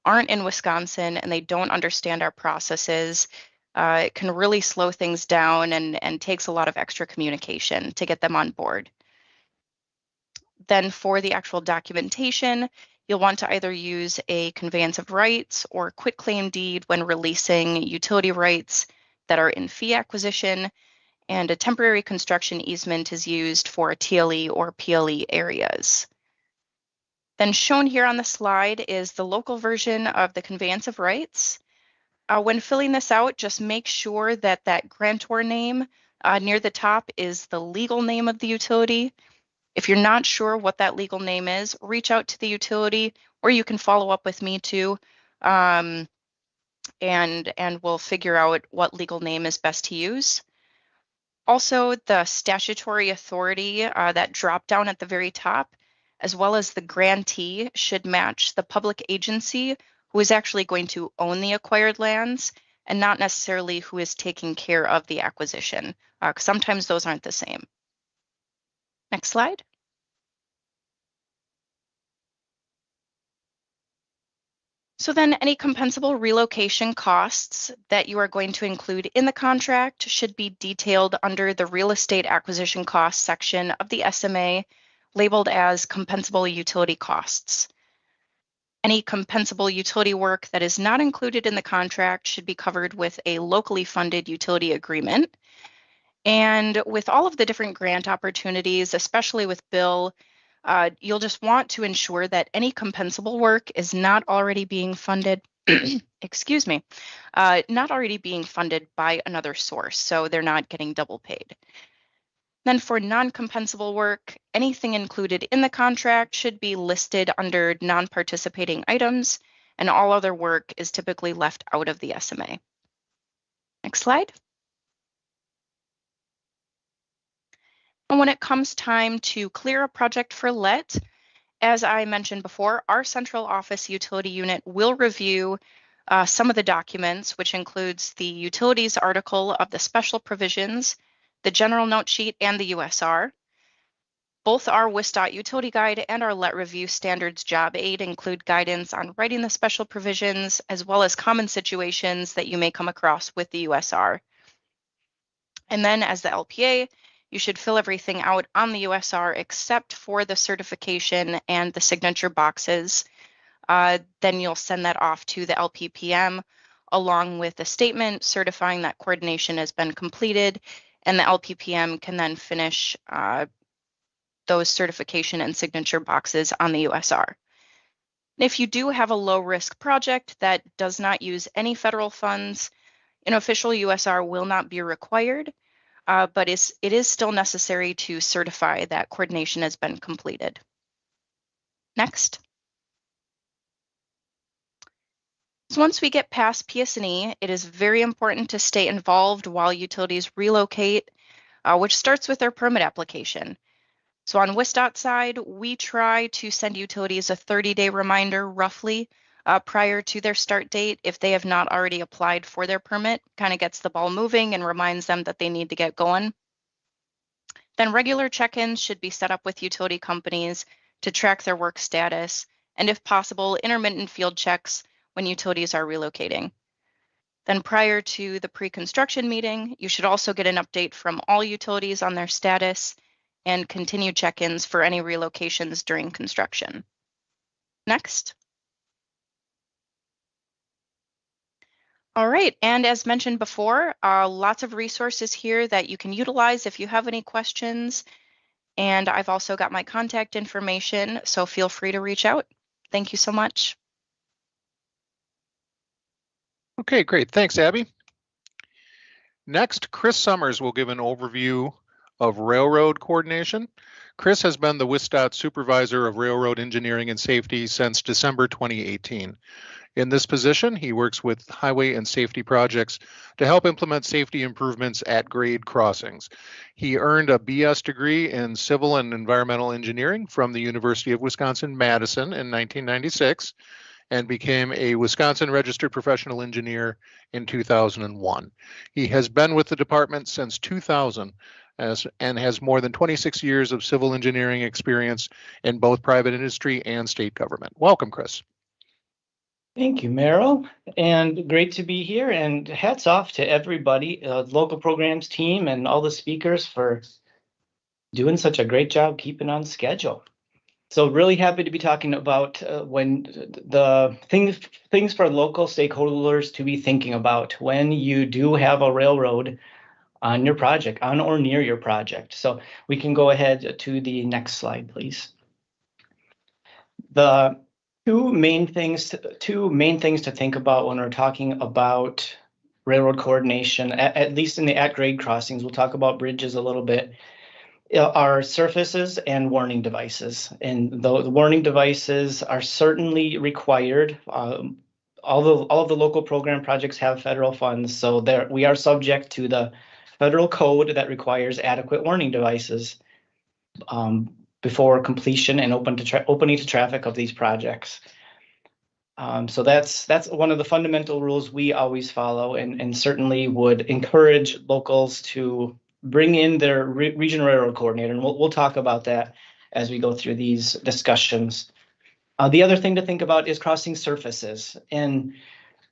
aren't in Wisconsin and they don't understand our processes. It can really slow things down and takes a lot of extra communication to get them on board. Then for the actual documentation, you'll want to either use a conveyance of rights or quitclaim deed when releasing utility rights that are in fee acquisition, and a temporary construction easement is used for TLE or PLE areas. Then shown here on the slide is the local version of the conveyance of rights. When filling this out, just make sure that that grantor name near the top is the legal name of the utility. If you're not sure what that legal name is, reach out to the utility, or you can follow up with me too, and we'll figure out what legal name is best to use. Also, the statutory authority, that drop down at the very top, as well as the grantee, should match the public agency who is actually going to own the acquired lands and not necessarily who is taking care of the acquisition, because sometimes those aren't the same. Next slide. So then any compensable relocation costs that you are going to include in the contract should be detailed under the real estate acquisition costs section of the SMA, labeled as compensable utility costs. Any compensable utility work that is not included in the contract should be covered with a locally funded utility agreement. And with all of the different grant opportunities, especially with Bill, you'll just want to ensure that any compensable work is not already being funded, excuse me, not already being funded by another source, so they're not getting double paid. Then for non-compensable work, anything included in the contract should be listed under non-participating items, and all other work is typically left out of the SMA. Next slide. And when it comes time to clear a project for let, as I mentioned before, our central office utility unit will review some of the documents, which includes the utilities article of the special provisions, the general note sheet, and the USR. Both our WisDOT utility guide and our let review standards job aid include guidance on writing the special provisions, as well as common situations that you may come across with the USR. And then as the LPA, You should fill everything out on the USR except for the certification and the signature boxes. Then you'll send that off to the LPPM along with a statement certifying that coordination has been completed, and the LPPM can then finish those certification and signature boxes on the USR. If you do have a low risk project that does not use any federal funds, an official USR will not be required, but it is still necessary to certify that coordination has been completed. Next. So once we get past PS&E, it is very important to stay involved while utilities relocate, which starts with their permit application. So on WisDOT side, we try to send utilities a 30-day reminder roughly prior to their start date if they have not already applied for their permit. Kind of gets the ball moving and reminds them that they need to get going. Then regular check-ins should be set up with utility companies to track their work status, and if possible, intermittent field checks when utilities are relocating. Then prior to the pre-construction meeting, you should also get an update from all utilities on their status and continue check-ins for any relocations during construction. Next. All right, and as mentioned before, lots of resources here that you can utilize if you have any questions. And I've also got my contact information, so feel free to reach out. Thank you so much. Okay, great. Thanks, Abby. Next, Chris Summers will give an overview of railroad coordination. Chris has been the WisDOT Supervisor of Railroad Engineering and Safety since December 2018. In this position, he works with highway and safety projects to help implement safety improvements at grade crossings. He earned a BS degree in Civil and Environmental Engineering from the University of Wisconsin-Madison in 1996 and became a Wisconsin Registered Professional Engineer in 2001. He has been with the department since 2000 and has more than 26 years of civil engineering experience in both private industry and state government. Welcome, Chris. Thank you, Merrill, and great to be here, and hats off to everybody, local programs team and all the speakers for doing such a great job keeping on schedule. So really happy to be talking about when the things for local stakeholders to be thinking about when you do have a railroad on your project, on or near your project. So we can go ahead to the next slide, please. The two main things to think about when we're talking about railroad coordination, at least in the at-grade crossings, we'll talk about bridges a little bit, are surfaces and warning devices. And the warning devices are certainly required. All of the local program projects have federal funds, so we are subject to the federal code that requires adequate warning devices before completion and opening to traffic of these projects. So that's one of the fundamental rules we always follow, and certainly would encourage locals to bring in their regional railroad coordinator, and we'll talk about that as we go through these discussions. The other thing to think about is crossing surfaces, and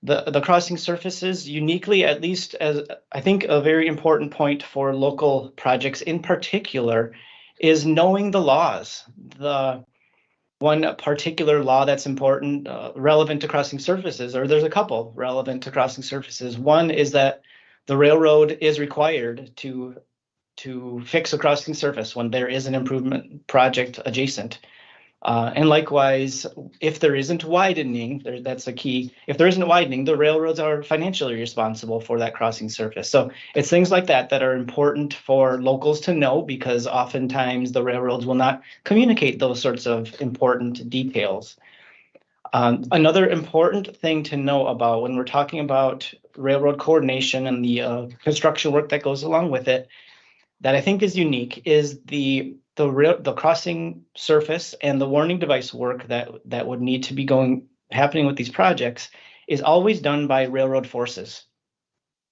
the crossing surfaces uniquely, at least as I think a very important point for local projects in particular, is knowing the laws. The one particular law that's important, relevant to crossing surfaces, or there's a couple relevant to crossing surfaces. One is that the railroad is required to fix a crossing surface when there is an improvement project adjacent. And likewise, if there isn't widening, that's a key. If there isn't widening, the railroads are financially responsible for that crossing surface. So it's things like that that are important for locals to know, because oftentimes the railroads will not communicate those sorts of important details. Another important thing to know about when we're talking about railroad coordination and the construction work that goes along with it, that I think is unique, is the crossing surface and the warning device work that would need to be happening with these projects is always done by railroad forces.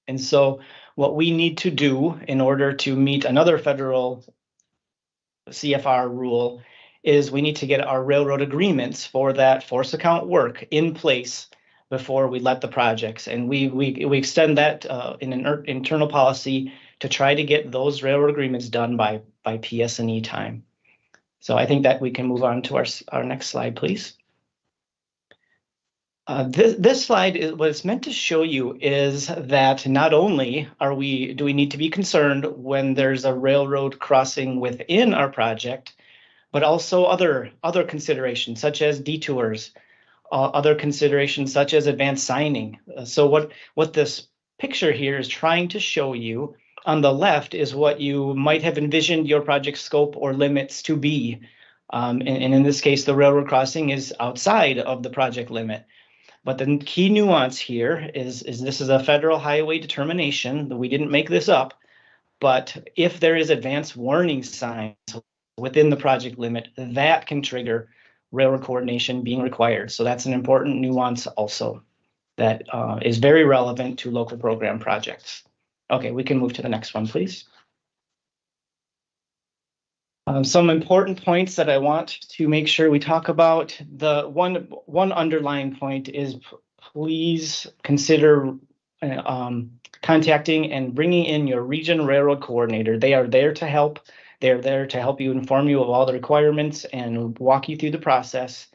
And so what we need to do in order to meet another federal CFR rule is we need to get our railroad agreements for that force account work in place before we let the projects. And we extend that in an internal policy to try to get those railroad agreements done by PS&E time. So I think that we can move on to our next slide, please. This slide is what it's meant to show you is that not only do we need to be concerned when there's a railroad crossing within our project, but also other considerations such as detours, other considerations such as advanced signing. So what this picture here is trying to show you on the left is what you might have envisioned your project scope or limits to be. And in this case, the railroad crossing is outside of the project limit. But the key nuance here is this is a federal highway determination, that we didn't make this up, but if there is advanced warning signs within the project limit, that can trigger railroad coordination being required. So that's an important nuance also that is very relevant to local program projects. Okay, we can move to the next one, please. Some important points that I want to make sure we talk about. The one underlying point is please consider contacting and bringing in your region railroad coordinator. They are there to help. They're there to help you, inform you of all the requirements and walk you through the process.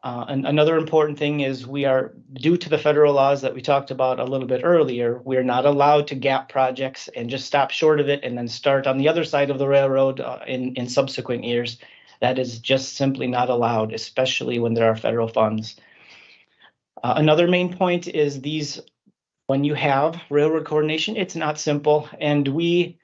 And another important thing is we are, due to the federal laws that we talked about a little bit earlier, we're not allowed to gap projects and just stop short of it and then start on the other side of the railroad in subsequent years. That is just simply not allowed, especially when there are federal funds. Another main point is when you have railroad coordination, it's not simple. And we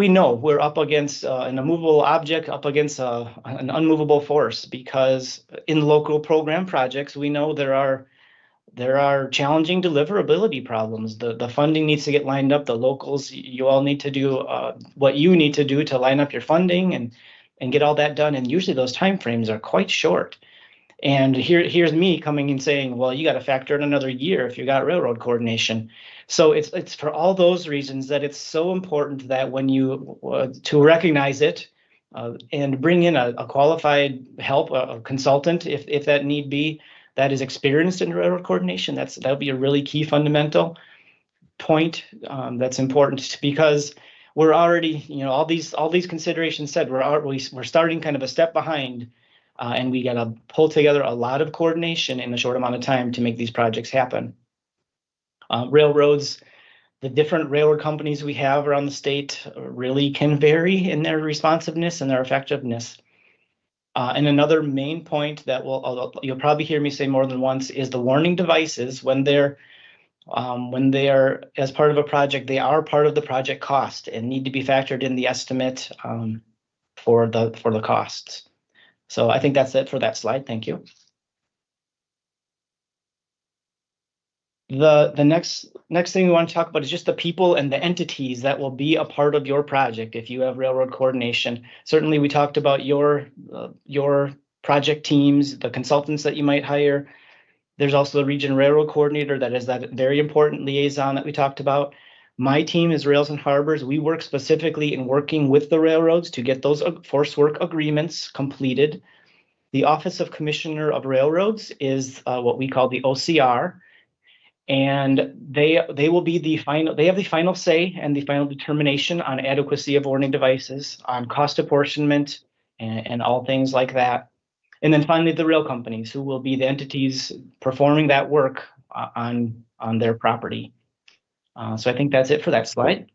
know we're up against an immovable object, up against an unmovable force, because in local program projects, we know there are challenging deliverability problems. The funding needs to get lined up. The locals, you all need to do what you need to do to line up your funding and get all that done. And usually those timeframes are quite short. And here's me coming and saying, well, you got to factor in another year if you got railroad coordination. So it's for all those reasons that it's so important that when you to recognize it and bring in a qualified help, a consultant, if that need be, that is experienced in railroad coordination. That'll be a really key fundamental point that's important, because we're already, all these considerations said, we're starting kind of a step behind. And we got to pull together a lot of coordination in a short amount of time to make these projects happen. Railroads, the different railroad companies we have around the state really can vary in their responsiveness and their effectiveness. And another main point that you'll probably hear me say more than once is the warning devices. When they are as part of a project, they are part of the project cost and need to be factored in the estimate for the costs. So I think that's it for that slide. Thank you. The next thing we want to talk about is just the people and the entities that will be a part of your project if you have railroad coordination. Certainly, we talked about your project teams, the consultants that you might hire. There's also the region railroad coordinator that is that very important liaison that we talked about. My team is Rails and Harbors. We work specifically in working with the railroads to get those force work agreements completed. The Office of Commissioner of Railroads is what we call the OCR, and they will be the final. They have the final say and the final determination on adequacy of warning devices, on cost apportionment, and all things like that. And then finally, the rail companies, who will be the entities performing that work on their property. So I think that's it for that slide.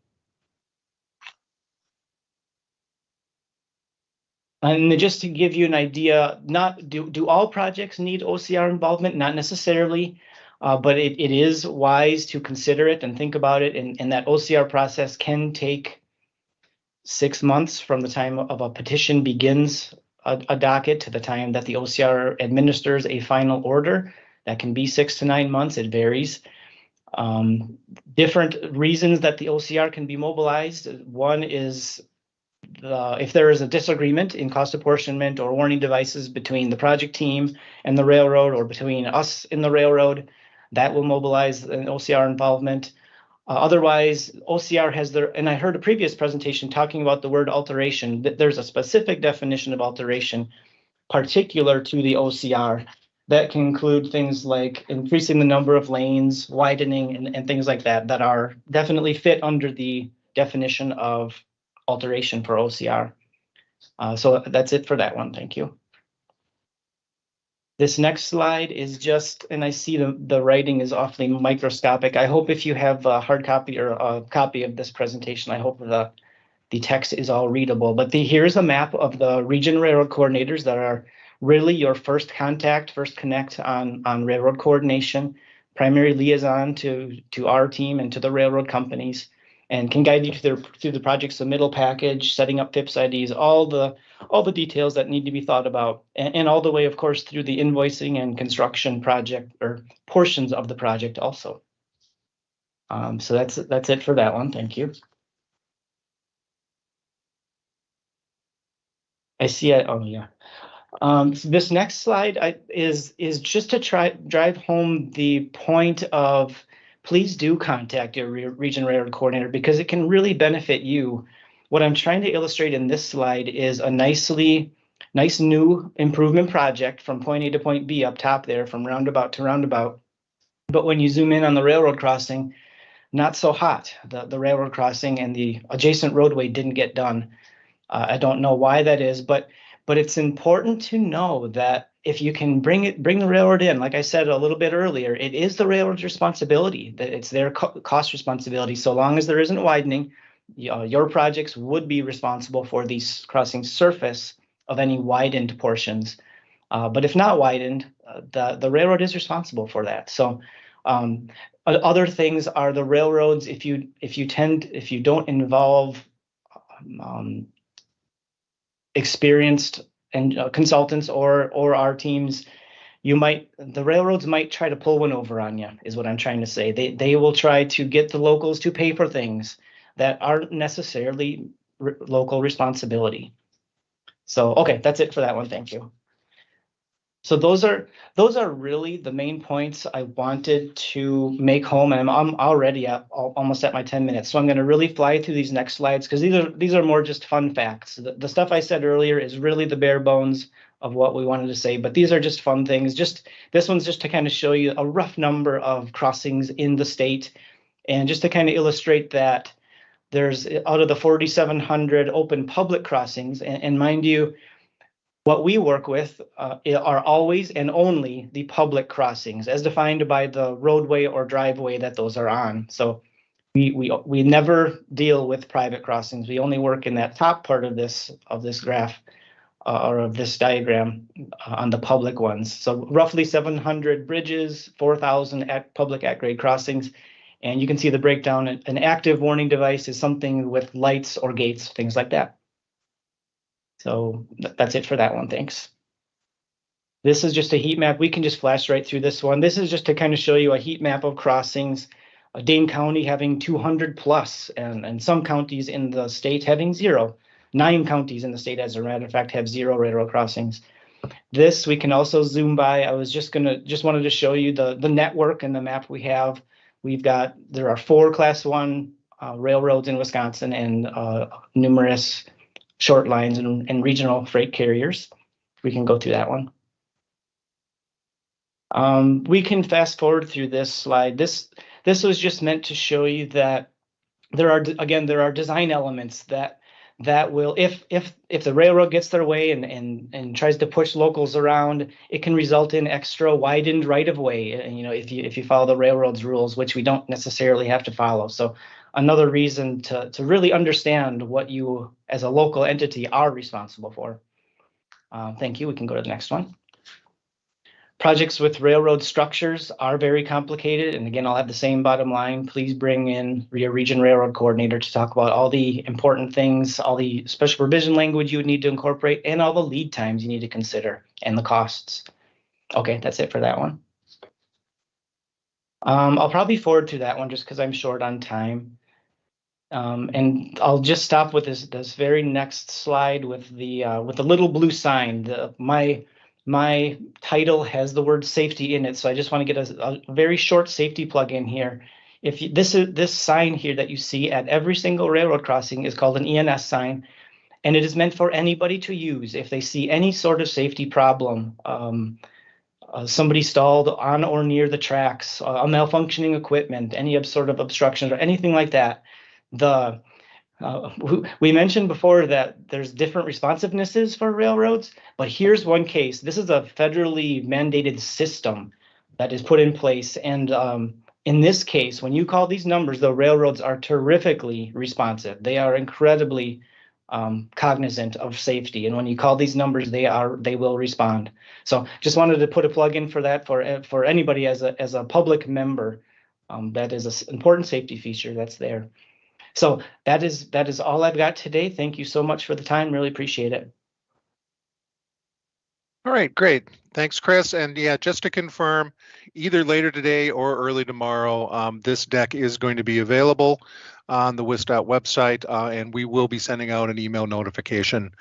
And just to give you an idea, do all projects need OCR involvement? Not necessarily, but it is wise to consider it and think about it. And that OCR process can take 6 months from the time of a petition begins a docket to the time that the OCR administers a final order. That can be 6 to 9 months. It varies. Different reasons that the OCR can be mobilized. One is if there is a disagreement in cost apportionment or warning devices between the project team and the railroad, or between us and the railroad, that will mobilize an OCR involvement. Otherwise, OCR has and I heard a previous presentation talking about the word alteration. There's a specific definition of alteration particular to the OCR. That can include things like increasing the number of lanes, widening, and things like that, that are definitely fit under the definition of alteration for OCR. So that's it for that one. Thank you. This next slide is just, and I see the writing is awfully microscopic. I hope if you have a hard copy or a copy of this presentation, I hope the text is all readable. But here's a map of the region railroad coordinators that are really your first contact, first connect on railroad coordination, primary liaison to our team and to the railroad companies, and can guide you through the project submittal package, setting up FIPS IDs, all the details that need to be thought about, and all the way, of course, through the invoicing and construction project or portions of the project also. So that's it for that one. Thank you. I see it. Oh yeah. So this next slide is just to drive home the point of, please do contact your region railroad coordinator, because it can really benefit you. What I'm trying to illustrate in this slide is a nice new improvement project from point A to point B up top there, from roundabout to roundabout. But when you zoom in on the railroad crossing, not so hot. The railroad crossing and the adjacent roadway didn't get done. I don't know why that is, but it's important to know that if you can bring the railroad in, like I said a little bit earlier, it is the railroad's responsibility, that it's their cost responsibility. So long as there isn't widening, your projects would be responsible for the crossing surface of any widened portions. But if not widened, the railroad is responsible for that. So other things are the railroads, if you don't involve experienced and consultants or our teams, the railroads might try to pull one over on you, is what I'm trying to say. They will try to get the locals to pay for things that aren't necessarily local responsibility. So, okay, that's it for that one. Thank you. So those are really the main points I wanted to make home, and I'm already almost at my 10 minutes. So I'm going to really fly through these next slides, because these are more just fun facts. The stuff I said earlier is really the bare bones of what we wanted to say, but these are just fun things. This one's just to kind of show you a rough number of crossings in the state, and just to kind of illustrate that there's, out of the 4,700 open public crossings, and mind you, what we work with are always and only the public crossings, as defined by the roadway or driveway that those are on. So we never deal with private crossings. We only work in that top part of this graph or of this diagram on the public ones. So roughly 700 bridges, 4,000 public at-grade crossings, and you can see the breakdown. An active warning device is something with lights or gates, things like that. So that's it for that one. Thanks. This is just a heat map. We can just flash right through this one. This is just to kind of show you a heat map of crossings. Dane County having 200 plus, and some counties in the state having 0. 9 counties in the state, as a matter of fact, have 0 railroad crossings. This we can also zoom by. I was just wanted to show you the network and the map we have. There are 4 class 1 railroads in Wisconsin, and numerous short lines and regional freight carriers. We can go through that one. We can fast forward through this slide. This was just meant to show you that there are design elements that will, if the railroad gets their way and tries to push locals around, it can result in extra widened right of way. If you follow the railroad's rules, which we don't necessarily have to follow. So another reason to really understand what you as a local entity are responsible for. Thank you. We can go to the next one. Projects with railroad structures are very complicated. And again, I'll have the same bottom line. Please bring in your region railroad coordinator to talk about all the important things, all the special provision language you would need to incorporate, and all the lead times you need to consider, and the costs. Okay, that's it for that one. I'll probably forward to that one just because I'm short on time. And I'll just stop with this very next slide with the little blue sign. My title has the word safety in it, so I just want to get a very short safety plug in here. This sign here that you see at every single railroad crossing is called an ENS sign, and it is meant for anybody to use if they see any sort of safety problem somebody stalled on or near the tracks, a malfunctioning equipment, any sort of obstruction or anything like that. We mentioned before that there's different responsivenesses for railroads, but here's one case. This is a federally mandated system that is put in place. And in this case, when you call these numbers, the railroads are terrifically responsive. They are incredibly cognizant of safety. And when you call these numbers, they will respond. So just wanted to put a plug in for that for anybody as a public member. That is an important safety feature that's there. So that is all I've got today. Thank you so much for the time. Really appreciate it. All right, great. Thanks, Chris. And yeah, just to confirm, either later today or early tomorrow, this deck is going to be available on the WisDOT website, and we will be sending out an email notification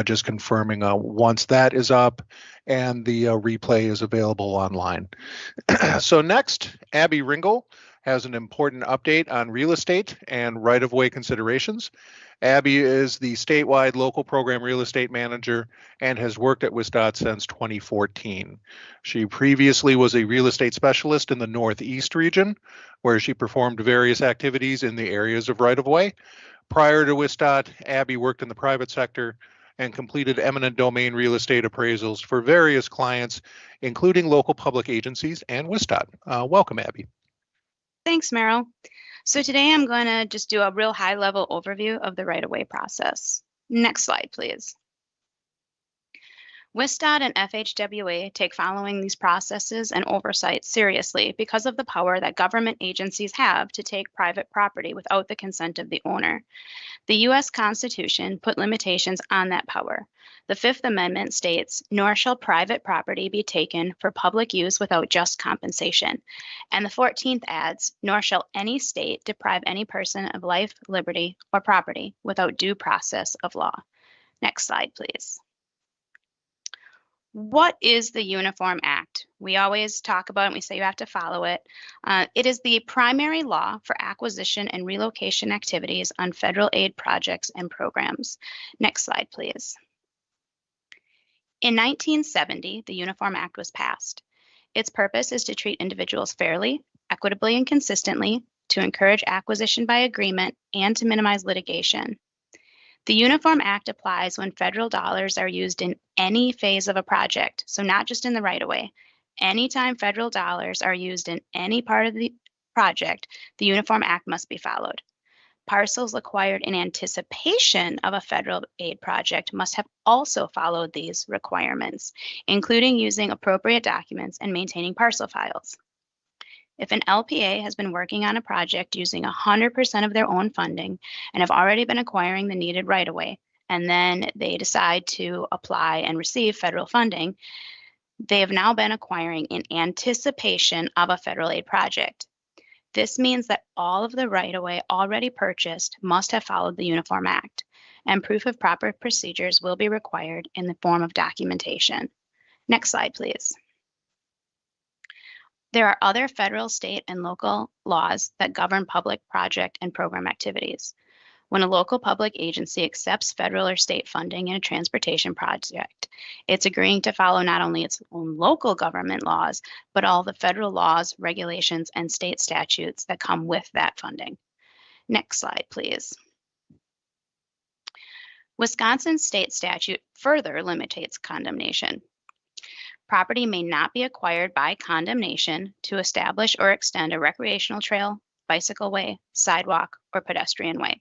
just confirming once that is up and the replay is available online. So next, Abby Ringel has an important update on real estate and right-of-way considerations. Abby is the statewide local program real estate manager and has worked at WisDOT since 2014. She previously was a real estate specialist in the Northeast region, where she performed various activities in the areas of right-of-way. Prior to WisDOT, Abby worked in the private sector and completed eminent domain real estate appraisals for various clients, including local public agencies and WisDOT. Welcome, Abby. Thanks, Merrill. So today I'm going to just do a real high-level overview of the right-of-way process. Next slide, please. WisDOT and FHWA take following these processes and oversight seriously because of the power that government agencies have to take private property without the consent of the owner. The U.S. Constitution put limitations on that power. The Fifth Amendment states, "Nor shall private property be taken for public use without just compensation." And the 14th adds, "Nor shall any state deprive any person of life, liberty, or property without due process of law." Next slide, please. What is the Uniform Act? We always talk about it and we say you have to follow it. It is the primary law for acquisition and relocation activities on federal aid projects and programs. Next slide, please. In 1970, the Uniform Act was passed. Its purpose is to treat individuals fairly, equitably, and consistently, to encourage acquisition by agreement, and to minimize litigation. The Uniform Act applies when federal dollars are used in any phase of a project, so not just in the right-of-way. Anytime federal dollars are used in any part of the project, the Uniform Act must be followed. Parcels acquired in anticipation of a federal aid project must have also followed these requirements, including using appropriate documents and maintaining parcel files. If an LPA has been working on a project using 100% of their own funding and have already been acquiring the needed right-of-way, and then they decide to apply and receive federal funding, they have now been acquiring in anticipation of a federal aid project. This means that all of the right-of-way already purchased must have followed the Uniform Act, and proof of proper procedures will be required in the form of documentation. Next slide, please. There are other federal, state, and local laws that govern public project and program activities. When a local public agency accepts federal or state funding in a transportation project, it's agreeing to follow not only its own local government laws, but all the federal laws, regulations, and state statutes that come with that funding. Next slide, please. Wisconsin's state statute further limits condemnation. Property may not be acquired by condemnation to establish or extend a recreational trail, bicycle way, sidewalk, or pedestrian way.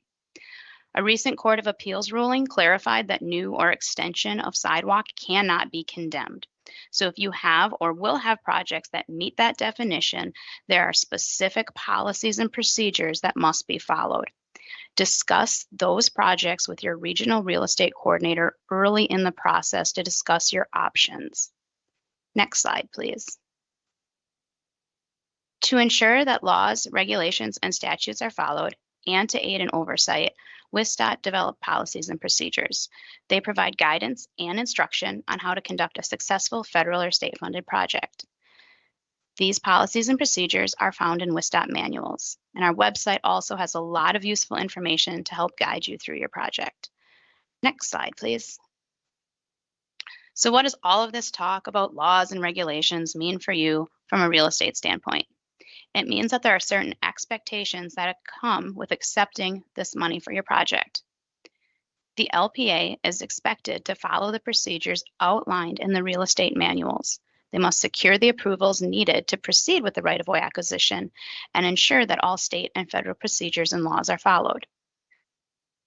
A recent Court of Appeals ruling clarified that new or extension of sidewalk cannot be condemned. So if you have or will have projects that meet that definition, there are specific policies and procedures that must be followed. Discuss those projects with your regional real estate coordinator early in the process to discuss your options. Next slide, please. To ensure that laws, regulations, and statutes are followed, and to aid in oversight, WisDOT developed policies and procedures. They provide guidance and instruction on how to conduct a successful federal or state-funded project. These policies and procedures are found in WisDOT manuals, and our website also has a lot of useful information to help guide you through your project. Next slide, please. So what does all of this talk about laws and regulations mean for you from a real estate standpoint? It means that there are certain expectations that come with accepting this money for your project. The LPA is expected to follow the procedures outlined in the real estate manuals. They must secure the approvals needed to proceed with the right-of-way acquisition and ensure that all state and federal procedures and laws are followed.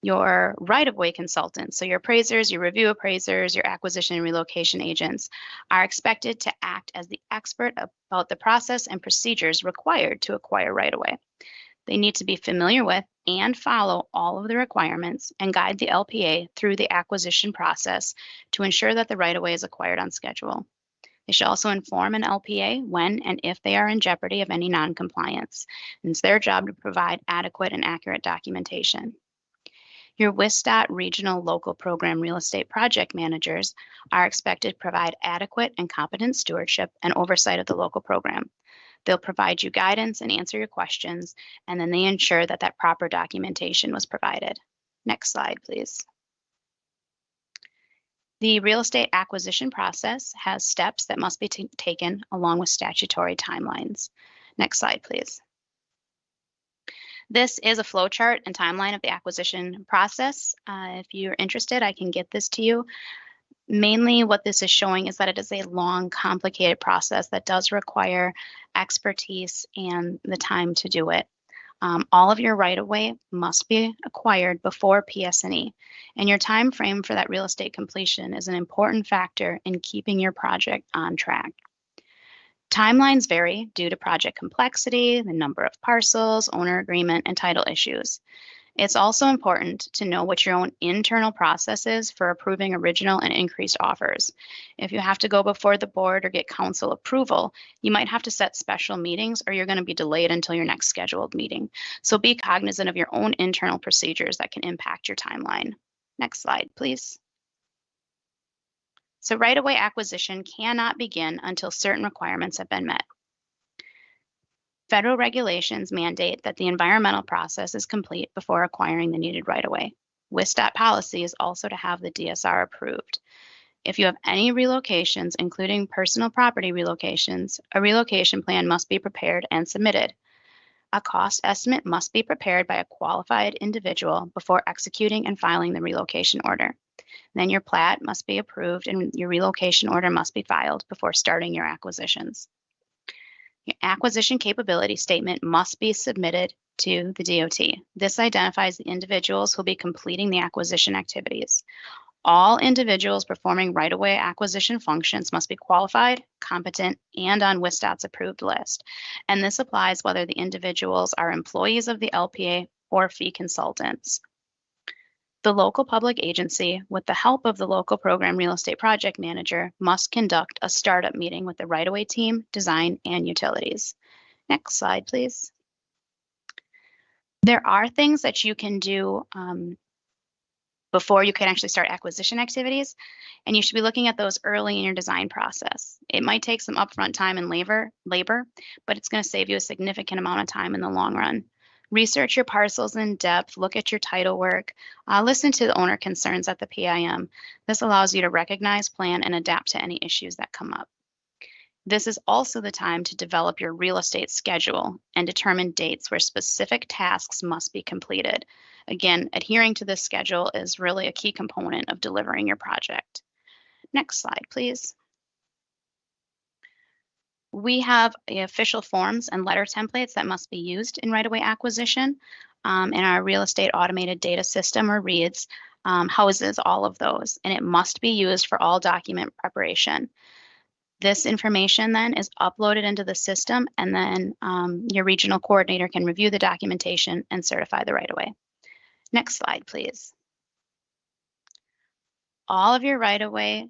Your right-of-way consultants, so your appraisers, your review appraisers, your acquisition and relocation agents, are expected to act as the expert about the process and procedures required to acquire right-of-way. They need to be familiar with and follow all of the requirements and guide the LPA through the acquisition process to ensure that the right-of-way is acquired on schedule. They should also inform an LPA when and if they are in jeopardy of any non-compliance. And it's their job to provide adequate and accurate documentation. Your WisDOT regional local program real estate project managers are expected to provide adequate and competent stewardship and oversight of the local program. They'll provide you guidance and answer your questions, and then they ensure that that proper documentation was provided. Next slide, please. The real estate acquisition process has steps that must be taken along with statutory timelines. Next slide, please. This is a flow chart and timeline of the acquisition process. If you're interested, I can get this to you. Mainly what this is showing is that it is a long, complicated process that does require expertise and the time to do it. All of your right-of-way must be acquired before PS&E, and your time frame for that real estate completion is an important factor in keeping your project on track. Timelines vary due to project complexity, the number of parcels, owner agreement, and title issues. It's also important to know what your own internal process is for approving original and increased offers. If you have to go before the board or get council approval, you might have to set special meetings or you're going to be delayed until your next scheduled meeting. So be cognizant of your own internal procedures that can impact your timeline. Next slide, please. So right-of-way acquisition cannot begin until certain requirements have been met. Federal regulations mandate that the environmental process is complete before acquiring the needed right-of-way. WisDOT policy is also to have the DSR approved. If you have any relocations, including personal property relocations, a relocation plan must be prepared and submitted. A cost estimate must be prepared by a qualified individual before executing and filing the relocation order. Then your plat must be approved and your relocation order must be filed before starting your acquisitions. Your acquisition capability statement must be submitted to the DOT. This identifies the individuals who will be completing the acquisition activities. All individuals performing right-of-way acquisition functions must be qualified, competent, and on WisDOT's approved list. And this applies whether the individuals are employees of the LPA or fee consultants. The local public agency, with the help of the local program real estate project manager, must conduct a startup meeting with the right-of-way team, design, and utilities. Next slide, please. There are things that you can do before you can actually start acquisition activities, and you should be looking at those early in your design process. It might take some upfront time and labor, but it's going to save you a significant amount of time in the long run. Research your parcels in depth, look at your title work, listen to the owner concerns at the PIM. This allows you to recognize, plan, and adapt to any issues that come up. This is also the time to develop your real estate schedule and determine dates where specific tasks must be completed. Again, adhering to this schedule is really a key component of delivering your project. Next slide, please. We have official forms and letter templates that must be used in right-of-way acquisition, and our real estate automated data system, or READS, houses all of those, and it must be used for all document preparation. This information then is uploaded into the system, and then your regional coordinator can review the documentation and certify the right-of-way. Next slide, please. All of your right-of-way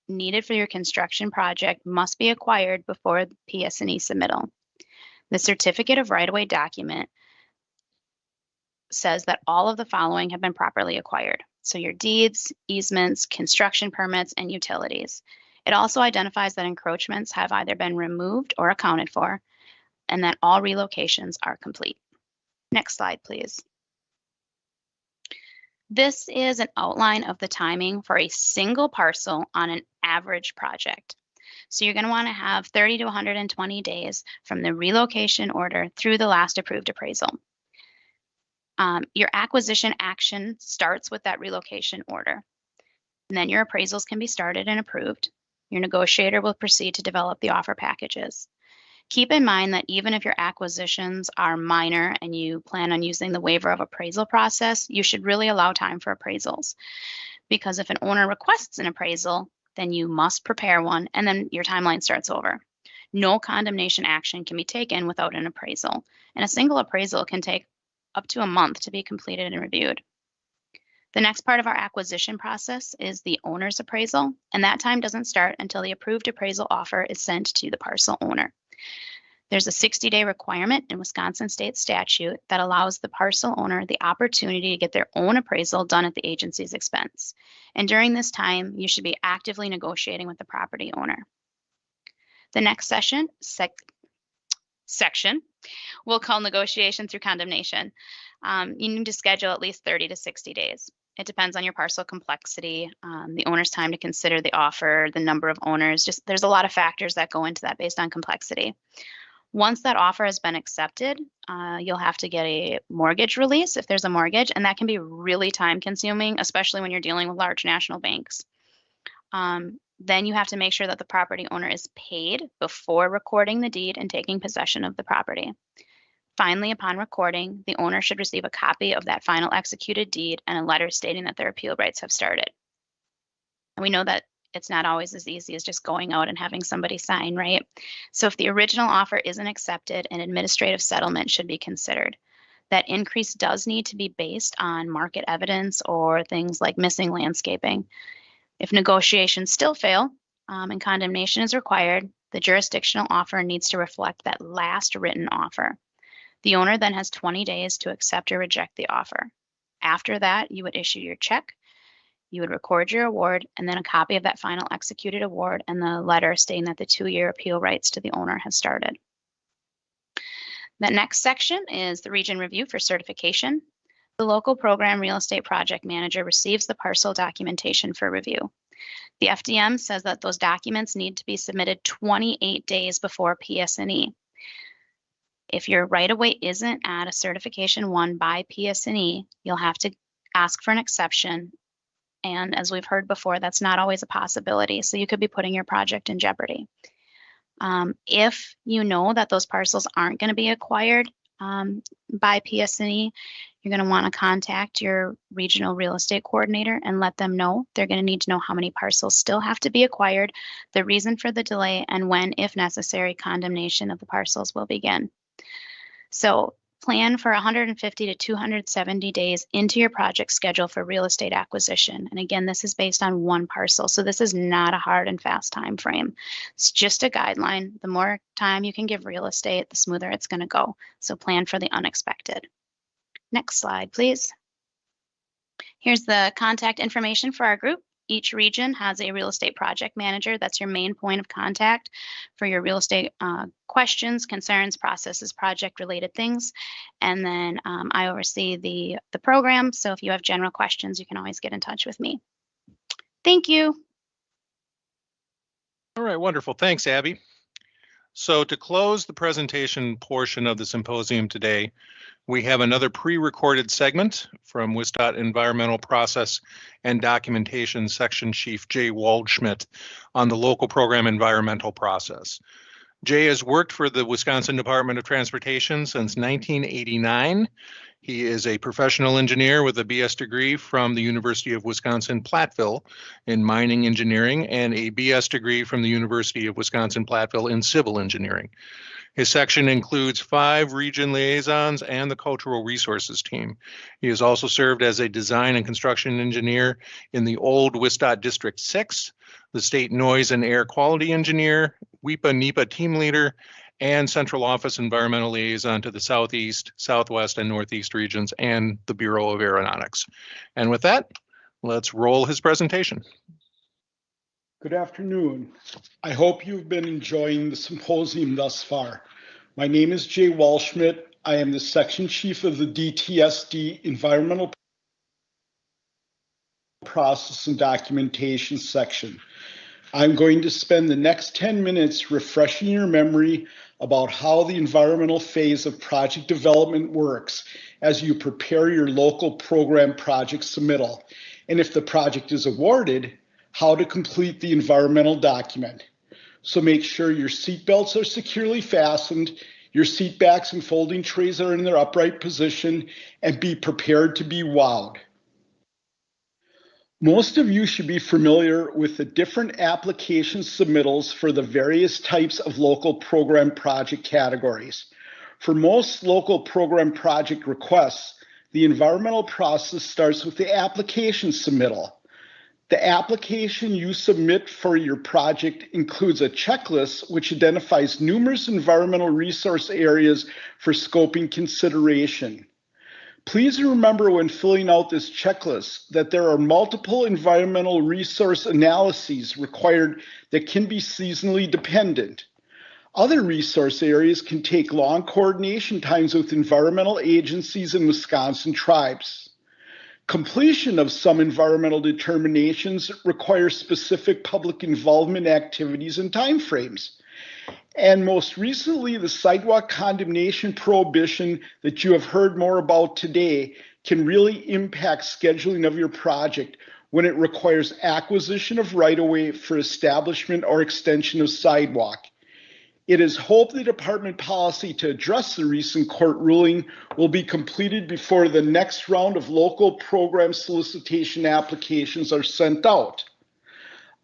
needed for your construction project must be acquired before PS&E submittal. The certificate of right-of-way document says that all of the following have been properly acquired. So your deeds, easements, construction permits, and utilities. It also identifies that encroachments have either been removed or accounted for, and that all relocations are complete. Next slide, please. This is an outline of the timing for a single parcel on an average project. So you're going to want to have 30 to 120 days from the relocation order through the last approved appraisal. Your acquisition action starts with that relocation order. And then your appraisals can be started and approved. Your negotiator will proceed to develop the offer packages. Keep in mind that even if your acquisitions are minor and you plan on using the waiver of appraisal process, you should really allow time for appraisals. Because if an owner requests an appraisal, then you must prepare one, and then your timeline starts over. No condemnation action can be taken without an appraisal, and a single appraisal can take up to a month to be completed and reviewed. The next part of our acquisition process is the owner's appraisal, and that time doesn't start until the approved appraisal offer is sent to the parcel owner. There's a 60-day requirement in Wisconsin state statute that allows the parcel owner the opportunity to get their own appraisal done at the agency's expense. And during this time, you should be actively negotiating with the property owner. The next section we'll call negotiation through condemnation. You need to schedule at least 30 to 60 days. It depends on your parcel complexity, the owner's time to consider the offer, the number of owners. There's a lot of factors that go into that based on complexity. Once that offer has been accepted, you'll have to get a mortgage release if there's a mortgage, and that can be really time consuming, especially when you're dealing with large national banks. Then you have to make sure that the property owner is paid before recording the deed and taking possession of the property. Finally, upon recording, the owner should receive a copy of that final executed deed and a letter stating that their appeal rights have started. And we know that it's not always as easy as just going out and having somebody sign, right? So if the original offer isn't accepted, an administrative settlement should be considered. That increase does need to be based on market evidence or things like missing landscaping. If negotiations still fail and condemnation is required, the jurisdictional offer needs to reflect that last written offer. The owner then has 20 days to accept or reject the offer. After that, you would issue your check, you would record your award, and then a copy of that final executed award and the letter stating that the 2-year appeal rights to the owner has started. The next section is the region review for certification. The local program real estate project manager receives the parcel documentation for review. The FDM says that those documents need to be submitted 28 days before PS&E. If your right-of-way isn't at a certification 1 by PS&E, you'll have to ask for an exception. And as we've heard before, that's not always a possibility. So you could be putting your project in jeopardy. If you know that those parcels aren't going to be acquired by PS&E, you're going to want to contact your regional real estate coordinator and let them know. They're going to need to know how many parcels still have to be acquired, the reason for the delay, and when, if necessary, condemnation of the parcels will begin. So plan for 150 to 270 days into your project schedule for real estate acquisition. And again, this is based on one parcel. So this is not a hard and fast time frame. It's just a guideline. The more time you can give real estate, the smoother it's going to go. So plan for the unexpected. Next slide, please. Here's the contact information for our group. Each region has a real estate project manager. That's your main point of contact for your real estate questions, concerns, processes, project-related things. And then I oversee the program. So if you have general questions, you can always get in touch with me. Thank you. All right, wonderful. Thanks, Abby. So to close the presentation portion of the symposium today, we have another pre-recorded segment from WisDOT Environmental Process and Documentation Section Chief Jay Waldschmidt on the local program environmental process. Jay has worked for the Wisconsin Department of Transportation since 1989. He is a professional engineer with a BS degree from the University of Wisconsin-Platteville in mining engineering and a BS degree from the University of Wisconsin-Platteville in civil engineering. His section includes 5 region liaisons and the cultural resources team. He has also served as a design and construction engineer in the old WisDOT District 6, the state noise and air quality engineer, WIPA-NEPA team leader, and central office environmental liaison to the Southeast, Southwest, and Northeast regions and the Bureau of Aeronautics. And with that, let's roll his presentation. Good afternoon. I hope you've been enjoying the symposium thus far. My name is Jay Waldschmidt. I am the section chief of the DTSD Environmental process and documentation section. I'm going to spend the next 10 minutes refreshing your memory about how the environmental phase of project development works as you prepare your local program project submittal, and if the project is awarded, how to complete the environmental document. So make sure your seatbelts are securely fastened, your seat backs and folding trays are in their upright position, and be prepared to be wowed. Most of you should be familiar with the different application submittals for the various types of local program project categories. For most local program project requests, the environmental process starts with the application submittal. The application you submit for your project includes a checklist which identifies numerous environmental resource areas for scoping consideration. Please remember when filling out this checklist that there are multiple environmental resource analyses required that can be seasonally dependent. Other resource areas can take long coordination times with environmental agencies and Wisconsin tribes. Completion of some environmental determinations requires specific public involvement activities and timeframes. And most recently, the sidewalk condemnation prohibition that you have heard more about today can really impact scheduling of your project when it requires acquisition of right-of-way for establishment or extension of sidewalk. It is hoped the department policy to address the recent court ruling will be completed before the next round of local program solicitation applications are sent out.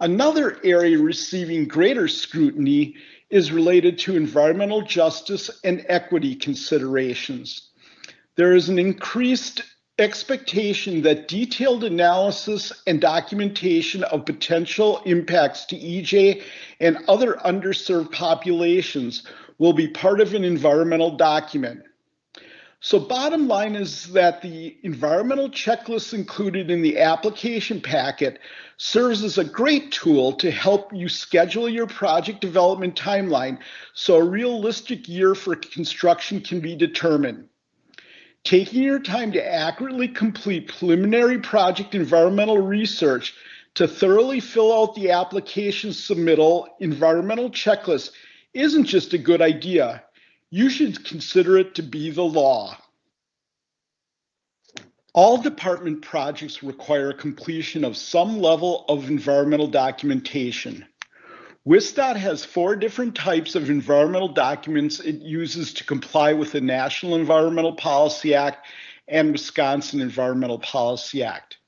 Another area receiving greater scrutiny is related to environmental justice and equity considerations. There is an increased expectation that detailed analysis and documentation of potential impacts to EJ and other underserved populations will be part of an environmental document. So bottom line is that the environmental checklist included in the application packet serves as a great tool to help you schedule your project development timeline so a realistic year for construction can be determined. Taking your time to accurately complete preliminary project environmental research to thoroughly fill out the application submittal environmental checklist isn't just a good idea. You should consider it to be the law. All department projects require completion of some level of environmental documentation. WisDOT has 4 different types of environmental documents it uses to comply with the National Environmental Policy Act and Wisconsin Environmental Policy Act.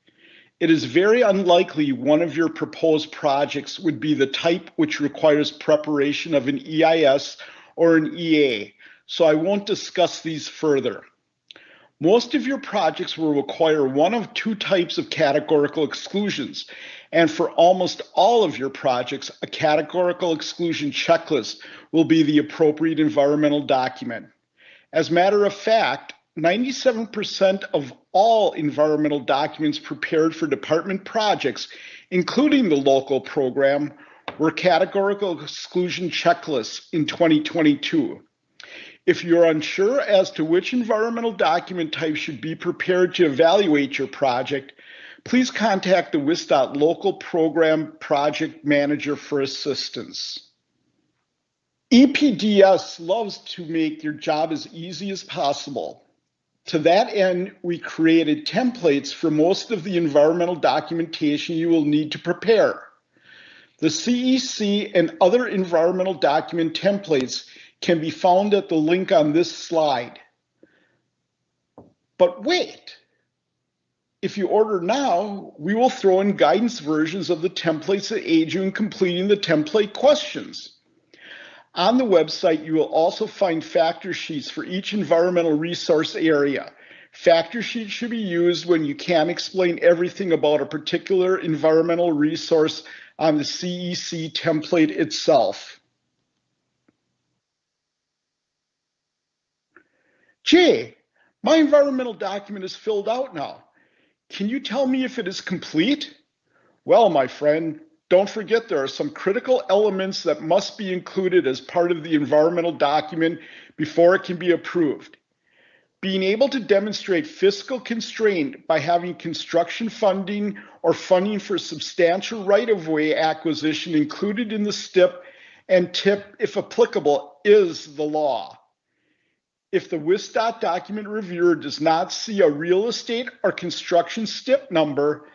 It is very unlikely one of your proposed projects would be the type which requires preparation of an EIS or an EA, so I won't discuss these further. Most of your projects will require one of 2 types of categorical exclusions, and for almost all of your projects, a categorical exclusion checklist will be the appropriate environmental document. As a matter of fact, 97% of all environmental documents prepared for department projects, including the local program, were categorical exclusion checklists in 2022. If you're unsure as to which environmental document type should be prepared to evaluate your project, please contact the WisDOT local program project manager for assistance. EPDS loves to make your job as easy as possible. To that end, we created templates for most of the environmental documentation you will need to prepare. The CEC and other environmental document templates can be found at the link on this slide. But wait, if you order now, we will throw in guidance versions of the templates that aid you in completing the template questions. On the website, you will also find factor sheets for each environmental resource area. Factor sheets should be used when you can't explain everything about a particular environmental resource on the CEC template itself. Jay, my environmental document is filled out now. Can you tell me if it is complete? Well, my friend, don't forget there are some critical elements that must be included as part of the environmental document before it can be approved. Being able to demonstrate fiscal constraint by having construction funding or funding for substantial right-of-way acquisition included in the STIP and TIP, if applicable, is the law. If the WisDOT document reviewer does not see a real estate or construction STIP number,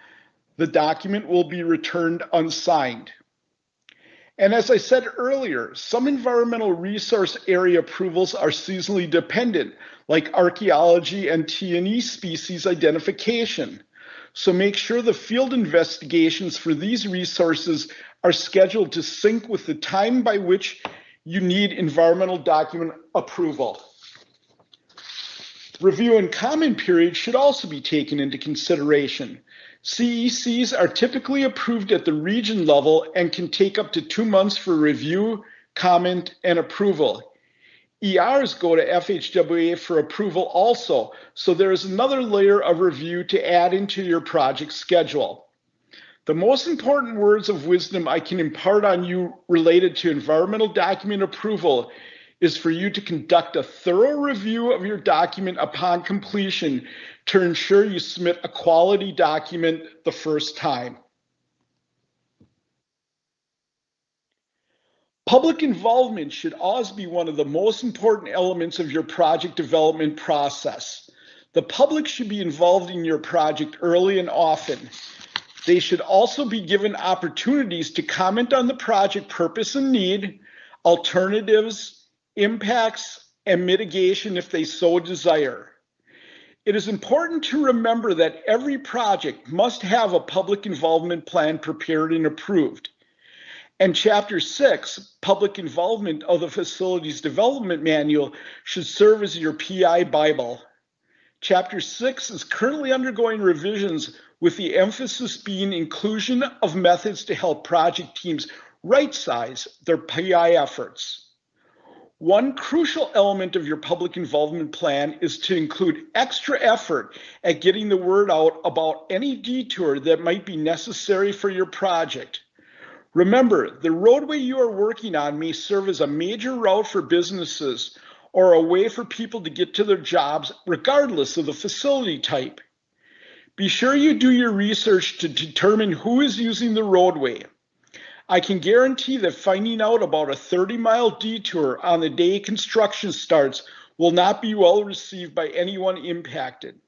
the document will be returned unsigned. And as I said earlier, some environmental resource area approvals are seasonally dependent, like archaeology and T&E species identification. So make sure the field investigations for these resources are scheduled to sync with the time by which you need environmental document approval. Review and comment period should also be taken into consideration. CECs are typically approved at the region level and can take up to 2 months for review, comment, and approval. ERs go to FHWA for approval also, so there is another layer of review to add into your project schedule. The most important words of wisdom I can impart on you related to environmental document approval is for you to conduct a thorough review of your document upon completion to ensure you submit a quality document the first time. Public involvement should always be one of the most important elements of your project development process. The public should be involved in your project early and often. They should also be given opportunities to comment on the project purpose and need, alternatives, impacts, and mitigation if they so desire. It is important to remember that every project must have a public involvement plan prepared and approved. And Chapter 6, Public Involvement of the Facilities Development Manual, should serve as your PI Bible. Chapter 6 is currently undergoing revisions, with the emphasis being inclusion of methods to help project teams right-size their PI efforts. One crucial element of your public involvement plan is to include extra effort at getting the word out about any detour that might be necessary for your project. Remember, the roadway you are working on may serve as a major route for businesses or a way for people to get to their jobs regardless of the facility type. Be sure you do your research to determine who is using the roadway. I can guarantee that finding out about a 30-mile detour on the day construction starts will not be well received by anyone impacted.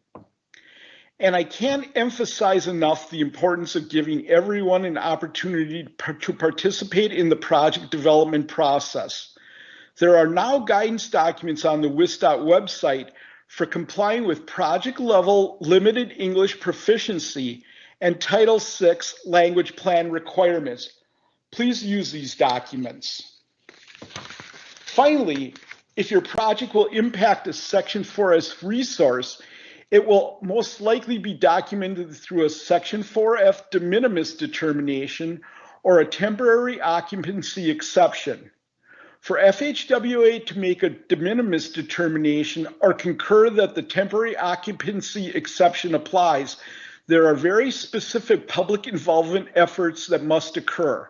And I can't emphasize enough the importance of giving everyone an opportunity to participate in the project development process. There are now guidance documents on the WisDOT website for complying with project-level limited English proficiency and Title VI language plan requirements. Please use these documents. Finally, if your project will impact a Section 4S resource, it will most likely be documented through a Section 4F de minimis determination or a temporary occupancy exception. For FHWA to make a de minimis determination or concur that the temporary occupancy exception applies, there are very specific public involvement efforts that must occur.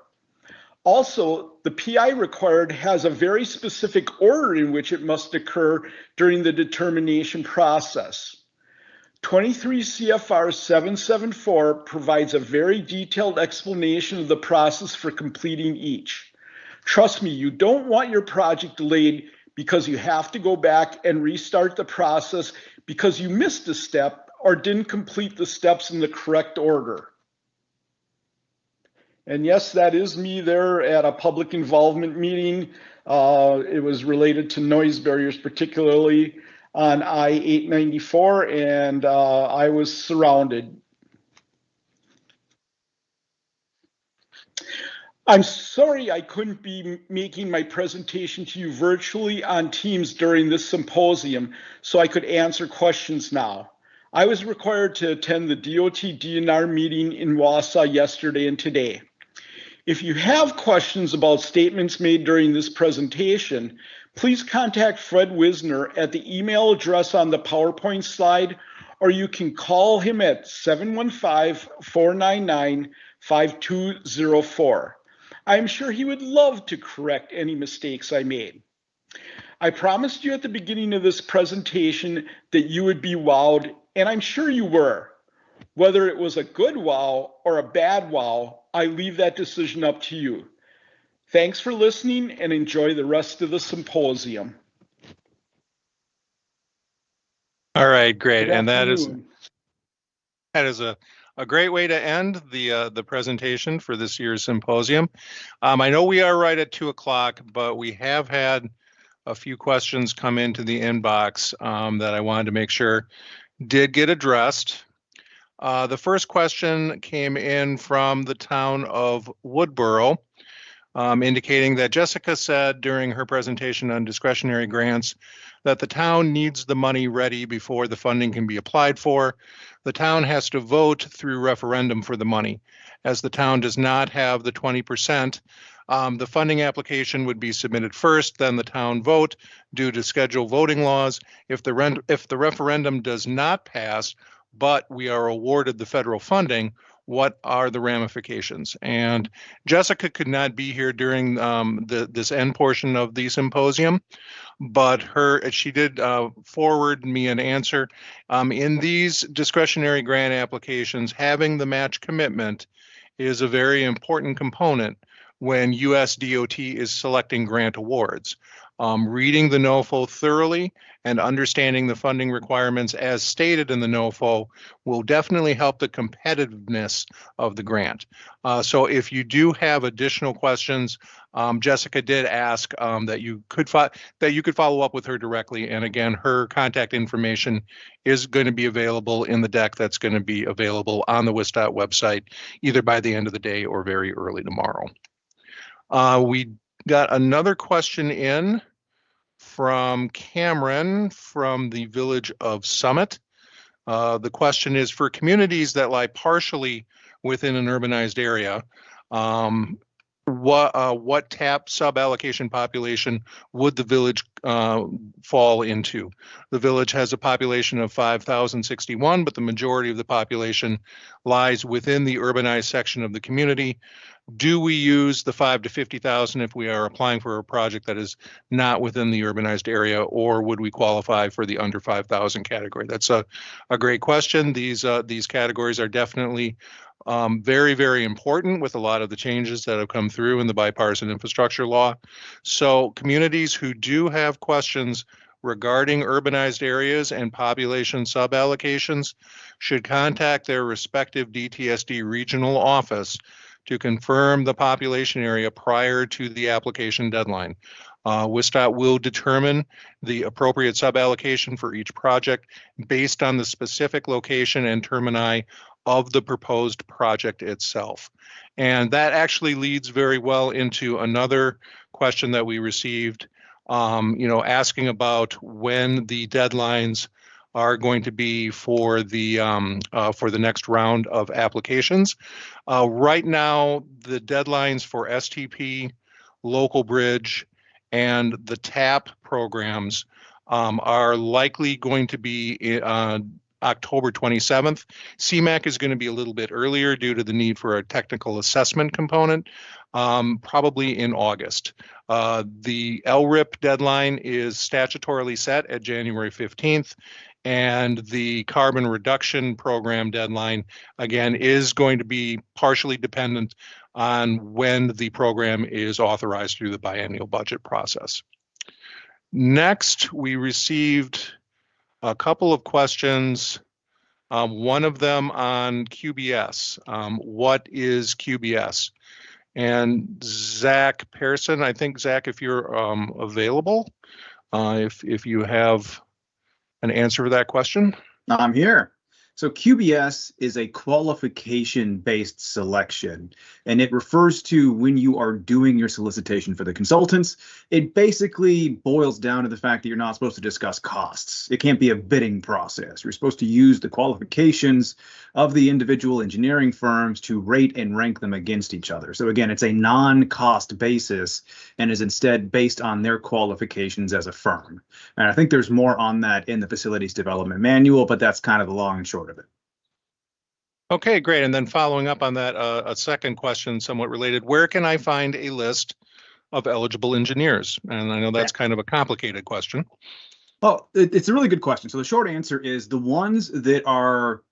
Also, the PI required has a very specific order in which it must occur during the determination process. 23 CFR 774 provides a very detailed explanation of the process for completing each. Trust me, you don't want your project delayed because you have to go back and restart the process because you missed a step or didn't complete the steps in the correct order. And yes, that is me there at a public involvement meeting. It was related to noise barriers, particularly on I-894, and I was surrounded. I'm sorry I couldn't be making my presentation to you virtually on Teams during this symposium, so I could answer questions now. I was required to attend the DOT DNR meeting in Wausau yesterday and today. If you have questions about statements made during this presentation, please contact Fred Wisner at the email address on the PowerPoint slide, or you can call him at 715-499-5204. I'm sure he would love to correct any mistakes I made. I promised you at the beginning of this presentation that you would be wowed, and I'm sure you were. Whether it was a good wow or a bad wow, I leave that decision up to you. Thanks for listening and enjoy the rest of the symposium. All right, great. Good And that is afternoon. a great way to end the presentation for this year's symposium. I know we are right at 2 o'clock, but we have had a few questions come into the inbox that I wanted to make sure did get addressed. The first question came in from the town of Woodboro, indicating that Jessica said during her presentation on discretionary grants that the town needs the money ready before the funding can be applied for. The town has to vote through referendum for the money. As the town does not have the 20%, the funding application would be submitted first, then the town vote due to schedule voting laws. If the referendum does not pass, but we are awarded the federal funding, what are the ramifications? And Jessica could not be here during this end portion of the symposium, but she did forward me an answer. In these discretionary grant applications, having the match commitment is a very important component when USDOT is selecting grant awards. Reading the NOFO thoroughly and understanding the funding requirements as stated in the NOFO will definitely help the competitiveness of the grant. So if you do have additional questions, Jessica did ask that you could follow up with her directly. And again, her contact information is going to be available in the deck that's going to be available on the WisDOT website, either by the end of the day or very early tomorrow. We got another question in from Cameron from the village of Summit. The question is, for communities that lie partially within an urbanized area, what TAP sub-allocation population would the village fall into? The village has a population of 5,061, but the majority of the population lies within the urbanized section of the community. Do we use the 5 to 50,000 if we are applying for a project that is not within the urbanized area, or would we qualify for the under 5,000 category? That's a great question. These categories are definitely very, very important with a lot of the changes that have come through in the bipartisan infrastructure law. So communities who do have questions regarding urbanized areas and population sub-allocations should contact their respective DTSD regional office to confirm the population area prior to the application deadline. WisDOT will determine the appropriate sub-allocation for each project based on the specific location and termini of the proposed project itself. And that actually leads very well into another question that we received, asking about when the deadlines are going to be for the next round of applications. Right now, the deadlines for STP, Local Bridge, and the TAP programs are likely going to be October 27th. CMAQ is going to be a little bit earlier due to the need for a technical assessment component, probably in August. The LRIP deadline is statutorily set at January 15th. And the carbon reduction program deadline, again, is going to be partially dependent on when the program is authorized through the biennial budget process. Next, we received a couple of questions, one of them on QBS. What is QBS? And Zach Pearson, I think, Zach, if you're available, if you have an answer to that question? I'm here. So QBS is a qualification-based selection, and it refers to when you are doing your solicitation for the consultants. It basically boils down to the fact that you're not supposed to discuss costs. It can't be a bidding process. You're supposed to use the qualifications of the individual engineering firms to rate and rank them against each other. So again, it's a non-cost basis and is instead based on their qualifications as a firm. And I think there's more on that in the facilities development manual, but that's kind of the long and short of it. Okay, great. And then following up on that, a second question somewhat related, where can I find a list of eligible engineers? And I know that's kind of a complicated question. Well, it's a really good question. So the short answer is the ones that are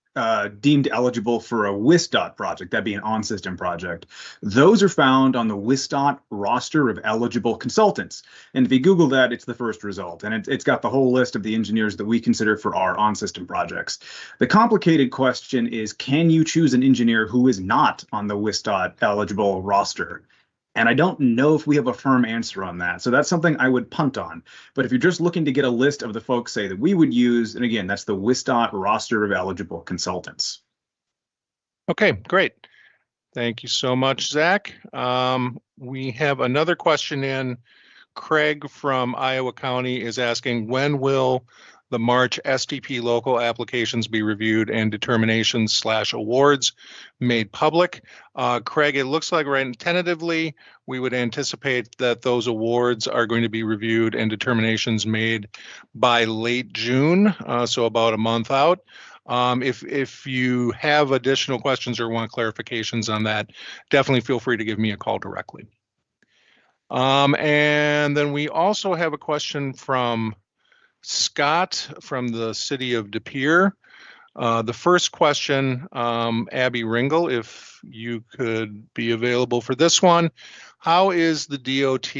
deemed eligible for a WisDOT project, that'd be an on-system project, those are found on the WisDOT roster of eligible consultants. And if you Google that, it's the first result. And it's got the whole list of the engineers that we consider for our on-system projects. The complicated question is, can you choose an engineer who is not on the WisDOT eligible roster? And I don't know if we have a firm answer on that. So that's something I would punt on. But if you're just looking to get a list of the folks, say, that we would use, and again, that's the WisDOT roster of eligible consultants. Okay, great. Thank you so much, Zach. We have another question in. Craig from Iowa County is asking, when will the March SDP local applications be reviewed and determinations / awards made public? Craig, it looks like tentatively, we would anticipate that those awards are going to be reviewed and determinations made by late June, so about a month out. If you have additional questions or want clarifications on that, definitely feel free to give me a call directly. And then we also have a question from Scott from the city of De Pere. The first question, Abby Ringel, if you could be available for this one. How is the DOT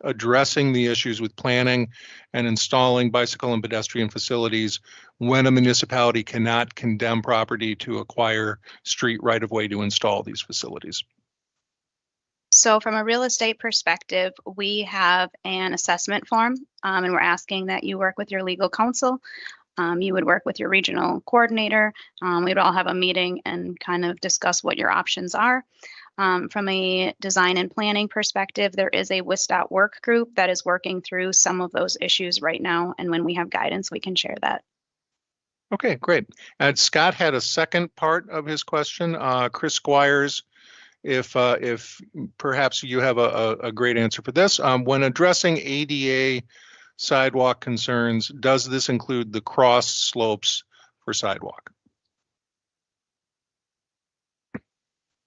addressing the issues with planning and installing bicycle and pedestrian facilities when a municipality cannot condemn property to acquire street right-of-way to install these facilities? So from a real estate perspective, we have an assessment form, and we're asking that you work with your legal counsel. You would work with your regional coordinator. We would all have a meeting and kind of discuss what your options are. From a design and planning perspective, there is a WisDOT work group that is working through some of those issues right now. And when we have guidance, we can share that. Okay, great. And Scott had a second part of his question. Chris Squires, if perhaps you have a great answer for this. When addressing ADA sidewalk concerns, does this include the cross slopes for sidewalk?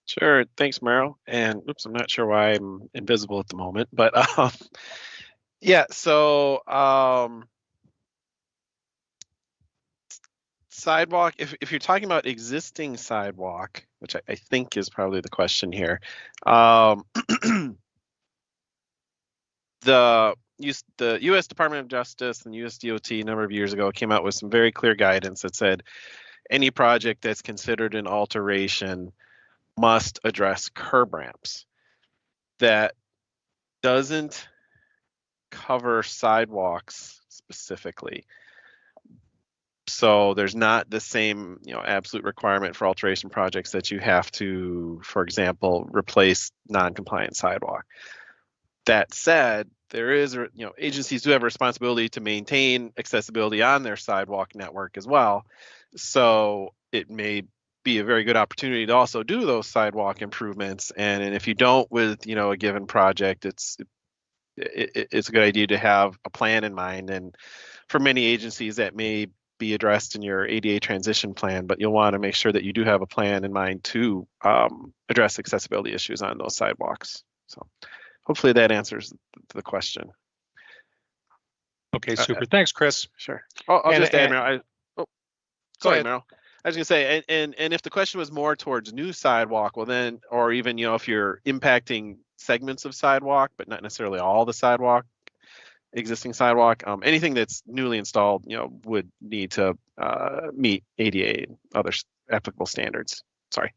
Sure. Thanks, Merrill. And oops, I'm not sure why I'm invisible at the moment, but yeah, so sidewalk, if you're talking about existing sidewalk, which I think is probably the question here, the U.S. Department of Justice and U.S. DOT a number of years ago came out with some very clear guidance that said any project that's considered an alteration must address curb ramps. That doesn't cover sidewalks specifically. So there's not the same, absolute requirement for alteration projects that you have to, for example, replace non-compliant sidewalk. That said, there is, agencies do have a responsibility to maintain accessibility on their sidewalk network as well. So it may be a very good opportunity to also do those sidewalk improvements. And if you don't with, a given project, it's a good idea to have a plan in mind. And for many agencies, that may be addressed in your ADA transition plan, but you'll want to make sure that you do have a plan in mind to address accessibility issues on those sidewalks. So hopefully that answers the question. Okay, super. Thanks, Chris. Sure. I'll just add, Meryl. Sorry, Meryl. I was gonna say, and if the question was more towards new sidewalk, well then, or even, if you're impacting segments of sidewalk, but not necessarily all the sidewalk, existing sidewalk, anything that's newly installed, would need to meet ADA and other applicable standards. Sorry.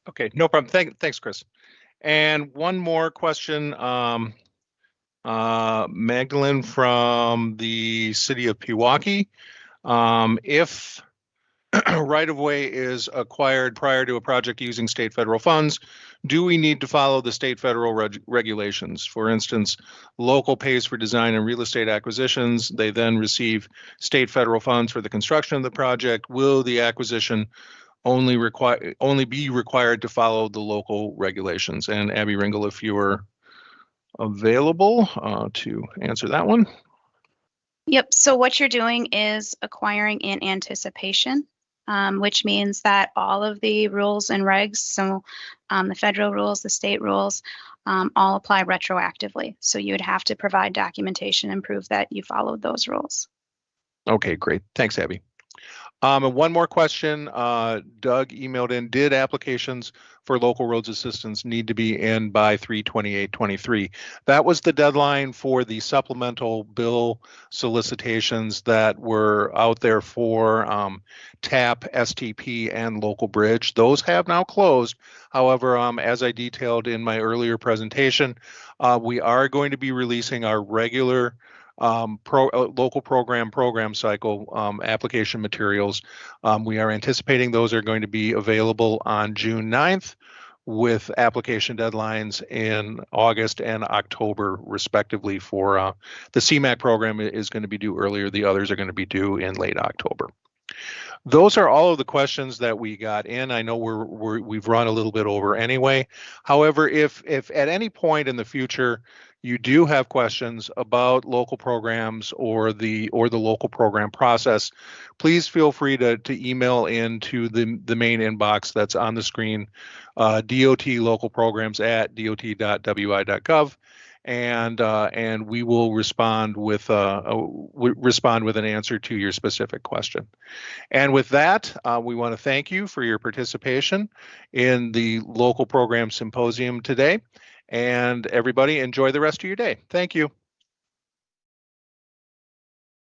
Okay, no problem. Thanks, Chris. And one more question, Magdalene from the city of Pewaukee. If right-of-way is acquired prior to a project using state federal funds, do we need to follow the state federal regulations? For instance, local pays for design and real estate acquisitions. They then receive state federal funds for the construction of the project. Will the acquisition only be required to follow the local regulations? And Abby Ringel, if you're available to answer that one. Yep. So what you're doing is acquiring in anticipation, which means that all of the rules and regs, so the federal rules, the state rules, all apply retroactively. So you would have to provide documentation and prove that you followed those rules. Okay, great. Thanks, Abby. And one more question, Doug emailed in, did applications for local roads assistance need to be in by 3/28/23? That was the deadline for the supplemental bill solicitations that were out there for TAP, STP, and local bridge. Those have now closed. However, as I detailed in my earlier presentation, we are going to be releasing our regular local program cycle application materials. We are anticipating those are going to be available on June 9th with application deadlines in August and October respectively for the CMAQ program is going to be due earlier. The others are going to be due in late October. Those are all of the questions that we got in. I know we've run a little bit over anyway. However, if at any point in the future you do have questions about local programs or the local program process, please feel free to email into the main inbox that's on the screen, DOT local programs at dot.wi.gov. And we will respond with an answer to your specific question. And with that, we want to thank you for your participation in the local program symposium today. And everybody, enjoy the rest of your day. Thank you.